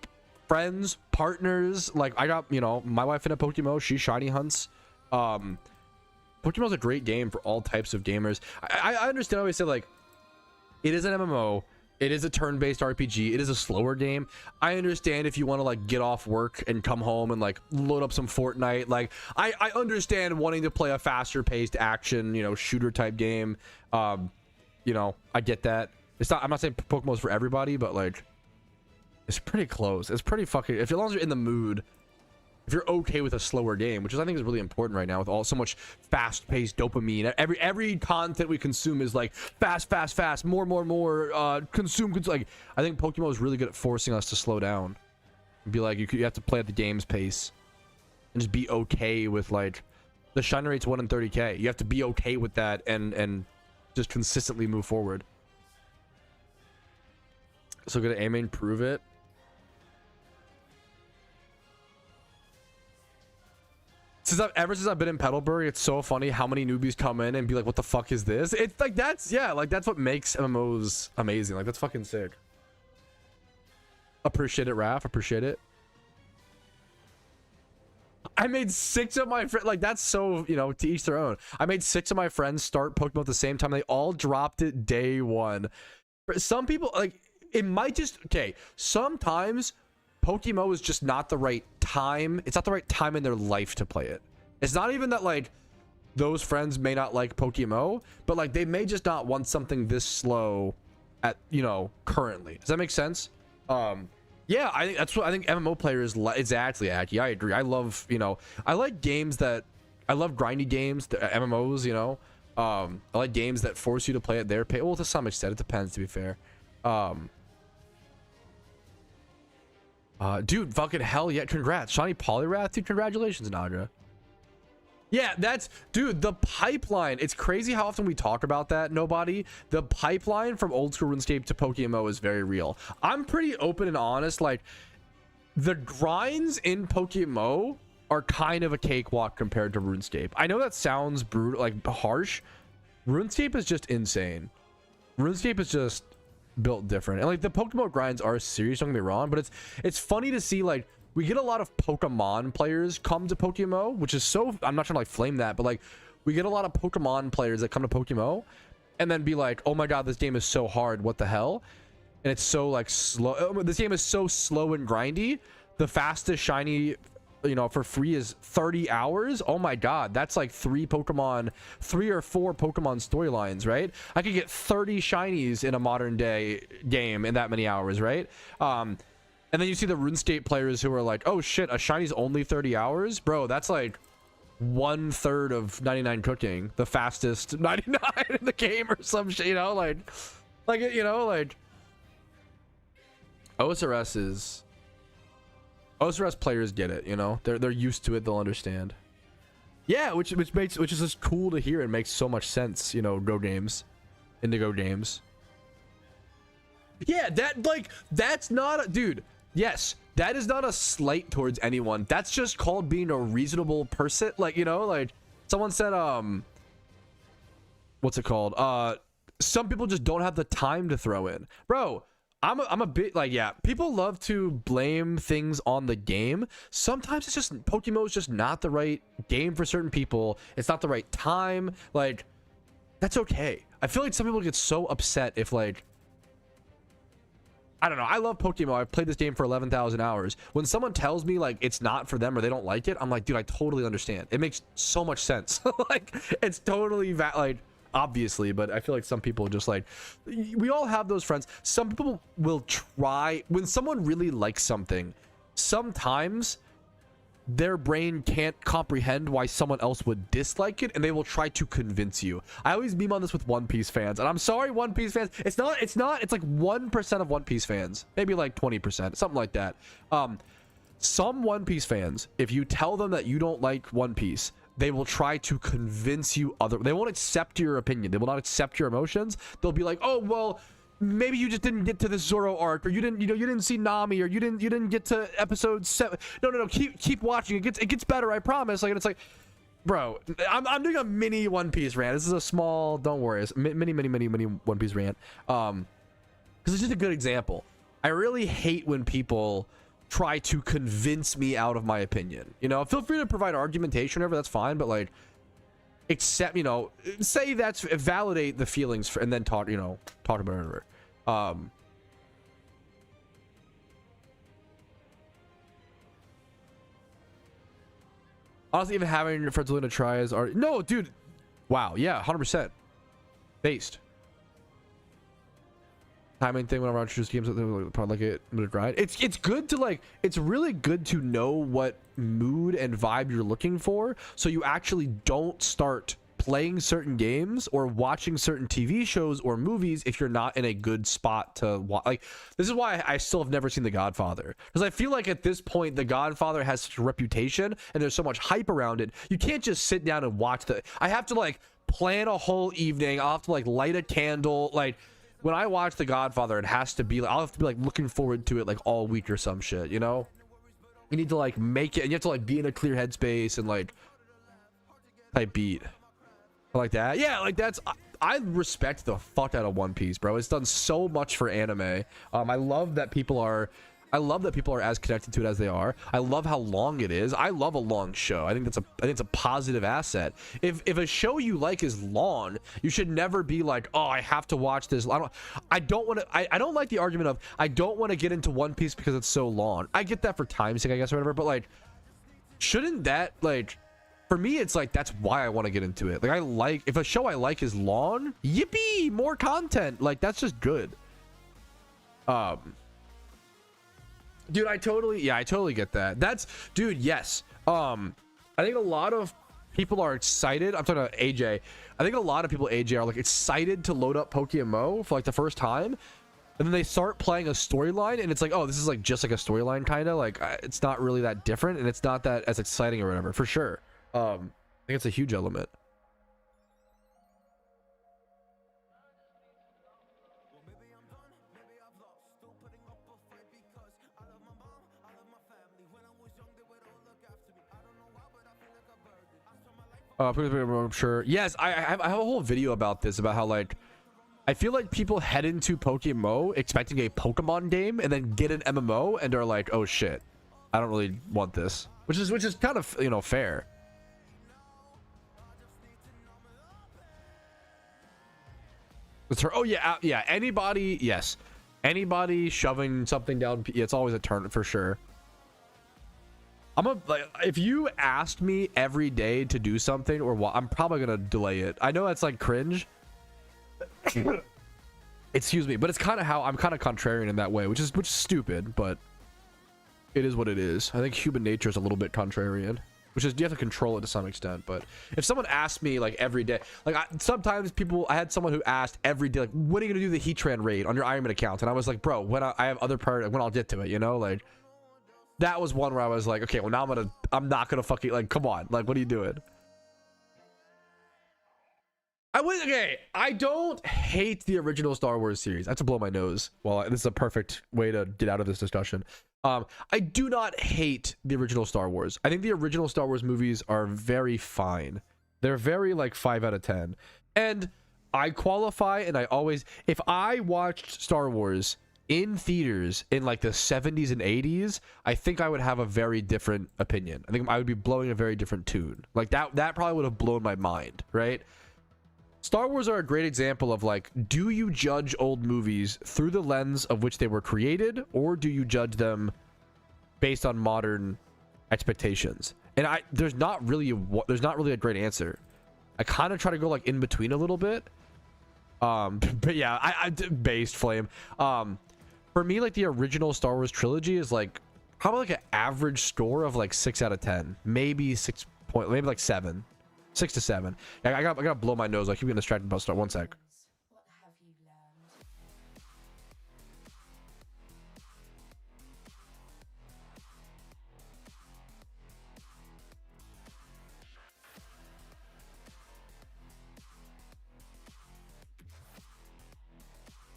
friends, partners. Like I got, you know, my wife in a PokeMMO. She shiny hunts. PokeMMO is a great game for all types of gamers. I understand. I always say like, it is an MMO. It is a turn-based RPG. It is a slower game. I understand if you want to like get off work and come home and like load up some Fortnite. Like I understand wanting to play a faster-paced action, you know, shooter type game. You know, I get that. It's not. I'm not saying PokeMMO's for everybody, but like, it's pretty close. It's pretty fucking. If as long as you're in the mood, if you're okay with a slower game, which is I think is really important right now with all so much fast-paced dopamine. Every content we consume is like fast, more. Consume. Like I think PokeMMO is really good at forcing us to slow down, and be like you have to play at the game's pace, and just be okay with like the shine rate's 1 in 30k. You have to be okay with that and just consistently move forward. So gonna aim and prove it. Ever since I've been in Petalburg, it's so funny how many newbies come in and be like, what the fuck is this? It's like, that's what makes MMOs amazing. Like, that's fucking sick. Appreciate it, Raph. Appreciate it. I made 6 of my friends, like, that's so, you know, to each their own. I made 6 of my friends start PokeMMO at the same time. They all dropped it day 1. For some people, like, it might just, okay, sometimes PokeMMO is just not the right time. It's not the right time in their life to play it. It's not even that like those friends may not like PokeMMO, but like they may just not want something this slow at, you know, currently. Does that make sense? Yeah, I think that's what I think MMO players exactly, Aki. I agree. I love, you know, I like games that I love grindy games, the MMOs, you know. I like games that force you to play at their pace. Well, to some extent, it depends, to be fair. Dude, fucking hell yeah, congrats. Shiny Poliwrath, dude, congratulations, Nagra. Yeah, that's, dude, the pipeline. It's crazy how often we talk about that, Nobody. The pipeline from old school RuneScape to PokeMMO is very real. I'm pretty open and honest, like, the grinds in PokeMMO are kind of a cakewalk compared to RuneScape. I know that sounds brutal, like, harsh. RuneScape is just insane. RuneScape is just built different, and like the PokeMMO grinds are serious, don't get me wrong, but it's funny to see like we get a lot of Pokemon players come to PokeMMO, which is so, I'm not trying to like flame that, but like we get a lot of Pokemon players that come to PokeMMO and then be like, oh my god, this game is so hard, what the hell? And it's so like slow. This game is so slow and grindy. The fastest shiny, you know, for free is 30 hours. Oh my god, that's like 3 or 4 Pokemon storylines, right? I could get 30 shinies in a modern day game in that many hours, right? And then you see the RuneScape players who are like, oh shit, a shiny's only 30 hours, bro. That's like 1/3 of 99 cooking, the fastest 99 in the game or some shit, you know, like you know, like OSRS players get it, you know, they're used to it, they'll understand. Yeah, which is just cool to hear. It makes so much sense, you know. Indigo games. Yeah, that's not a dude. Yes, that is not a slight towards anyone. That's just called being a reasonable person. Like, you know, like someone said, what's it called? Some people just don't have the time to throw in, bro. I'm a bit like, yeah, people love to blame things on the game. Sometimes it's just PokeMMO is just not the right game for certain people. It's not the right time. Like, that's okay. I feel like some people get so upset if, like, I don't know. I love PokeMMO. I've played this game for 11,000 hours. When someone tells me like it's not for them or they don't like it, I'm like, dude, I totally understand. It makes so much sense. Like, it's totally like, obviously, but I feel like some people just like, we all have those friends. Some people will try when someone really likes something. Sometimes their brain can't comprehend why someone else would dislike it, and they will try to convince you. I always meme on this with One Piece fans, and I'm sorry, One Piece fans. It's like 1% of One Piece fans, maybe like 20%, something like that. Some One Piece fans, if you tell them that you don't like One Piece, they will try to convince you they won't accept your opinion. They will not accept your emotions. They'll be like, oh, well, maybe you just didn't get to the Zoro arc, or you didn't see Nami, or you didn't get to episode 7. No, keep watching. It gets better, I promise. Like, and it's like, bro, I'm doing a mini One Piece rant. This is a small, don't worry, it's mini One Piece rant. Because it's just a good example. I really hate when people try to convince me out of my opinion. You know, feel free to provide argumentation, whatever, that's fine, but like, accept, you know, say that's validate the feelings and then talk about it. Whatever. Honestly, even having your friends willing to try is already no, dude. Wow, yeah, 100% based. Timing thing whenever I choose games, probably like it would grind. It's good to like. It's really good to know what mood and vibe you're looking for, so you actually don't start playing certain games or watching certain TV shows or movies if you're not in a good spot to watch. Like, this is why I still have never seen The Godfather, because I feel like at this point The Godfather has such a reputation and there's so much hype around it. You can't just sit down and watch I have to like plan a whole evening. I'll have to like light a candle. Like, when I watch The Godfather, it has to be like, I'll have to be like looking forward to it like all week or some shit, you know? You need to like make it, and you have to like be in a clear headspace and like type beat. Like that. Yeah, like that's, I respect the fuck out of One Piece, bro. It's done so much for anime. I love that people are as connected to it as they are. I love how long it is. I love a long show. I think it's a positive asset. If a show you like is long, you should never be like, oh, I have to watch this. I don't like the argument of I don't want to get into One Piece because it's so long. I get that for time's sake, I guess, or whatever, but like, shouldn't that, like, for me, it's like, that's why I want to get into it. Like, if a show I like is long, yippee, more content. Like, that's just good. Dude, I totally get that. Dude, yes. I think a lot of people are excited. I'm talking about AJ. I think a lot of people, AJ, are like excited to load up PokeMMO for like the first time. And then they start playing a storyline and it's like, oh, this is like just like a storyline kind of. Like, it's not really that different and it's not that as exciting or whatever, for sure. I think it's a huge element. I'm sure. Yes, I have a whole video about this, about how like I feel like people head into PokeMMO expecting a Pokemon game and then get an MMO and are like, oh shit, I don't really want this, which is kind of, you know, fair. It's her. Oh yeah, yeah. Anybody, yes. Anybody shoving something down, it's always a turn for sure. Like, if you asked me every day to do something or what, I'm probably gonna delay it. I know that's like cringe. Excuse me, but it's kind of how I'm kind of contrarian in that way, which is stupid, but it is what it is. I think human nature is a little bit contrarian, which is you have to control it to some extent. But if someone asked me like every day, like sometimes I had someone who asked every day, like, when are you gonna do the Heatran raid on your Ironman account? And I was like, bro, when I have other priority, when I'll get to it, you know, like. That was one where I was like, okay, well now I'm not gonna fucking, like, come on, like, what are you doing? I don't hate the original Star Wars series. I have to blow my nose. Well, this is a perfect way to get out of this discussion. I do not hate the original Star Wars. I think the original Star Wars movies are very fine. They're very like 5 out of 10. And I qualify, and I always, if I watched Star Wars in theaters in like the 70s and 80s, I think I would have a very different opinion. I think I would be blowing a very different tune. Like that probably would have blown my mind, right? Star Wars are a great example of like, do you judge old movies through the lens of which they were created, or do you judge them based on modern expectations? And there's not really a great answer. I kind of try to go like in between a little bit. But yeah, I based flame. For me, like the original Star Wars trilogy is like probably like an average score of like 6 out of 10, maybe maybe like 7, 6 to 7. I gotta blow my nose. I keep getting distracted about Star. One sec. What have you learned?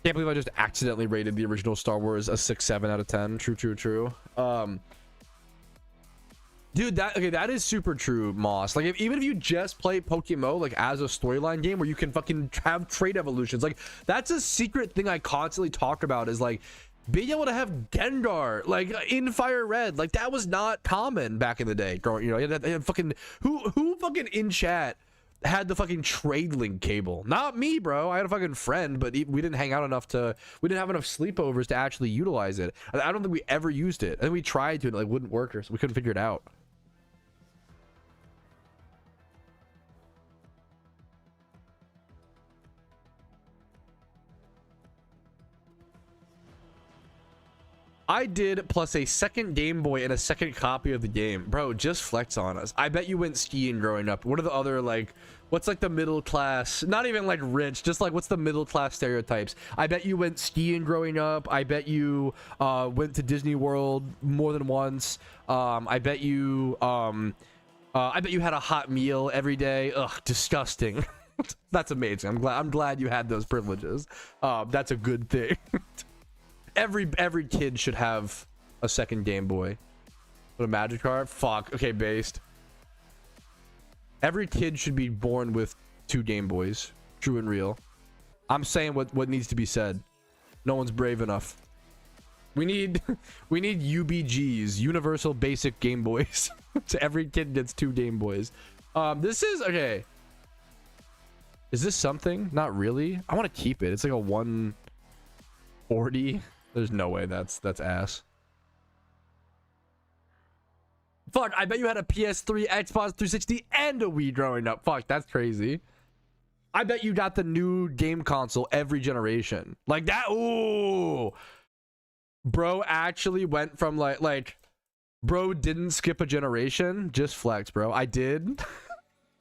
Can't believe I just accidentally rated the original Star Wars a 6, 7 out of 10. True. Dude, that is super true, Moss. Like, even if you just play PokeMMO like as a storyline game where you can fucking have trait evolutions, like that's a secret thing I constantly talk about, is like being able to have Gengar like in Fire Red. Like that was not common back in the day. Growing, you know, you had fucking who fucking in chat had the fucking trade link cable? Not me, bro. I had a fucking friend, but we didn't hang out enough we didn't have enough sleepovers to actually utilize it. I don't think we ever used it. I think we tried to, and it like wouldn't work, or so we couldn't figure it out. I did, plus a second Game Boy and a second copy of the game. Bro, just flex on us. I bet you went skiing growing up. What are the other, like, what's like the middle class, not even like rich, just like what's the middle class stereotypes? I bet you went skiing growing up. I bet you went to Disney World more than once. I bet you had a hot meal every day. Ugh, disgusting. That's amazing. I'm glad you had those privileges. That's a good thing. Every kid should have a second Game Boy. What, a Magikarp? Fuck. Okay, based. Every kid should be born with 2 Game Boys. True and real. I'm saying what needs to be said. No one's brave enough. We need UBGs, Universal Basic Game Boys. So every kid gets 2 Game Boys. This is okay. Is this something? Not really. I want to keep it. It's like a 140. There's no way that's ass. Fuck, I bet you had a PS3, Xbox 360, and a Wii growing up. Fuck, that's crazy. I bet you got the new game console every generation. Like that. Ooh. Bro actually went from like bro didn't skip a generation. Just flex, bro. I did.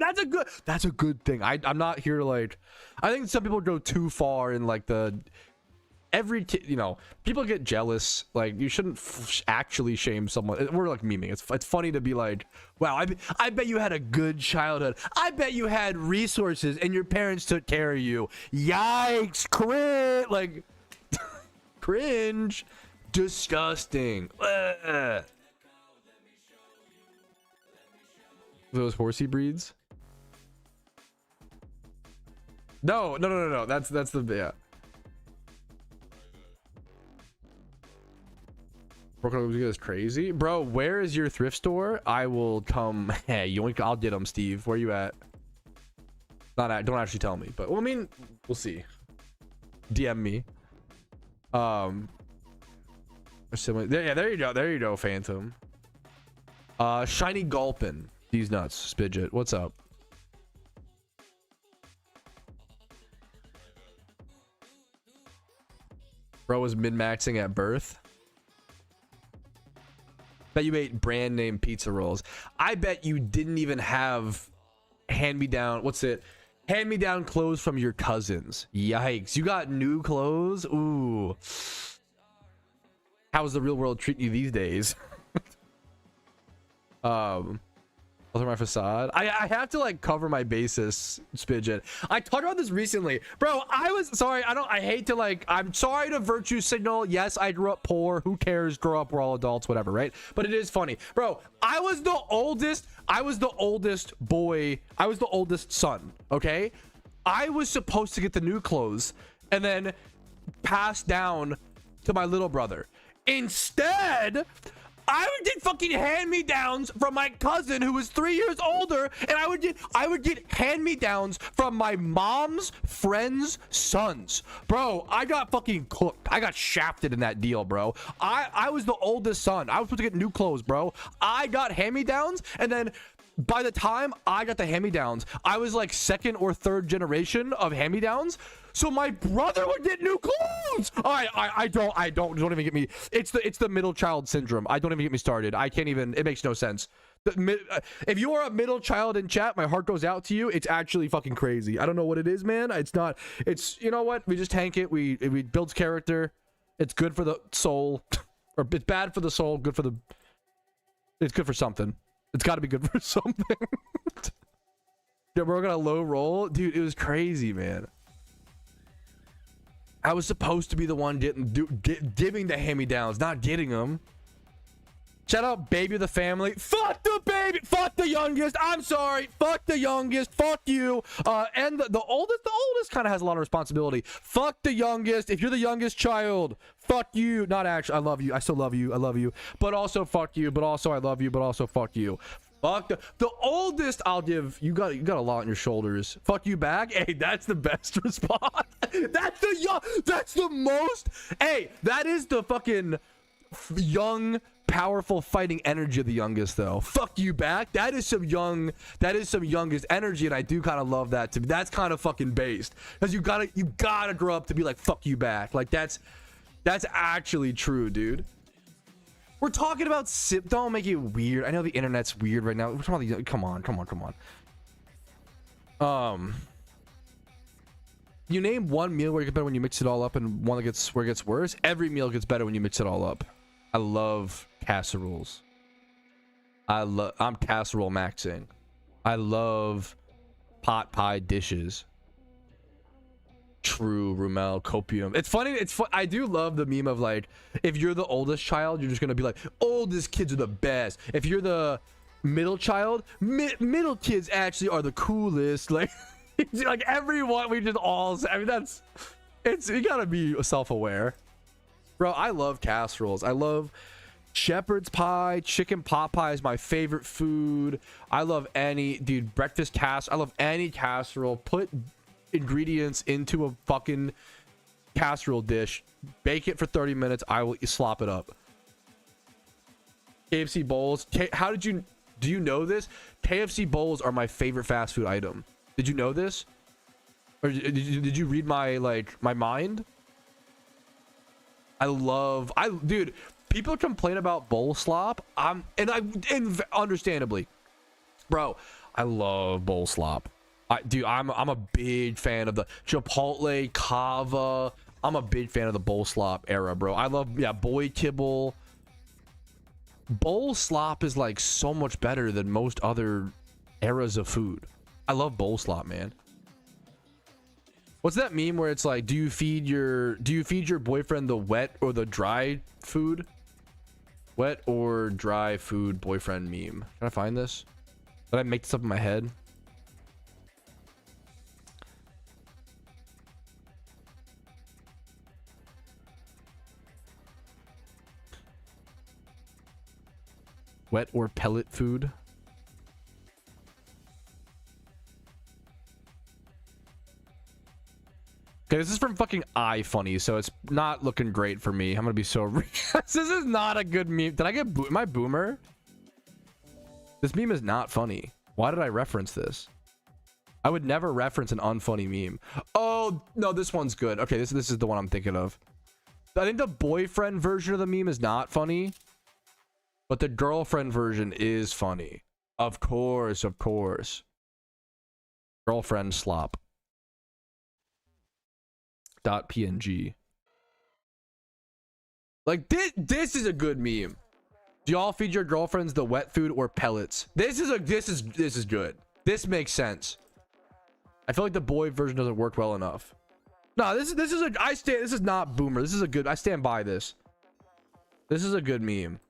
That's a good thing. I'm not here to like, I think some people go too far in like every kid, you know, people get jealous. Like, you shouldn't actually shame someone. We're like memeing. It's funny to be like, wow, I bet you had a good childhood. I bet you had resources and your parents took care of you. Yikes, cringe. Like, cringe. Disgusting. Ugh. Those horsey breeds? No. That's the, yeah. Brooklyn is crazy, bro. Where is your thrift store? I will come. Hey, yoink! I'll get them, Steve. Where you at? Don't actually tell me, but well, I mean, we'll see. DM me. Yeah, there you go. There you go, Phantom. Shiny Gulpin. These nuts. Spidget. What's up? Bro was min-maxing at birth. Bet you ate brand name pizza rolls. I bet you didn't even have hand-me-down. What's it? Hand-me-down clothes from your cousins. Yikes. You got new clothes? Ooh. How's the real world treating you these days? Alter my facade. I have to like cover my bases, Spidget. I talked about this recently, bro. I was sorry. I hate to like. I'm sorry to virtue signal. Yes, I grew up poor. Who cares? Grow up. We're all adults. Whatever, right? But it is funny, bro. I was the oldest. I was the oldest boy. I was the oldest son. Okay. I was supposed to get the new clothes and then pass down to my little brother. Instead, I would get fucking hand-me-downs from my cousin who was 3 years older, and I would get hand-me-downs from my mom's friends' sons. Bro, I got fucking cooked. I got shafted in that deal, bro. I was the oldest son. I was supposed to get new clothes, bro. I got hand-me-downs, and then by the time I got the hand-me-downs, I was like second or third generation of hand-me-downs. So my brother would get new clothes. I don't even get me. It's the middle child syndrome. I don't even get me started. I can't even. It makes no sense. If you are a middle child in chat, my heart goes out to you. It's actually fucking crazy. I don't know what it is, man. It's not. It's, you know what? We just tank it. We build character. It's good for the soul, or it's bad for the soul. Good for the. It's good for something. It's got to be good for something. Yeah, we're gonna low roll, dude. It was crazy, man. I was supposed to be the one giving the hand-me-downs, not getting them. Shout out baby of the family. Fuck the baby. Fuck the youngest. I'm sorry. Fuck the youngest. Fuck you. And the oldest kind of has a lot of responsibility. Fuck the youngest. If you're the youngest child, fuck you. Not actually. I love you. I still love you. I love you. But also fuck you. But also I love you. But also fuck you. Fuck the oldest. I'll give you. Got a lot on your shoulders. Fuck you back. Hey, that's the best response. That's the young. That's the most. Hey, that is the fucking young, powerful fighting energy of the youngest, though. Fuck you back. That is some youngest energy, and I do kind of love that. That's kind of fucking based, because you gotta grow up to be like fuck you back. Like that's actually true, dude. We're talking about sip. Don't make it weird. I know the internet's weird right now. We're talking about come on. You name one meal where you get better when you mix it all up, and one that where it gets worse. Every meal gets better when you mix it all up. I love casseroles. I'm casserole maxing. I love pot pie dishes. True, Rumel, copium. It's funny. I do love the meme of like, if you're the oldest child, you're just gonna be like, oldest kids are the best. If you're the middle child, middle kids actually are the coolest. Like, like everyone, we just all. I mean, you gotta be self-aware, bro. I love casseroles. I love shepherd's pie. Chicken pot pie is my favorite food. I love breakfast casserole. I love any casserole. Put ingredients into a fucking casserole dish, bake it for 30 minutes. I will slop it up. KFC bowls. Do you know this? KFC bowls are my favorite fast food item. Did you know this? Or did you read my mind? Dude, people complain about bowl slop. And understandably, bro, I love bowl slop. I'm a big fan of the Chipotle, Kava. I'm a big fan of the bowl slop era, bro. I love, boy kibble. Bowl slop is like so much better than most other eras of food. I love bowl slop, man. What's that meme where it's like, do you feed your boyfriend the wet or the dry food? Wet or dry food boyfriend meme. Can I find this? Did I make this up in my head? Wet or pellet food? Okay, this is from fucking iFunny, so it's not looking great for me. I'm gonna be so this is not a good meme. Did I get am I boomer? This meme is not funny. Why did I reference this? I would never reference an unfunny meme. Oh no, this one's good. Okay, this is the one I'm thinking of. I think the boyfriend version of the meme is not funny, but the girlfriend version is funny. Of course, of course. Girlfriend slop. .png. Like this is a good meme. Do y'all feed your girlfriends the wet food or pellets? This is good. This makes sense. I feel like the boy version doesn't work well enough. No, this is not boomer. This is a good, I stand by this. This is a good meme.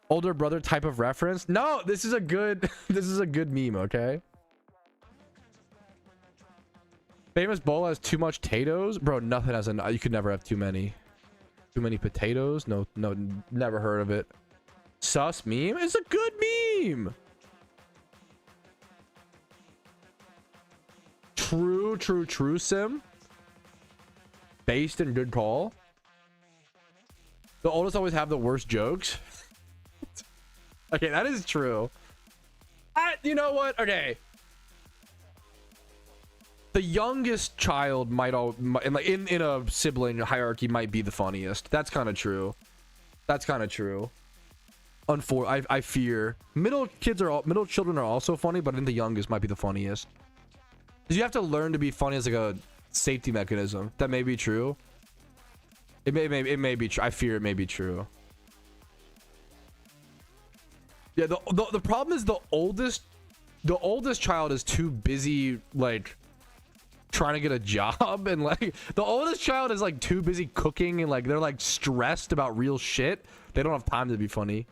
Older brother type of reference? No, this is a good this is a good meme, okay? Famous bowl has too much potatoes? Bro, nothing has enough. You could never have too many. Too many potatoes? No, never heard of it. Sus meme? It's a good meme. True sim. Based and good call. The oldest always have the worst jokes. Okay, that is true. You know what? Okay. The youngest child might in a sibling hierarchy might be the funniest. That's kind of true. That's kind of true. I fear middle children are also funny, but in the youngest might be the funniest. Because you have to learn to be funny as like a safety mechanism. That may be true. It may be true. I fear it may be true. Yeah, the problem is the oldest child is too busy like trying to get a job, and like the oldest child is like too busy cooking, and like they're like stressed about real shit. They don't have time to be funny.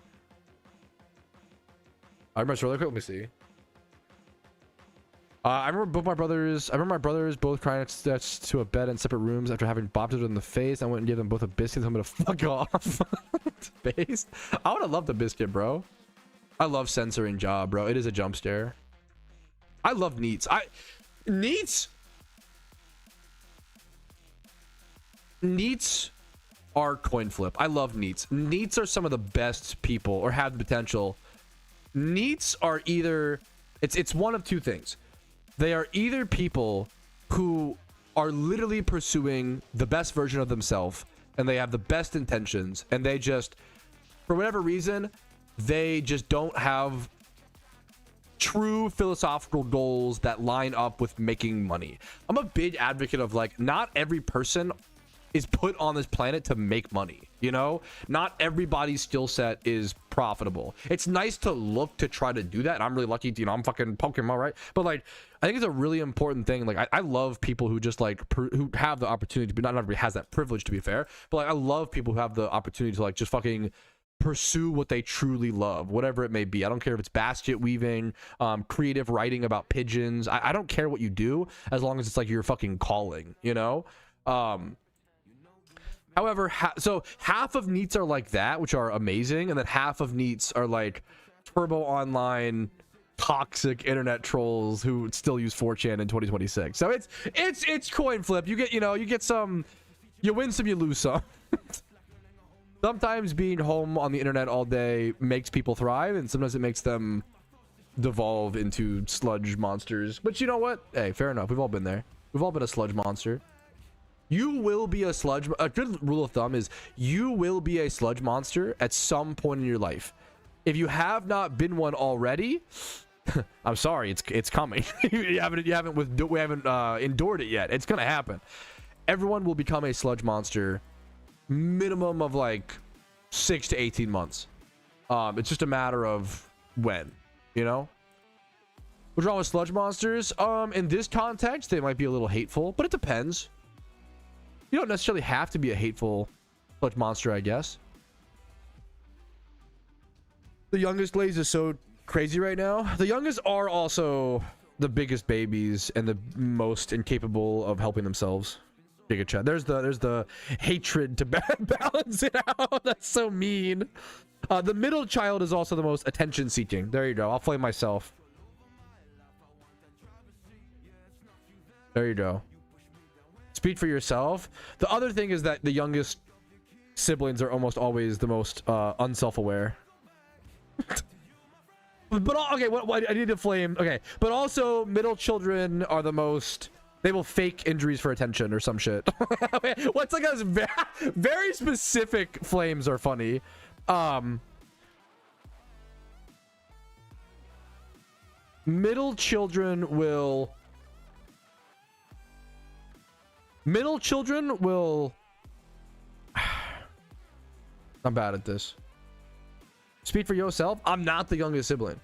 I remember really quick. Let me see. I remember my brothers both crying to a bed in separate rooms after having bopped it in the face. I went and gave them both a biscuit. I'm gonna fuck off. Based. I would have loved a biscuit, bro. I love censoring jaw, bro. It is a jump scare. I love neats. Neats are coin flip. I love neats. Neats are some of the best people, or have the potential. Neats are either it's one of two things. They are either people who are literally pursuing the best version of themselves, and they have the best intentions, and they just, for whatever reason, they just don't have true philosophical goals that line up with making money. I'm a big advocate of like, not every person is put on this planet to make money, you know? Not everybody's skill set is profitable. It's nice to look to try to do that, and I'm really lucky to, you know, I'm fucking PokeMMO, right? But like, I think it's a really important thing. Like, I love people who just like who have the opportunity to be, not everybody has that privilege, to be fair, but like I love people who have the opportunity to like just fucking pursue what they truly love, whatever it may be. I don't care if it's basket weaving, creative writing about pigeons. I don't care what you do, as long as it's like your fucking calling, you know? However, so half of neats are like that, which are amazing, and then half of neats are like turbo online toxic internet trolls who still use 4chan in 2026. So it's coin flip. You get, you know, you get some, you win some, you lose some. Sometimes being home on the internet all day makes people thrive, and sometimes it makes them devolve into sludge monsters. But you know what? Hey, fair enough. We've all been there. We've all been a sludge monster. You will be a sludge. A good rule of thumb is you will be a sludge monster at some point in your life. If you have not been one already, I'm sorry, it's coming. we haven't endured it yet. It's gonna happen. Everyone will become a sludge monster, minimum of like 6 to 18 months. It's just a matter of when, you know. What's wrong with sludge monsters? In this context, they might be a little hateful, but it depends. You don't necessarily have to be a hateful sludge monster, I guess. The youngest lays is so crazy right now. The youngest are also the biggest babies and the most incapable of helping themselves. Giga chat. There's the hatred to balance it out. That's so mean. The middle child is also the most attention seeking. There you go. I'll flame myself. There you go. Speak for yourself. The other thing is that the youngest siblings are almost always the most unself-aware. But okay, what I need to flame. Okay, but also middle children are the most. They will fake injuries for attention or some shit. What's like a very specific flames are funny. Middle children will. I'm bad at this. Speak for yourself. I'm not the youngest sibling.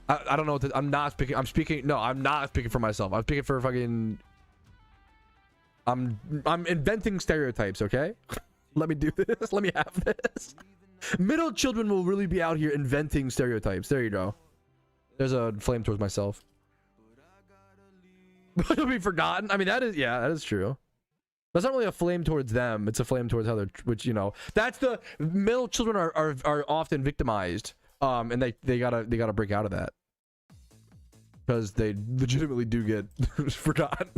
I don't know what I'm not speaking. I'm speaking. No, I'm not speaking for myself. I'm speaking for fucking. I'm inventing stereotypes. Okay, let me do this. Let me have this. Middle children will really be out here inventing stereotypes. There you go. There's a flame towards myself. It'll be forgotten. I mean, that is true. That's not really a flame towards them. It's a flame towards how they're, which, you know, that's the middle children are often victimized. And they gotta break out of that. Because they legitimately do get forgotten.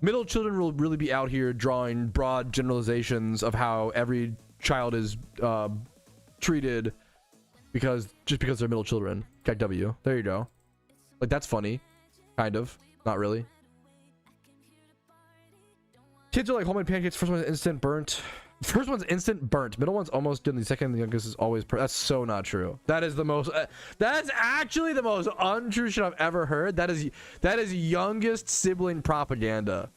Middle children will really be out here drawing broad generalizations of how every child is treated because they're middle children. Cat W. There you go. Like, that's funny. Kind of. Not really. Kids are like homemade pancakes. First one's instant burnt. First one's instant burnt. Middle one's almost done. The second, the youngest is always that's so not true. That is the most. That's actually the most untrue shit I've ever heard. That is youngest sibling propaganda.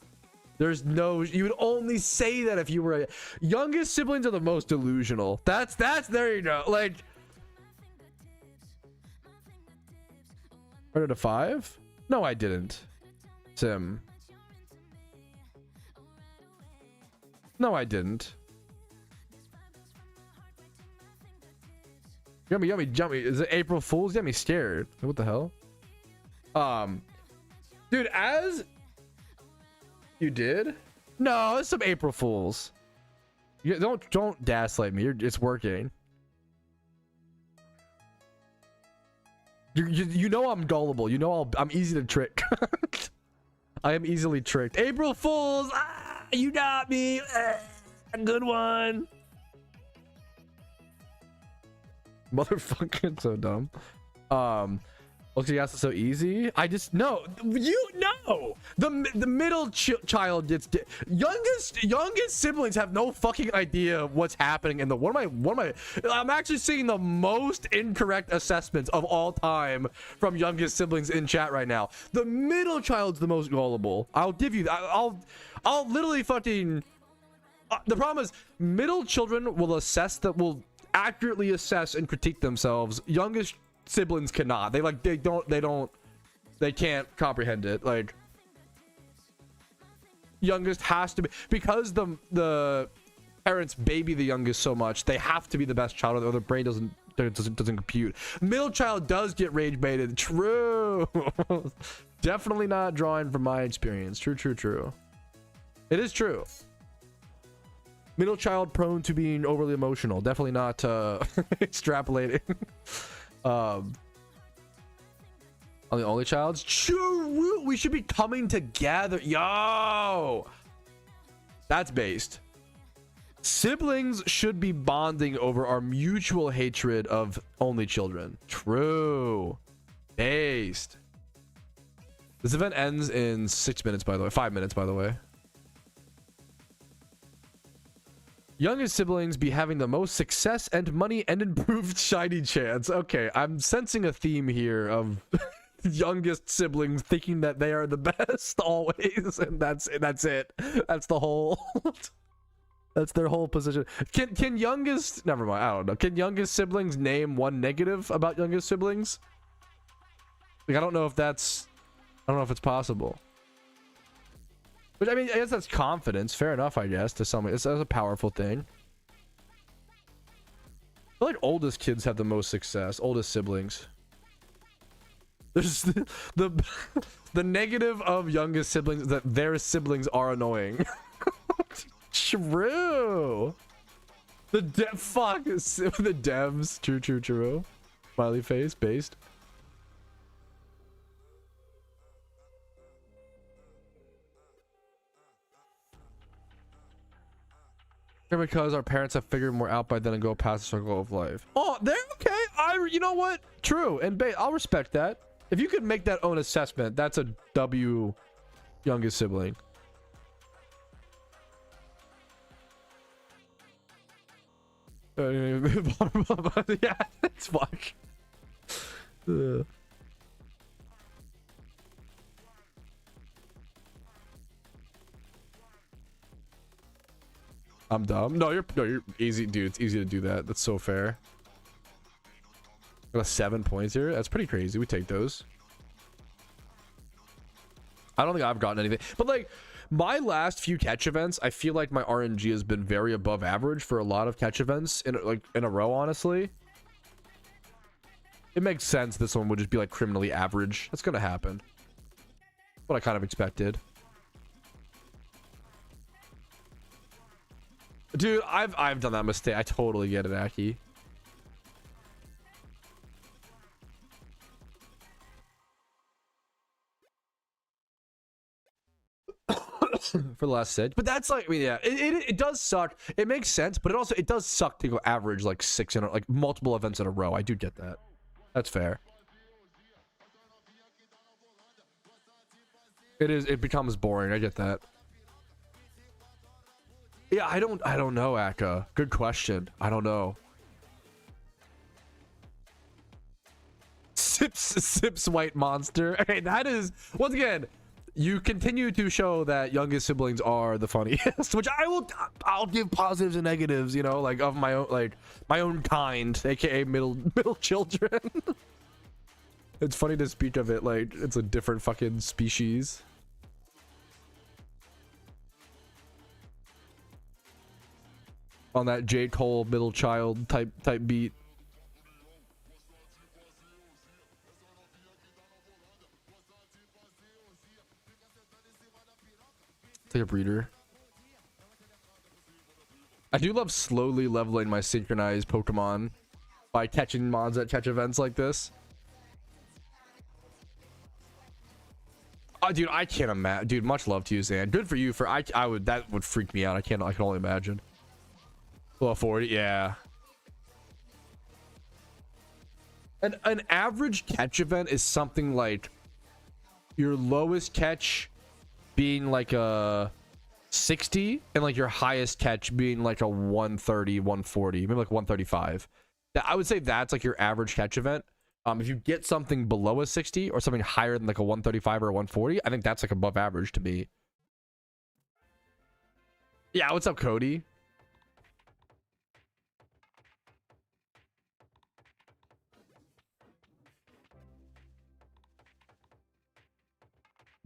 There's no. You would only say that if you were youngest siblings are the most delusional. That's there you go. Like. Started a 5? No, I didn't. Sim. No, I didn't. Yummy, yummy, yummy. Is it April Fool's? You got me scared. What the hell? Dude, as you did? No, it's some April Fools. You don't gaslight me. It's working. You know I'm gullible. You know I'm easy to trick. I am easily tricked. April Fools! Ah, you got me. Good one. Motherfucker, so dumb. Okay, yes, it's so easy. I just no. You know the middle child gets youngest siblings have no fucking idea what's happening in the one of my. I'm actually seeing the most incorrect assessments of all time from youngest siblings in chat right now. The middle child's the most gullible. I'll give you that. I'll literally fucking. The problem is middle children will accurately assess and critique themselves. Youngest siblings cannot. They can't comprehend it. Like, youngest has to be, because the parents baby the youngest so much, they have to be the best child or their brain doesn't compute. Middle child does get rage baited. True. Definitely not drawing from my experience. True. It is true. Middle child prone to being overly emotional. Definitely not extrapolating. On the only childs. True. We should be coming together. Yo, that's based. Siblings should be bonding over our mutual hatred of only children. True. Based. This event ends in 6 minutes, by the way. 5 minutes, by the way. Youngest siblings be having the most success and money and improved shiny chance. Okay, I'm sensing a theme here of youngest siblings thinking that they are the best always, and that's it. That's the whole. That's their whole position. Can youngest? Never mind. I don't know. Can youngest siblings name one negative about youngest siblings? Like, I don't know if it's possible. But I mean, I guess that's confidence. Fair enough, I guess, to some. That's a powerful thing. I feel like oldest kids have the most success. Oldest siblings. There's the negative of youngest siblings is that their siblings are annoying. True. The devs. True. Smiley face based. Because our parents have figured more out by then and go past the circle of life. Oh, they're okay. You know what? True. And I'll respect that. If you could make that own assessment, that's a W, youngest sibling. Yeah, it's fuck. I'm dumb. No, you're easy, dude. It's easy to do that. That's so fair. Got 7 points here. That's pretty crazy. We take those. I don't think I've gotten anything, but like my last few catch events, I feel like my RNG has been very above average for a lot of catch events in a row. Honestly, it makes sense. This one would just be like criminally average. That's gonna happen. What I kind of expected. Dude, I've done that mistake. I totally get it, Aki. For the last set, but that's like, I mean, yeah, it does suck. It makes sense, but it does suck to go average like 6 in like multiple events in a row. I do get that. That's fair. It becomes boring. I get that. Yeah, I don't know, Akka. Good question. I don't know. Sips white monster. Okay, that is, once again, you continue to show that youngest siblings are the funniest, which I'll give positives and negatives, you know, like of my own, like my own kind, aka middle children. It's funny to speak of it like it's a different fucking species. On that J. Cole middle child type beat. Take a breeder. I do love slowly leveling my synchronized Pokemon by catching mods at catch events like this. Oh, dude, I can't imagine. Dude, much love to you, Zan. Good for you. That would freak me out. I can only imagine. Well, 40, yeah. An average catch event is something like your lowest catch being like a 60 and like your highest catch being like a 130, 140, maybe like 135. I would say that's like your average catch event. If you get something below a 60 or something higher than like a 135 or a 140, I think that's like above average to me. Yeah, what's up, Cody?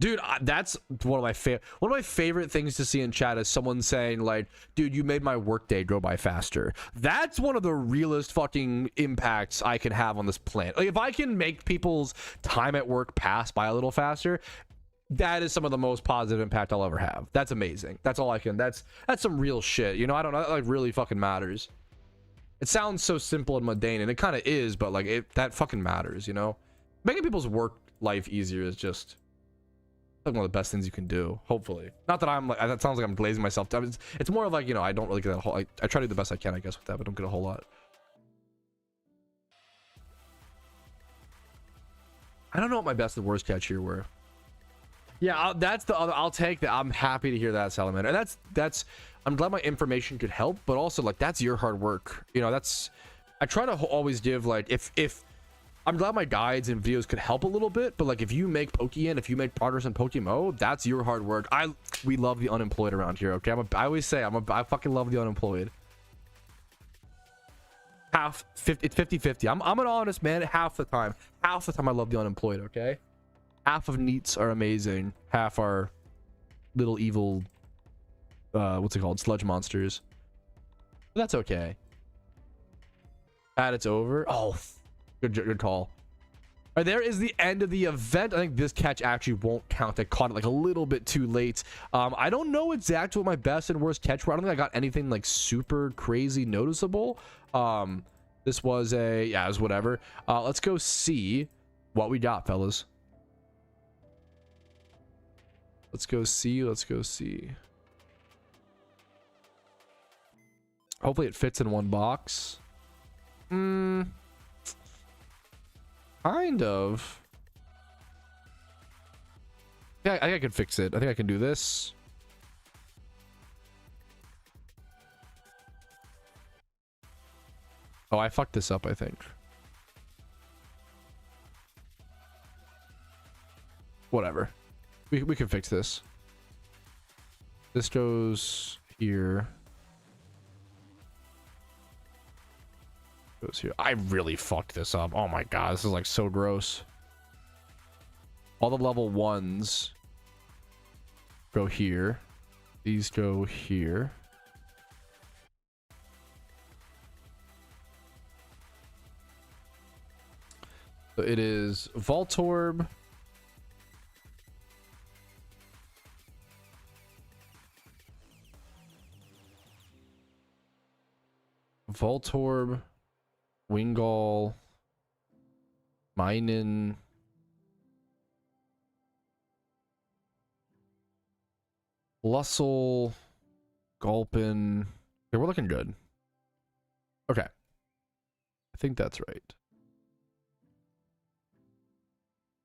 Dude, that's one of my favorite things to see in chat is someone saying like, dude, you made my workday go by faster. That's one of the realest fucking impacts I can have on this planet. Like if I can make people's time at work pass by a little faster, that is some of the most positive impact I'll ever have. That's amazing. That's all I can. That's some real shit. You know, I don't know, that like really fucking matters. It sounds so simple and mundane, and it kind of is, but like that fucking matters, you know? Making people's work life easier is just one of the best things you can do, hopefully. Not that I'm like, that sounds like I'm glazing myself. It's more of like, you know, I don't really get that whole, I try to do the best I can, I guess, with that, but don't get a whole lot. I don't know what my best and worst catch here were. Yeah, that's the other, I'll take that. I'm happy to hear that, Salamander. And that's I'm glad my information could help, but also like that's your hard work, you know. That's, I try to always give like, if I'm glad my guides and videos could help a little bit, but like if you make Pokeyen, if you make progress in PokeMMO, that's your hard work. We love the unemployed around here, okay? I always say I fucking love the unemployed. It's 50-50. I'm an honest man. Half the time I love the unemployed, okay? Half of neats are amazing, half are little evil what's it called, sludge monsters, but that's okay. It's over. Oh, good call. All right, there is the end of the event. I think this catch actually won't count. I caught it like a little bit too late. I don't know exactly what my best and worst catch were. I don't think I got anything like super crazy noticeable. This was it was whatever. Let's go see what we got, fellas. Let's go see. Hopefully it fits in one box. Kind of. Yeah, I think I can fix it. I think I can do this. Oh, I fucked this up, I think. Whatever. We can fix this. This goes here. Goes here. I really fucked this up. Oh my god, this is like so gross. All the level 1s go here. These go here. So it is Voltorb. Voltorb, Wingull, Minun, Blustle, Gulpin. Okay, we're looking good. Okay. I think that's right.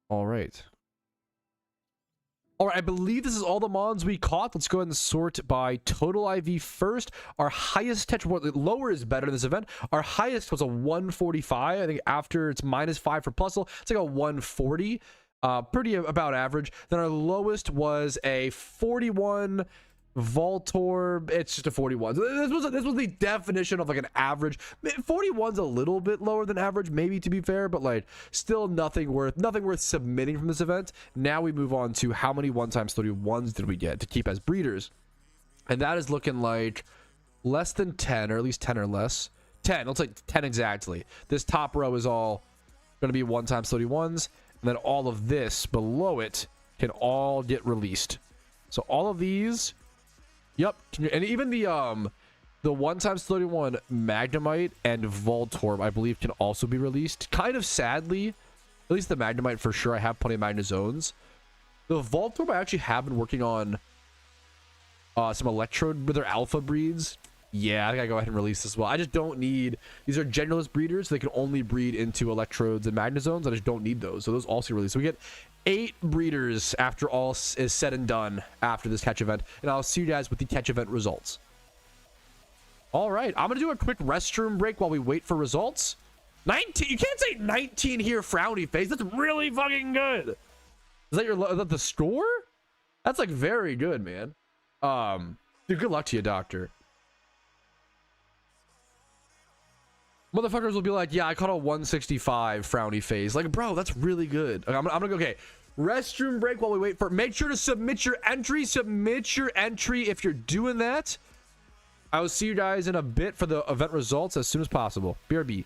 All right. All right, I believe this is all the mons we caught. Let's go ahead and sort by total IV first. Our highest touch, lower is better in this event. Our highest was a 145. I think after it's -5 for Plusle, it's like a 140. Pretty about average. Then our lowest was a 41 Voltorb. It's just a 41. So this was the definition of like an average. 41's a little bit lower than average, maybe, to be fair, but like still nothing worth submitting from this event. Now we move on to how many 1x31s did we get to keep as breeders, and that is looking like less than 10, or at least 10 or less. 10. Let's say 10 exactly. This top row is all going to be 1x31s, and then all of this below it can all get released. So all of these. Yep, and even the 1x31 Magnemite and Voltorb, I believe, can also be released. Kind of sadly, at least the Magnemite for sure. I have plenty of Magnezones. The Voltorb, I actually have been working on some Electrode with their alpha breeds. Yeah, I gotta go ahead and release this as well. I just don't need, these are generalist breeders, so they can only breed into Electrodes and Magnezones. I just don't need those, so those also release. So we get 8 breeders after all is said and done after this catch event, and I'll see you guys with the catch event results. All right, I'm gonna do a quick restroom break while we wait for results. 19, you can't say 19 here, frowny face. That's really fucking good. Is that the score? That's like very good, man. Dude, good luck to you, doctor. Motherfuckers will be like, yeah, I caught a 165 frowny face. Like, bro, that's really good. I'm gonna go, okay. Restroom break while we wait for, make sure to submit your entry. Submit your entry if you're doing that. I will see you guys in a bit for the event results as soon as possible. BRB.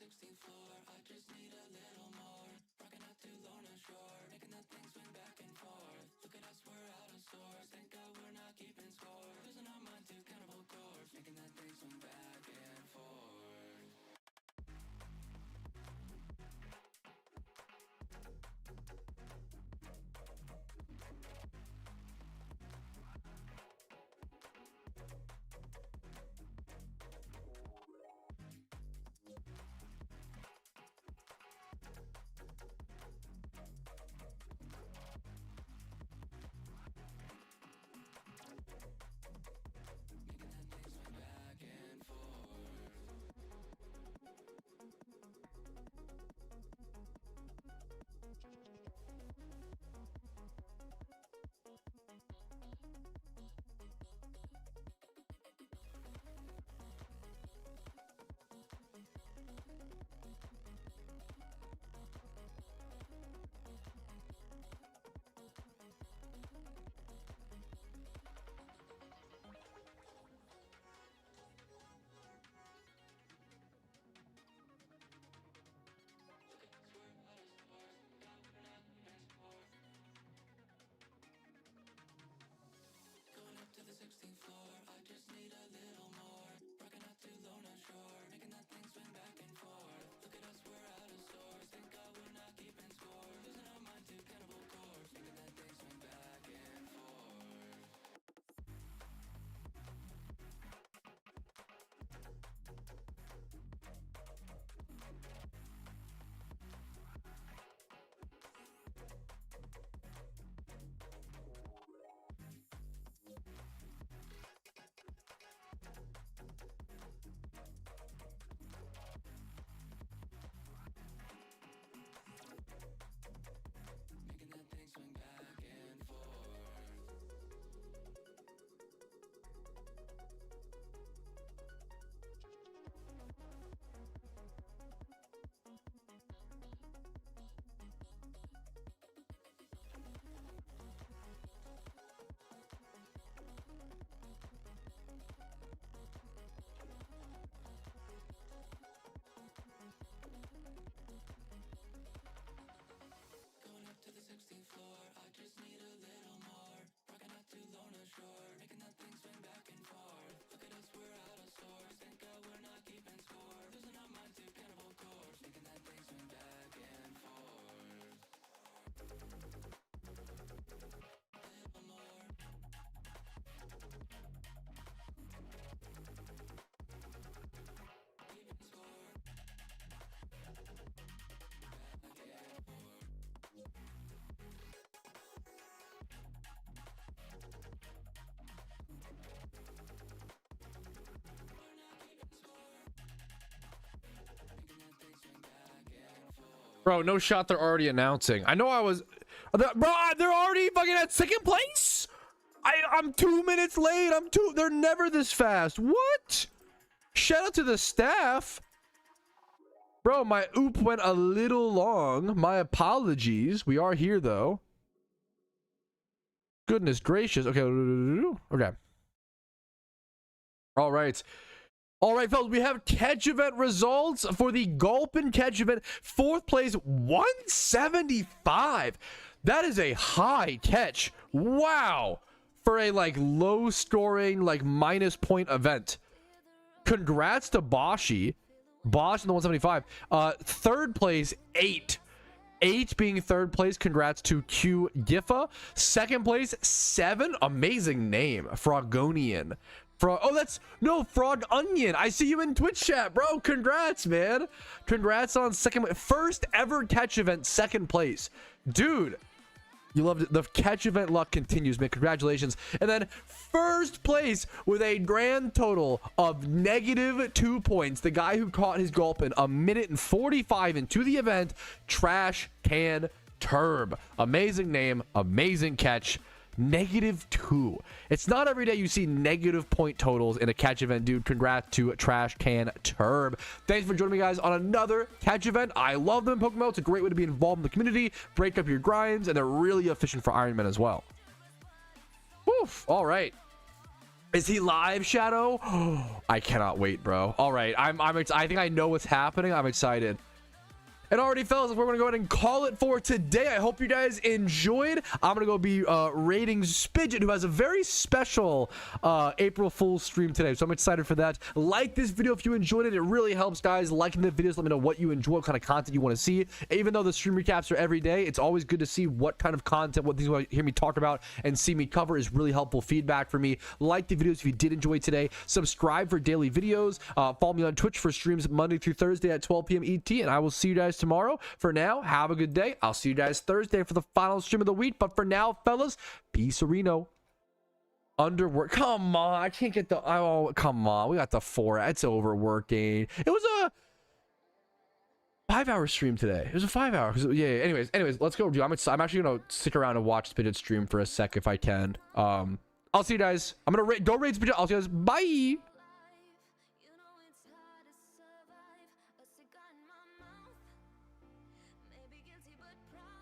16th floor. I just need a little more. Rocking out to Lorna Shore, making that thing swing back and forth. Look at us, we're out of sorts. Thank God we're not keeping score. Losing our mind to cannibal corpse, making that thing swing back and forth. To the 16th floor, I just need a little more. Rocking out to Lorna Shore, making that thing swing back and forth. Look at us, we're out of sorts. Thank God we're not keeping score. Losing our mind to cannibal corpse, making that thing swing back and forth. Making that thing swing back and forth. Going up to the 16th floor, I just need a little more. Rocking out to Lorna Shore, making that thing swing back and forth. Look at us, we're out of sorts. Thank God we're not keeping score. Losing our mind to cannibal corpse, making that thing swing back and forth. A little more. Keeping score. Back and forth. Bro, no shot they're already announcing. I know I was... Bro, they're already fucking at second place? I'm 2 minutes late. They're never this fast. What? Shout out to the staff. Bro, my oop went a little long. My apologies. We are here, though. Goodness gracious. Okay. Okay. All right. All right, fellas, we have catch event results for the Gulpin catch event. 4th place, 175. That is a high catch. Wow. For a like low scoring, like minus point event. Congrats to Boshi. Bosch in the 175. 3rd place, 8. 8 being 3rd place. Congrats to Q Giffa. 2nd place, 7. Amazing name. Frogonian. Frog Onion. I see you in Twitch chat, bro. Congrats, man. Congrats on 2nd. 1st ever catch event, 2nd place. Dude, you loved it. The catch event luck continues, man. Congratulations. And then 1st place with a grand total of -2 points. The guy who caught his Gulpin 1:45 into the event, Trash Can Turb. Amazing name, amazing catch. -2. It's not every day you see negative point totals in a catch event, dude. Congrats to Trash Can Turb. Thanks for joining me, guys, on another catch event. I love them in PokeMMO. It's a great way to be involved in the community, break up your grinds, and they're really efficient for Iron Man as well. Woof. All right. Is he live, Shadow? I cannot wait, bro. All right, I think I know what's happening. I'm excited. And already, fellas, we're gonna go ahead and call it for today. I hope you guys enjoyed. I'm gonna go be rating Spidget, who has a very special April Fool's stream today, so I'm excited for that. Like this video if you enjoyed it. It really helps, guys. Liking the videos, let me know what you enjoy, what kind of content you want to see. Even though the stream recaps are every day, it's always good to see what kind of content, what things you want to hear me talk about and see me cover is really helpful feedback for me. Like the videos if you did enjoy today. Subscribe for daily videos. Follow me on Twitch for streams Monday through Thursday at 12 p.m. ET, and I will see you guys tomorrow. For now, have a good day. I'll see you guys Thursday for the final stream of the week. But for now, fellas, peace, Reno. Underwork. Come on, I can't get the. Oh, come on. We got the 4. It's overworking. It was a 5-hour stream today. It was a 5-hour. Yeah. Anyways, let's go, dude. I'm actually gonna stick around and watch Spidget stream for a sec if I can. I'll see you guys. I'm gonna go raid Spidget. I'll see you guys. Bye. Guilty but proud.